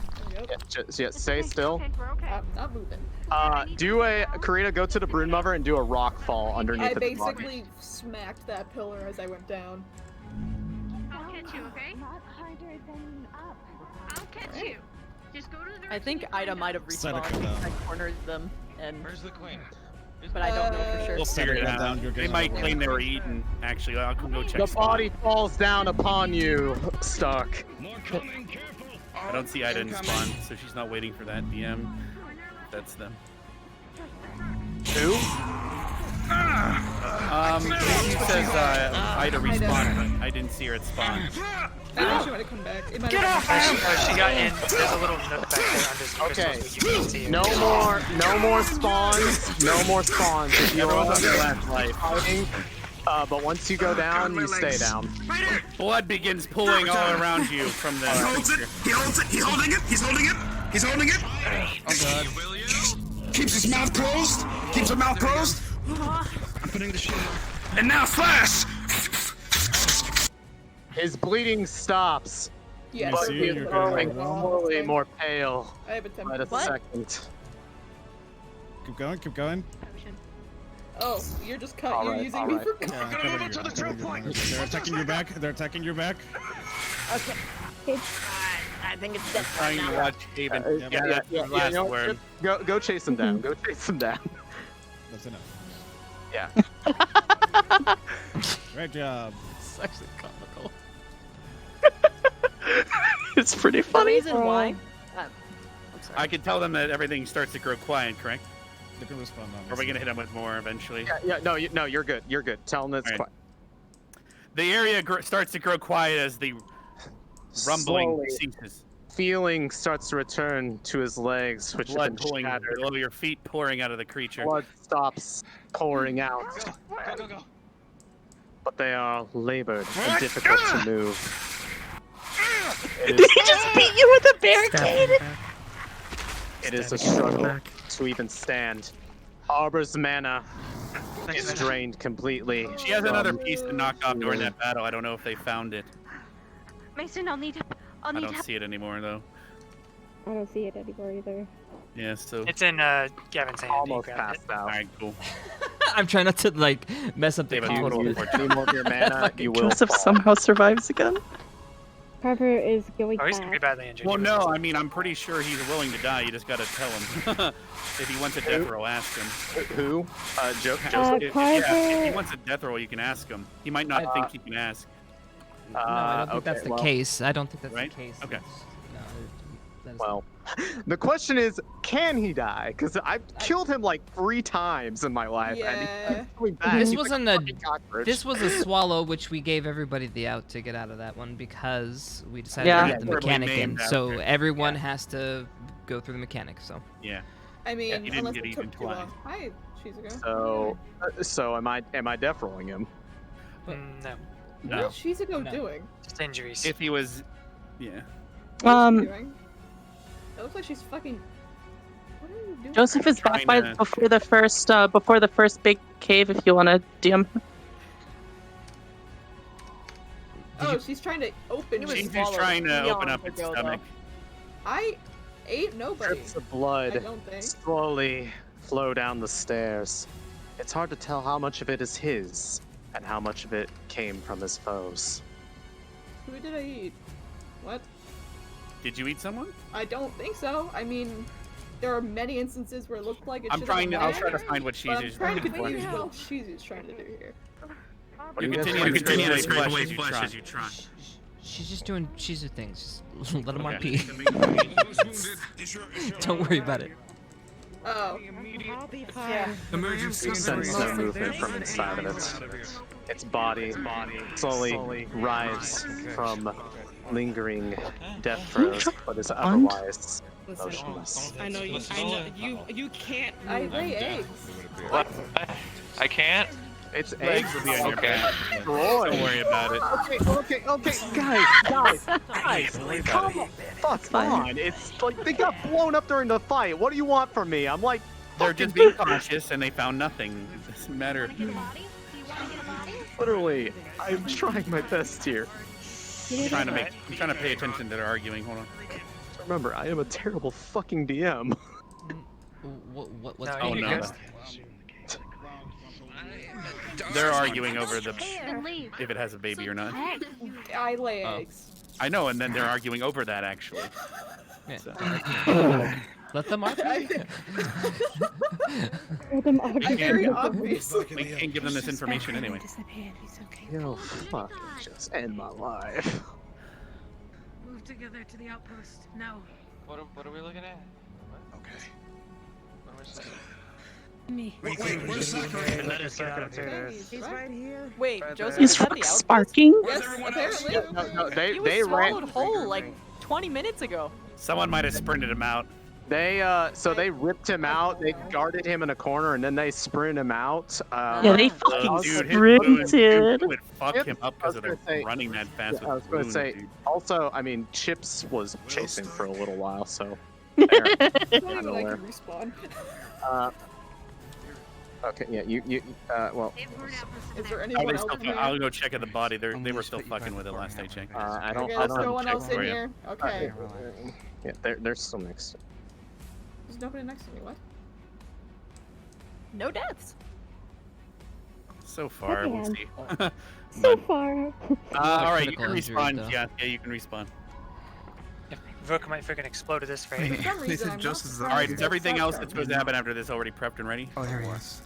Yep. Yeah, stay still. I'm not moving. Karita, go to the broodmother and do a rock fall underneath I the block. basically smacked that pillar as I went down. I'll catch you, okay? Not harder than up. I'll catch you. Just go to the. I think Ida might have respawned. I cornered them, and where's the queen? But I don't know for sure. We'll figure it out. They might claim they were eaten. Actually, I'll come go check. The body falls down upon you, Stark. I don't see Ida in spawn, so she's not waiting for that DM. That's them. Who? He says Ida respawned, but I didn't see her at spawn. I think she might have come back. It might Get have off! She got in. There's a little nook back there under some crystals we can see. No more spawns. No more spawns. If you're Everyone's on their last life. fighting, but once you go down, you stay down. Blood begins pooling all around you from the. He holds it. He holds it. He's holding it. He's holding it. He's holding it. Oh god. Keeps his mouth closed. Keeps his mouth closed. I'm putting the shit. And now slash. His bleeding stops. Yes. But he is growing slowly more pale. I have a temper. Wait a second. Keep going, keep going. Oh, you're just cut. All You're right, using all me right. for Yeah, I'm covering you. They're attacking your back. They're attacking your back. Okay. I think it's dead. Trying to watch Haven. Yeah, that's the last you know, word. Go chase him down. Go chase him down. That's enough. Yeah. Great job. It's actually comical. It's pretty The funny. reason why. I'm sorry. I can tell them that everything starts to grow quiet, correct? They can respond now. Or are we gonna hit them with more eventually? No, you're good. You're good. Tell him it's All right. quiet. The area starts to grow quiet as the rumbling Slowly. ceases. Feeling starts to return to his legs, which Blood have been pooling shattered. below your feet, pouring out of the creature. Blood stops pouring out, Go. but they are labored and difficult to move. Did he just beat you with a barricade? It is a struggle to even stand. Arbor's mana is drained completely. She has another piece to knock off during that battle. I don't know if they found it. Mason, I'll need help. I'll I need don't help. see it anymore though. I don't see it anymore either. Yeah, so. It's in Gavin's hand. Almost passed out. Alright, cool. I'm trying not to like mess up the They have a total combo. of 14. Any more of your mana, you will. Joseph somehow survives again. Carver is going Oh, he's back. pretty badly injured. Well, no, I mean, I'm pretty sure he's willing to die. You just gotta tell him. If he wants a death roll, ask him. Who? Joseph? If he wants a death roll, you can ask him. He might not think he can ask. No, I don't think okay, that's the well, case. I don't think that's Right? the case. Okay. No, that is Well, the question is, can he die? Because I've killed him like 3 times in my life, and he Yeah. keeps coming back. This He's like wasn't a a. fucking cockroach. This was a swallow, which we gave everybody the out to get out of that one because we decided Yeah. to get the Yeah, mechanic in. named So after. everyone has to go through the mechanic. So. Yeah. I mean, he didn't unless get it eaten took too twice. long. Hi, Shizuko. So am I death rolling him? No. No. What is Shizuko No. doing? Just injuries. If he was, yeah. What is she doing? It looks like she's fucking. What are you doing? Joseph is back Trying by to- before the first big cave. If you want to DM. Oh, she's trying to open. was She's swallowed trying to open beyond up the its go, stomach. I ate nobody. Drips of I blood don't think. slowly flow down the stairs. It's hard to tell how much of it is his and how much of it came from his foes. Who did I eat? What? Did you eat someone? I don't think so. I mean, there are many instances where it looked like it I'm should trying to. have I'll been try to there, find what but I'm she's trying to looking for. confuse what Shizu's trying to do here. You You guys continue to are scrape away flesh as you try. She's just doing Shizu things. Just let him Okay. RP. Don't worry about it. Oh. You sense no movement from inside of it. Its body slowly writhes from lingering death throes, but is otherwise motionless. I know you can't. I lay eggs. What? I can't? It's Eggs eggs. will be on your Okay. back. Don't worry about it. Okay, guys, come fuck on. It's like they got blown up during the fight. What do you want from me? I'm like, They're just being cautious and they found nothing. It doesn't matter. literally, I'm trying my best here. I'm trying to pay attention to their arguing. Hold on. Remember, I am a terrible fucking DM. What's No, Oh you're no. good. They're arguing over the Then leave. if it has a baby or not. Heck. I lay Oh. eggs. I know, and then they're arguing over that actually. Yeah. So- Let them RP. Let them Very argue. obviously. We can't give them this information anyway. Yo, fuck, just end my life. Move together to the outpost. No. What are we looking at? Okay. What am I saying? Wait, where's Zachary? Let us get out of here. He's right here. Wait, Joseph Is is at Rook the outpost? sparking? Yes, apparently. No, he was swallowed whole like 20 minutes ago. Someone might have sprinted him out. So they ripped him out. They guarded him in a corner, and then they sprinted him out. Yeah, they fucking Dude, sprinted. would fuck him up because of their running that fast. I was going to say, also, I mean, Chipz was chasing for a little while, so. I can respawn. Okay, yeah, well. Is there anyone else in here? I'll go check at the body. They were still fucking with it last I checked. I don't. Okay, I there's don't no one check else in for you. here. Okay. Yeah, they're still next. There's nobody next to me. What? No deaths. So far, we'll see. So far. All right, you can critical injury, respawn. though. Yeah, you can respawn. Rook might freaking explode at this rate. For some reason, I'm not Justice is All right, is surprised everything that else Zach that's supposed to happen after this already prepped and ready? Oh, here he is.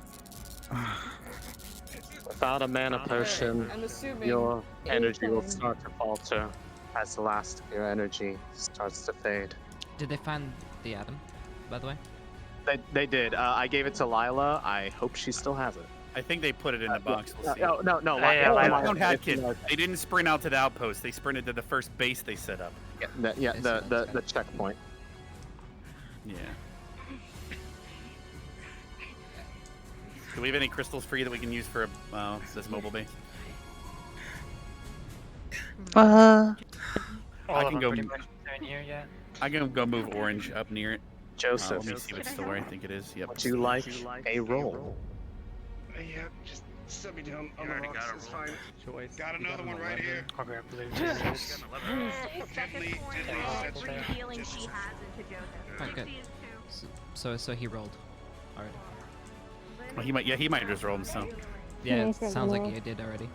Without a mana potion, I'm assuming your energy will anything- start to falter as the last of your energy starts to fade. Did they find the atom, by the way? They did. I gave it to Lila. I hope she still has it. I think they put it in the box. We'll see. No. Don't have kids. They didn't sprint out to the outpost. They sprinted to the first base they set up. The checkpoint. Yeah. Do we have any crystals for you that we can use for this mobile base? All I of can them go. pretty much in here, yeah. I can go move orange up near it. Joseph. Let me see what store I think it is. Yep. Would you like a roll? Yeah, just set me down on the rocks. It's fine. Got another one right here. I'll grab blue. Gently, healing she has into Joseph. Okay. So he rolled. Already. Well, he might. Yeah, he might just roll himself. Yeah, it Yeah, sounds like roll. he did already.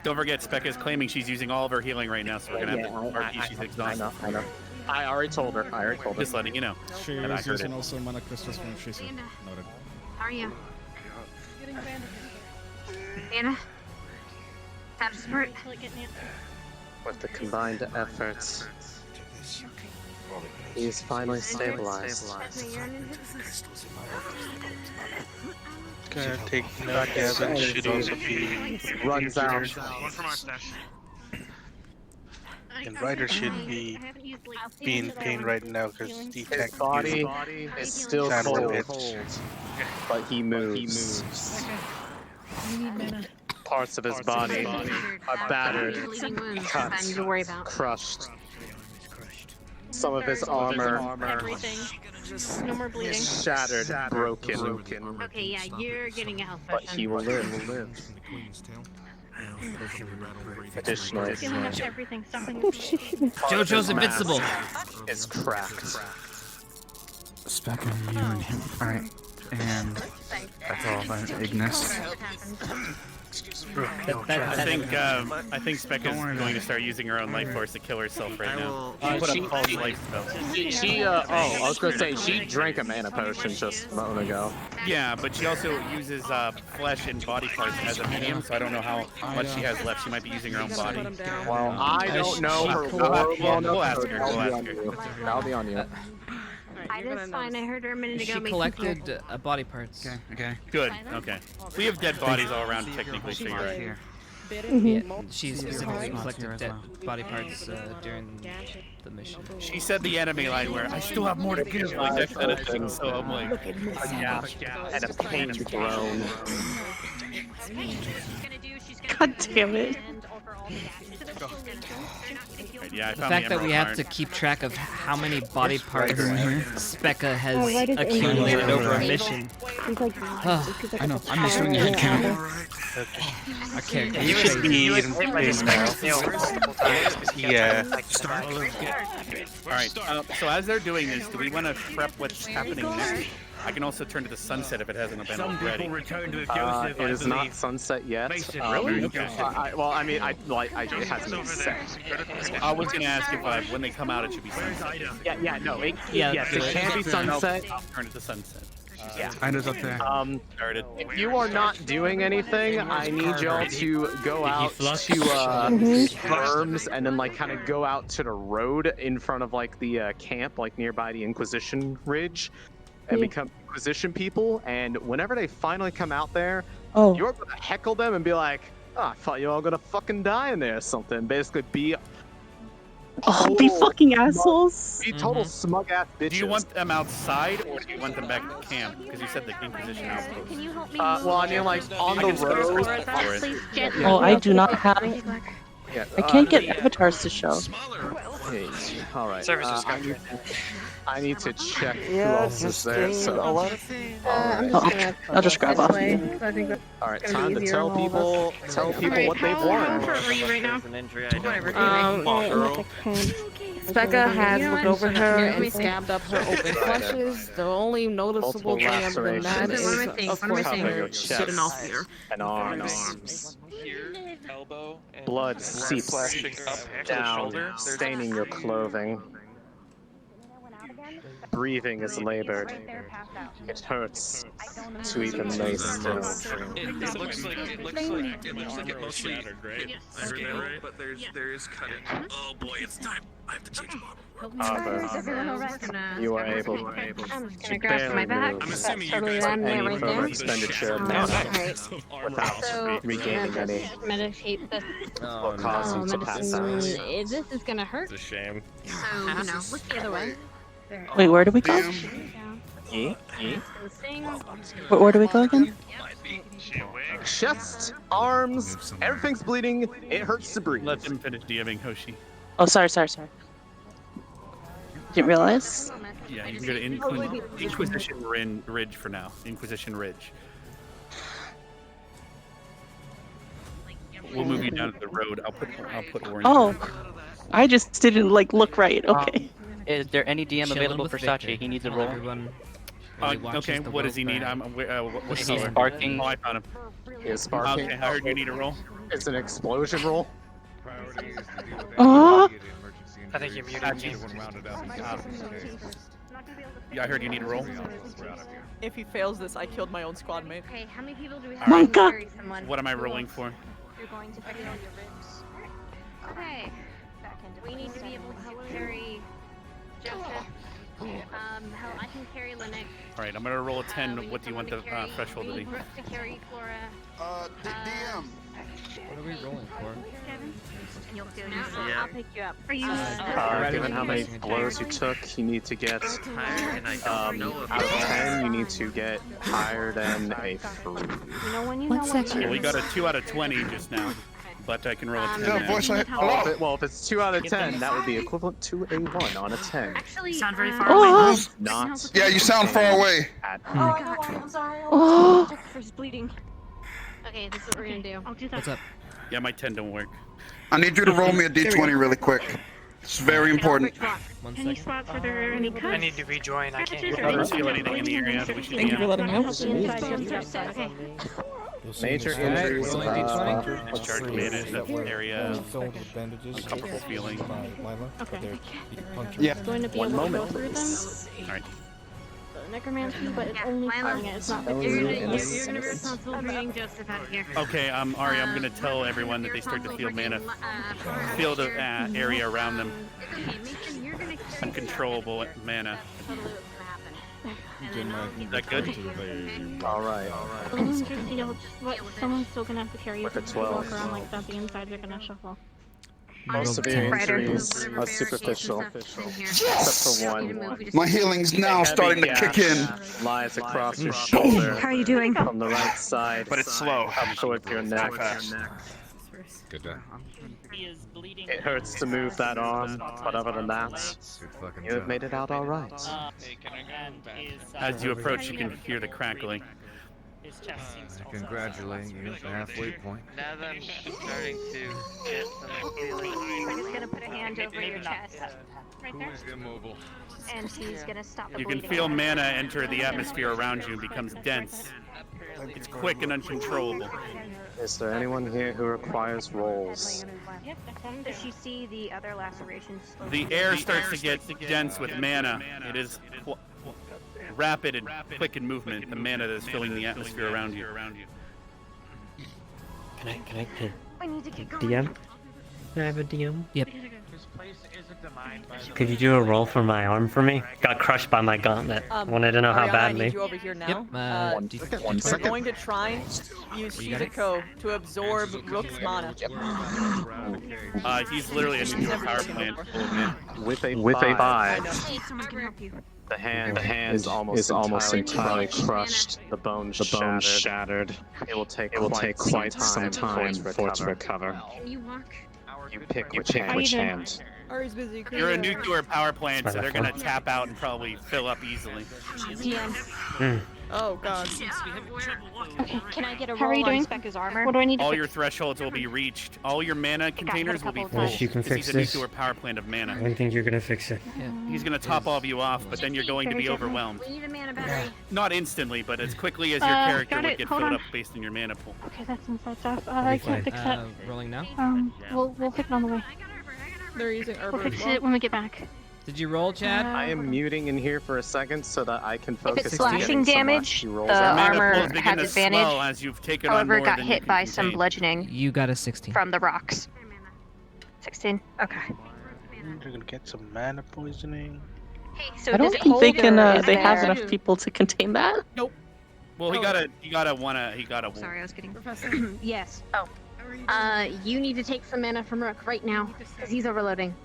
Don't forget, Spec is claiming she's using all of her healing right now, so we're gonna have to argue she's exhausted. I know. I already told her. Just letting you know. She And I is heard using it. also mana crystals from Shisa. Noted. How are you? Getting bandages. Anna? How to support? With the combined efforts, he's finally stabilized. Gonna take that damage. Should also be Runs out. One from our stash. And Ryder should be in pain right now because the His tech body is still cold, hits. but he moves. Parts of his body are battered, cut, crushed. Some of his armor No more bleeding. is shattered, broken. Okay, yeah, you're getting a health But potion. he will live. Additionally, Healing up to everything. Something. JoJo's invincible. Is cracked. Spec and you and him. Alright. And that's all about Ignis. I think Spec is going to start using her own life force to kill herself right now. She put up false life spell. I was gonna say, she drank a mana potion just a moment ago. Yeah, but she also uses flesh and body parts as a medium, so I don't know how much she has left. She might be using her own body. Well, I don't know her We'll ask her. We'll ask her. That'll be on you. That's fine. I heard her a minute ago. She make collected body parts. Okay. Good. Okay. We have dead bodies all around technically, so you're right. Yeah, she specifically collected dead body parts during the mission. She said the enemy line where I still have more to give, like that kind of thing. So I'm like, Yeah, and a pain groan. God damn it. yeah. I The found fact that emerald we have heart. to keep track of how many body parts Specca Oh, has right is in accumulated there. over a mission. He's like, I know. I'm just doing a head count. Our character You is should crazy. be in pain now. Yeah. All right. So as they're doing this, do we want to prep what's happening next? I can also turn to the sunset if it hasn't been already. It is not sunset yet. Really? Okay. It hasn't been set. I was gonna ask if when they come out, it should be sunset. Yes, it can be sunset. I'll turn it to sunset. Yeah. Ida's up there. Started. If you are not doing anything, I need y'all to go out to Worms and then kind of go out to the road in front of the camp, nearby the Inquisition Ridge. and become Inquisition people. And whenever they finally come out there, Oh. you're gonna heckle them and be like, "Oh, I thought you all gonna fucking die in there or something." Basically, be be fucking assholes. Be total smug ass bitches. Do you want them outside or do you want them back at camp? Because you said the Inquisition outpost. Can you help me well, I mean, like on the road. Well, I do not have. Yeah, I can't get avatars to show. Hey, all right. Service is I need to check who else is there. So, I'll just grab off. all right, time to tell people what they've won. right now? Becca has looked over her Here, and scabbed up her open flushes. The only noticeable thing other than that is, of course, her getting off here. And arms. Here, elbow, and Blood seeps flashing up to the down, shoulder. staining your clothing. Breathing is labored. It hurts to even lay still. It looks like it mostly shattered, right? I heard that right. But there is cutting. Oh boy, it's time. I have to change model. Arbor, you are able I'm just to gonna grab my barely back. move. I'm assuming you Totally guys on there, Any right further there. expenditure of Alright. without So, regaining any meditate this. or causing to pass out. This is gonna hurt. It's a shame. So, you know, look the other way. Wait, where do we go? Where do we go again? Chest, arms, everything's bleeding. It hurts to breathe. Let them finish DMing Hoshi. Oh, sorry. Didn't realize. Yeah, you can go to Inquisition Ridge for now. Inquisition Ridge. We'll move you down to the road. I'll put orange. Oh, I just didn't look right. Okay. Is there any DM available for Sachi? He needs a roll. Okay, what does he need? What Is color? he sparking? Oh, I found him. Is sparking. Okay, I heard you need a roll. It's an explosion roll. Oh. I think you muted me. Yeah, I heard you need a roll. If he fails this, I killed my own squad mate. Okay, how many people do we have? Monka! to carry someone? What am I rolling for? You're going to feel your ribs. Okay. We need to be able to carry Joseph. Hell, I can carry Linux. All right, I'm gonna roll a 10. What do you want the threshold to be? Brooke to carry Flora. DM. What are we rolling for? Kevin? And you'll do it. Yeah. I'll pick you up. Are you? Given how many blows you took, you need to get out of 10. You need to get higher than a 3. You know when you What know section? Well, we got a 2 out of 20 just now, but I can roll a 10 No, now. voice, Well, if it's 2 out of 10, that would be equivalent to a 1 on a 10. Actually, You sound very far Oh. away. Not. Yeah, you sound far away. At I'm sorry. Oh. Jessica's bleeding. Okay, this is what we're gonna do. I'll do that. What's up? Yeah, my 10 don't work. I need you to roll me a d20 really quick. It's very important. Any spots where there are any cuts? I need to rejoin. I can't If go. others feel anything in the area that we should Thank you for letting me know. Okay. Major injuries. Discharge manage that area. Uncomfortable feeling. Okay. Yeah. Going to be One able to go moment, through them. please. Alright. Necromancy, but it's only Lila. killing it. It's not That was You're it. gonna be responsible for getting Joseph out of here. Okay, Ari, I'm gonna tell everyone that they start to feel mana, feel the area around them. It's okay, Mason, you're gonna carry Uncontrollable mana. totally what's gonna happen. And then I'll Is that good? Alright. Someone's still gonna have to carry you. With a if you walk 12. around like that, the insides are gonna shuffle. Most severe injuries are superficial, except for one. My healing's now starting to kick in. Lies across your shoulder. How are you doing? From the right side. But it's slow. Up towards your neck. Good day. It hurts to move that arm, but other than that, you have made it out alright. As you approach, you can hear the crackling. His chest seems to also Congratulating you at the halfway point. Now that I'm starting to get some feeling. We're just gonna put a hand over your chest. Right there. Immobile. And he's gonna stop the You can bleeding. feel mana enter the atmosphere around you and becomes dense. It's quick and uncontrollable. Is there anyone here who requires rolls? Yep, does she see the other lacerations? The air starts to get dense with mana. It is rapid and quick in movement, the mana that is filling the atmosphere around you. We need to get going. DM? Can I have a DM? Yep. Could you do a roll for my arm for me? Got crushed by my gauntlet. Wanted to know how Ariana, I badly. need you over here now. One We're second. going to try and use Shizuko to absorb Rook's mana. He's literally a nuclear power plant full of mana. With a I 5, know. Hey, someone can help you. the hand is almost entirely crushed. The bone shattered. It will take quite some time for it to recover. Can you walk? You pick which hand. Ari's busy. You're a nuclear power plant, so they're gonna tap out and probably fill up easily. Oh god. Okay, can I get a How are roll you on doing? Spec's armor? What do I need to All fix? your thresholds will be reached. All your mana containers will be full. Yes, you can Because fix he's a this. nuclear power plant of I mana. don't think you're gonna fix it. He's gonna top all of you off, but then you're going to be overwhelmed. We need a mana battery. Not instantly, but as quickly as your character got would it. get Hold filled on. up based on your mana pool. Okay, that's inside stuff. I can't fix that. Rolling now? We'll fix it on the way. They're using We'll Arbor fix as well. it when we get back. Did you roll, Chad? I am muting in here for a second so that I can If focus it's on slashing getting some damage, lusty rolls the out. Mana armor pools begin has to advantage. swell as you've taken However, on more got than hit you by can some contain. bludgeoning You got a 16. from the rocks. 16. Okay. You're gonna get some mana poisoning. Hey, so I don't this think they can. holder is They have there. enough people to contain that. Nope. Well, he got a Sorry, I was getting. Professor. Yes. Oh. You need to take some mana from Rook right now, because he's overloading.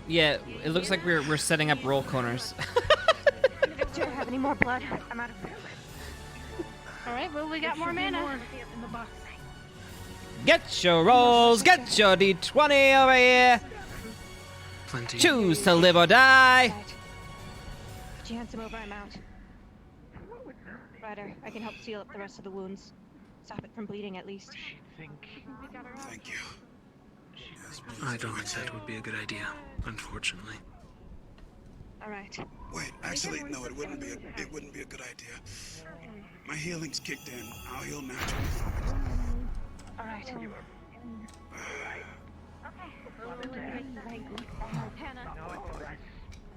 Yeah, it looks like we're setting up roll corners. Do you have any more blood? I'm out of food. Alright, well, we got more mana. Get your rolls, get your d20 over here. Plenty. Choose to live or die. Put your hands over, I'm out. Ryder, I can help seal up the rest of the wounds. Stop it from bleeding, at least. Thank you. I don't think that would be a good idea, unfortunately. Alright. Wait, actually, no, it wouldn't be a good idea. My healing's kicked in. I'll heal naturally. Alright.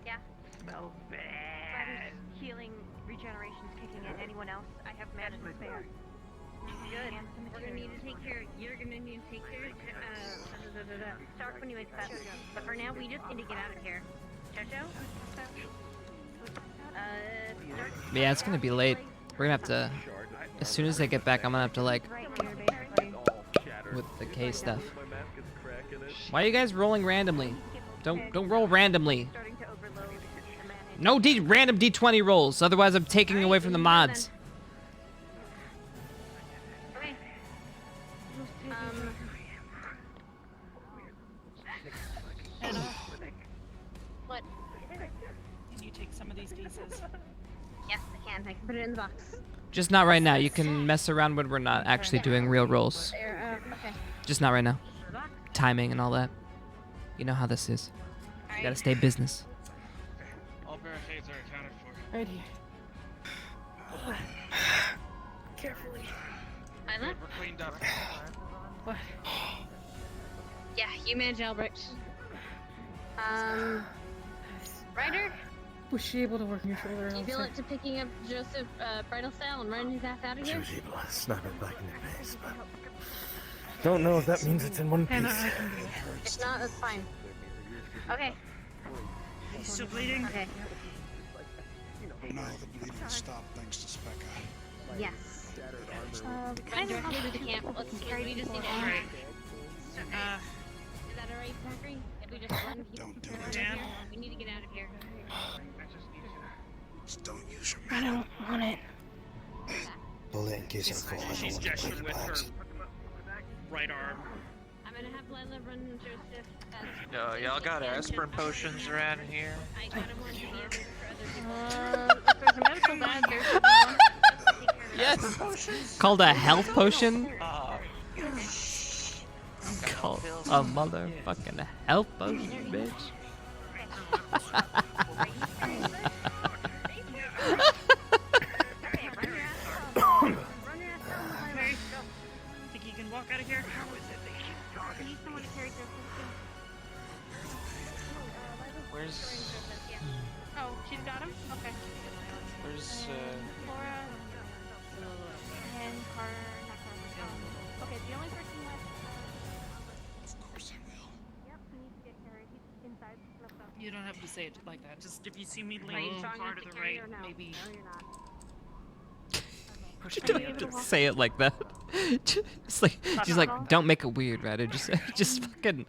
Yeah. Smells bad. Healing regeneration's kicking in. Anyone else? I have mana to spare. Good. We're gonna need to take care. You're gonna need to take care. Start when you make that. But for now, we just need to get out of here. Jojo. Yeah, it's gonna be late. We're gonna have to. As soon as I get back, I'm gonna have to like with the K stuff. Why are you guys rolling randomly? Don't roll randomly. No random D20 rolls. Otherwise, I'm taking away from the mods. What? Can you take some of these pieces? Yes, I can. I can put it in the box. Just not right now. You can mess around when we're not actually doing real rolls. Okay. Just not right now. Timing and all that. You know how this is. You gotta stay business. All barricades are accounted for. Right here. Carefully. Isla? We're cleaned up. What? Yeah, you manage Albrecht. Ryder? Was she able to work on your shoulder? Do you feel it to picking up Joseph Bridal Style and running his ass out of here? Snap it back in the face, but don't know if that means it's in one piece. If not, that's fine. Okay. He's still bleeding? Okay. No, the bleeding stopped thanks to Specca. Yes. Run directly to the camp. Let's carry. We just need to enter. Is that alright, Zachary? If we just run people from here? We need to get out of here. Just don't use your I don't want it. Hold it in case I fall. She's gesturing with her right arm. I'm gonna have Lila run Joseph. No, y'all got aspirin potions around here? I got him one for you. If there's a medical bag, there's one. Yes. Called a health potion. Called a motherfucking health potion, bitch. Think you can walk out of here? I need someone to carry Joseph. who's Laura and Carter, not Carter. Okay, the only person left. Of course I will. Yep, he needs to get carried. He's inside. Let's go. You don't have to say it like that. Just if you see me Are you leaning strong far enough to to the carry right, or no? maybe. No, you're not. You don't have to say it like that. It's like she's like, don't make it weird, right? Just fucking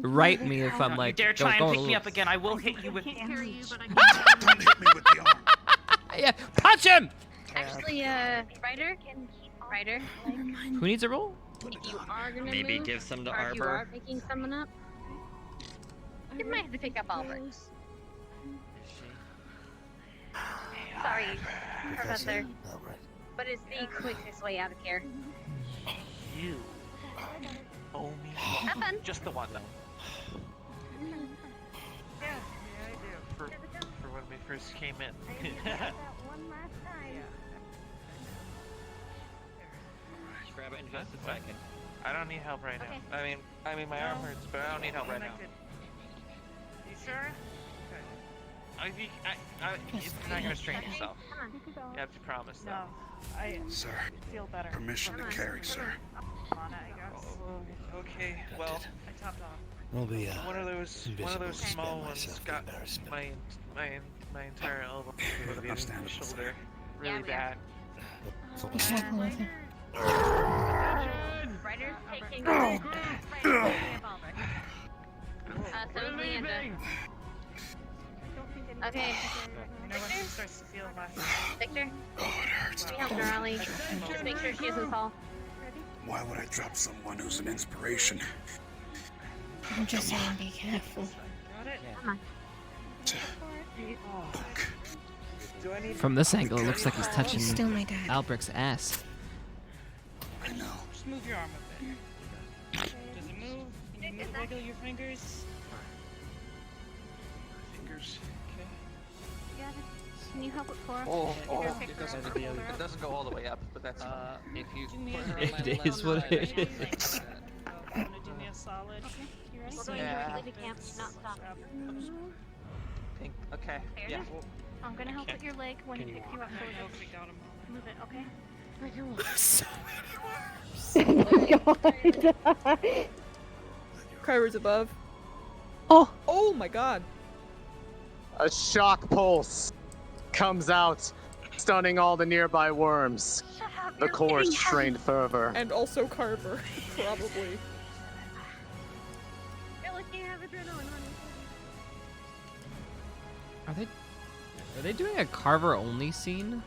write me if I'm like. You dare try and going pick a me little- up again, I will hit you with. I can't carry you, but I can. Don't hit me with the arm. Yeah, punch him. Actually, Ryder, Who needs a roll? if you are gonna Maybe move, give some to or if you Arbor. are picking someone up, you might have to pick up Albert. Sorry, Professor, but it's the quickest way out of here. you? Oh me. Have fun. Just the one though. Yeah, I do. For when we first came in. That one last time. Just grab it in just a second. I don't need help right Okay. now. I mean my arm hurts, but I don't need help right now. You sure? You're not gonna strain yourself. Come on. You have to promise No, though. I Sir, feel better. permission to carry, sir. Lana, I guess. Oh, okay, well, I topped off. We'll be one of those small ones got my entire elbow over the shoulder really bad. Ryder's taking up Albert. So is Leander. Okay. You know when she starts to feel less. Victor, can you help Norali? Just make sure she doesn't fall. Why would I drop someone who's an inspiration? I'm just saying, be careful. Got it? Come on. Look, Do I need From this angle, it looks like he's touching He's still my dad. Alberic's ass. I know. Just move your arm a bit. Does it move? Can you wiggle your fingers? fingers? Okay. Yeah, can you help with Cora? It doesn't go all the way up, but that's If you Do me put a her favor. on my It is what it left is. side, Wanna do me a solid? Okay, you ready? We're going Yeah. directly to camp, not stop. pink. Okay. Fair Yeah. enough. I'm gonna help with your leg when he picks you up. I don't know if we got him all. Move it, okay? Kryber's above. Oh. Oh my god. A shock pulse comes out, stunning all the nearby worms. The core strained further. And also Carver, probably. You're lucky you have adrenaline, honey. Are they doing a Carver only scene?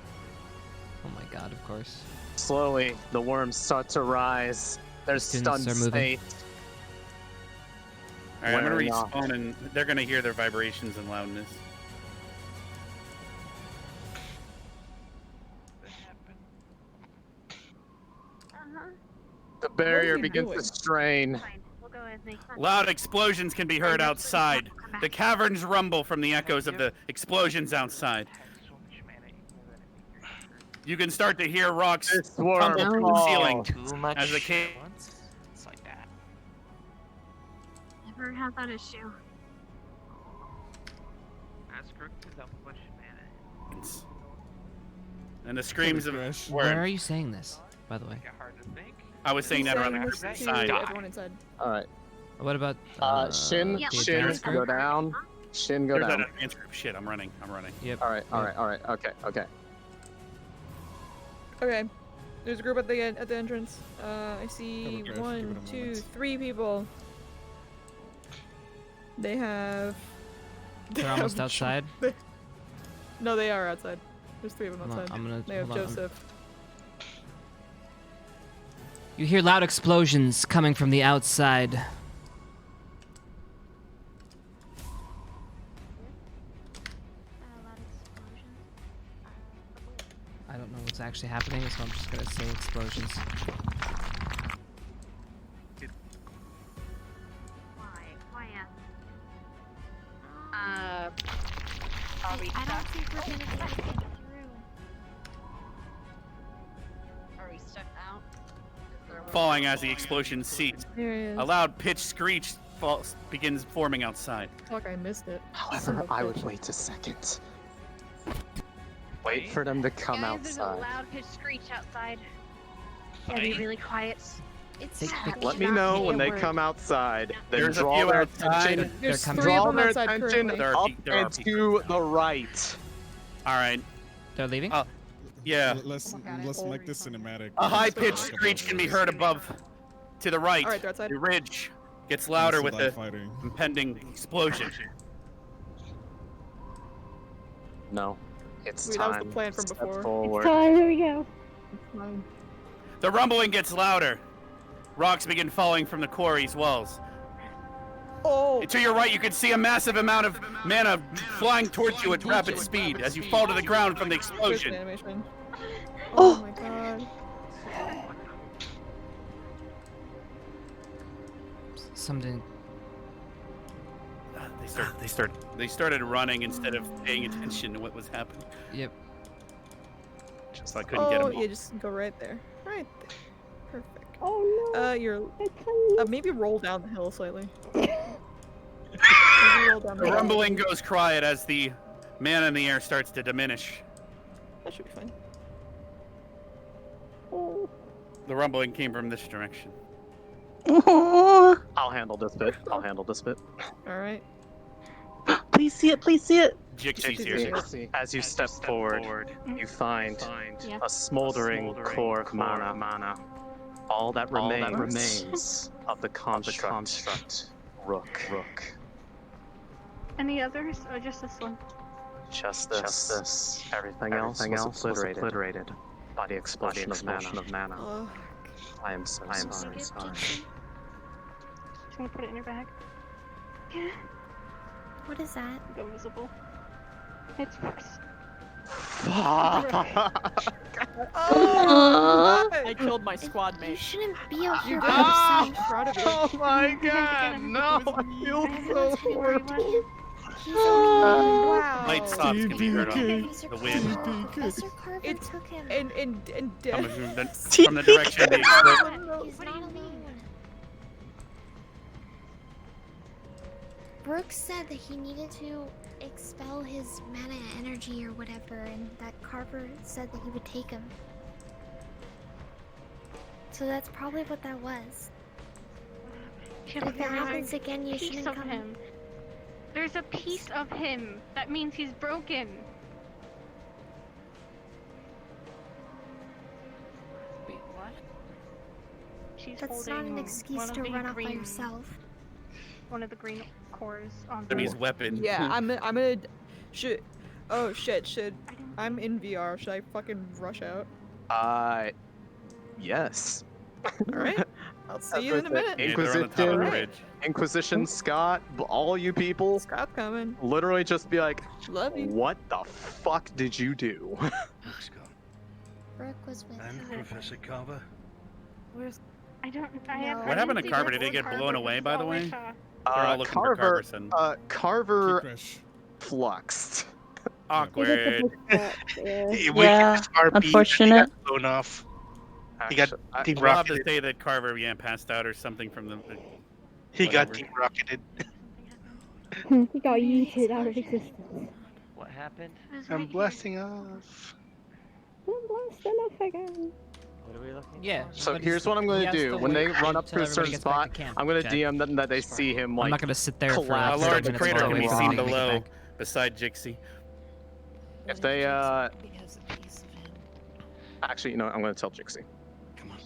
Oh my god, of course. Slowly, the worms start to rise. Their Students stunned are moving. state. Alright, I'm gonna Wearing off. respawn and they're gonna hear their vibrations and loudness. The barrier he begins doing? to strain. Fine, we'll go with me. Loud explosions can be heard outside. The caverns rumble from the echoes of the explosions outside. You can start to hear rocks This worm tumble from the ceiling Too much as the cave. once. It's like that. Never had that issue. Ask Crook to double push mana. And the screams of Where are you saying this, by the way? Make it hard to think. I was saying that around the Saying group to side. everyone inside. Alright. What about Shin, the Shin, advanced go group? down. Shin, go There's down. that advanced group. Shit, I'm running. Yep. Alright, alright. Okay, okay. Okay. There's a group at the entrance. I see Give it a 1, moment. 2, 3 people. They have. They're almost outside. No, they are outside. There's 3 of them Hold on, outside. I'm gonna- They have hold on, I'm- Joseph. You hear loud explosions coming from the outside. I don't know what's actually happening, so I'm just gonna say explosions. Why, are we I don't stuck? think we're gonna get through. Are we stuck out? Falling as the explosion ceases. There he is. A loud pitched screech begins forming outside. Fuck, I missed it. However, I would wait a second. Wait for them to come Guys, there's a outside. loud pitch screech outside. Gotta be really quiet. It's Let me know when they come outside. Then There's a draw few their outside. attention. There's coming. three of Draw them their outside attention currently. up There are and to the right. All right. They're leaving? Yeah. Let's make this cinematic. A high-pitched screech can be heard above, to the right. All right, they're outside. The ridge gets louder with the fighting. impending explosion. No, it's Wait, time. that was the plan from Step before. Forward. There we go. The rumbling gets louder. Rocks begin falling from the quarry's walls. Oh! To your right, you can see a massive amount of mana flying towards you at rapid speed as you fall to the ground from the explosion. Animation. Oh my god. Something. They started running instead of paying attention to what was happening. Yep. Just I couldn't get them. Yeah, just go right there. Right there. Perfect. Oh no. You're. Maybe roll down the hill slightly. The rumbling goes quiet as the mana in the air starts to diminish. That should be fine. The rumbling came from this direction. I'll handle this bit. All right. Please see it. Please see it. Jixie's here. As you step forward, you find a smoldering core of mana. All that remains of the construct. Rook. Any others, or just this one? Just this. Everything else was obliterated by the explosion of mana. Oh. I am so sorry. Just gonna put it in your bag. What is that? Go visible. It's I killed my squad mate. You shouldn't be out here by Ah! yourself. Oh my god, no! I feel so horrible. Wow. Light stops can be heard on the wind. Professor Carver took him. And Coming from the direction they exploded. He's not alone. Brooks said that he needed to expel his mana energy or whatever, and that Carver said that he would take him. So that's probably what that was. If that happens again, you shouldn't come. Him. There's a piece of him. That means he's broken. Wait, what? She's That's holding not an excuse to run off by yourself. One of the green cores on Enemy's weapon. Yeah, I'm gonna. Should. Oh shit. I'm in VR. Should I fucking rush out? Yes. All right. I'll see you in a minute. Inquisition, Scott, all you people. Scott's coming. Literally just be like, love you. What the fuck did you do? Brooke was with And Professor Carver. Where's? I don't. What happened to Carver? Did he get blown away, by the way? Carver fluxed. Awkward. Yeah, unfortunate. Blown off. He got deep rocketed. I'll have to say that Carver passed out or something from the. He got deep rocketed. He got yeeted out of existence. What happened? I'm blasting off. I'm blasting off again. What are we looking Yeah. So here's what I'm going to do. When they run up to a certain spot, I'm going to DM them that they see him like. I'm not gonna sit there for A 30 large minutes crater while can be we seen make it below, back. beside Jixie. If they Actually, you know, I'm going to tell Jixie. Come on.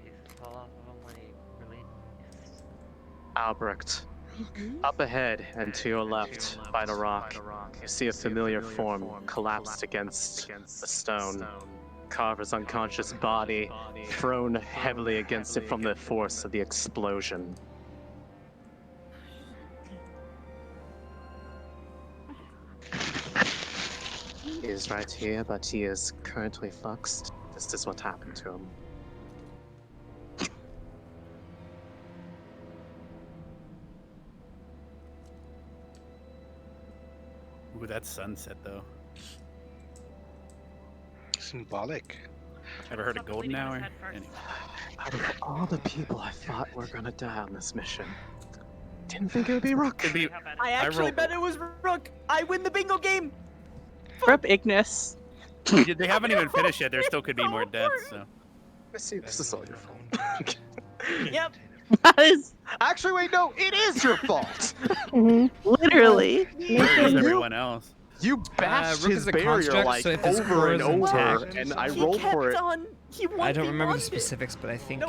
Pieces fall off of him when he released. Albrecht. Up ahead and to your left, by the rock, you see a familiar form collapsed against the stone. Carver's unconscious body thrown heavily against it from the force of the explosion. He is right here, but he is currently fluxed. This is what happened to him. Ooh, that sunset though. Symbolic. Ever heard of golden hour? Anyway. Out of all the people I thought were gonna die on this mission, Didn't think it would be Rook. I actually bet it was Rook. I win the bingo game. Rep Ignis. They haven't even finished yet. There still could be more deaths. So. Missy, this is all your fault. Yep. That is Actually, wait, no, it is your fault. literally. Where is everyone else? You bashed Rook his is a barrier construct, like so if his over core and is over, intact- and I rolled for it. I don't remember the specifics, but I think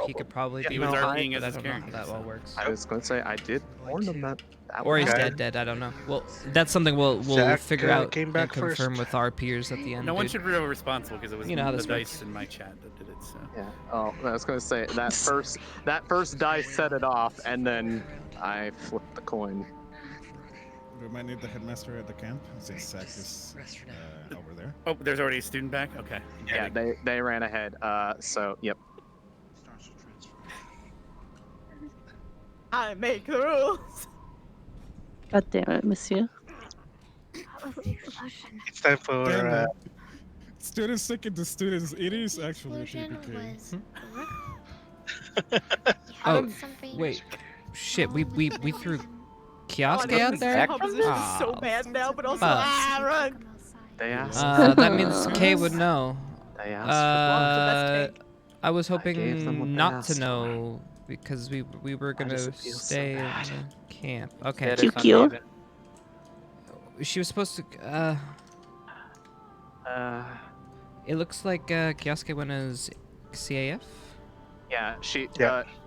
he could probably be He was RPing but as I his don't know how character. that all works. I was going to say I did warn them that. Or he's was dead. I don't know. Well, that's something we'll Zach, figure out came and back confirm first. with our peers at the end. No one dude. should feel responsible because it was You know how the this dice works. in my chat that did it. So. Yeah. Oh, I was going to say that first dice set it off, and then I flipped the coin. We might need the headmaster at the camp since Zach is over there. Oh, there's already a student back. Okay. Yeah, they ran ahead. So yep. I make the rules. God damn it, monsieur. It's time for. Damn, students sticking to students. It is actually a PPK. Oh, wait. Shit, we threw Kiosk out there? Composition is so bad now, but also run. They asked. That means Kay would know. They asked. I was gave them what hoping they not to asked. know because we were gonna just feel so stay in bad. the camp. Okay. QQ. She was supposed to. It looks like Kioske went as CAF. Yeah, she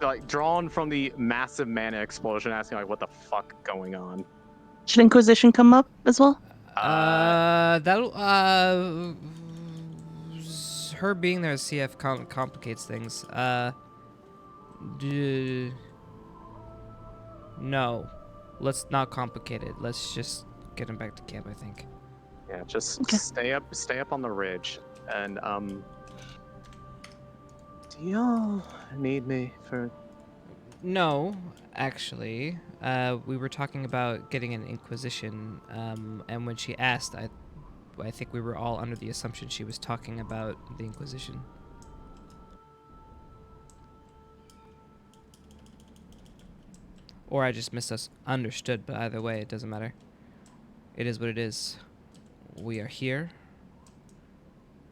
like drawn from the massive mana explosion, asking like, "What the fuck going on?" Should Inquisition come up as well? That'll her being there as CF complicates things. No, let's not complicate it. Let's just get him back to camp, I think. Yeah, just stay up on the ridge, and do y'all need me for? No, actually, we were talking about getting an Inquisition, and when she asked, I think we were all under the assumption she was talking about the Inquisition. Or I just misunderstood, but either way, it doesn't matter. It is what it is. We are here,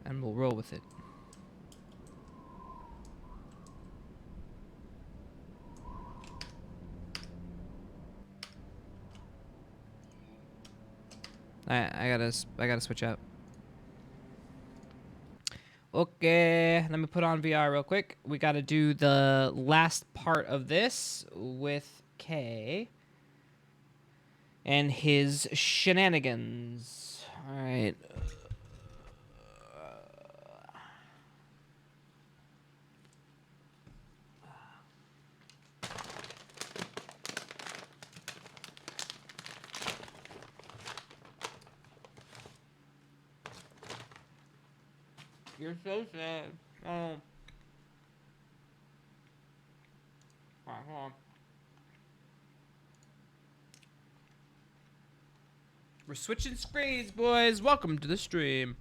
and we'll roll with it. I gotta switch out. Okay, let me put on VR real quick. We gotta do the last part of this with Kay and his shenanigans. All right. You're so sad. Oh. Alright, hold on. We're switching screens, boys. Welcome to the stream.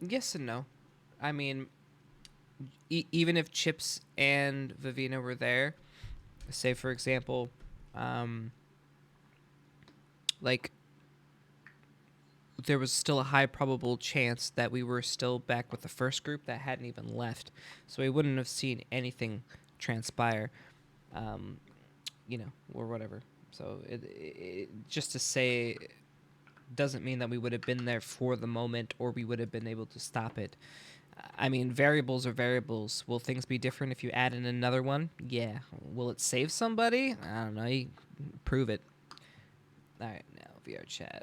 Yes and no. I mean, even if Chipz and Vivina were there, say for example, like there was still a high probable chance that we were still back with the first group that hadn't even left, so we wouldn't have seen anything transpire, you know, or whatever. So it just to say doesn't mean that we would have been there for the moment or we would have been able to stop it. I mean, variables are variables. Will things be different if you add in another one? Yeah. Will it save somebody? I don't know. You prove it. All right, now VRChat.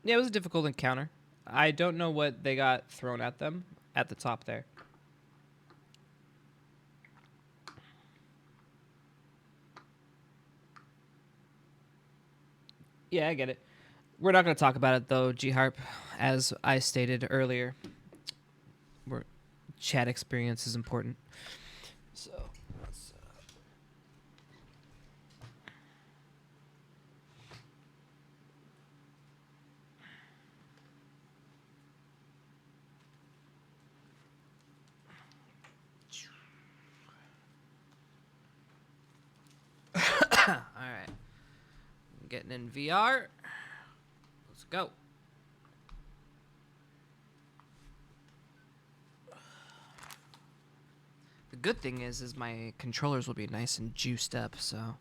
Yeah, it was a difficult encounter. I don't know what they got thrown at them at the top there. Yeah, I get it. We're not going to talk about it though, G Harp, as I stated earlier. Chat experience is important. So let's, all right. Getting in VR. Let's go. The good thing is my controllers will be nice and juiced up, so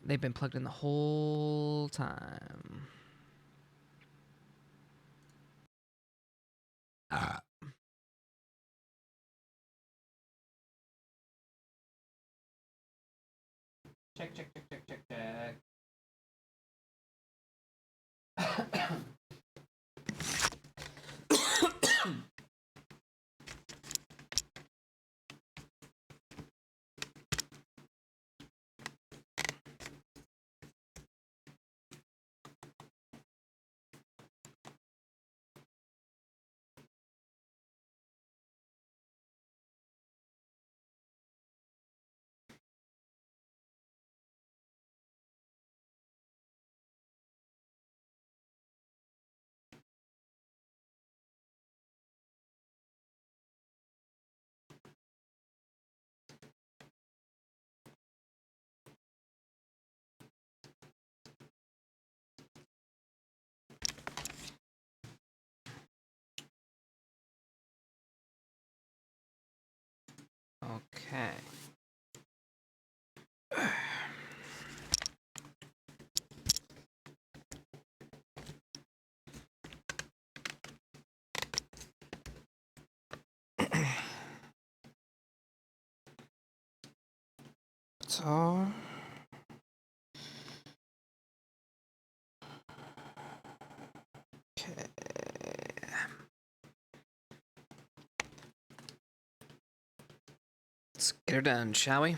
they've been plugged in the whole time. Check. Okay. So okay. Let's get her done, shall we?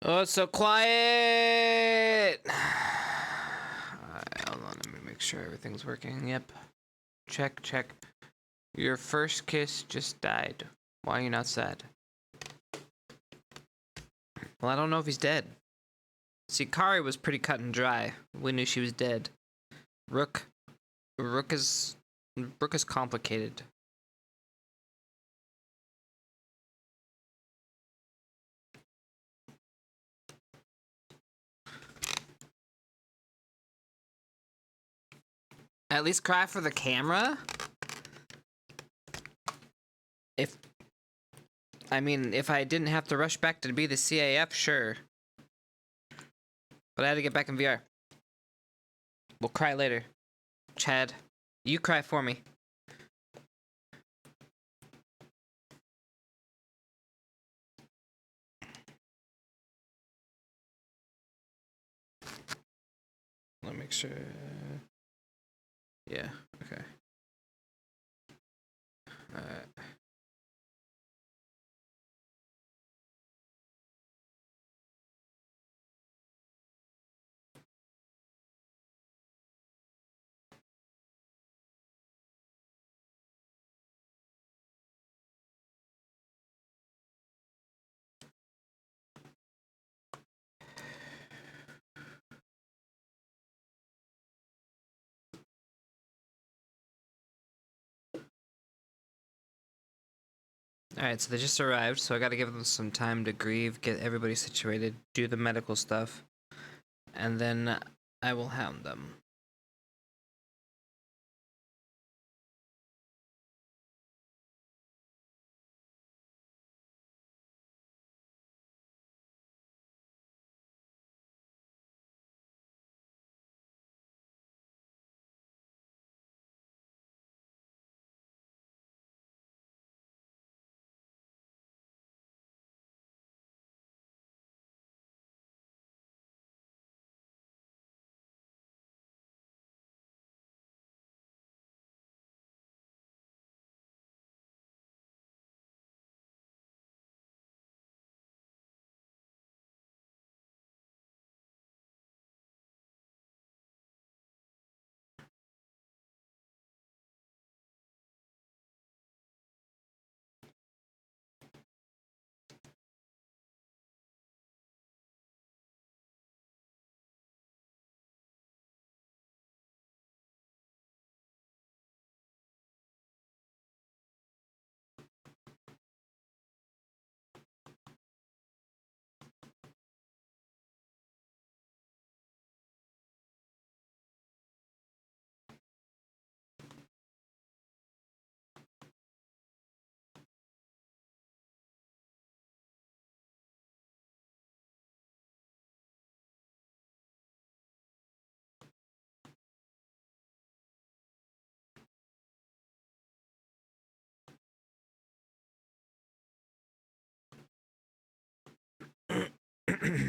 Oh, it's so quiet. Alright, hold on, let me make sure everything's working. Yep. Check. Your first kiss just died. Why are you not sad? Well, I don't know if he's dead. See, Kari was pretty cut and dry. We knew she was dead. Rook is complicated. At least cry for the camera? If I didn't have to rush back to be the CAF, sure. But I had to get back in VR. We'll cry later. Chad, you cry for me. Let me make sure. Yeah, okay. Alright. Alright, so they just arrived, so I gotta give them some time to grieve, get everybody situated, do the medical stuff, and then I will hound them. Hmm?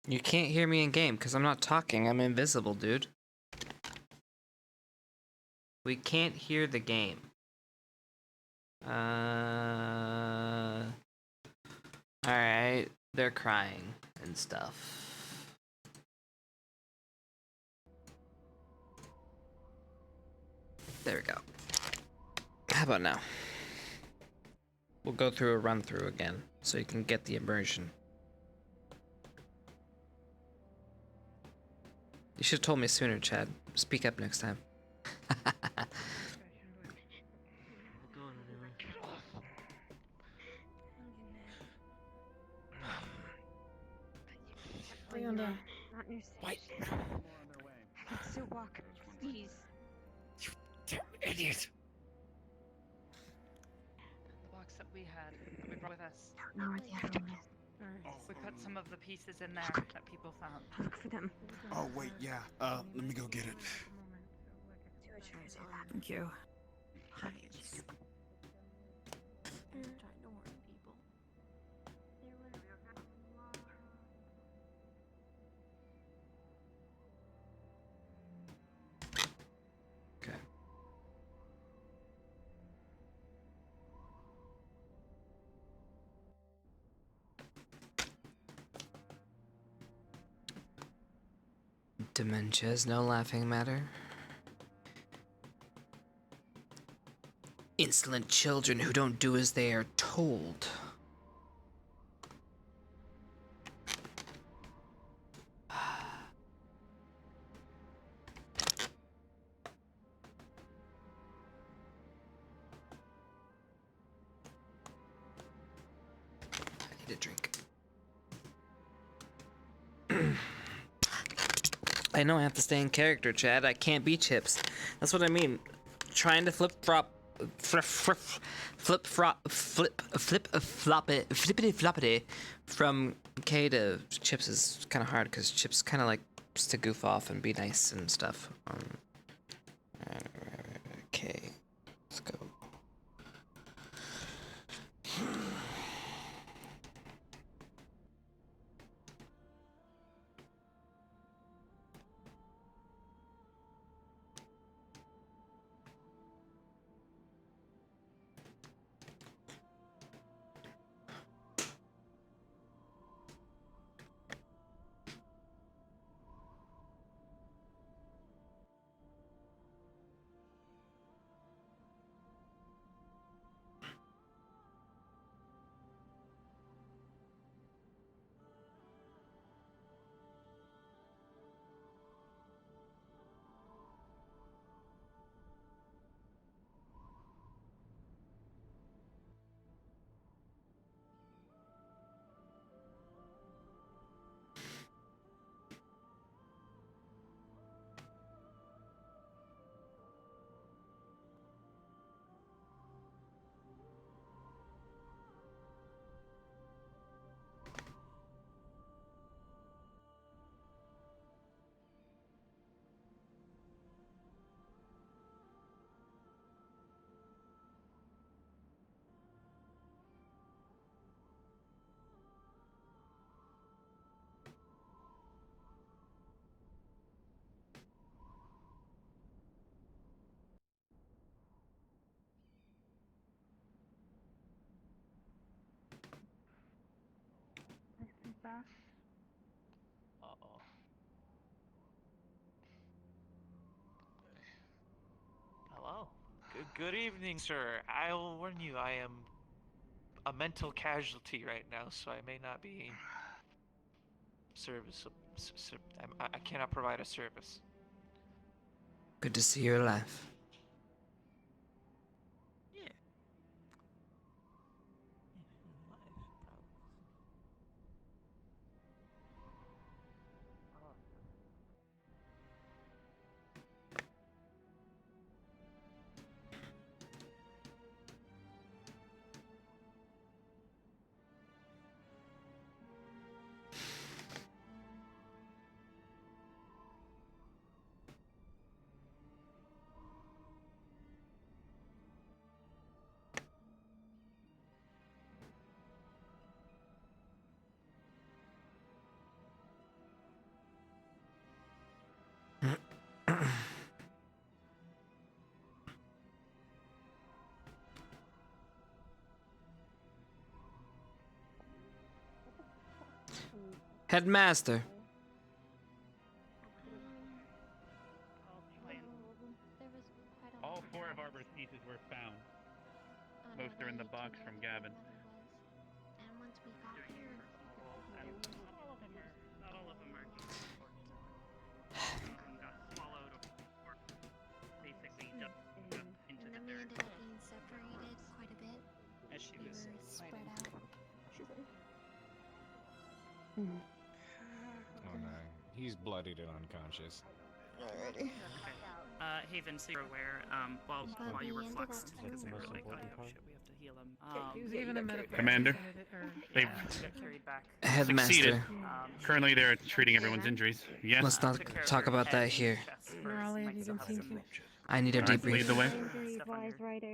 You can't hear me in game because I'm not talking. I'm invisible, dude. We can't hear the game. Alright. They're crying and stuff. There we go. How about now? We'll go through a run through again so you can get the immersion. You should have told me sooner, Chad. Speak up next time. Leona, not in your station. Sue, walk, please. Idiot. The box that we had, that we brought with us. I don't know where the other one is. We put some of the pieces in there that people found. Look for them. Oh wait, yeah. Let me go get it. Thank you. Trying to warn people. Okay. Dementia is no laughing matter. Insolent children who don't do as they are told. I need a drink. I know I have to stay in character, Chad. I can't be Chipz. That's what I mean. Trying to flippity floppity from K to Chipz is kind of hard because Chipz kind of like to goof off and be nice and stuff. Okay, let's go. Uh-oh. Hello. Good evening, sir. I'll warn you, I am a mental casualty right now, so I may not be service. I cannot provide a service. Good to see you're alive. Yeah. Headmaster. All 4 of Arbor's pieces were found. Most are in the box from Gavin. And once we got here, Not all of them are unfortunately. Got swallowed or basically dumped into and the then we dirt. ended up being separated quite a bit. As she We was were spread out. Oh no, he's bloodied and unconscious. Alrighty. Haven, so you're aware, while But you we were ended flexed, up because they were doing like, oh that. yeah, shit, we have to heal him. Even a a medical Commander, they've got carried back. Headmaster. succeeded. Currently, they're treating everyone's injuries. Yes. Let's not talk about that here. I need a All right, debrief. lead the way.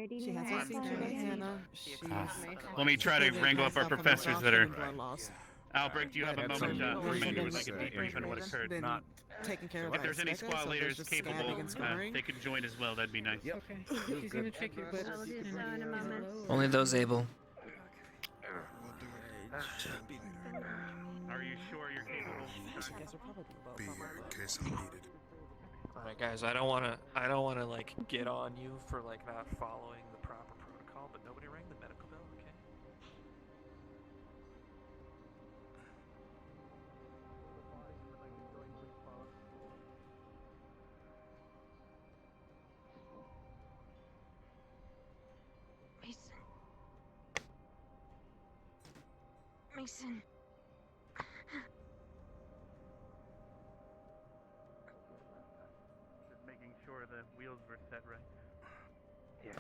She has her seen Hannah. She's Let me try to wrangle up our professors that are. blood loss. Albrecht, do you have a That's moment to some remind me serious, like a debrief on what occurred? Been taken care of If by there's any Becca, squad so leaders there's just capable, scabbing and scarring. they could join as well. That'd be nice. Yep. She's gonna check your But- pulse. Only those able. Are you sure you're capable? Be here in case I'm needed. Alright guys, I don't wanna like get on you for like not following the proper protocol, but nobody rang the medical bell, okay? Mason. Just making sure the wheels were set right. Yes.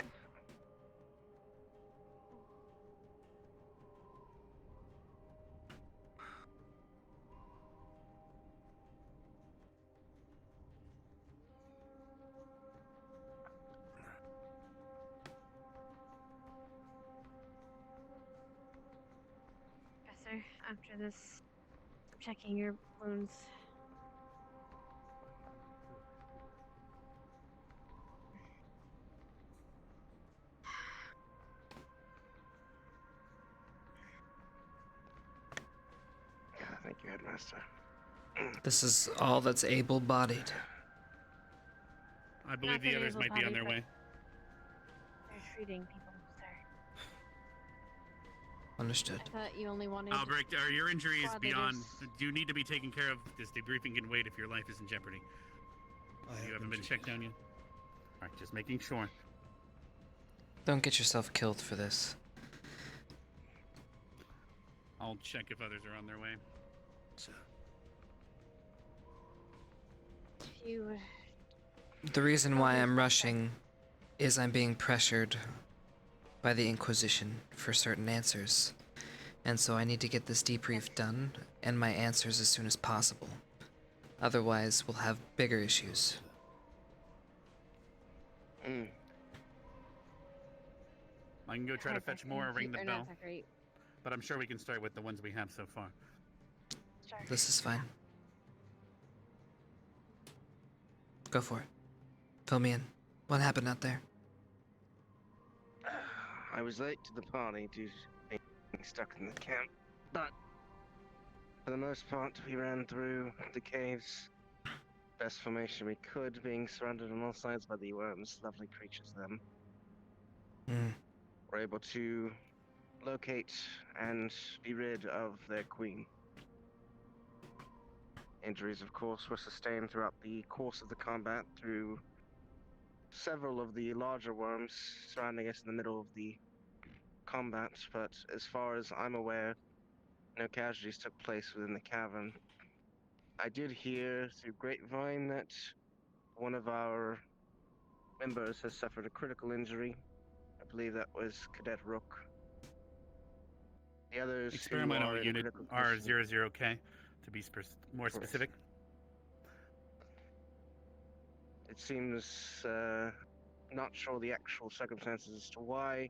Professor, after this, I'm checking your wounds. Thank you, Headmaster. This is all that's able-bodied. I believe the others might be on their way. They're treating people, sir. Understood. I thought you only wanted. Albrecht, are your injuries squad beyond? leaders. Do you need to be taken care of? This debriefing can wait if your life is in jeopardy. You haven't been checked down yet? Alright, just making sure. Don't get yourself killed for this. I'll check if others are on their way. If you The reason why I'm rushing is I'm being pressured by the Inquisition for certain answers. And so I need to get this debrief done and my answers as soon as possible. Otherwise, we'll have bigger issues. I can go try to fetch more or ring the are bell. not that great. But I'm sure we can start with the ones we have so far. This is fine. Go for it. Fill me in. What happened out there? I was late to the party due to being stuck in the camp, but for the most part, we ran through the caves. Best formation we could, being surrounded on all sides by the worms, lovely creatures them. We're able to locate and be rid of their queen. Injuries, of course, were sustained throughout the course of the combat through several of the larger worms surrounding us in the middle of the combat, but as far as I'm aware, no casualties took place within the cavern. I did hear through grapevine that one of our members has suffered a critical injury. I believe that was Cadet Rook. The others Experimental unit condition- R00K, to be more specific. It seems not sure the actual circumstances as to why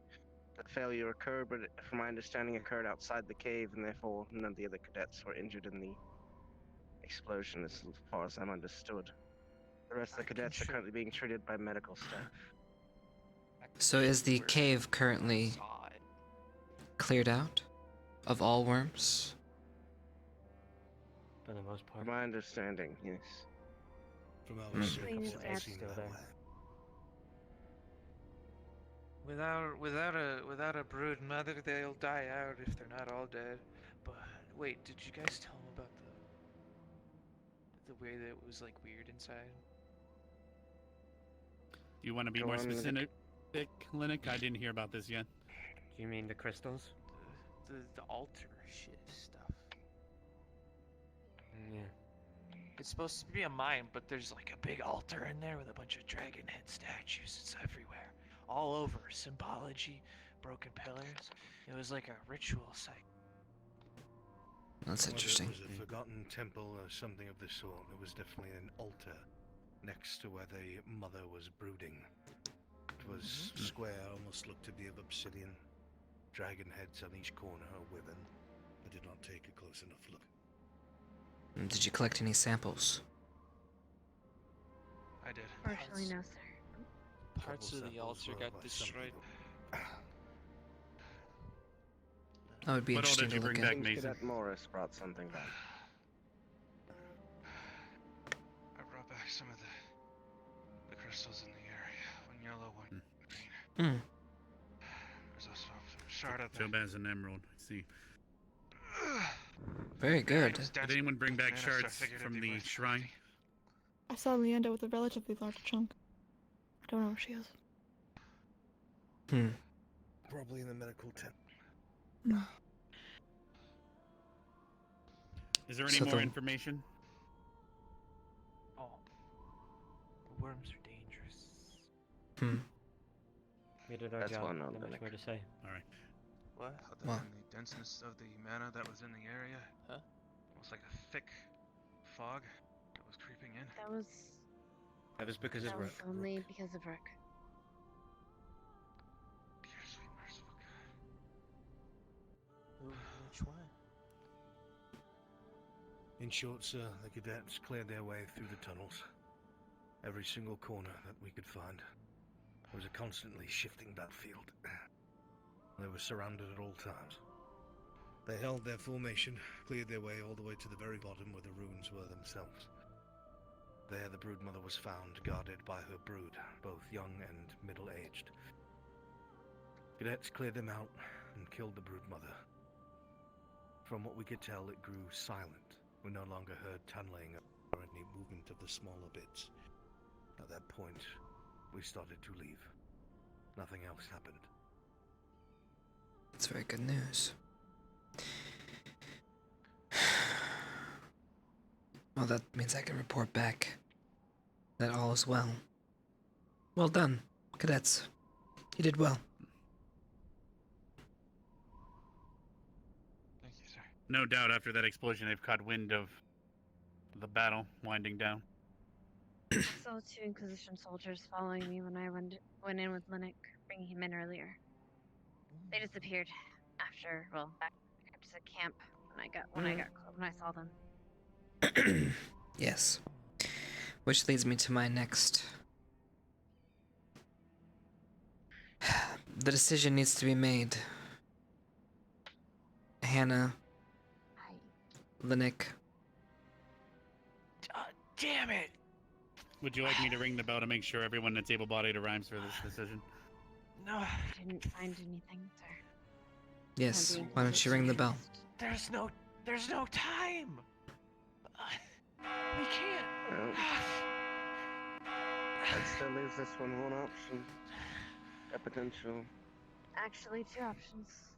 the failure occurred, but from my understanding occurred outside the cave, and therefore none of the other cadets were injured in the explosion as far as I'm understood. The rest of the cadets are currently being treated by medical staff. So is the cave currently cleared out of all worms? for the most part. From my understanding, yes. From our Please, research, Dad. it seemed that way. Without a brood mother, they'll die out if they're not all dead. But wait, did you guys tell them about the way that it was like weird inside? Do you want to be Go more on, specific, Linux? I didn't hear about this yet. Do you mean the crystals? The altar shit stuff. Yeah. It's supposed to be a mine, but there's like a big altar in there with a bunch of dragon head statues. It's everywhere, all over. Symbology, broken pillars. It was like a ritual site. That's interesting. Whether it was a forgotten temple or something of the sort, there was definitely an altar next to where the mother was brooding. It was square, almost looked to be of obsidian. Dragon heads on each corner are women. I did not take a close enough look. Did you collect any samples? I did. Partially, no, sir. Parts of the altar got destroyed. That would be What all interesting did you to look bring at. back, Mason? Cadet Morris brought something back. I brought back some of the crystals in the area. One yellow, one Hmm. There's also a shard of Topaz and emerald. I see. Very good. Did anyone bring back shards from the shrine? I saw Leanda with a relatively large chunk. I don't know where she is. Hmm. Probably in the medical tent. Is there any So more the- information? Oh, the worms are dangerous. Hmm. We did our That's job. well known, Not much Linux. more to say. Alright. What? Other What? than the denseness of the mana that was in the area, huh? Almost like a thick fog that was creeping in. That was because of that was Rook. only because of Rook. Dear sweet merciful God. Which one? In short, sir, the cadets cleared their way through the tunnels. Every single corner that we could find. It was a constantly shifting battlefield. They were surrounded at all times. They held their formation, cleared their way all the way to the very bottom where the ruins were themselves. There the broodmother was found, guarded by her brood, both young and middle-aged. Cadets cleared them out and killed the broodmother. From what we could tell, it grew silent. We no longer heard tunneling or any movement of the smaller bits. At that point, we started to leave. Nothing else happened. That's very good news. Well, that means I can report back that all is well. Well done, cadets. You did well. Thank you, sir. No doubt after that explosion they've caught wind of the battle winding down. I saw 2 Inquisition soldiers following me when I went in with Linux, bringing him in earlier. They disappeared after, well, back to camp when I saw them. Yes. Which leads me to my next. The decision needs to be made. Hannah. Linux. Damn it! Would you like me to ring the bell to make sure everyone that's able-bodied arrives for this decision? No, I didn't find anything, sir. Yes, why don't you ring the bell? There's no time. We can't. Well, that still leaves us one option. A potential. Actually, 2 options.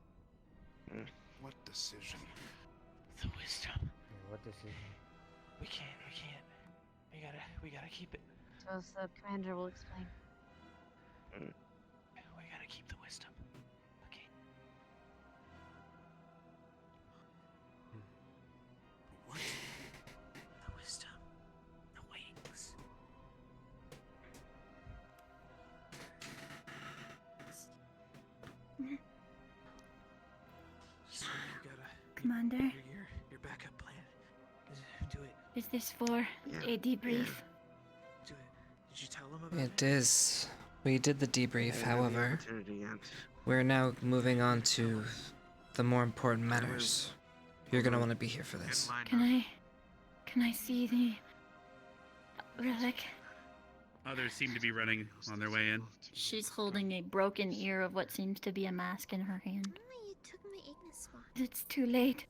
What decision? The wisdom. What decision? We can't. We gotta keep it. So the commander will explain. We gotta keep the wisdom. Okay. What? The wisdom. The wings. So you gotta. Commander, Your backup plan. Do it. is this for a debrief? Do it. Did you tell them about it? It is. We did the debrief, however. We're now moving on to the more important matters. You're gonna want to be here for this. Can I Can I see the relic? Others seem to be running on their way in. She's holding a broken ear of what seems to be a mask in her hand. You took my Ignis spot. It's too late.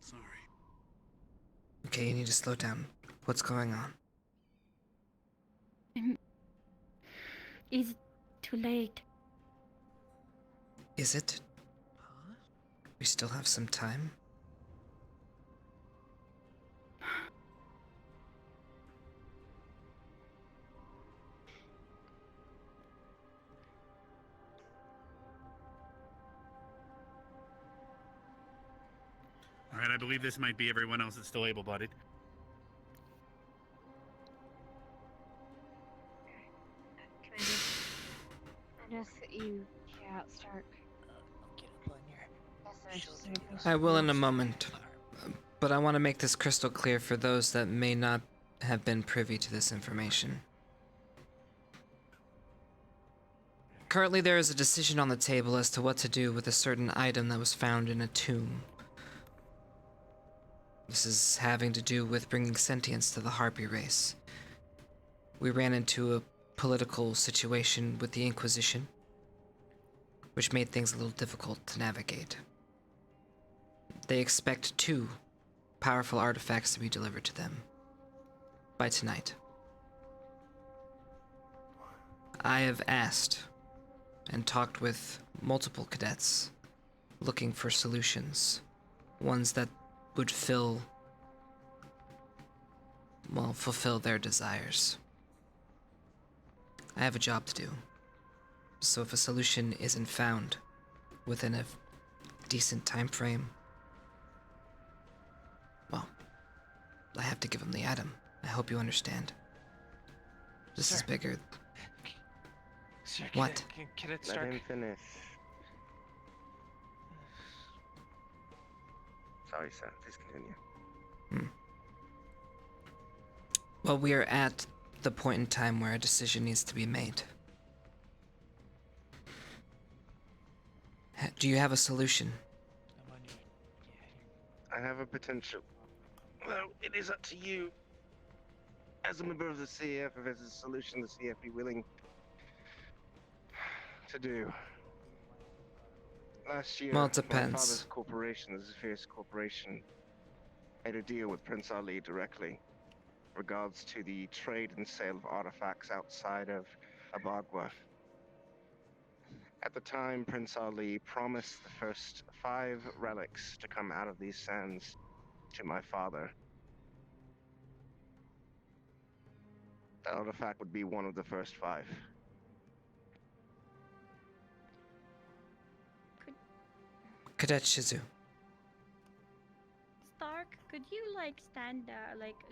Sorry. Okay, you need to slow down. What's going on? It's too late. Is it? We still have some time? All right, I believe this might be everyone else that's still able-bodied. Just you out, Stark. I will in a moment. But I want to make this crystal clear for those that may not have been privy to this information. Currently, there is a decision on the table as to what to do with a certain item that was found in a tomb. This is having to do with bringing sentience to the Harpy race. We ran into a political situation with the Inquisition, which made things a little difficult to navigate. They expect 2 powerful artifacts to be delivered to them by tonight. I have asked and talked with multiple cadets looking for solutions, ones that would fulfill their desires. I have a job to do, so if a solution isn't found within a decent time frame, well, I have to give them the item. I hope you understand. This is bigger. Sir, What? Can it Let start? him finish. Sorry, sir. Please continue. Well, we are at the point in time where a decision needs to be made. Do you have a solution? I have a potential. Well, it is up to you. As a member of the CF, if there's a solution the CF be willing to do. Last year, Well, it my depends. father's corporation, the Zephyrus Corporation, made a deal with Prince Ali directly regards to the trade and sale of artifacts outside of Abagua. At the time, Prince Ali promised the first 5 relics to come out of these sands to my father. That artifact would be one of the first 5. Cadet Shizu. Stark, could you like stand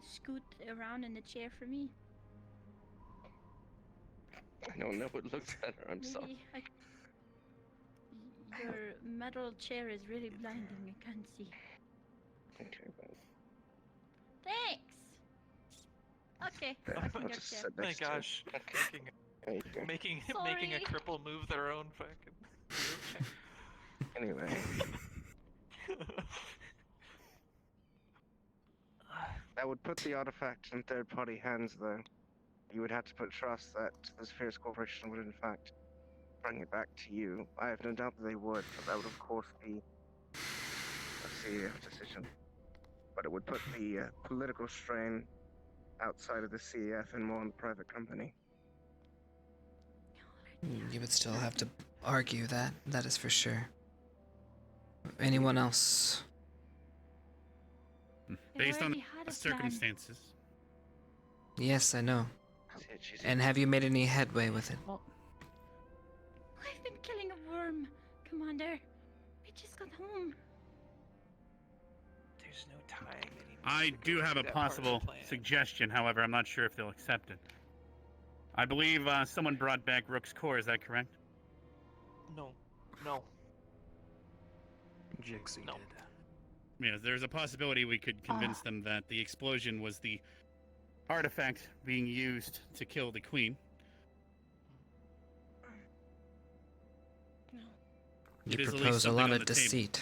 scoot around in the chair for me? I don't know what looks better, I'm sorry. Your metal chair is really blinding, I can't see. Okay, well. Thanks! Okay, I I'll can get just chair. sit Oh my next to it. gosh. There you go. Making a Sorry. cripple move their own fucking. Anyway. That would put the artifact in third-party hands, though. You would have to put trust that the Zephyrus Corporation would, in fact, bring it back to you. I have no doubt that they would, but that would, of course, be a CF decision. But it would put the political strain outside of the CEF and more on the private company. You would still have to argue that, that is for sure. Anyone else? Based on already had the a plan. circumstances. Yes, I know. And have you made any headway with it? I've been killing a worm, Commander. We just got home. There's no time anymore. I do have a that part of the possible plan. suggestion, however, I'm not sure if they'll accept it. I believe someone brought back Rook's core, is that correct? No. Jixie did. Yeah, there's a possibility we could convince them that the explosion was the artifact being used to kill the queen. You It is at least propose a something lot on of the table. deceit.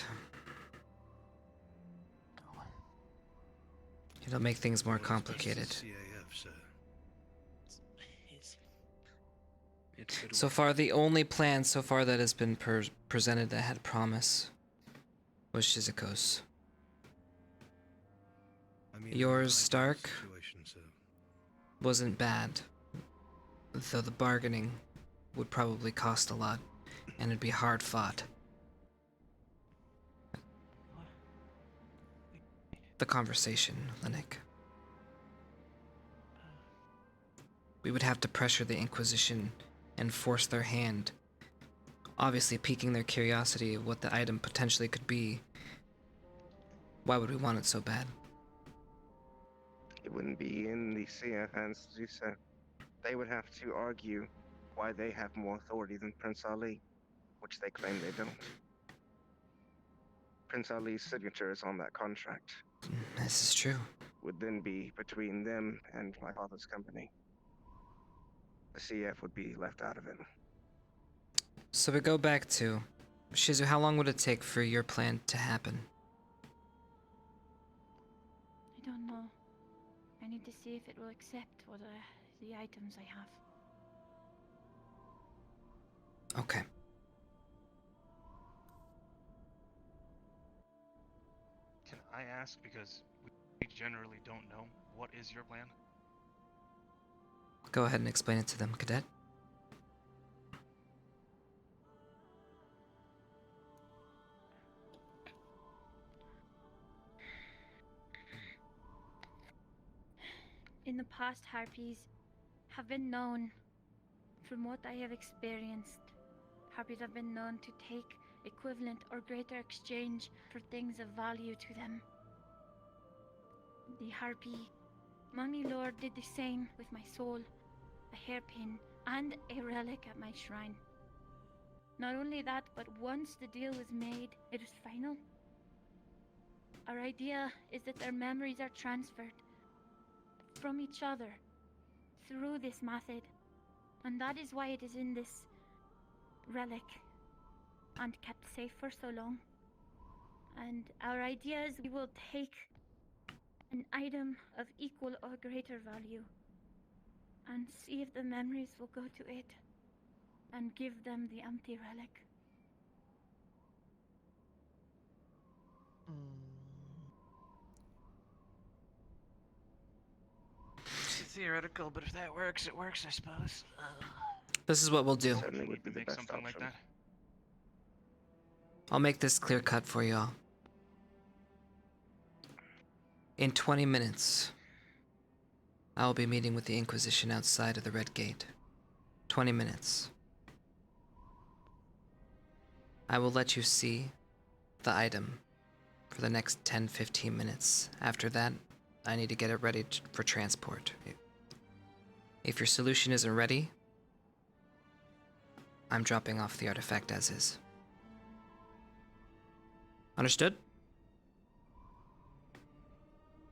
It'll make things more complicated. CAF, sir. So far, the only plan so far that has been presented that had promise was Shizuko's. Yours, Stark, wasn't bad, though the bargaining would probably cost a lot, and it'd be hard fought. The conversation, Linnick. We would have to pressure the Inquisition and force their hand, obviously piquing their curiosity of what the item potentially could be. Why would we want it so bad? It wouldn't be in the CF hands to do so. They would have to argue why they have more authority than Prince Ali, which they claim they don't. Prince Ali's signature is on that contract. This is true. Would then be between them and my father's company. The CF would be left out of it. So we go back to Shizu. How long would it take for your plan to happen? I don't know. I need to see if it will accept what the items I have. Okay. Can I ask, because we generally don't know, what is your plan? Go ahead and explain it to them, Cadet. In the past, harpies have been known, from what I have experienced, harpies have been known to take equivalent or greater exchange for things of value to them. The harpy Mummy Lord did the same with my soul, a hairpin, and a relic at my shrine. Not only that, but once the deal was made, it was final. Our idea is that their memories are transferred from each other through this method, and that is why it is in this relic and kept safe for so long. And our idea is we will take an item of equal or greater value and see if the memories will go to it and give them the empty relic. It's theoretical, but if that works, it works, I suppose. This is what we'll do. Certainly would be the best Something option. like that. I'll make this clear cut for you all. In 20 minutes, I will be meeting with the Inquisition outside of the Red Gate. 20 minutes. I will let you see the item for the next 10-15 minutes. After that, I need to get it ready for transport. If your solution isn't ready, I'm dropping off the artifact as is. Understood?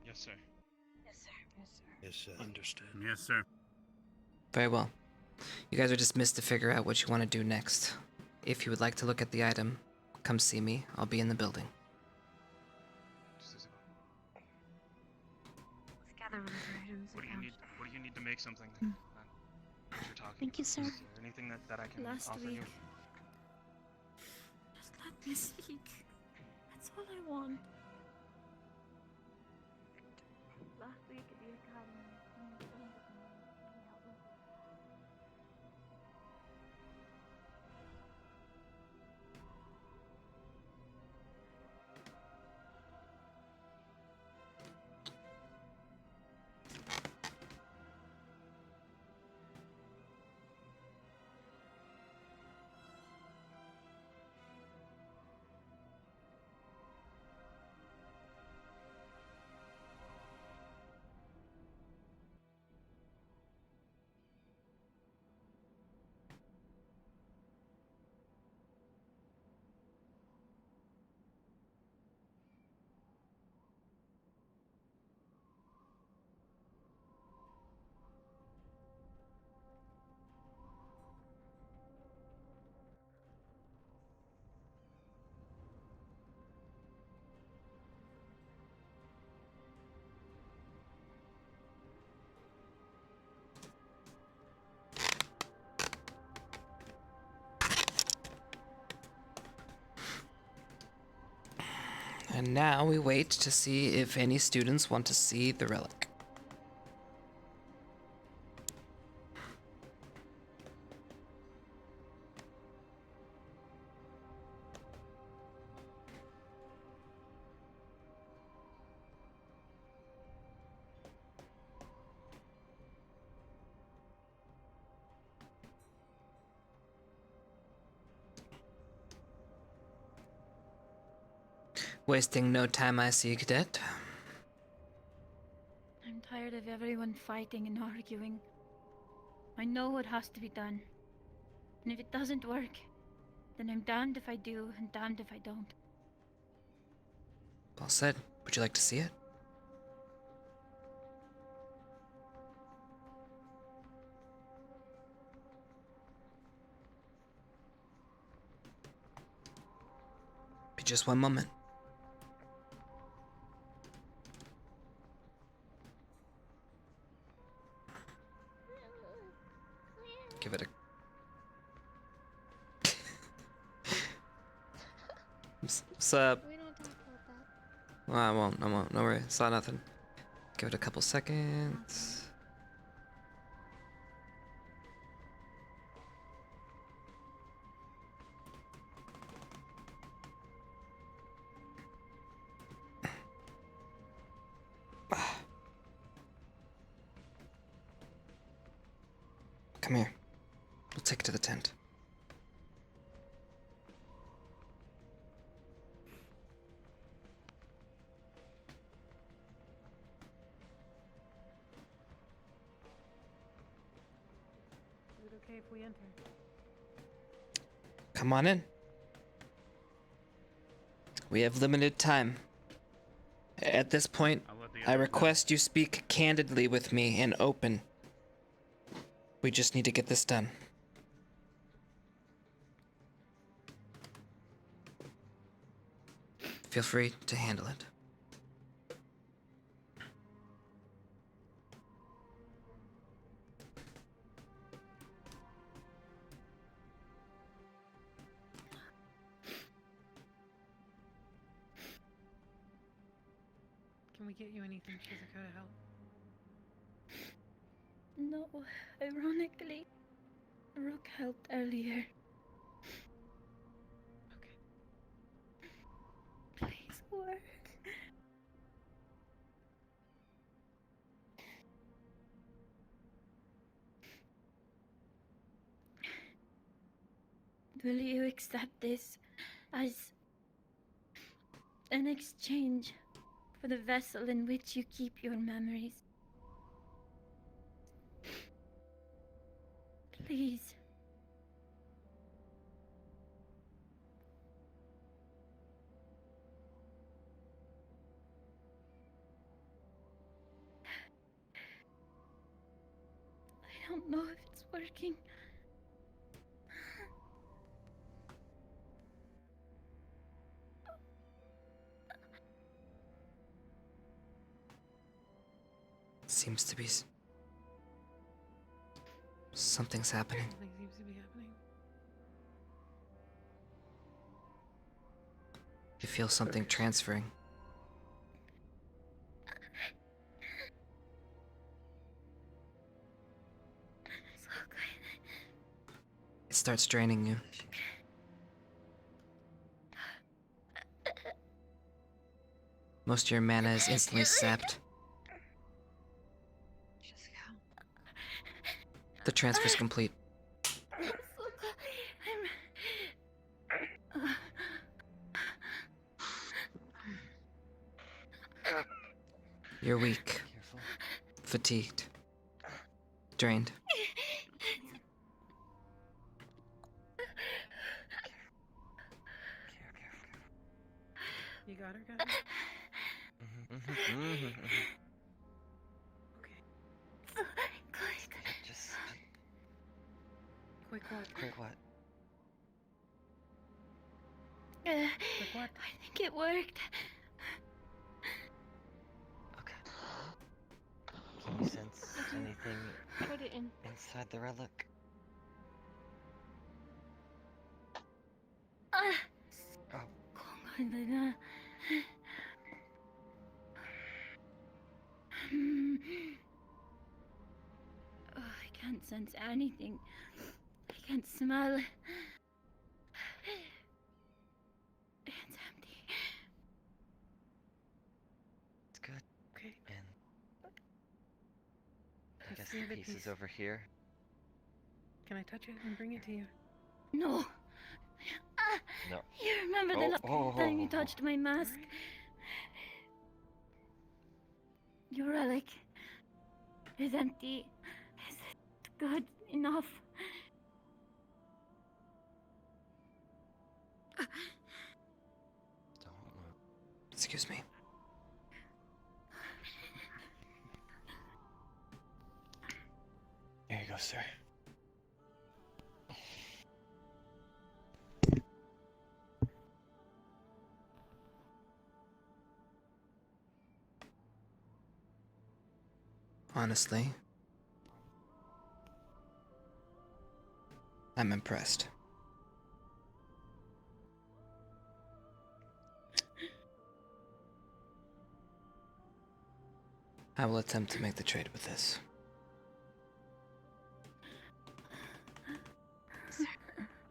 Yes, sir. Yes, sir. Yes, sir. Yes, sir. Understood. Yes, sir. Very well. You guys are dismissed to figure out what you want to do next. If you would like to look at the item, come see me. I'll be in the building. Let's gather other items. What do you need? What do you need to make something? As you're talking. Thank you, sir. Is there anything that I can Last offer week. you? Just let me speak. That's all I want. Last week at the academy, And now we wait to see if any students want to see the relic. Wasting no time, I see, Cadet. I'm tired of everyone fighting and arguing. I know what has to be done. And if it doesn't work, then I'm damned if I do and damned if I don't. Well said. Would you like to see it? Be just one moment. Give it a... What's up? We don't talk about that. Well, I won't, no worry, saw nothing. Give it a couple seconds. Come here. We'll take it to the tent. Is it okay if we enter? Come on in. We have limited time. At this point, I request you speak candidly with me and open. We just need to get this done. Feel free to handle it. Can we get you anything Shizuka to help? No, ironically, Rook helped earlier. Please work. Will you accept this as an exchange for the vessel in which you keep your memories? Please. I don't know if it's working. Seems to be... something's happening. Something seems to be happening. You feel something transferring. It starts draining you. Most of your mana is instantly sapped. The transfer's complete. You're weak. Fatigued. Drained. You got her, guys? Just Quick what? quick what? Quick what? I think it worked. Can you sense anything Put it in. inside the relic? Oh. can't sense anything. I can't smell. It's empty. It's good. Okay. And I Pass guess me the the piece piece. is over here. Can I touch it and bring it to you? No. No. You remember the last time you touched my mask? Your relic is empty. Is it good enough? Excuse me. Here you go, sir. Honestly, I'm impressed. I will attempt to make the trade with this.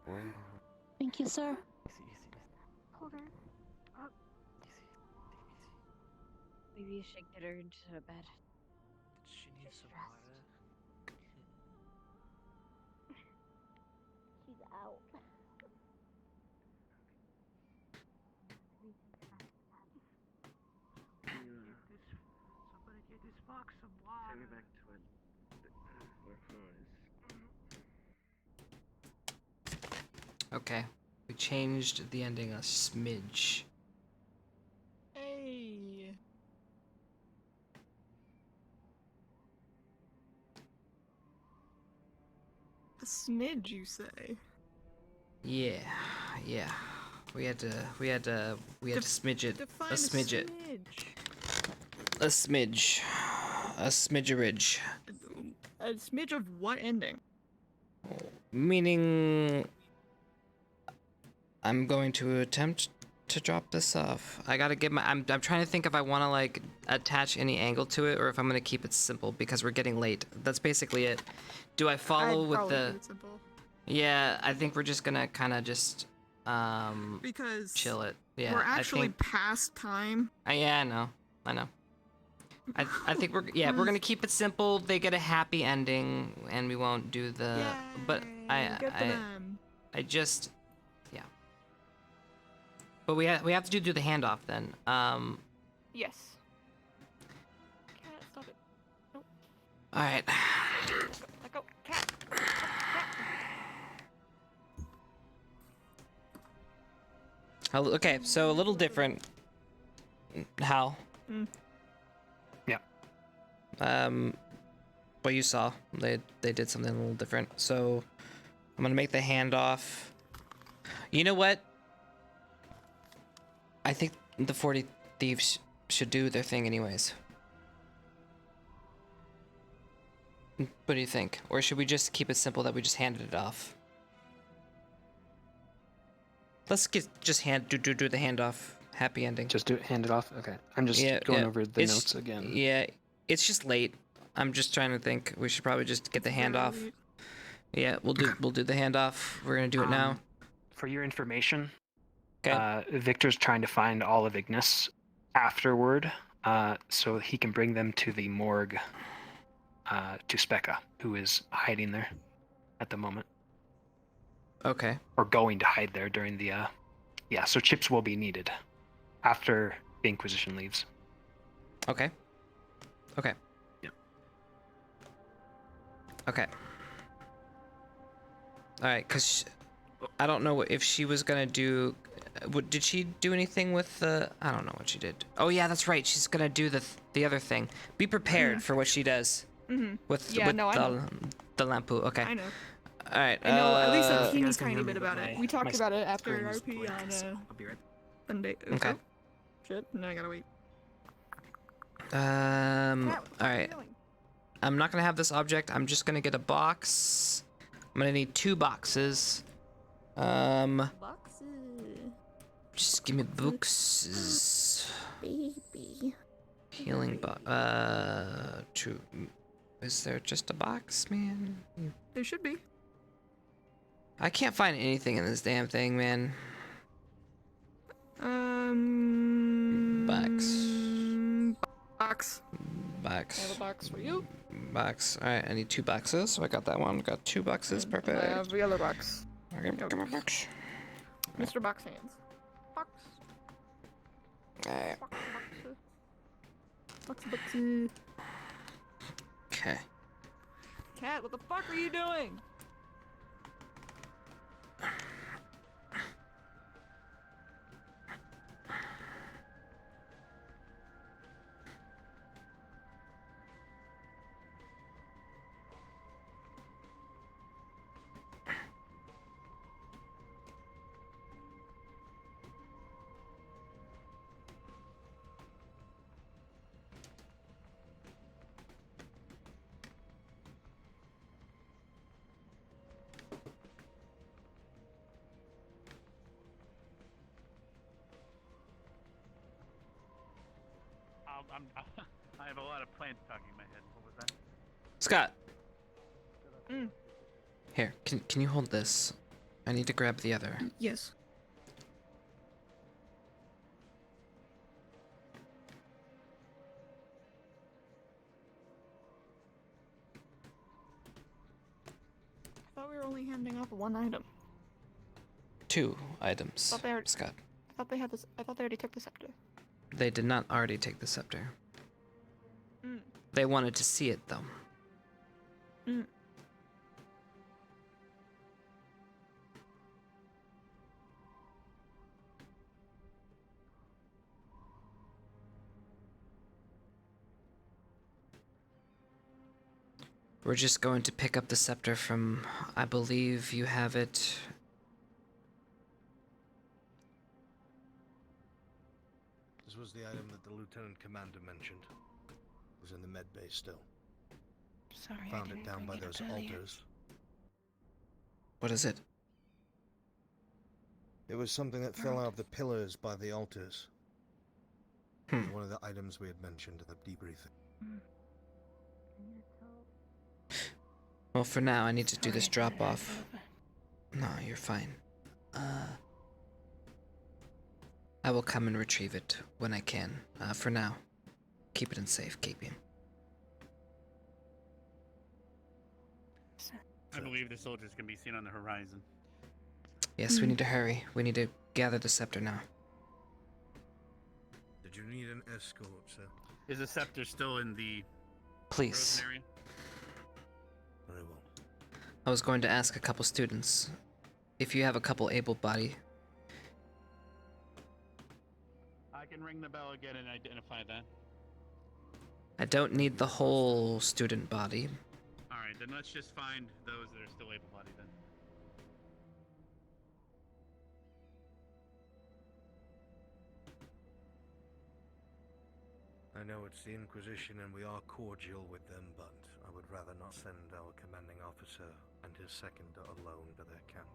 Whoa. Thank you, sir. Hold her up. Maybe you should get her into bed. She needs some rest. water. She's out. Somebody get this box some water. Take me back to it. Where it was. Okay, we changed the ending a smidge. Hey. A smidge, you say? Yeah. We had to smidge it. Define A smidge it. A A smidge. A smidgerage. A smidge of what ending? Meaning, I'm going to attempt to drop this off. I gotta get my. I'm trying to think if I want to like attach any angle to it or if I'm gonna keep it simple because we're getting late. That's basically it. Do I follow I'd with probably the? keep it simple. Yeah, I think we're just gonna kind of just because chill it. Yeah, we're actually I think, past time. yeah, I know. I think we're gonna keep it simple. They get a happy ending, and we won't do the. But I just, yeah. But we have to do the handoff then. Yes. Cat, stop it. Nope. All right. Let go. Cat. Okay, so a little different. Hal. Yeah. What you saw, they did something a little different. So I'm gonna make the handoff. You know what? I think the 40 thieves should do their thing anyways. What do you think? Or should we just keep it simple that we just handed it off? Let's do the handoff. Happy ending. Just hand it off? Okay. I'm just going over the notes again. Yeah, it's just late. I'm just trying to think. We should probably just get the handoff. Yeah, we'll do the handoff. We're gonna do it now. For your information, okay. Victor's trying to find all of Ignis afterward, so he can bring them to the morgue, to Specca, who is hiding there at the moment. Okay. Or going to hide there during the, yeah, so Chipz will be needed after the Inquisition leaves. Okay. Okay. Yeah. Okay. Alright, because I don't know if she was gonna do... Did she do anything with the... I don't know what she did. Oh yeah, that's right. She's gonna do the other thing. Be prepared for what she does. With I know. The lampu. Okay. I know. All right. I know at least a teeny tiny bit about it. We talked about it after RP on I'll be right Sunday. Okay. Shit. Now I gotta wait. All right. I'm not gonna have this object. I'm just gonna get a box. I'm gonna need 2 boxes. Boxes. Just give me boxes. Baby. Healing box. Is there just a box, man? There should be. I can't find anything in this damn thing, man. Box. Box. I have a box for you. Box. Alright, I need 2 boxes, so I got that one. Got 2 boxes, perfect. I have the other box. Okay, come on, box. Mr. Box Hands. Box. Alright. Box. Okay. Cat, what the fuck are you doing? I have a lot of plans talking in my head. What was that? Scott. Here, can you hold this? I need to grab the other. Yes. I thought we were only handing off one item. 2 items, Thought they already- Scott. I thought they had this. I thought they already took the scepter. They did not already take the scepter. They wanted to see it, though. We're just going to pick up the scepter from, I believe you have it. This was the item that the Lieutenant Commander mentioned. It was in the med bay still. Sorry, Found I didn't it down by bring it those up earlier. altars. What is it? It was something that fell out of the pillars by the altars. It was one of the items we had mentioned at the debriefing. Well, for now, I need to do this drop-off. No, you're fine. I will come and retrieve it when I can. For now, keep it in safekeeping. I believe the soldiers can be seen on the horizon. Yes, we need to hurry. We need to gather the scepter now. Did you need an escort, sir? Is the scepter still in the Please. frozen area? Very well. I was going to ask a couple students if you have a couple able-bodied. I can ring the bell again and identify that. I don't need the whole student body. Alright, then let's just find those that are still able-bodied then. I know it's the Inquisition and we are cordial with them, but I would rather not send our commanding officer and his second alone to their camp.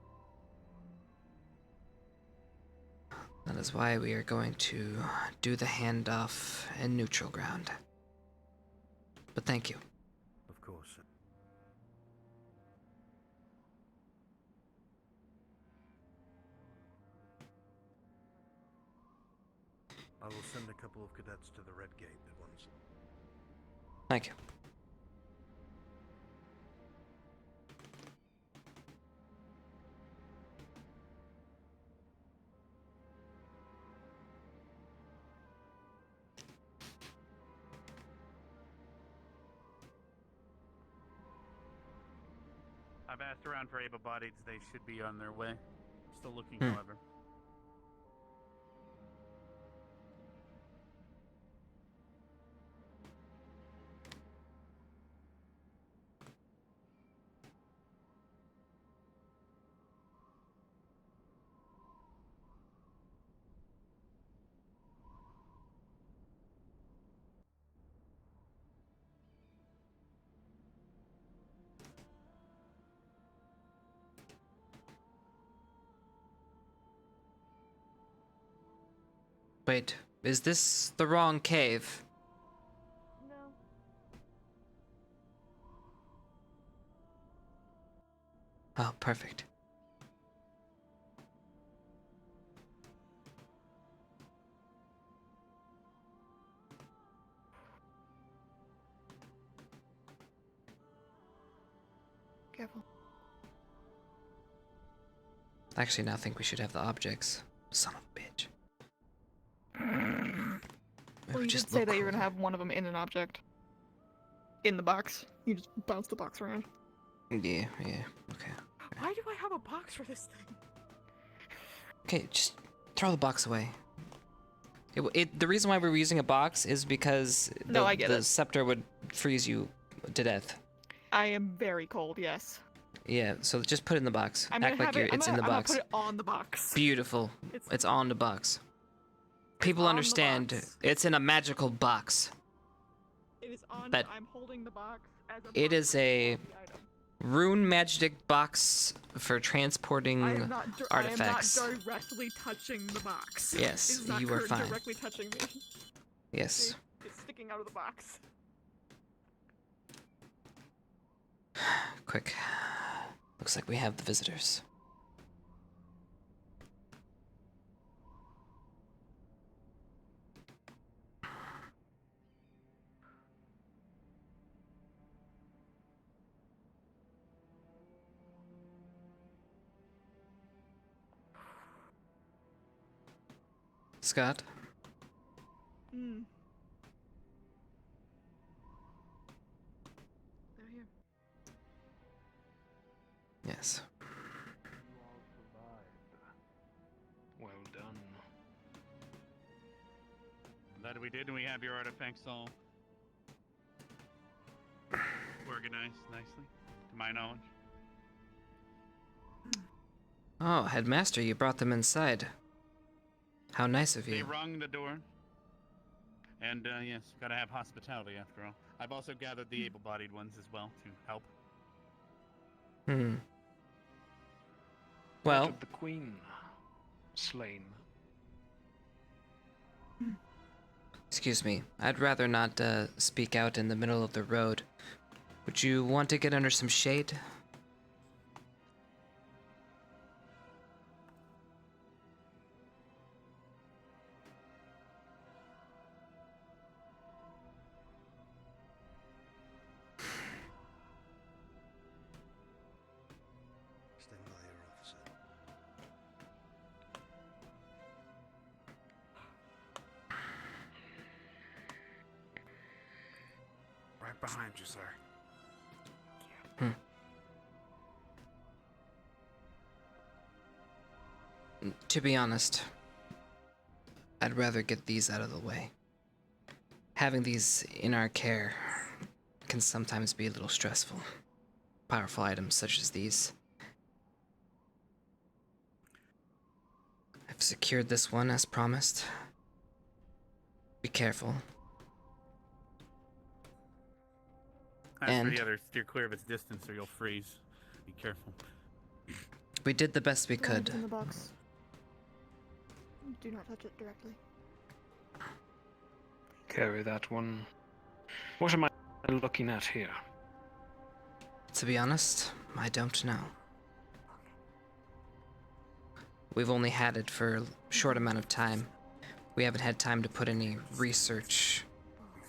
That is why we are going to do the handoff in neutral ground. But thank you. Of course, sir. I will send a couple of cadets to the Red Gate at once. Thank you. I've asked around for able-bodieds. They should be on their way. Still looking, Hmm. however. Wait, is this the wrong cave? No. Oh, perfect. Careful. Actually, now I think we should have the objects. Son of a bitch. Well, you did say that you're gonna have one of them in an object. In the box. You just bounce the box around. Yeah, okay. Why do I have a box for this thing? Okay, just throw the box away. The reason why we were using a box is because the scepter would freeze you to death. I am very cold, yes. Yeah, so just put it in the box. I'm Act gonna like have it, it's in the I'm box. gonna put it on the box. Beautiful. It's on the box. People on the understand box. it's in a magical box. It is on. But I'm holding the box as a it is a rune magic box for transporting artifacts. I am not directly touching the box. Yes, It is not you are fine. directly touching me. Yes. It's sticking out of the box. Quick. Looks like we have the visitors. Scott? Hmm. They're here. Yes. Well done. That we did, and we have your artifacts all organized nicely, to my knowledge. Oh, Headmaster, you brought them inside. How nice of They you. rung the door. And, yes, gotta have hospitality after all. I've also gathered the able-bodied ones as well to help. Well, What of the Queen slain. excuse me. I'd rather not speak out in the middle of the road. Would you want to get under some shade? Stand by your officer. Right behind you, sir. To be honest, I'd rather get these out of the way. Having these in our care can sometimes be a little stressful. Powerful items such as these. I've secured this one as promised. Be careful. As for the other, steer clear of its distance or you'll freeze. Be careful. We did the best we It's could. in the box. Do not touch it directly. Carry that one. What am I looking at here? To be honest, I don't know. We've only had it for a short amount of time. We haven't had time to put any research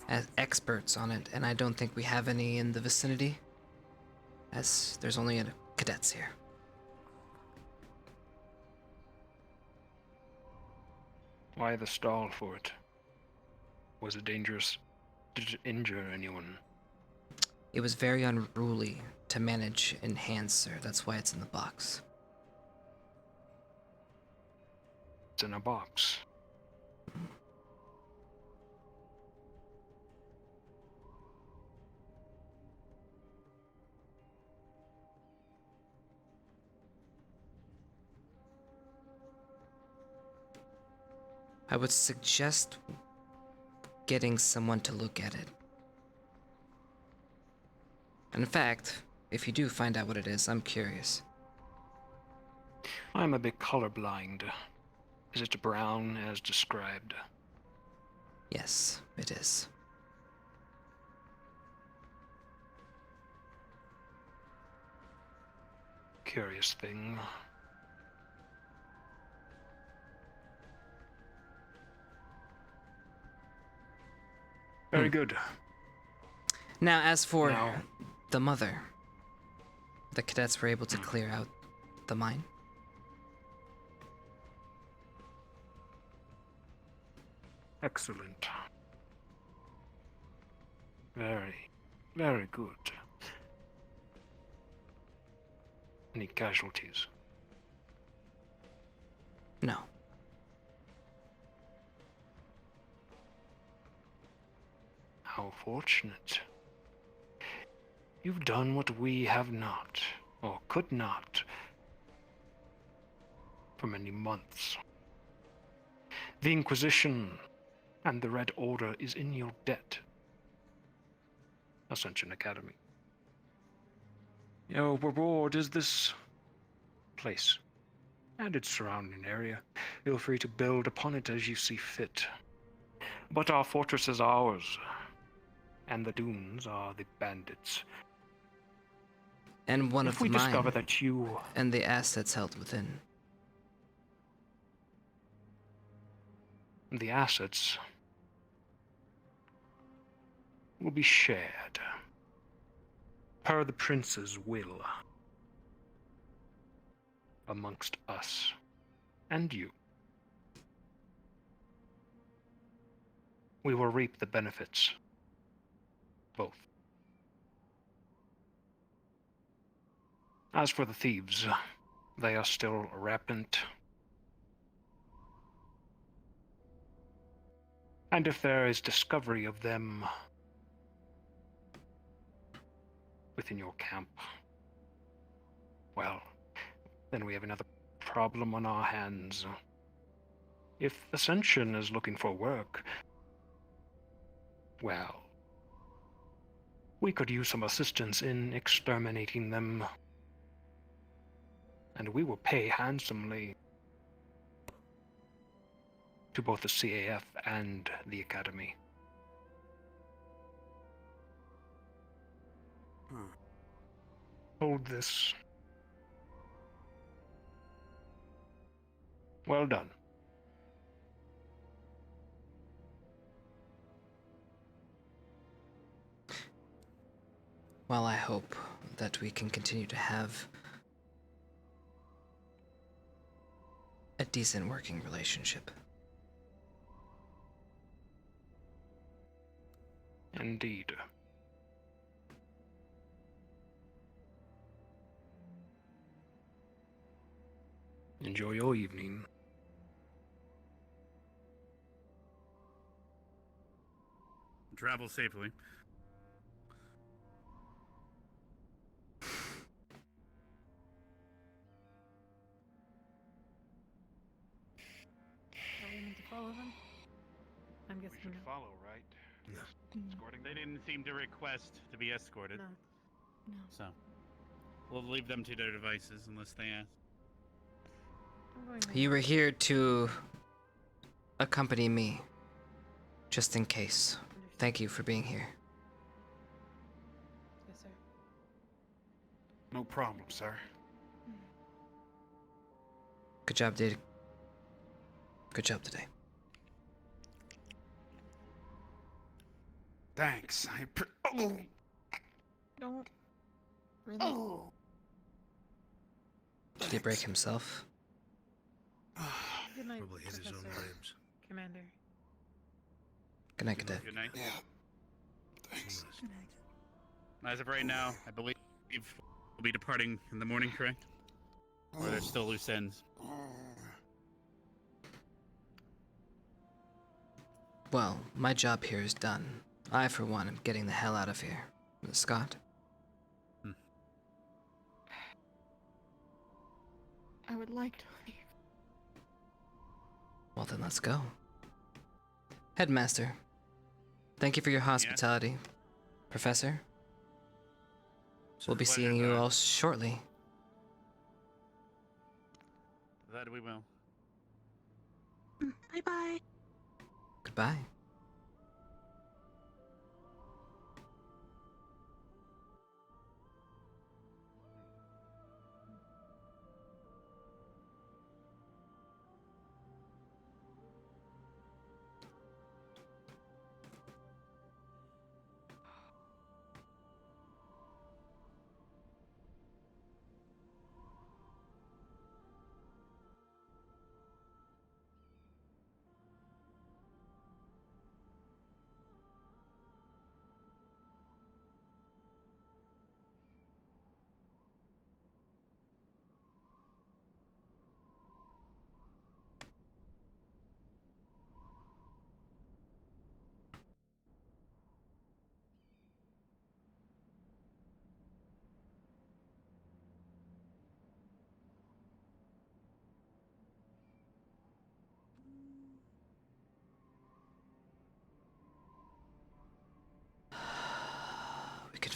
as experts on it, and I don't think we have any in the vicinity, as there's only cadets here. Why the stall for it? Was it dangerous? Did it injure anyone? It was very unruly to manage in hands, sir. That's why it's in the box. It's in a box. I would suggest getting someone to look at it. In fact, if you do find out what it is, I'm curious. I'm a bit colorblind. Is it brown as described? Yes, it is. curious thing. Very good. Now, as for Now- the mother, the cadets were able to clear out the mine. Excellent. Very, very good. Any casualties? No. How fortunate. You've done what we have not, or could not, for many months. The Inquisition and the Red Order is in your debt. Ascension Academy. Your reward is this place and its surrounding area. Feel free to build upon it as you see fit. But our fortress is ours, and the dunes are the bandits. And one If of we mine, discover that you and the assets held within. the assets will be shared per the prince's will amongst us and you. We will reap the benefits, both. As for the thieves, they are still rampant. And if there is discovery of them within your camp, well, then we have another problem on our hands. If Ascension is looking for work, well, we could use some assistance in exterminating them. And we will pay handsomely to both the CAF and the Academy. Hold this. Well done. Well, I hope that we can continue to have a decent working relationship. Indeed. Enjoy your evening. Travel safely. Are we meant to follow them? I'm guessing We should no. follow, right? Escorting They didn't seem to request to be escorted. No. No. So, we'll leave them to their devices unless they ask. I'm going home. You were here to accompany me, just in case. Thank you for being here. Yes, sir. No problem, sir. Good job, dude. Good job today. Thanks. Don't. Really? Oh. Did he break himself? Good night, Probably hit his own Professor. ribs. Commander. Good night, Cadet. Good night. Yeah. Thanks. Good night. As of right now, I believe we'll be departing in the morning, correct? Or there's still loose ends. Well, my job here is done. I, for one, am getting the hell out of here. Scott? I would like to leave. Well, then let's go. Headmaster, thank you for your hospitality. Professor, we'll be seeing you all shortly. That we will. Bye-bye. Goodbye.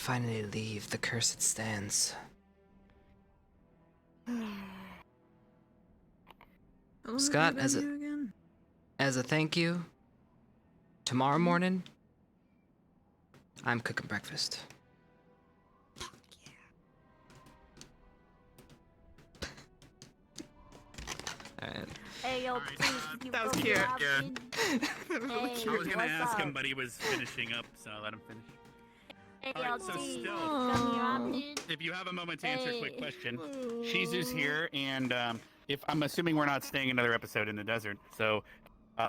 finally leave, the cursed stands. Scott, as a thank you, tomorrow morning, I'm cooking breakfast. Alright. Hey, yo, please, you That was broke cute. your Yeah. option. Hey, I was gonna what's ask him, up? but he was finishing up, so I let him finish. Hey, Alright, yo, so please, still, show me your option. if you have a moment to answer a quick Hey. question, Shizu's here, and if I'm assuming we're not staying another episode in the desert, so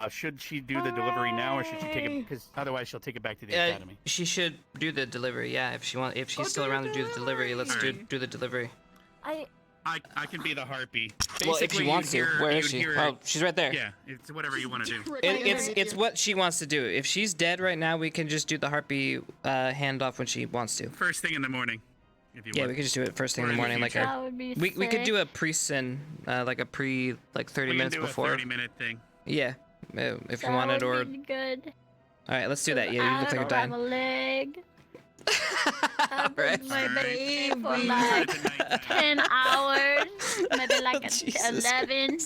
should she do the delivery now, or should she take it? Because otherwise, she'll take it back to the academy. She should do the delivery, yeah. If she's still around to do the delivery, let's do the delivery. I can be the harpy. Well, if she wants to. Where is she? Oh, she's right there. Yeah, it's whatever you want to do. It's what she wants to do. If she's dead right now, we can just do the harpy handoff when she wants to. First thing in the morning, if you want. Yeah, we could just do it first thing in the morning, like That would be we could sick. do a pre-sin, like a 30 minutes before. We can do a 30-minute thing. Yeah, if you That wanted, or. would be good. All right, let's do that. Yeah, you look like you're I dying. don't have a leg. I've Right. been my baby for like 10 hours, maybe like 11.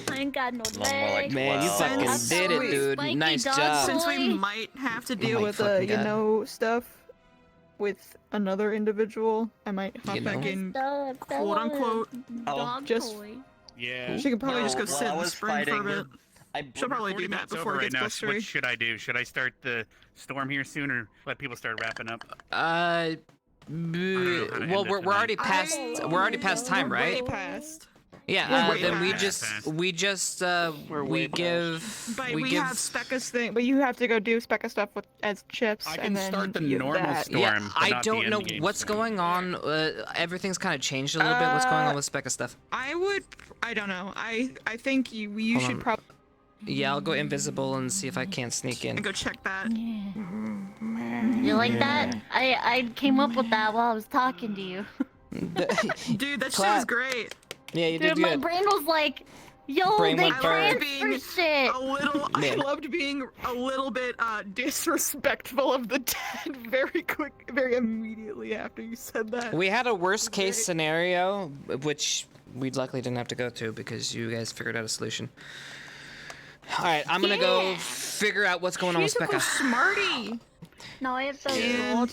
I ain't got no leg. Man, you fucking did it, dude. Nice job. Since we might have to deal my with fucking God. stuff with another individual, I might hop back in, quote unquote, just. Yeah. She could probably just go Well, sit I in the was spring for a fighting bit. She'll probably do that before it gets now. blustery. What should I do? Should I start the storm here soon, or let people start wrapping up? Well, we're already past. We're already past time, right? Way past. Yeah. We're way Then we past. we give. But we we give. have Specca's thing, but you have to go do Specca stuff with as Chipz. I and can then start the you- normal that. storm. Yeah, but I not the don't know endgame what's storm. going on. Everything's kind of changed a little bit. What's going on with Specca stuff? I don't know. I think you Hold should on. probably Yeah, I'll go invisible and see if I can't sneak in. go check that. You like that? I came up with that while I was talking to you. Dude, that shit Clap. was great. Yeah, you Dude, did my good. brain was like, yo, Brain they went burnt. transfer shit. A little. I Man. loved being a little bit disrespectful of the dead very immediately after you said that. We had a worst case scenario, which we luckily didn't have to go through because you guys figured out a solution. All right, I'm gonna go figure out what's going on with She's a Specca. smarty. No, I have to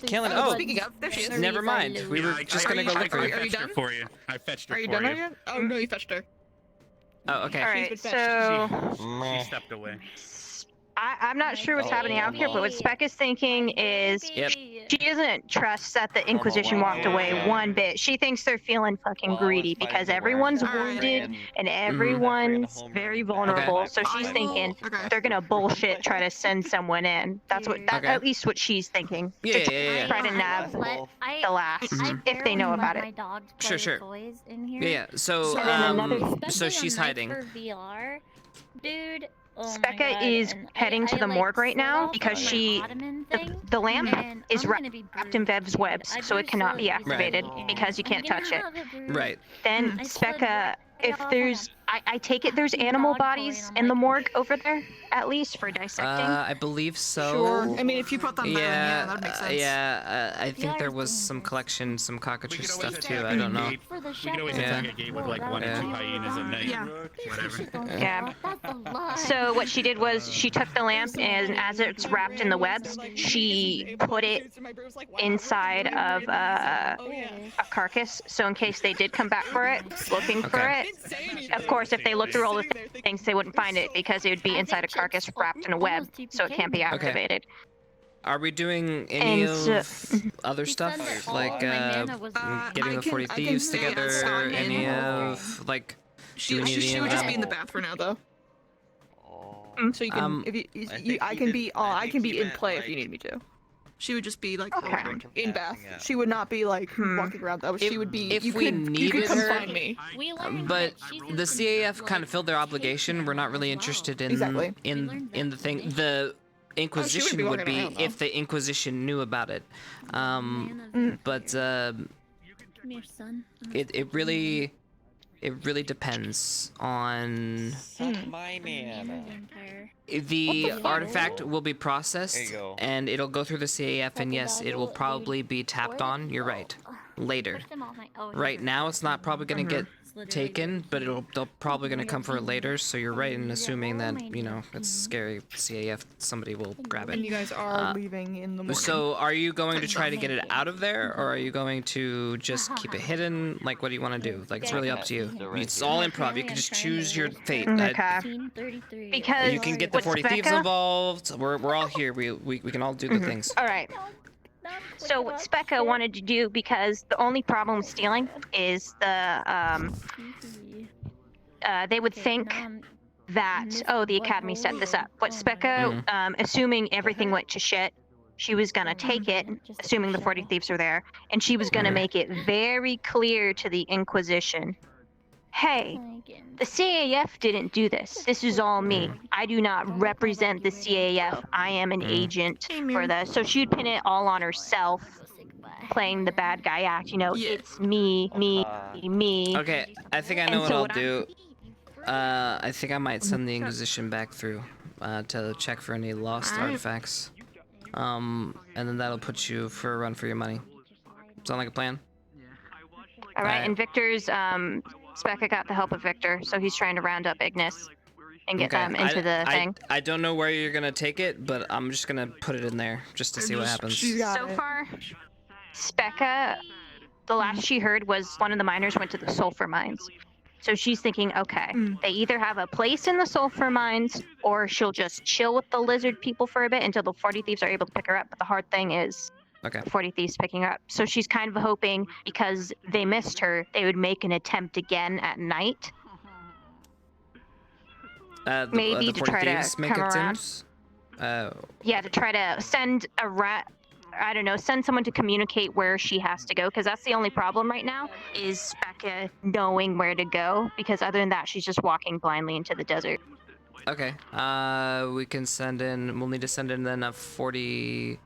Killing it. Oh, Oh, speaking of, there she is. never mind. We were just gonna go look for Are you. you I fetched her done? for you. I fetched her Are you for done you. yet? Oh no, you fetched her. Oh, okay. Alright, so She stepped away. I'm not sure what's happening out here, but what Spec is thinking is she doesn't trust that the Inquisition walked away one bit. She thinks they're feeling fucking greedy because everyone's wounded and everyone's very vulnerable. So she's thinking they're gonna bullshit try to send someone in. That's at least what she's thinking. Yeah, To yeah. try to nab the last if they know about it. Sure. Toys in here. Yeah. So Especially she's on hiding. nights for VR, dude. Oh my Specca God, is and heading to the like, morgue right slid now off because of my she ottoman thing, the lamp and is I'm gonna be wrapped in Vev's webs, so it cannot be bruised so activated easily. because you can't I'm gonna touch it. have a bruise. Right. Then I slid Specca, right if off there's, I take it there's animal bodies in the morgue over there, at least for dissecting. I believe so. Sure. I mean, if you put them there, yeah, that would make sense. I think there was some collection, some cockatrice stuff too. I attack don't know. For the We could always Yeah. attack a gate with like 1 or 2 hyenas at night. Yeah. Whatever. Yeah. That's a lot. So what she did was she took the lamp and as it's wrapped in the webs, she put it inside of a carcass. So in case they did come back for it, looking for it, of course, if they looked through all the things, they wouldn't find it because it would be inside a carcass wrapped in a web, so it can't be activated. Are we doing any And so- of other stuff like getting the 40 Thieves together? Any of like? do we need any She of would just that? be in the bath for now, though. So you can, if you, I can be in play if you need me to. She would just be like in bath. She would not be like walking around though. She would be. If you we could needed come her, find me. But the CAF kind of filled their obligation. We're not really interested in Exactly. in the thing. The Inquisition would walking be around, though. if the Inquisition knew about it. But Come here, son. it really It really depends on... My man. The artifact will be processed, There you go. and it'll go through the CAF, and yes, it will probably be tapped on. You're right. Later. Right now, it's not probably gonna get taken, but they're probably gonna come for it later. So you're right in assuming that, you know, it's scary. CAF, somebody will grab it. And you guys are leaving in the morning. So are you going to try to get it out of there, or are you going to just keep it hidden? Like, what do you want to do? Like, it's really up to you. It's all improv. You can just choose your fate. Because you can get the 40 thieves involved. We're all here. We can all do the things. All right. So what Specca wanted to do, because the only problem with stealing is the they would think that, oh, the academy set this up. What Specca, assuming everything went to shit, she was gonna take it, assuming the 40 thieves are there, and she was gonna make it very clear to the Inquisition, hey, the CAF didn't do this. This is all me. I do not represent the CAF. I am an agent for this. So she'd pin it all on herself, playing the bad guy act. You know, it's me. Okay, I think I know what I'll do. I think I might send the Inquisition back through to check for any lost artifacts. And then that'll put you for a run for your money. Sound like a plan? All right, and Victor's, Specca got the help of Victor, so he's trying to round up Ignis and get them into the thing. I don't know where you're gonna take it, but I'm just gonna put it in there just to see what happens. So far, Specca, the last she heard was one of the miners went to the sulfur mines. So she's thinking, okay, they either have a place in the sulfur mines, or she'll just chill with the lizard people for a bit until the 40 thieves are able to pick her up. But the hard thing is, okay, 40 thieves picking her up. So she's kind of hoping, because they missed her, they would make an attempt again at night. Maybe to try to come around. Yeah, to try to send a rat. I don't know, send someone to communicate where she has to go, because that's the only problem right now, is Specca knowing where to go, because other than that, she's just walking blindly into the desert. Okay, we can send in, we'll need to send in then a 40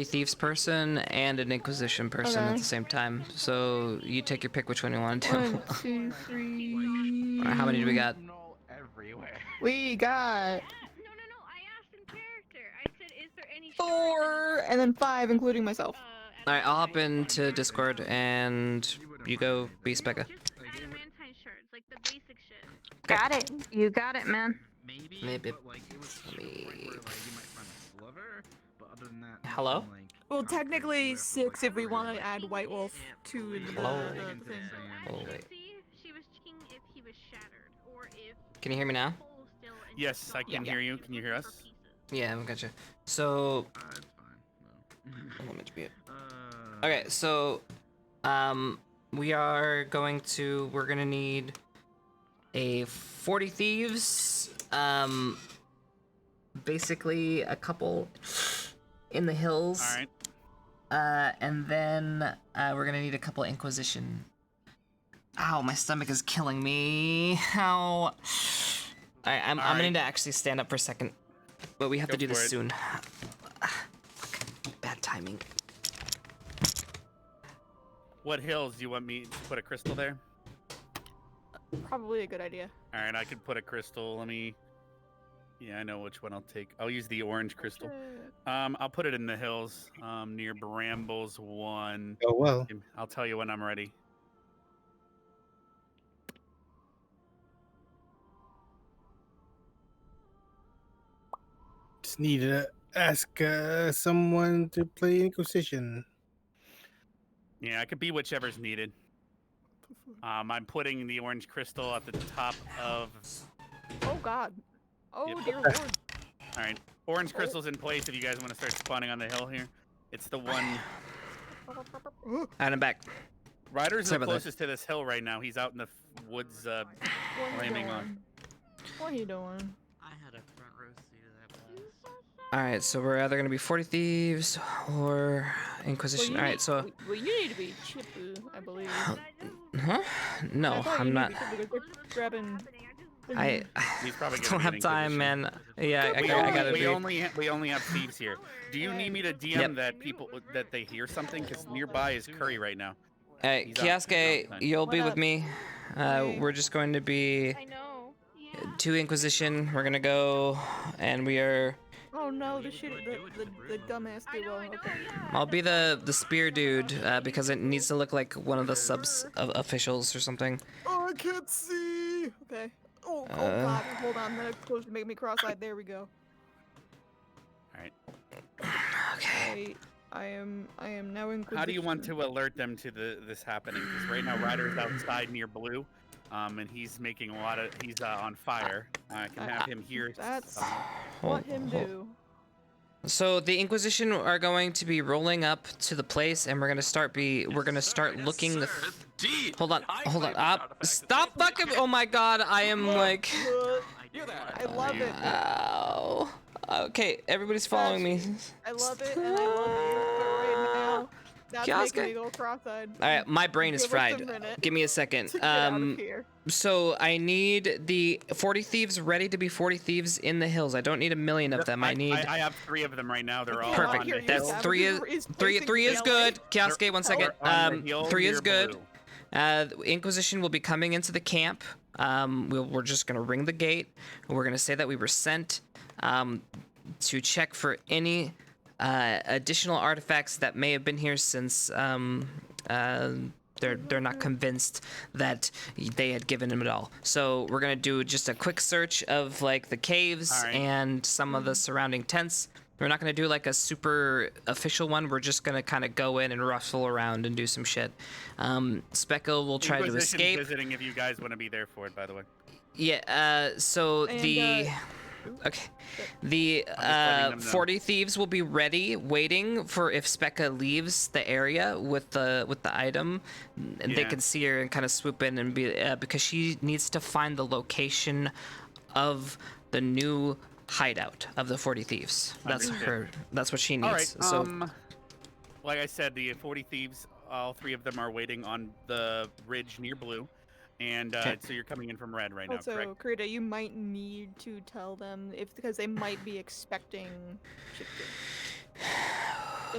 thieves person and an Inquisition person at the same time. So you take your pick which one you want to do. 1, 2, 3. Alright, how many do we got? We got 4, and then 5, including myself. Alright, I'll hop into Discord, and you go be Specca. Got it. You got it, man. Maybe. Hello? Well, technically 6 if we want to add White Wolf to the thing. Oh, wait. Can you hear me now? Yes, I can hear you. Can you hear us? Yeah, I gotcha. So, okay, so, we're gonna need a 40 thieves, basically a couple in the hills. All right. And then, we're gonna need a couple Inquisition. Ow, my stomach is killing me. Ow. Alright, I'm gonna need to actually stand up for a second. But we have to do this soon. Bad timing. What hills do you want me to put a crystal there? Probably a good idea. All right, I could put a crystal. Yeah, I know which one I'll take. I'll use the orange crystal. I'll put it in the hills, near Brambles 1. Oh, well. I'll tell you when I'm ready. Just need to ask someone to play Inquisition. Yeah, I could be whichever's needed. I'm putting the orange crystal at the top of... Oh god. Oh Yep. dear lord. Alright, orange crystal's in place if you guys want to start spawning on the hill here. It's the one... And I'm back. Ryder's the closest to this hill right now. He's out in the woods, climbing on. What are you doing? I had a front row seat of that blast. Alright, so we're either gonna be 40 thieves or Inquisition. Well, Alright, so... Well, you need to be Chipz, I believe. Huh? No, I'm not. Grabbing... I don't have time, man. Yeah, I gotta we be... only have thieves here. Do you need me to DM that people that they hear something? Because nearby is Curry right now. Alright, Kioske, you'll be with me. We're just going to be 2 Inquisition. We're gonna go, and we are. Oh no, the dumbass duo. Okay. I'll be the spear dude because it needs to look like one of the subs officials or something. Oh, I can't see. Okay. Oh god, hold on. That close to make me cross-eyed. There we go. All right. Okay. I am now in. How do you want to alert them to this happening? Because right now Ryder's outside near blue, and he's making a lot of. He's on fire. I can have him here. That's what him do. So the Inquisition are going to be rolling up to the place, and we're gonna start looking. Hold on. Stop fucking! Oh my god, I am like. I love it. Ow. Okay, everybody's following me. I love it, and I love you. But right now, that's making me go cross-eyed. All right, my brain is fried. Give me a second. So I need the 40 thieves ready to be 40 thieves in the hills. I don't need a million of them. I have 3 of them right now. They're all perfect. On That's three is good. Cascade, 1 second. 3 is good. Inquisition will be coming into the camp. We're just gonna ring the gate. We're gonna say that we were sent to check for any additional artifacts that may have been here since they're not convinced that they had given him it all. So we're gonna do just a quick search of like the caves and some of the surrounding tents. We're not gonna do like a super official one. We're just gonna kind of go in and rustle around and do some shit. Speckle will try to escape. Visiting if you guys want to be there for it, by the way. Yeah. So the 40 thieves will be ready, waiting for if Specca leaves the area with the item, and they can see her and kind of swoop in and be because she needs to find the location of the new hideout of the 40 thieves. That's her. That's what she needs. All right. So, like I said, the 40 thieves, all 3 of them are waiting on the ridge near blue. And so you're coming in from red right now, correct? Also, Krita, you might need to tell them because they might be expecting Chipz.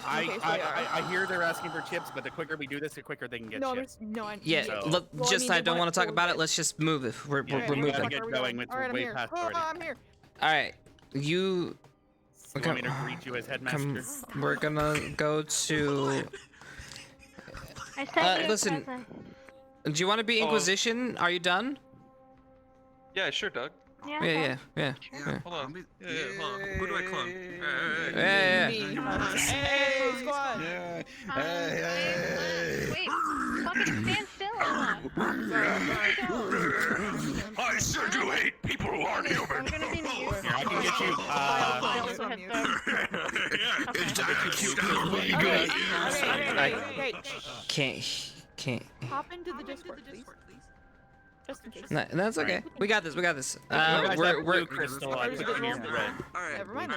I hear they're asking for chips, but the quicker we do this, the quicker they can get chips. I don't want to talk about it. Let's just move it. We're moving. Get going. We're way past already. I'm here. All right, you want me to greet you as headmaster? We're gonna go to. Listen. Do you want to be Inquisition? Are you done? Yeah, sure, Doug. Yeah. Hold on. Hold on. Who do I clone? Hey, squad. Wait, fucking stand still. I sure do hate people who aren't human. I'm gonna be mute. I can get you. Can't. Hop into the Discord, please. Just in case. No, that's okay. We got this. We're crystal. I put you near red. Never mind.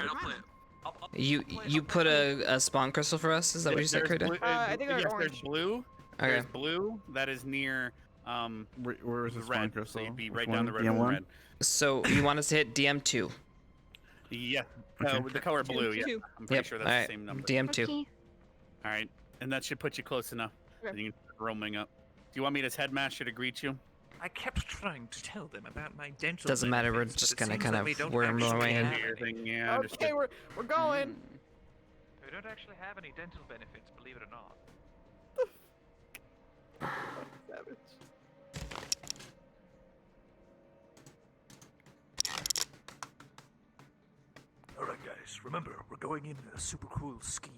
You put a spawn crystal for us? Is that what you said, Krita? I think there's blue. Okay. There's blue that is near where is the spawn crystal? So you'd be right down the road from red. So you want us to hit DM2? Yeah. With the color blue. Yeah. I'm pretty sure that's the same number. DM2. Okay. All right, and that should put you close enough. Okay. You can start roaming up. Do you want me as headmaster to greet you? I kept trying to tell them about my dental. Doesn't matter. We're just gonna kind of worm our way in. Yeah, okay, we're going. We don't actually have any dental benefits, believe it or not. Savage. All right, guys. Remember, we're going in a super cool scheme.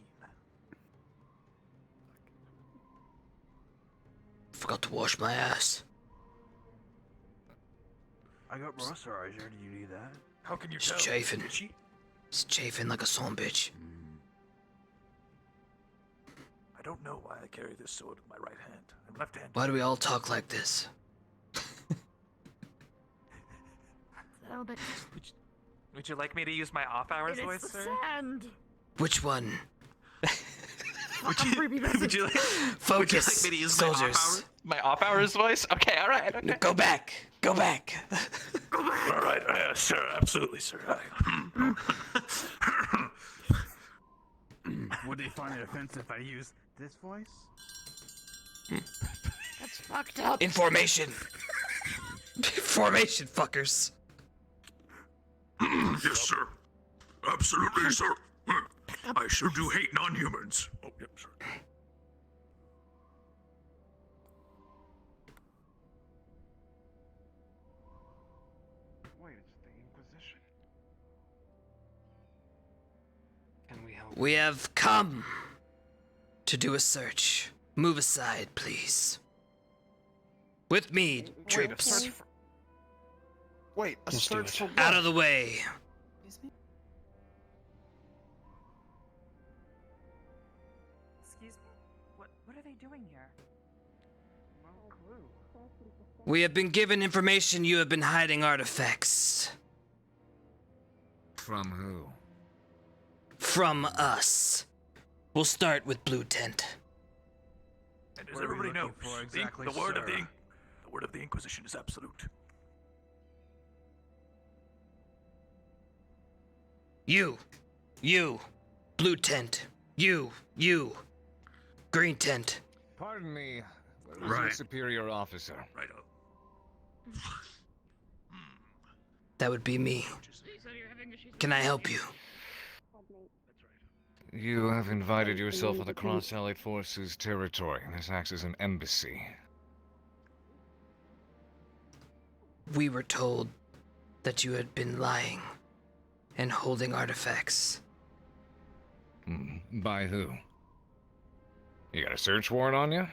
Forgot to wash my ass. I got moisturizer. Do you need that? How can you It's tell? chafing. Itchy? It's chafing like a son bitch. I don't know why I carry this sword in my right hand. I'm left-handed. Why do we all talk like this? Would you like me to use my off-hours voice, sir? Sand. Which one? Would you like Focus, me to use soldiers. my off-hours voice? Okay, all right. Okay. Go back. Go back. All right, sir. Absolutely, sir. Would they find it offensive if I use this voice? That's fucked up. Information. Formation, fuckers. Yes, sir. Absolutely, sir. I sure do hate non-humans. Oh, yep, sir. Wait, it's the Inquisition. Can we help? We have come to do a search. Move aside, please. With me, Wait, a Chipz. search for... Wait, a Let's do search it. for what? Out of the way. Excuse me? What are they doing here? No clue. We have been given information you have been hiding artifacts. From who? From us. We'll start with Blue Tent. And as What are we everybody knows, looking for the exactly, word of sir? the word of the Inquisition is absolute. You. Blue Tent. You. Green Tent. Pardon me. Where is your Right. superior officer? Right. That would be me. Can I help you? You have invited yourself on the Cross-Allied Forces territory. This acts as an embassy. We were told that you had been lying and holding artifacts. By who? You got a search warrant on you?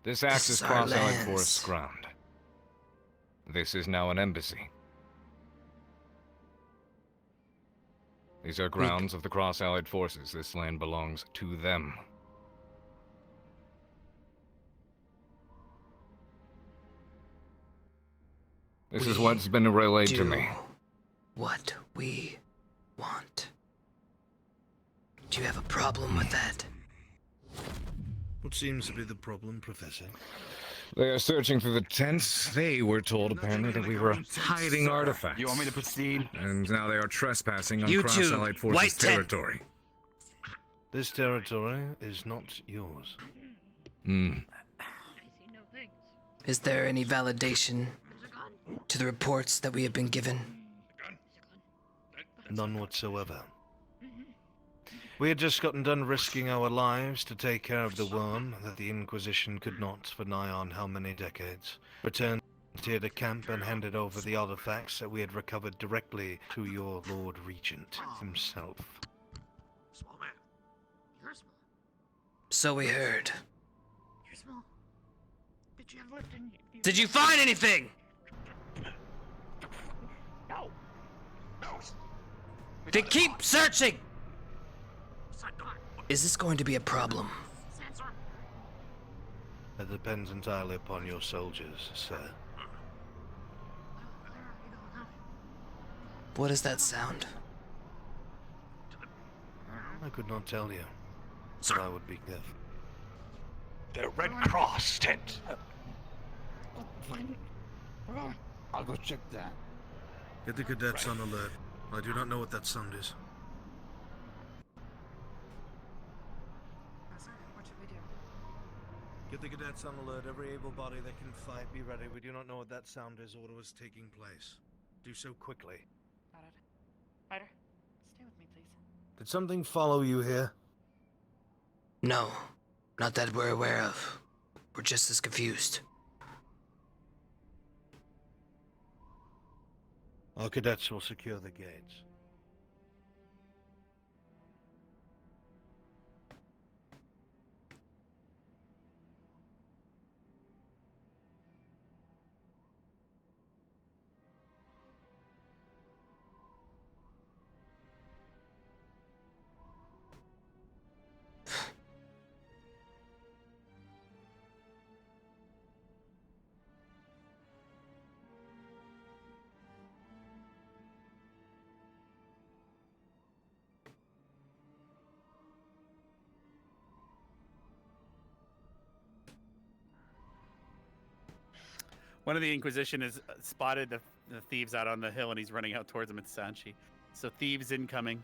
This acts This as is our Cross-Allied lands. Forces ground. This is now an embassy. These are grounds of the Cross-Allied Forces. This land belongs to them. This is what's been relayed to me. What we want. Do you have a problem with that? What seems to be the problem, Professor? They are searching through the tents. They were told, apparently, that we were hiding artifacts. You want me to proceed? And now they are trespassing on You two, Cross-Allied Forces White Tent. territory. This territory is not yours. Is there any validation to the reports that we have been given? None whatsoever. We had just gotten done risking our lives to take care of the worm that the Inquisition could not, for nigh on how many decades, returned here to camp and handed over the artifacts that we had recovered directly to your Lord Regent himself. Small man. You're small. So we heard. You're small. Did you have lift in you? Did you find anything? No. No. Then keep searching! Side door. Is this going to be a problem? Sensor. That depends entirely upon your soldiers, sir. What is that sound? I could not tell you, but I would be careful. The Red Cross tent. I'll go check that. Get the cadets on alert. I do not know what that sound is. What should we do? Get the cadets on alert. Every able body that can fight, be ready. We do not know what that sound is or what was taking place. Do so quickly. Got it. Ryder, stay with me, please. Did something follow you here? No, not that we're aware of. We're just as confused. Our cadets will secure the gates. One of the Inquisition has spotted the thieves out on the hill, and he's running out towards them. It's Sanchi. So thieves incoming.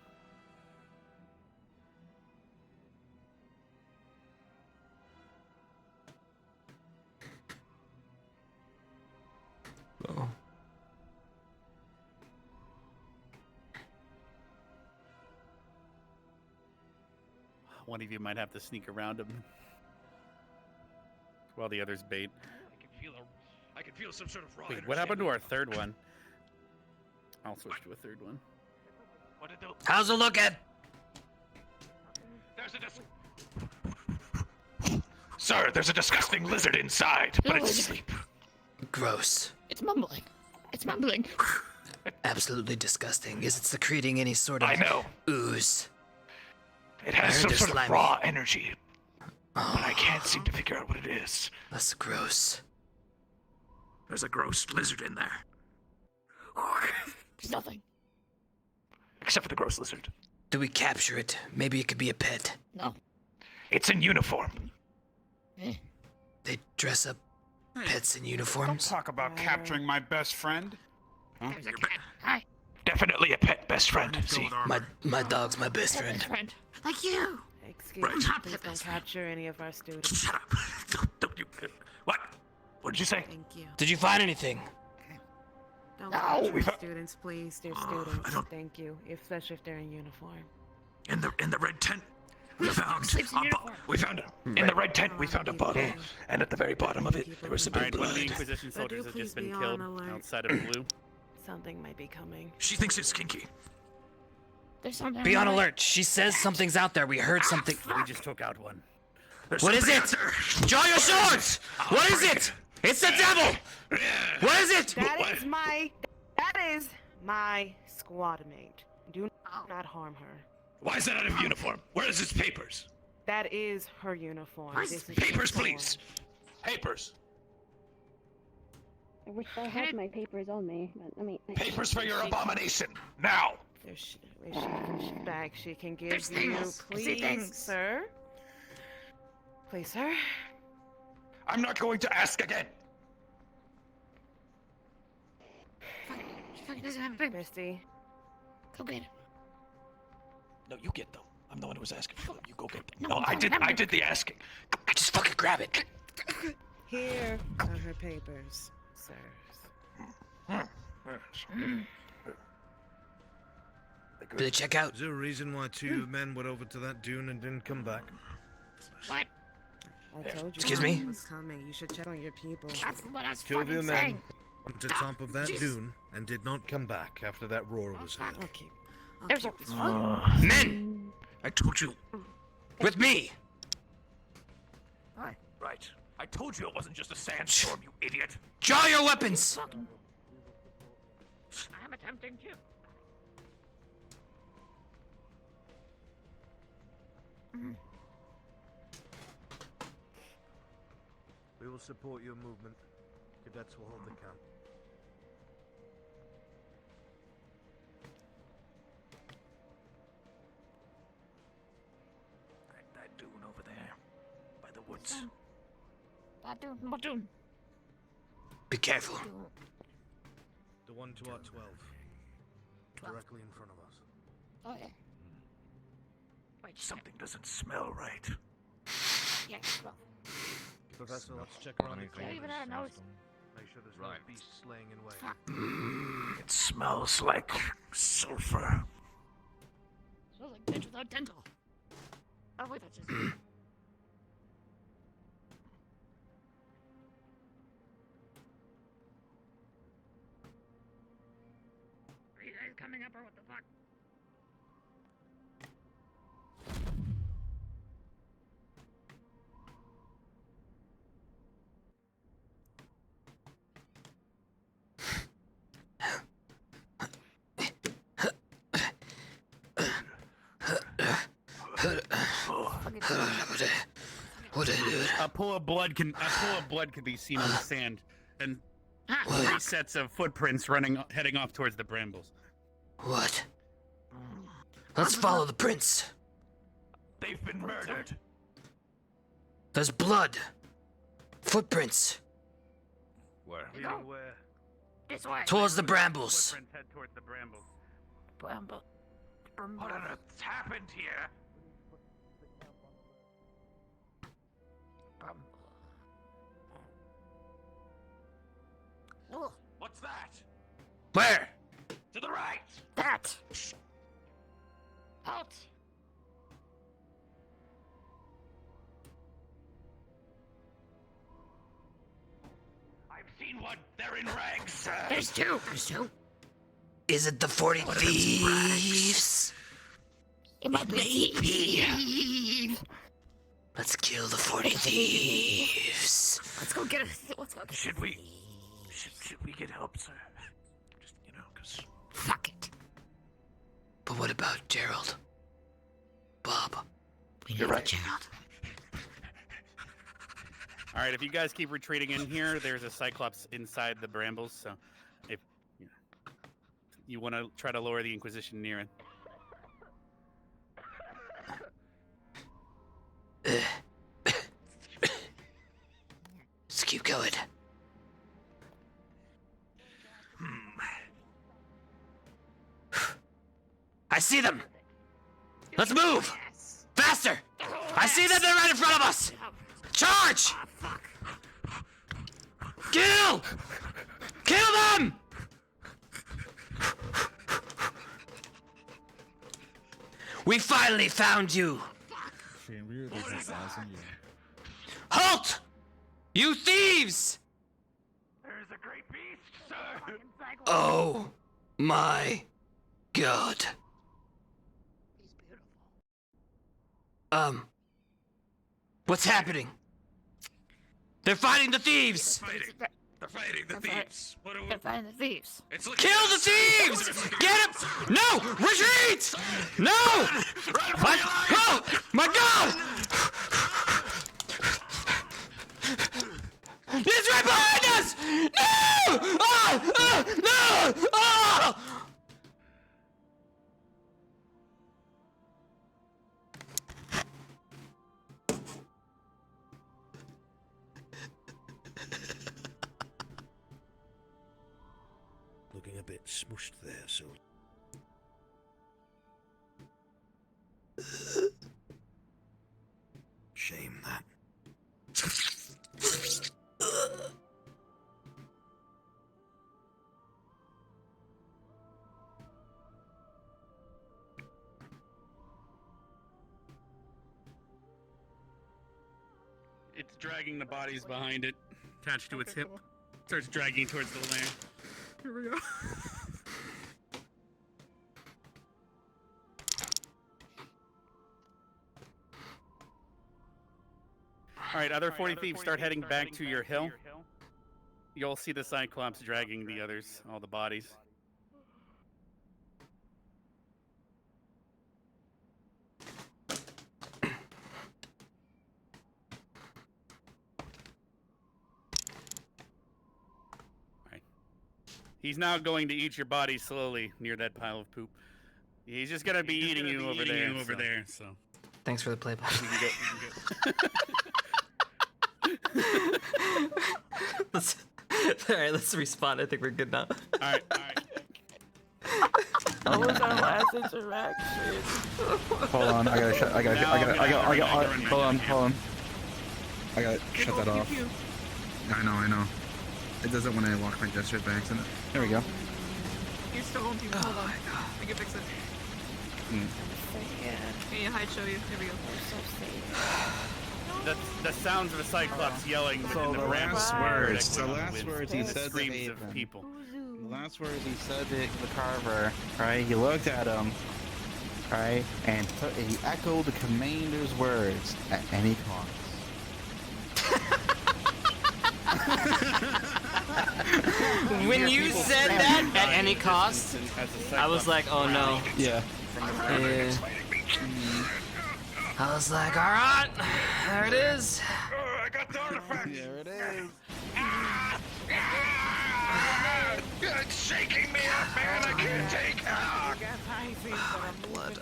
one of you might have to sneak around him while the others bait. I can feel some sort of raw Wait, energy. what happened to our third one? I'll switch to a third one. What did the... How's it looking? There's Sir, there's a disgusting lizard inside, but it's asleep. Gross. It's mumbling. It's mumbling. Absolutely disgusting. Is it secreting any sort of I know. ooze? It has some they're sort of slimy. raw energy, but I can't seem to figure out what it is. That's gross. There's a gross lizard in there. There's nothing. Except for the gross lizard. Do we capture it? Maybe it could be a pet. No. It's in uniform. They dress up pets in uniforms. Talk about capturing my best friend. Huh? There's a cat. Hi. Definitely a pet best friend. See, My dog's my best friend. Like you. Excuse me, please don't capture any of our students. Shut up. Don't you... What? What did you say? Thank you. Did you find anything? Don't No, capture we our found- students, please. They're students. Thank you, especially if they're in uniform. In the red tent, we found in the red tent we found a bottle, and at the very bottom of it there was a bit Alright, of one of the blood. Inquisition But do soldiers has please just been be killed on alert. outside of Blue. Something might be coming. She thinks it's kinky. There's something. Be on alert. She says something's out there. We heard something. We just took out one. There's What is something it? out there. Draw your swords! What is it? It's the devil! What is it? That is my squad mate. Do not harm her. Why is that out of uniform? Where is his papers? That is her uniform. Where's This is papers, uniform. please? Papers. I wish I had my papers on me, but I mean. Papers for your abomination. Now. There's back. She can give There's you, things. I see please, things. sir. Please, sir. I'm not going to ask again. She fucking doesn't have a paper. Misty. Go get it. No, you get them. I'm the one who was asking for them. You go get them. No, No, I'm I fine. did. I did the asking. Just fucking grab it. Here are her papers, sirs. Did they check out? Is there a reason why two men went over to that dune and didn't come back? What? I told you Excuse me? someone was coming. You should check on your people. That's what I was Two of your fucking men saying. went to the top of that Jesus. dune and did not come back after that roar was heard. Okay. There's your. Men! I told you. With me! Right. I told you it wasn't just a sandstorm, you idiot. Draw your weapons! I'm attempting to. We will support your movement. Cadets will hold the camp. That dune over there, by the woods. What Be careful. The one to our 12. Directly in front of us. Oh yeah. Wait, Something doesn't smell right. yeah. Well, Professor, let's check around the yeah, even our nose. Make sure there's no beasts laying in wait. It smells like sulfur. Smells like bitch without dental. Oh wait, that's just. Are you guys coming up or what the fuck? What did I do? A pool of blood can be seen on the sand, and 3 sets of footprints heading off towards the brambles. What? Let's follow the prince. They've been murdered. There's blood. Footprints. Where? Where? This way. Towards the brambles. Footprints head towards the brambles. Bramble. What on earth's happened here? What's that? Where? To the right. That. Halt. seen one. They're in rags, sir. There's two. There's two. Is it the 40 thieves? It might be. Let's kill the 40 thieves. Let's go get it. Let's go get Should we get help, sir? Just, cause... Fuck it. But what about Gerald? Bob? You're right. Gerald. Alright, if you guys keep retreating in here, there's a Cyclops inside the brambles, so if you want to try to lower the Inquisition near it. Let's keep going. I see them! Let's move! Faster! I see them! They're right in front of us! Charge! Kill! Kill them! We finally found you! Halt! You thieves! There's a great beast, sir. Oh my God. What's happening? They're fighting the thieves! They're fighting the thieves. What are we... They're fighting the thieves. Kill the thieves! Get him! No! Retreat! No! Oh my God! It's right behind us! No! No! Oh! Looking a bit smushed there, so. Shame that. It's dragging the bodies behind it, attached to its hip. Starts dragging towards the lair. Here we go. Alright, other 40 thieves start heading back to your hill. You'll see the Cyclops dragging the others, all the bodies. He's now going to eat your body slowly near that pile of poop. He's just gonna be eating you over there. So. Thanks for the play, button. Alright, let's respawn. I think we're good now. Alright. That was our last interaction. Hold on, I gotta shut. I got. Hold on. I gotta shut that off. I know. It doesn't when I lock my gesture by accident. There we go. You're still on people. Hold on. We can fix it. Yeah, hide show you. Here we go. The sounds of a Cyclops yelling within the last words. The last words he said screams of people. The last words he said to the Carver, right? He looked at him, right, and he echoed the commander's words at any cost. When you said that, at any cost, I was like, oh no. Yeah. I was like, alright, there it is. I got the artifact. There it is. It's shaking me up, man. I can't take it. Blood.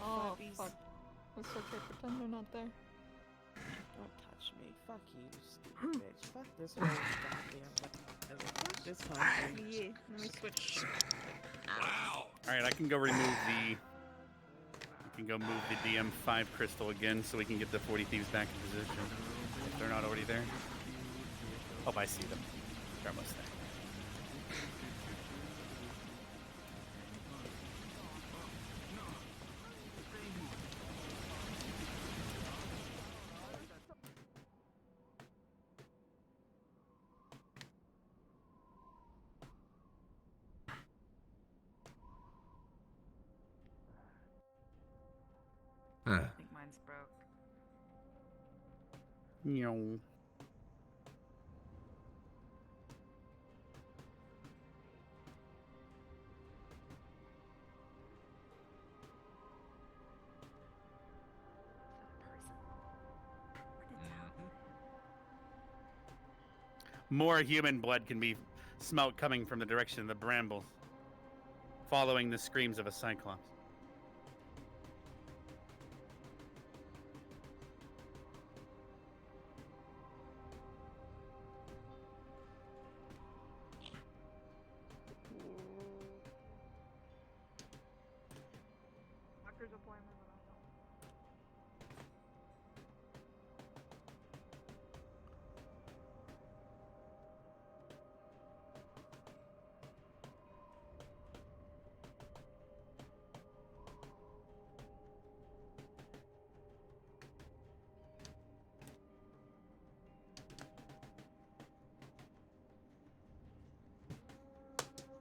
Oh, fuck. It's okay, pretend they're not there. Don't touch me. Fuck you, stupid bitch. Fuck this whole goddamn. Fuck this whole thing. Yeah, let me switch. Wow. Alright, I can go remove the... move the DM5 crystal again so we can get the 40 thieves back in position. If they're not already there. Oh, I see them. They're almost there. Huh. I think mine's broke. No. More human blood can be smelt coming from the direction of the brambles, following the screams of a cyclops. Doctor's appointment.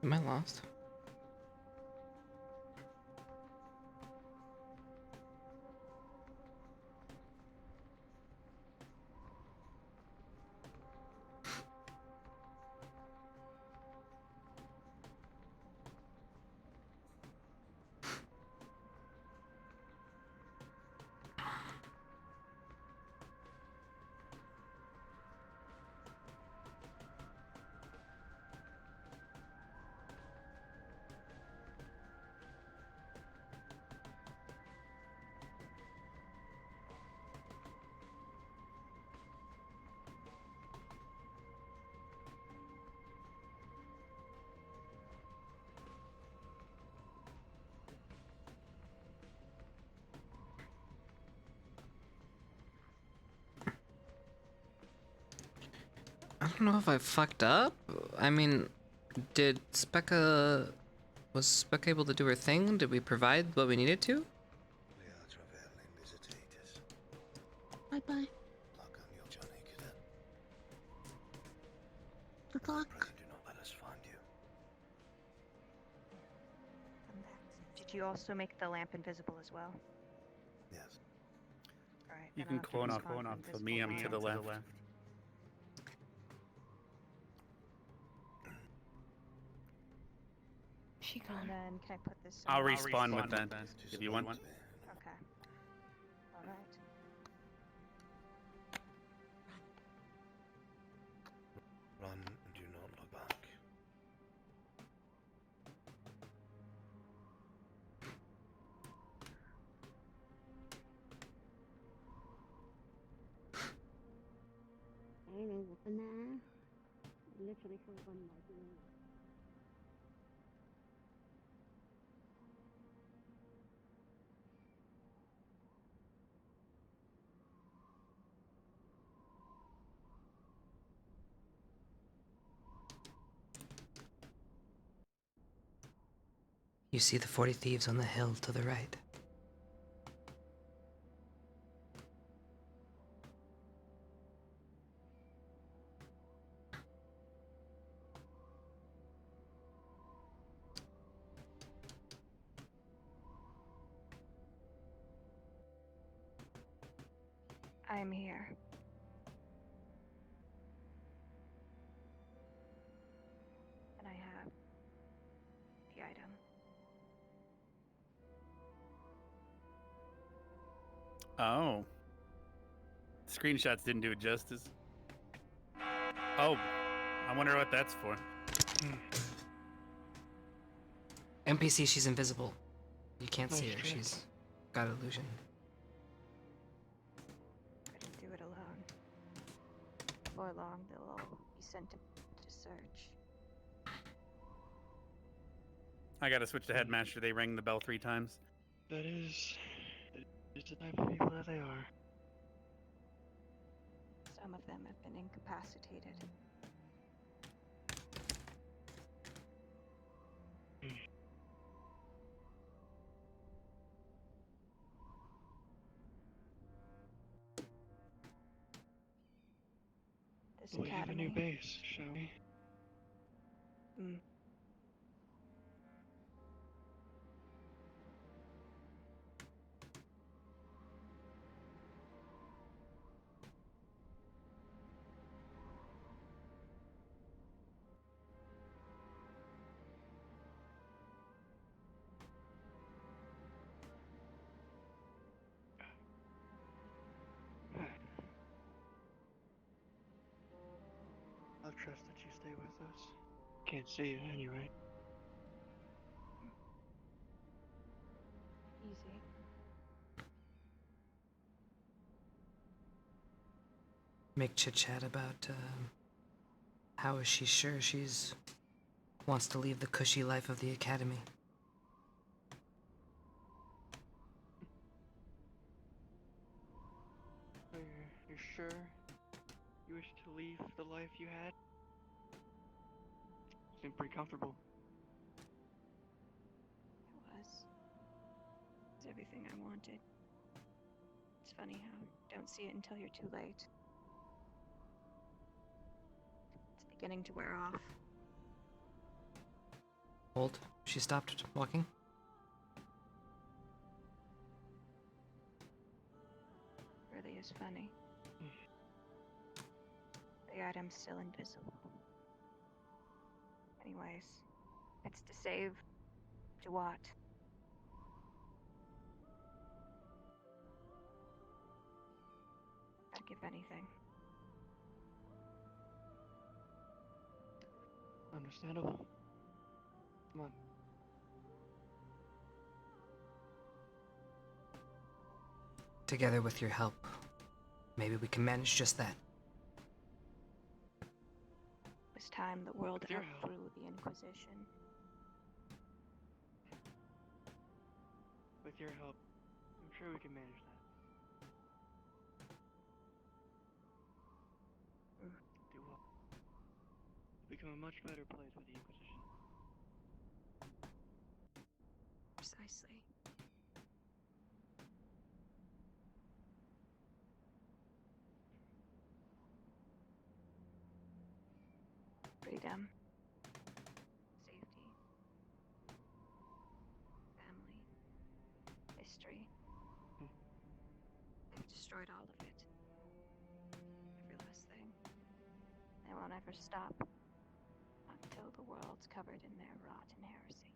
Am I lost? I don't know if I fucked up. I mean, did Specca... Was Specca able to do her thing? Did we provide what we needed to? Bye bye. Good luck. Did you also make the lamp invisible as well? Yes. Alright. You can clone off for me, I'm to the left. She gone. And then can I put this? I'll respawn with that if you want. Okay. All right. Run and do not look back. I don't know what's in there. Literally for one more thing. You see the 40 thieves on the hill to the right. I'm here. And I have the item. Oh. Screenshots didn't do it justice. Oh. I wonder what that's for. NPC, she's invisible. You can't see Oh, her. shit. She's got illusion. I didn't do it alone. Before long, they'll all be sent to search. I gotta switch to headmaster. They rang the bell 3 times. That is the type of people that they are. Some of them have been incapacitated. This We have a new academy. base, shall we? trust that you stay with us. Can't see you anyway. Easy. Make chit chat about how is she sure she's wants to leave the cushy life of the academy. You're sure you wish to leave the life you had? Seemed pretty comfortable. It was. It's everything I wanted. It's funny how you don't see it until you're too late. It's beginning to wear off. Hold. She stopped walking. Really is funny. The item's still invisible. Anyways, it's to save. To what? I'd give anything. Understandable. Come on. Together with your help, maybe we can manage just that. It was time the world outgrew the Inquisition. With your help, I'm sure we can manage that. Do what? Become a much better place with the Inquisition. Precisely. Freedom. Safety. Family. History. They've destroyed all of it. Every last thing. They won't ever stop. Until the world's covered in their rotten heresy.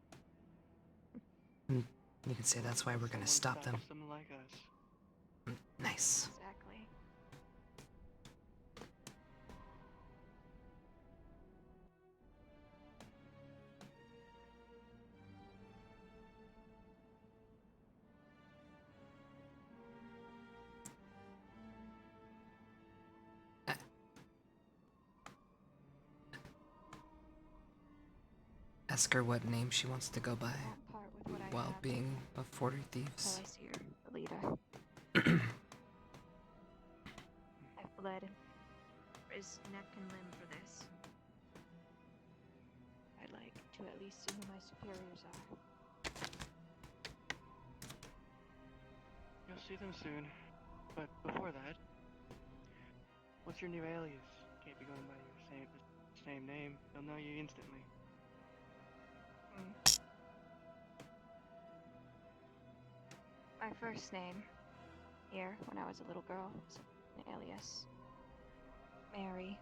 You can say that's why we're gonna stop them. Someone like us. Nice. Exactly. Ask her what name she wants to go by while being a 40 Thieves. Pellissier, the leader. I've bled and risked neck and limb for this. I'd like to at least see who my superiors are. You'll see them soon. But before that, what's your new alias? Can't be going by your same name. They'll know you instantly. My first name, here, when I was a little girl, was an alias. Mary.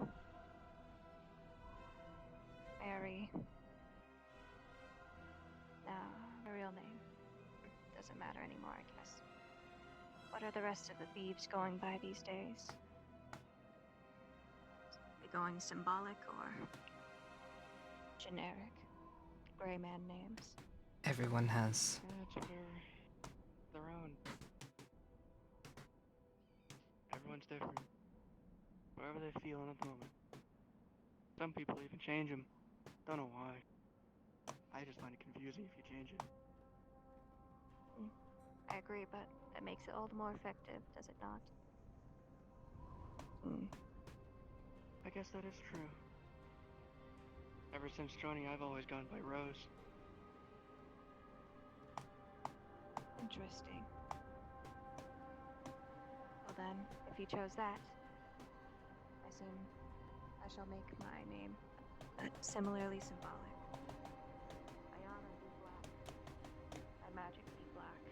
Mary. No, my real name. Doesn't matter anymore, I guess. What are the rest of the thieves going by these days? Are they going symbolic or generic? Gray man names? Everyone has. That's their own. Everyone's different. Whatever they're feeling at the moment. Some people even change them. Don't know why. I just find it confusing if you change it. I agree, but that makes it all the more effective, does it not? I guess that is true. Ever since Stroni, I've always gone by Rose. Interesting. Well then, if you chose that, I assume I shall make my name similarly symbolic. Ayana be black. My magic be black.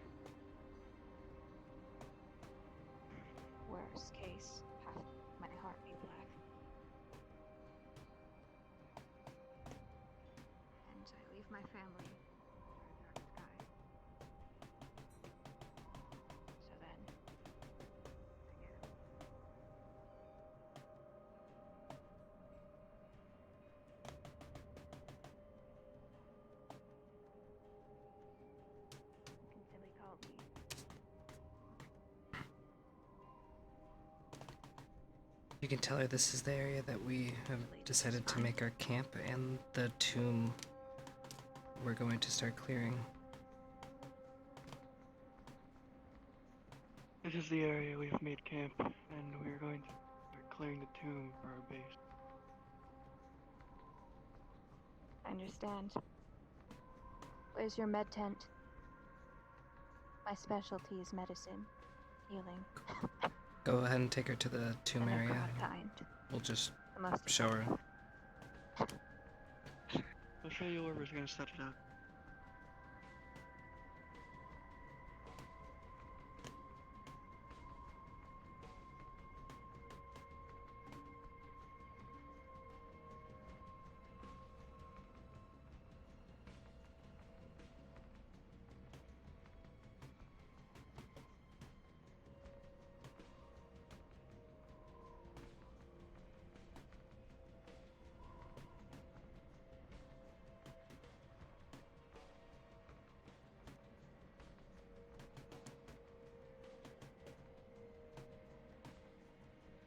Worst case, half my heart be black. And I leave my family under a dark sky. So then, You can tell her this is the area that we have decided to make our camp, and the tomb we're going to start clearing. This is the area we've made camp, and we're going to start clearing the tomb for our base. I understand. Where's your med tent? My specialty is medicine, healing. Go ahead and take her to the tomb And area. kind. We'll just The most show her. I'll show you where we're gonna set it up.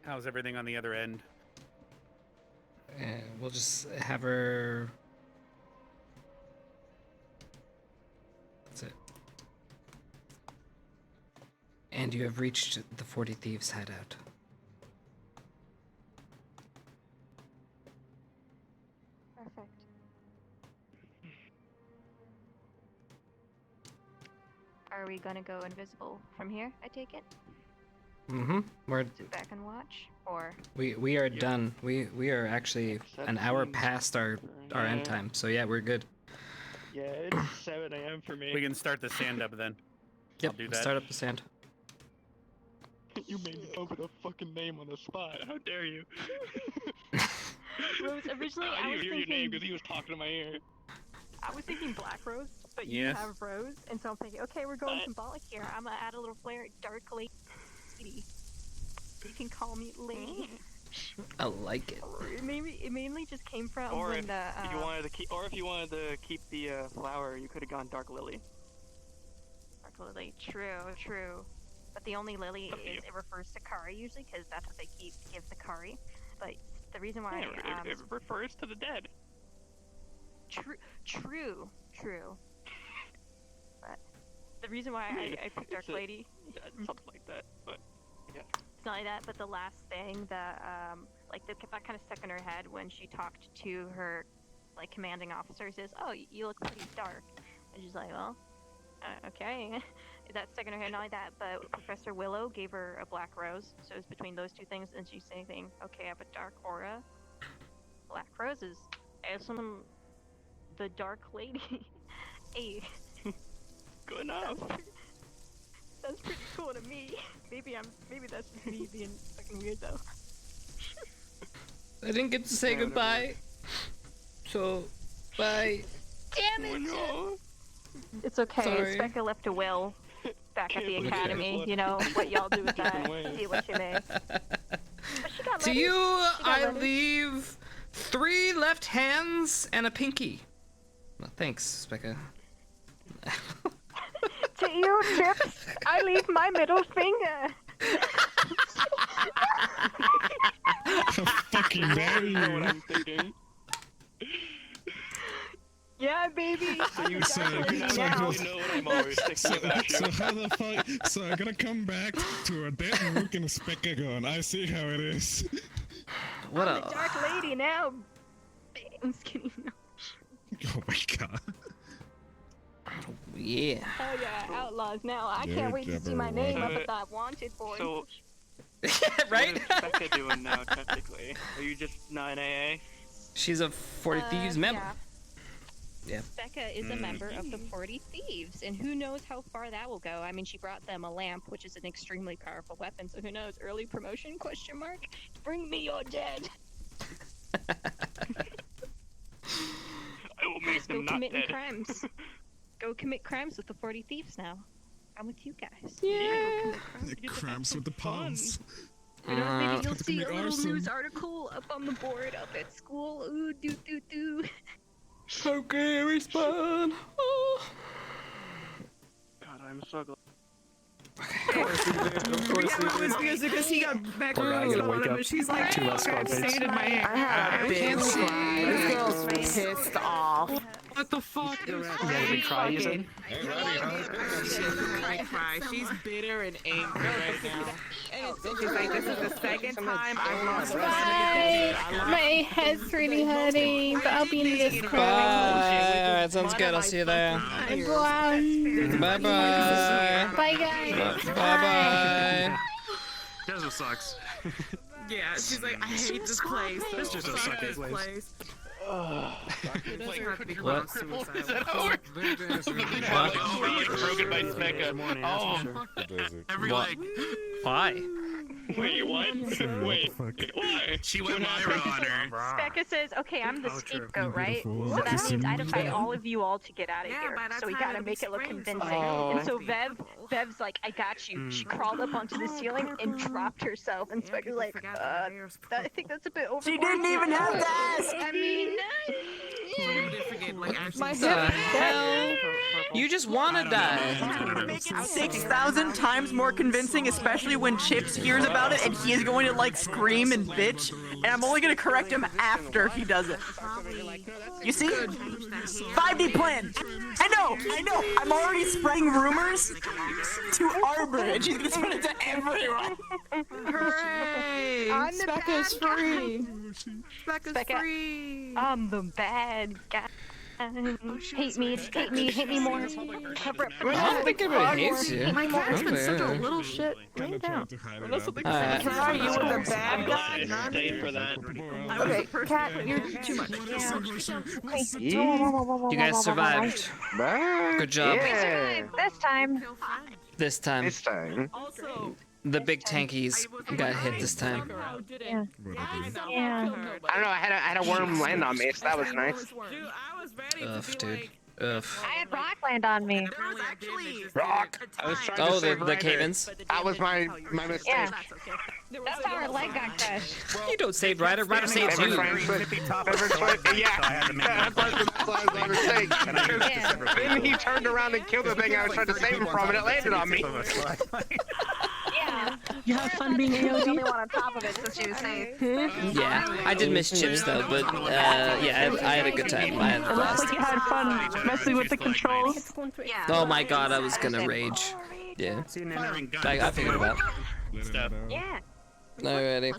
How's everything on the other end? And we'll just have her. That's it. And you have reached the 40 Thieves hideout. Perfect. Are we gonna go invisible from here, I take it? Mm-hmm. We're Sit back and watch? Or we are done. We are actually an hour past our end time. So yeah, we're good. Yeah, it's 7 a.m. for me. We can start the sand up then. Yep. I'll do that. Start up the sand. You made me open a fucking name on the spot. How dare you? Rose, originally I I didn't was hear your name thinking because he was talking to my ear. I was thinking Black Rose, but Yeah. you have Rose, and so I'm thinking, okay, we're going symbolic here. I'm gonna add a little flair, Dark Lady. You can call me Lady. I like it. It mainly just came from Or when if you wanted to keep, or if you wanted to keep the flower, you could have gone Dark Lily. Dark Lily. True. But the only lily is it refers to Kari usually, because that's what they give the Kari. But the reason why it refers to the dead. True. But the reason why I picked Dark Lady, something like that. But yeah. it's not like that. But the last thing that that kind of stuck in her head when she talked to her commanding officers is, "Oh, you look pretty dark," and she's like, "Well, okay." That stuck in her head. Not only that, but Professor Willow gave her a black rose, so it's between those two things, and she's saying, "Okay, I have a dark aura, black roses, as the Dark Lady." Hey, good enough. That's pretty cool to me. Maybe that's just me being fucking weird though. I didn't get to say goodbye. So, bye. Damn it! No. It's okay. Sorry. Becca left a will back at the academy. You know what y'all do with that. See what you may. To you, I leave 3 left hands and a pinky. Well, thanks, Becca. To you, Chipz, I leave my middle finger. Fucking dare You know what I'm thinking. Yeah, baby. So You know what I'm always thinking about you. So how the fuck? So I'm gonna come back to a dead Rook and a Specker going. I see how it is. What I'm the Dark Lady now. I'm just kidding. No. Oh my god. Yeah. Hell yeah, outlaws now. I Yeah, can't wait to see my name up Jabberwock. at that wanted board. So, right? What is Becca doing now, technically? Are you just not an AA? She's a 40 Thieves member. Yeah. Becca is a member of the 40 Thieves, and who knows how far that will go. I mean, she brought them a lamp, which is an extremely powerful weapon, so who knows? Early promotion, question mark? Bring me your dead! I will make them not committing dead. crimes. Go commit crimes with the 40 Thieves now. I'm with you guys. Yeah. Cramps with the palms. You know, maybe you'll That's see gonna a be little awesome. news article up on the board up at school. Ooh, do. Okay, respond. Oh. God, I'm so glad. Because he got back Poor guy, gonna wake up. she's like, Two less squad mates. in my hand. I had a big cry. This girl's pissed off. What the fuck? You had a big cry, you said? She's bitter and angry right now. She's like, this is the second time I've lost My head's really hurting, but I'll be in Discord. Bye. Alright, sounds good. I'll see you there. Bye bye. Bye, guys. Bye bye. Desert sucks. Yeah, she's like, I hate this place. This just a suck ass place. What? Is that how it works? Broken by Smecca. Oh, every What? leg. Why? Wait, what? Wait, why? She went Lyra on her. Becca says, okay, I'm the scapegoat, right? So that means I had to fight all of you all to get out of here. So we gotta make it look convincing. And so Vev's like, I got you. She crawled up onto the ceiling and dropped herself. And Becca's like, I think that's a bit overboard. She didn't even have to ask! I mean, My hell? You just wanna die. Make it 6,000 times more convincing, especially when Chipz hears about it and he is going to like scream and bitch, and I'm only going to correct him after he does it. You see? 5D plan! I know! I'm already spreading rumors to Arbor, and she's going to spread it to everyone! Hooray! I'm the Specca's bad free! Becca's Specca's free! I'm the bad guy. Hate me more. I don't think everybody hates you. My cat's been such a Okay. little shit. Lay down. Alright. Sorry, you were the bad guy. Stay for that. Okay, Cat, you're too much. You guys survived. Good job. We survived this time. This time. Also, The big tankies got hit this time. Yeah. I Yeah. don't know. I had a worm land on me, so that was nice. Ugh, dude. Ugh. I had rock land on me. Rock. I was trying to Oh, save the Ryder. Cavens? That was my mistake. Yeah. That's how her leg got crushed. You don't save Ryder. Ryder saves you. Yeah, that was my mistake. Then he turned around and killed the thing I was trying to save him from, and it landed on me. Yeah. You have fun being The only AOD? one on top of it, so she was safe. Yeah, I did miss Chipz though, but yeah, I had a good time. I had a It looks blast. like you had fun messing with the controls. Yeah. Oh my god, I was gonna rage. Yeah. I figured it out. Yeah. Alrighty.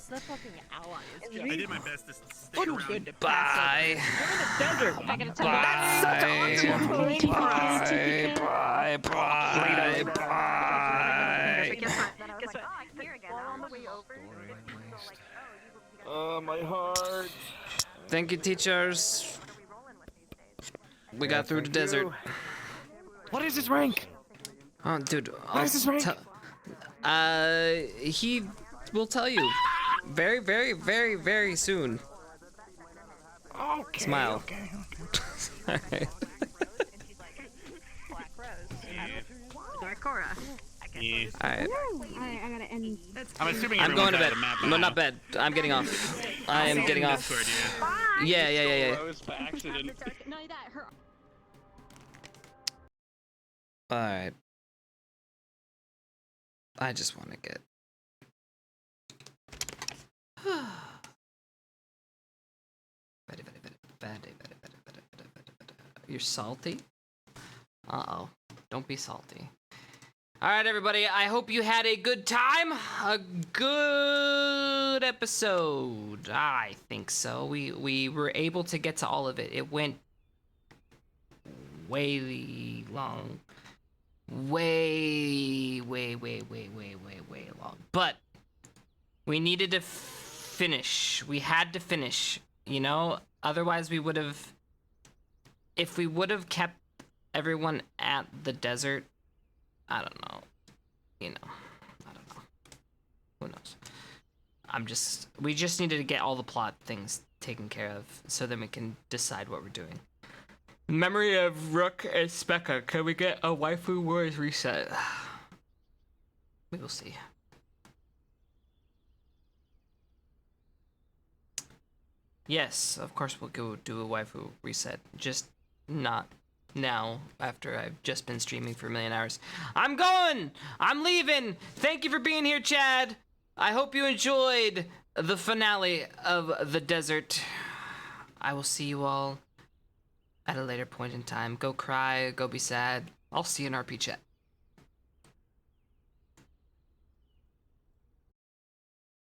I did my best to stay around. Bye. Desert. Bye. Bye. Oh, my heart. Thank you, teachers. We got through the desert. What is his rank? Oh, dude. What is his rank? He will tell you very, very, very, very soon. Okay. Smile. Okay. Alright. Yeah. Alright. I gotta end. I'm assuming I'm going to bed. everyone's out of the map No, now. not bed. I'm getting off. I am getting off. Discord, Yeah, yeah, yeah, yeah. Rose by accident. Alright. I just want to get. You're salty? Uh-oh. Don't be salty. Alright, everybody. I hope you had a good time. A good episode. I think so. We were able to get to all of it. It went way long. Way long. But we needed to finish. We had to finish, you know? Otherwise we would have... If we would have kept everyone at the desert, I don't know. You know, I don't know. Who knows? We just needed to get all the plot things taken care of so then we can decide what we're doing. Memory of Rook and Specca. Can we get a Waifu Wars reset? We will see. Yes, of course we'll go do a Waifu reset. Just not now after I've just been streaming for a million hours. I'm going! I'm leaving! Thank you for being here, Chad! I hope you enjoyed the finale of the desert. I will see you all at a later point in time. Go cry, go be sad. I'll see you in RP chat.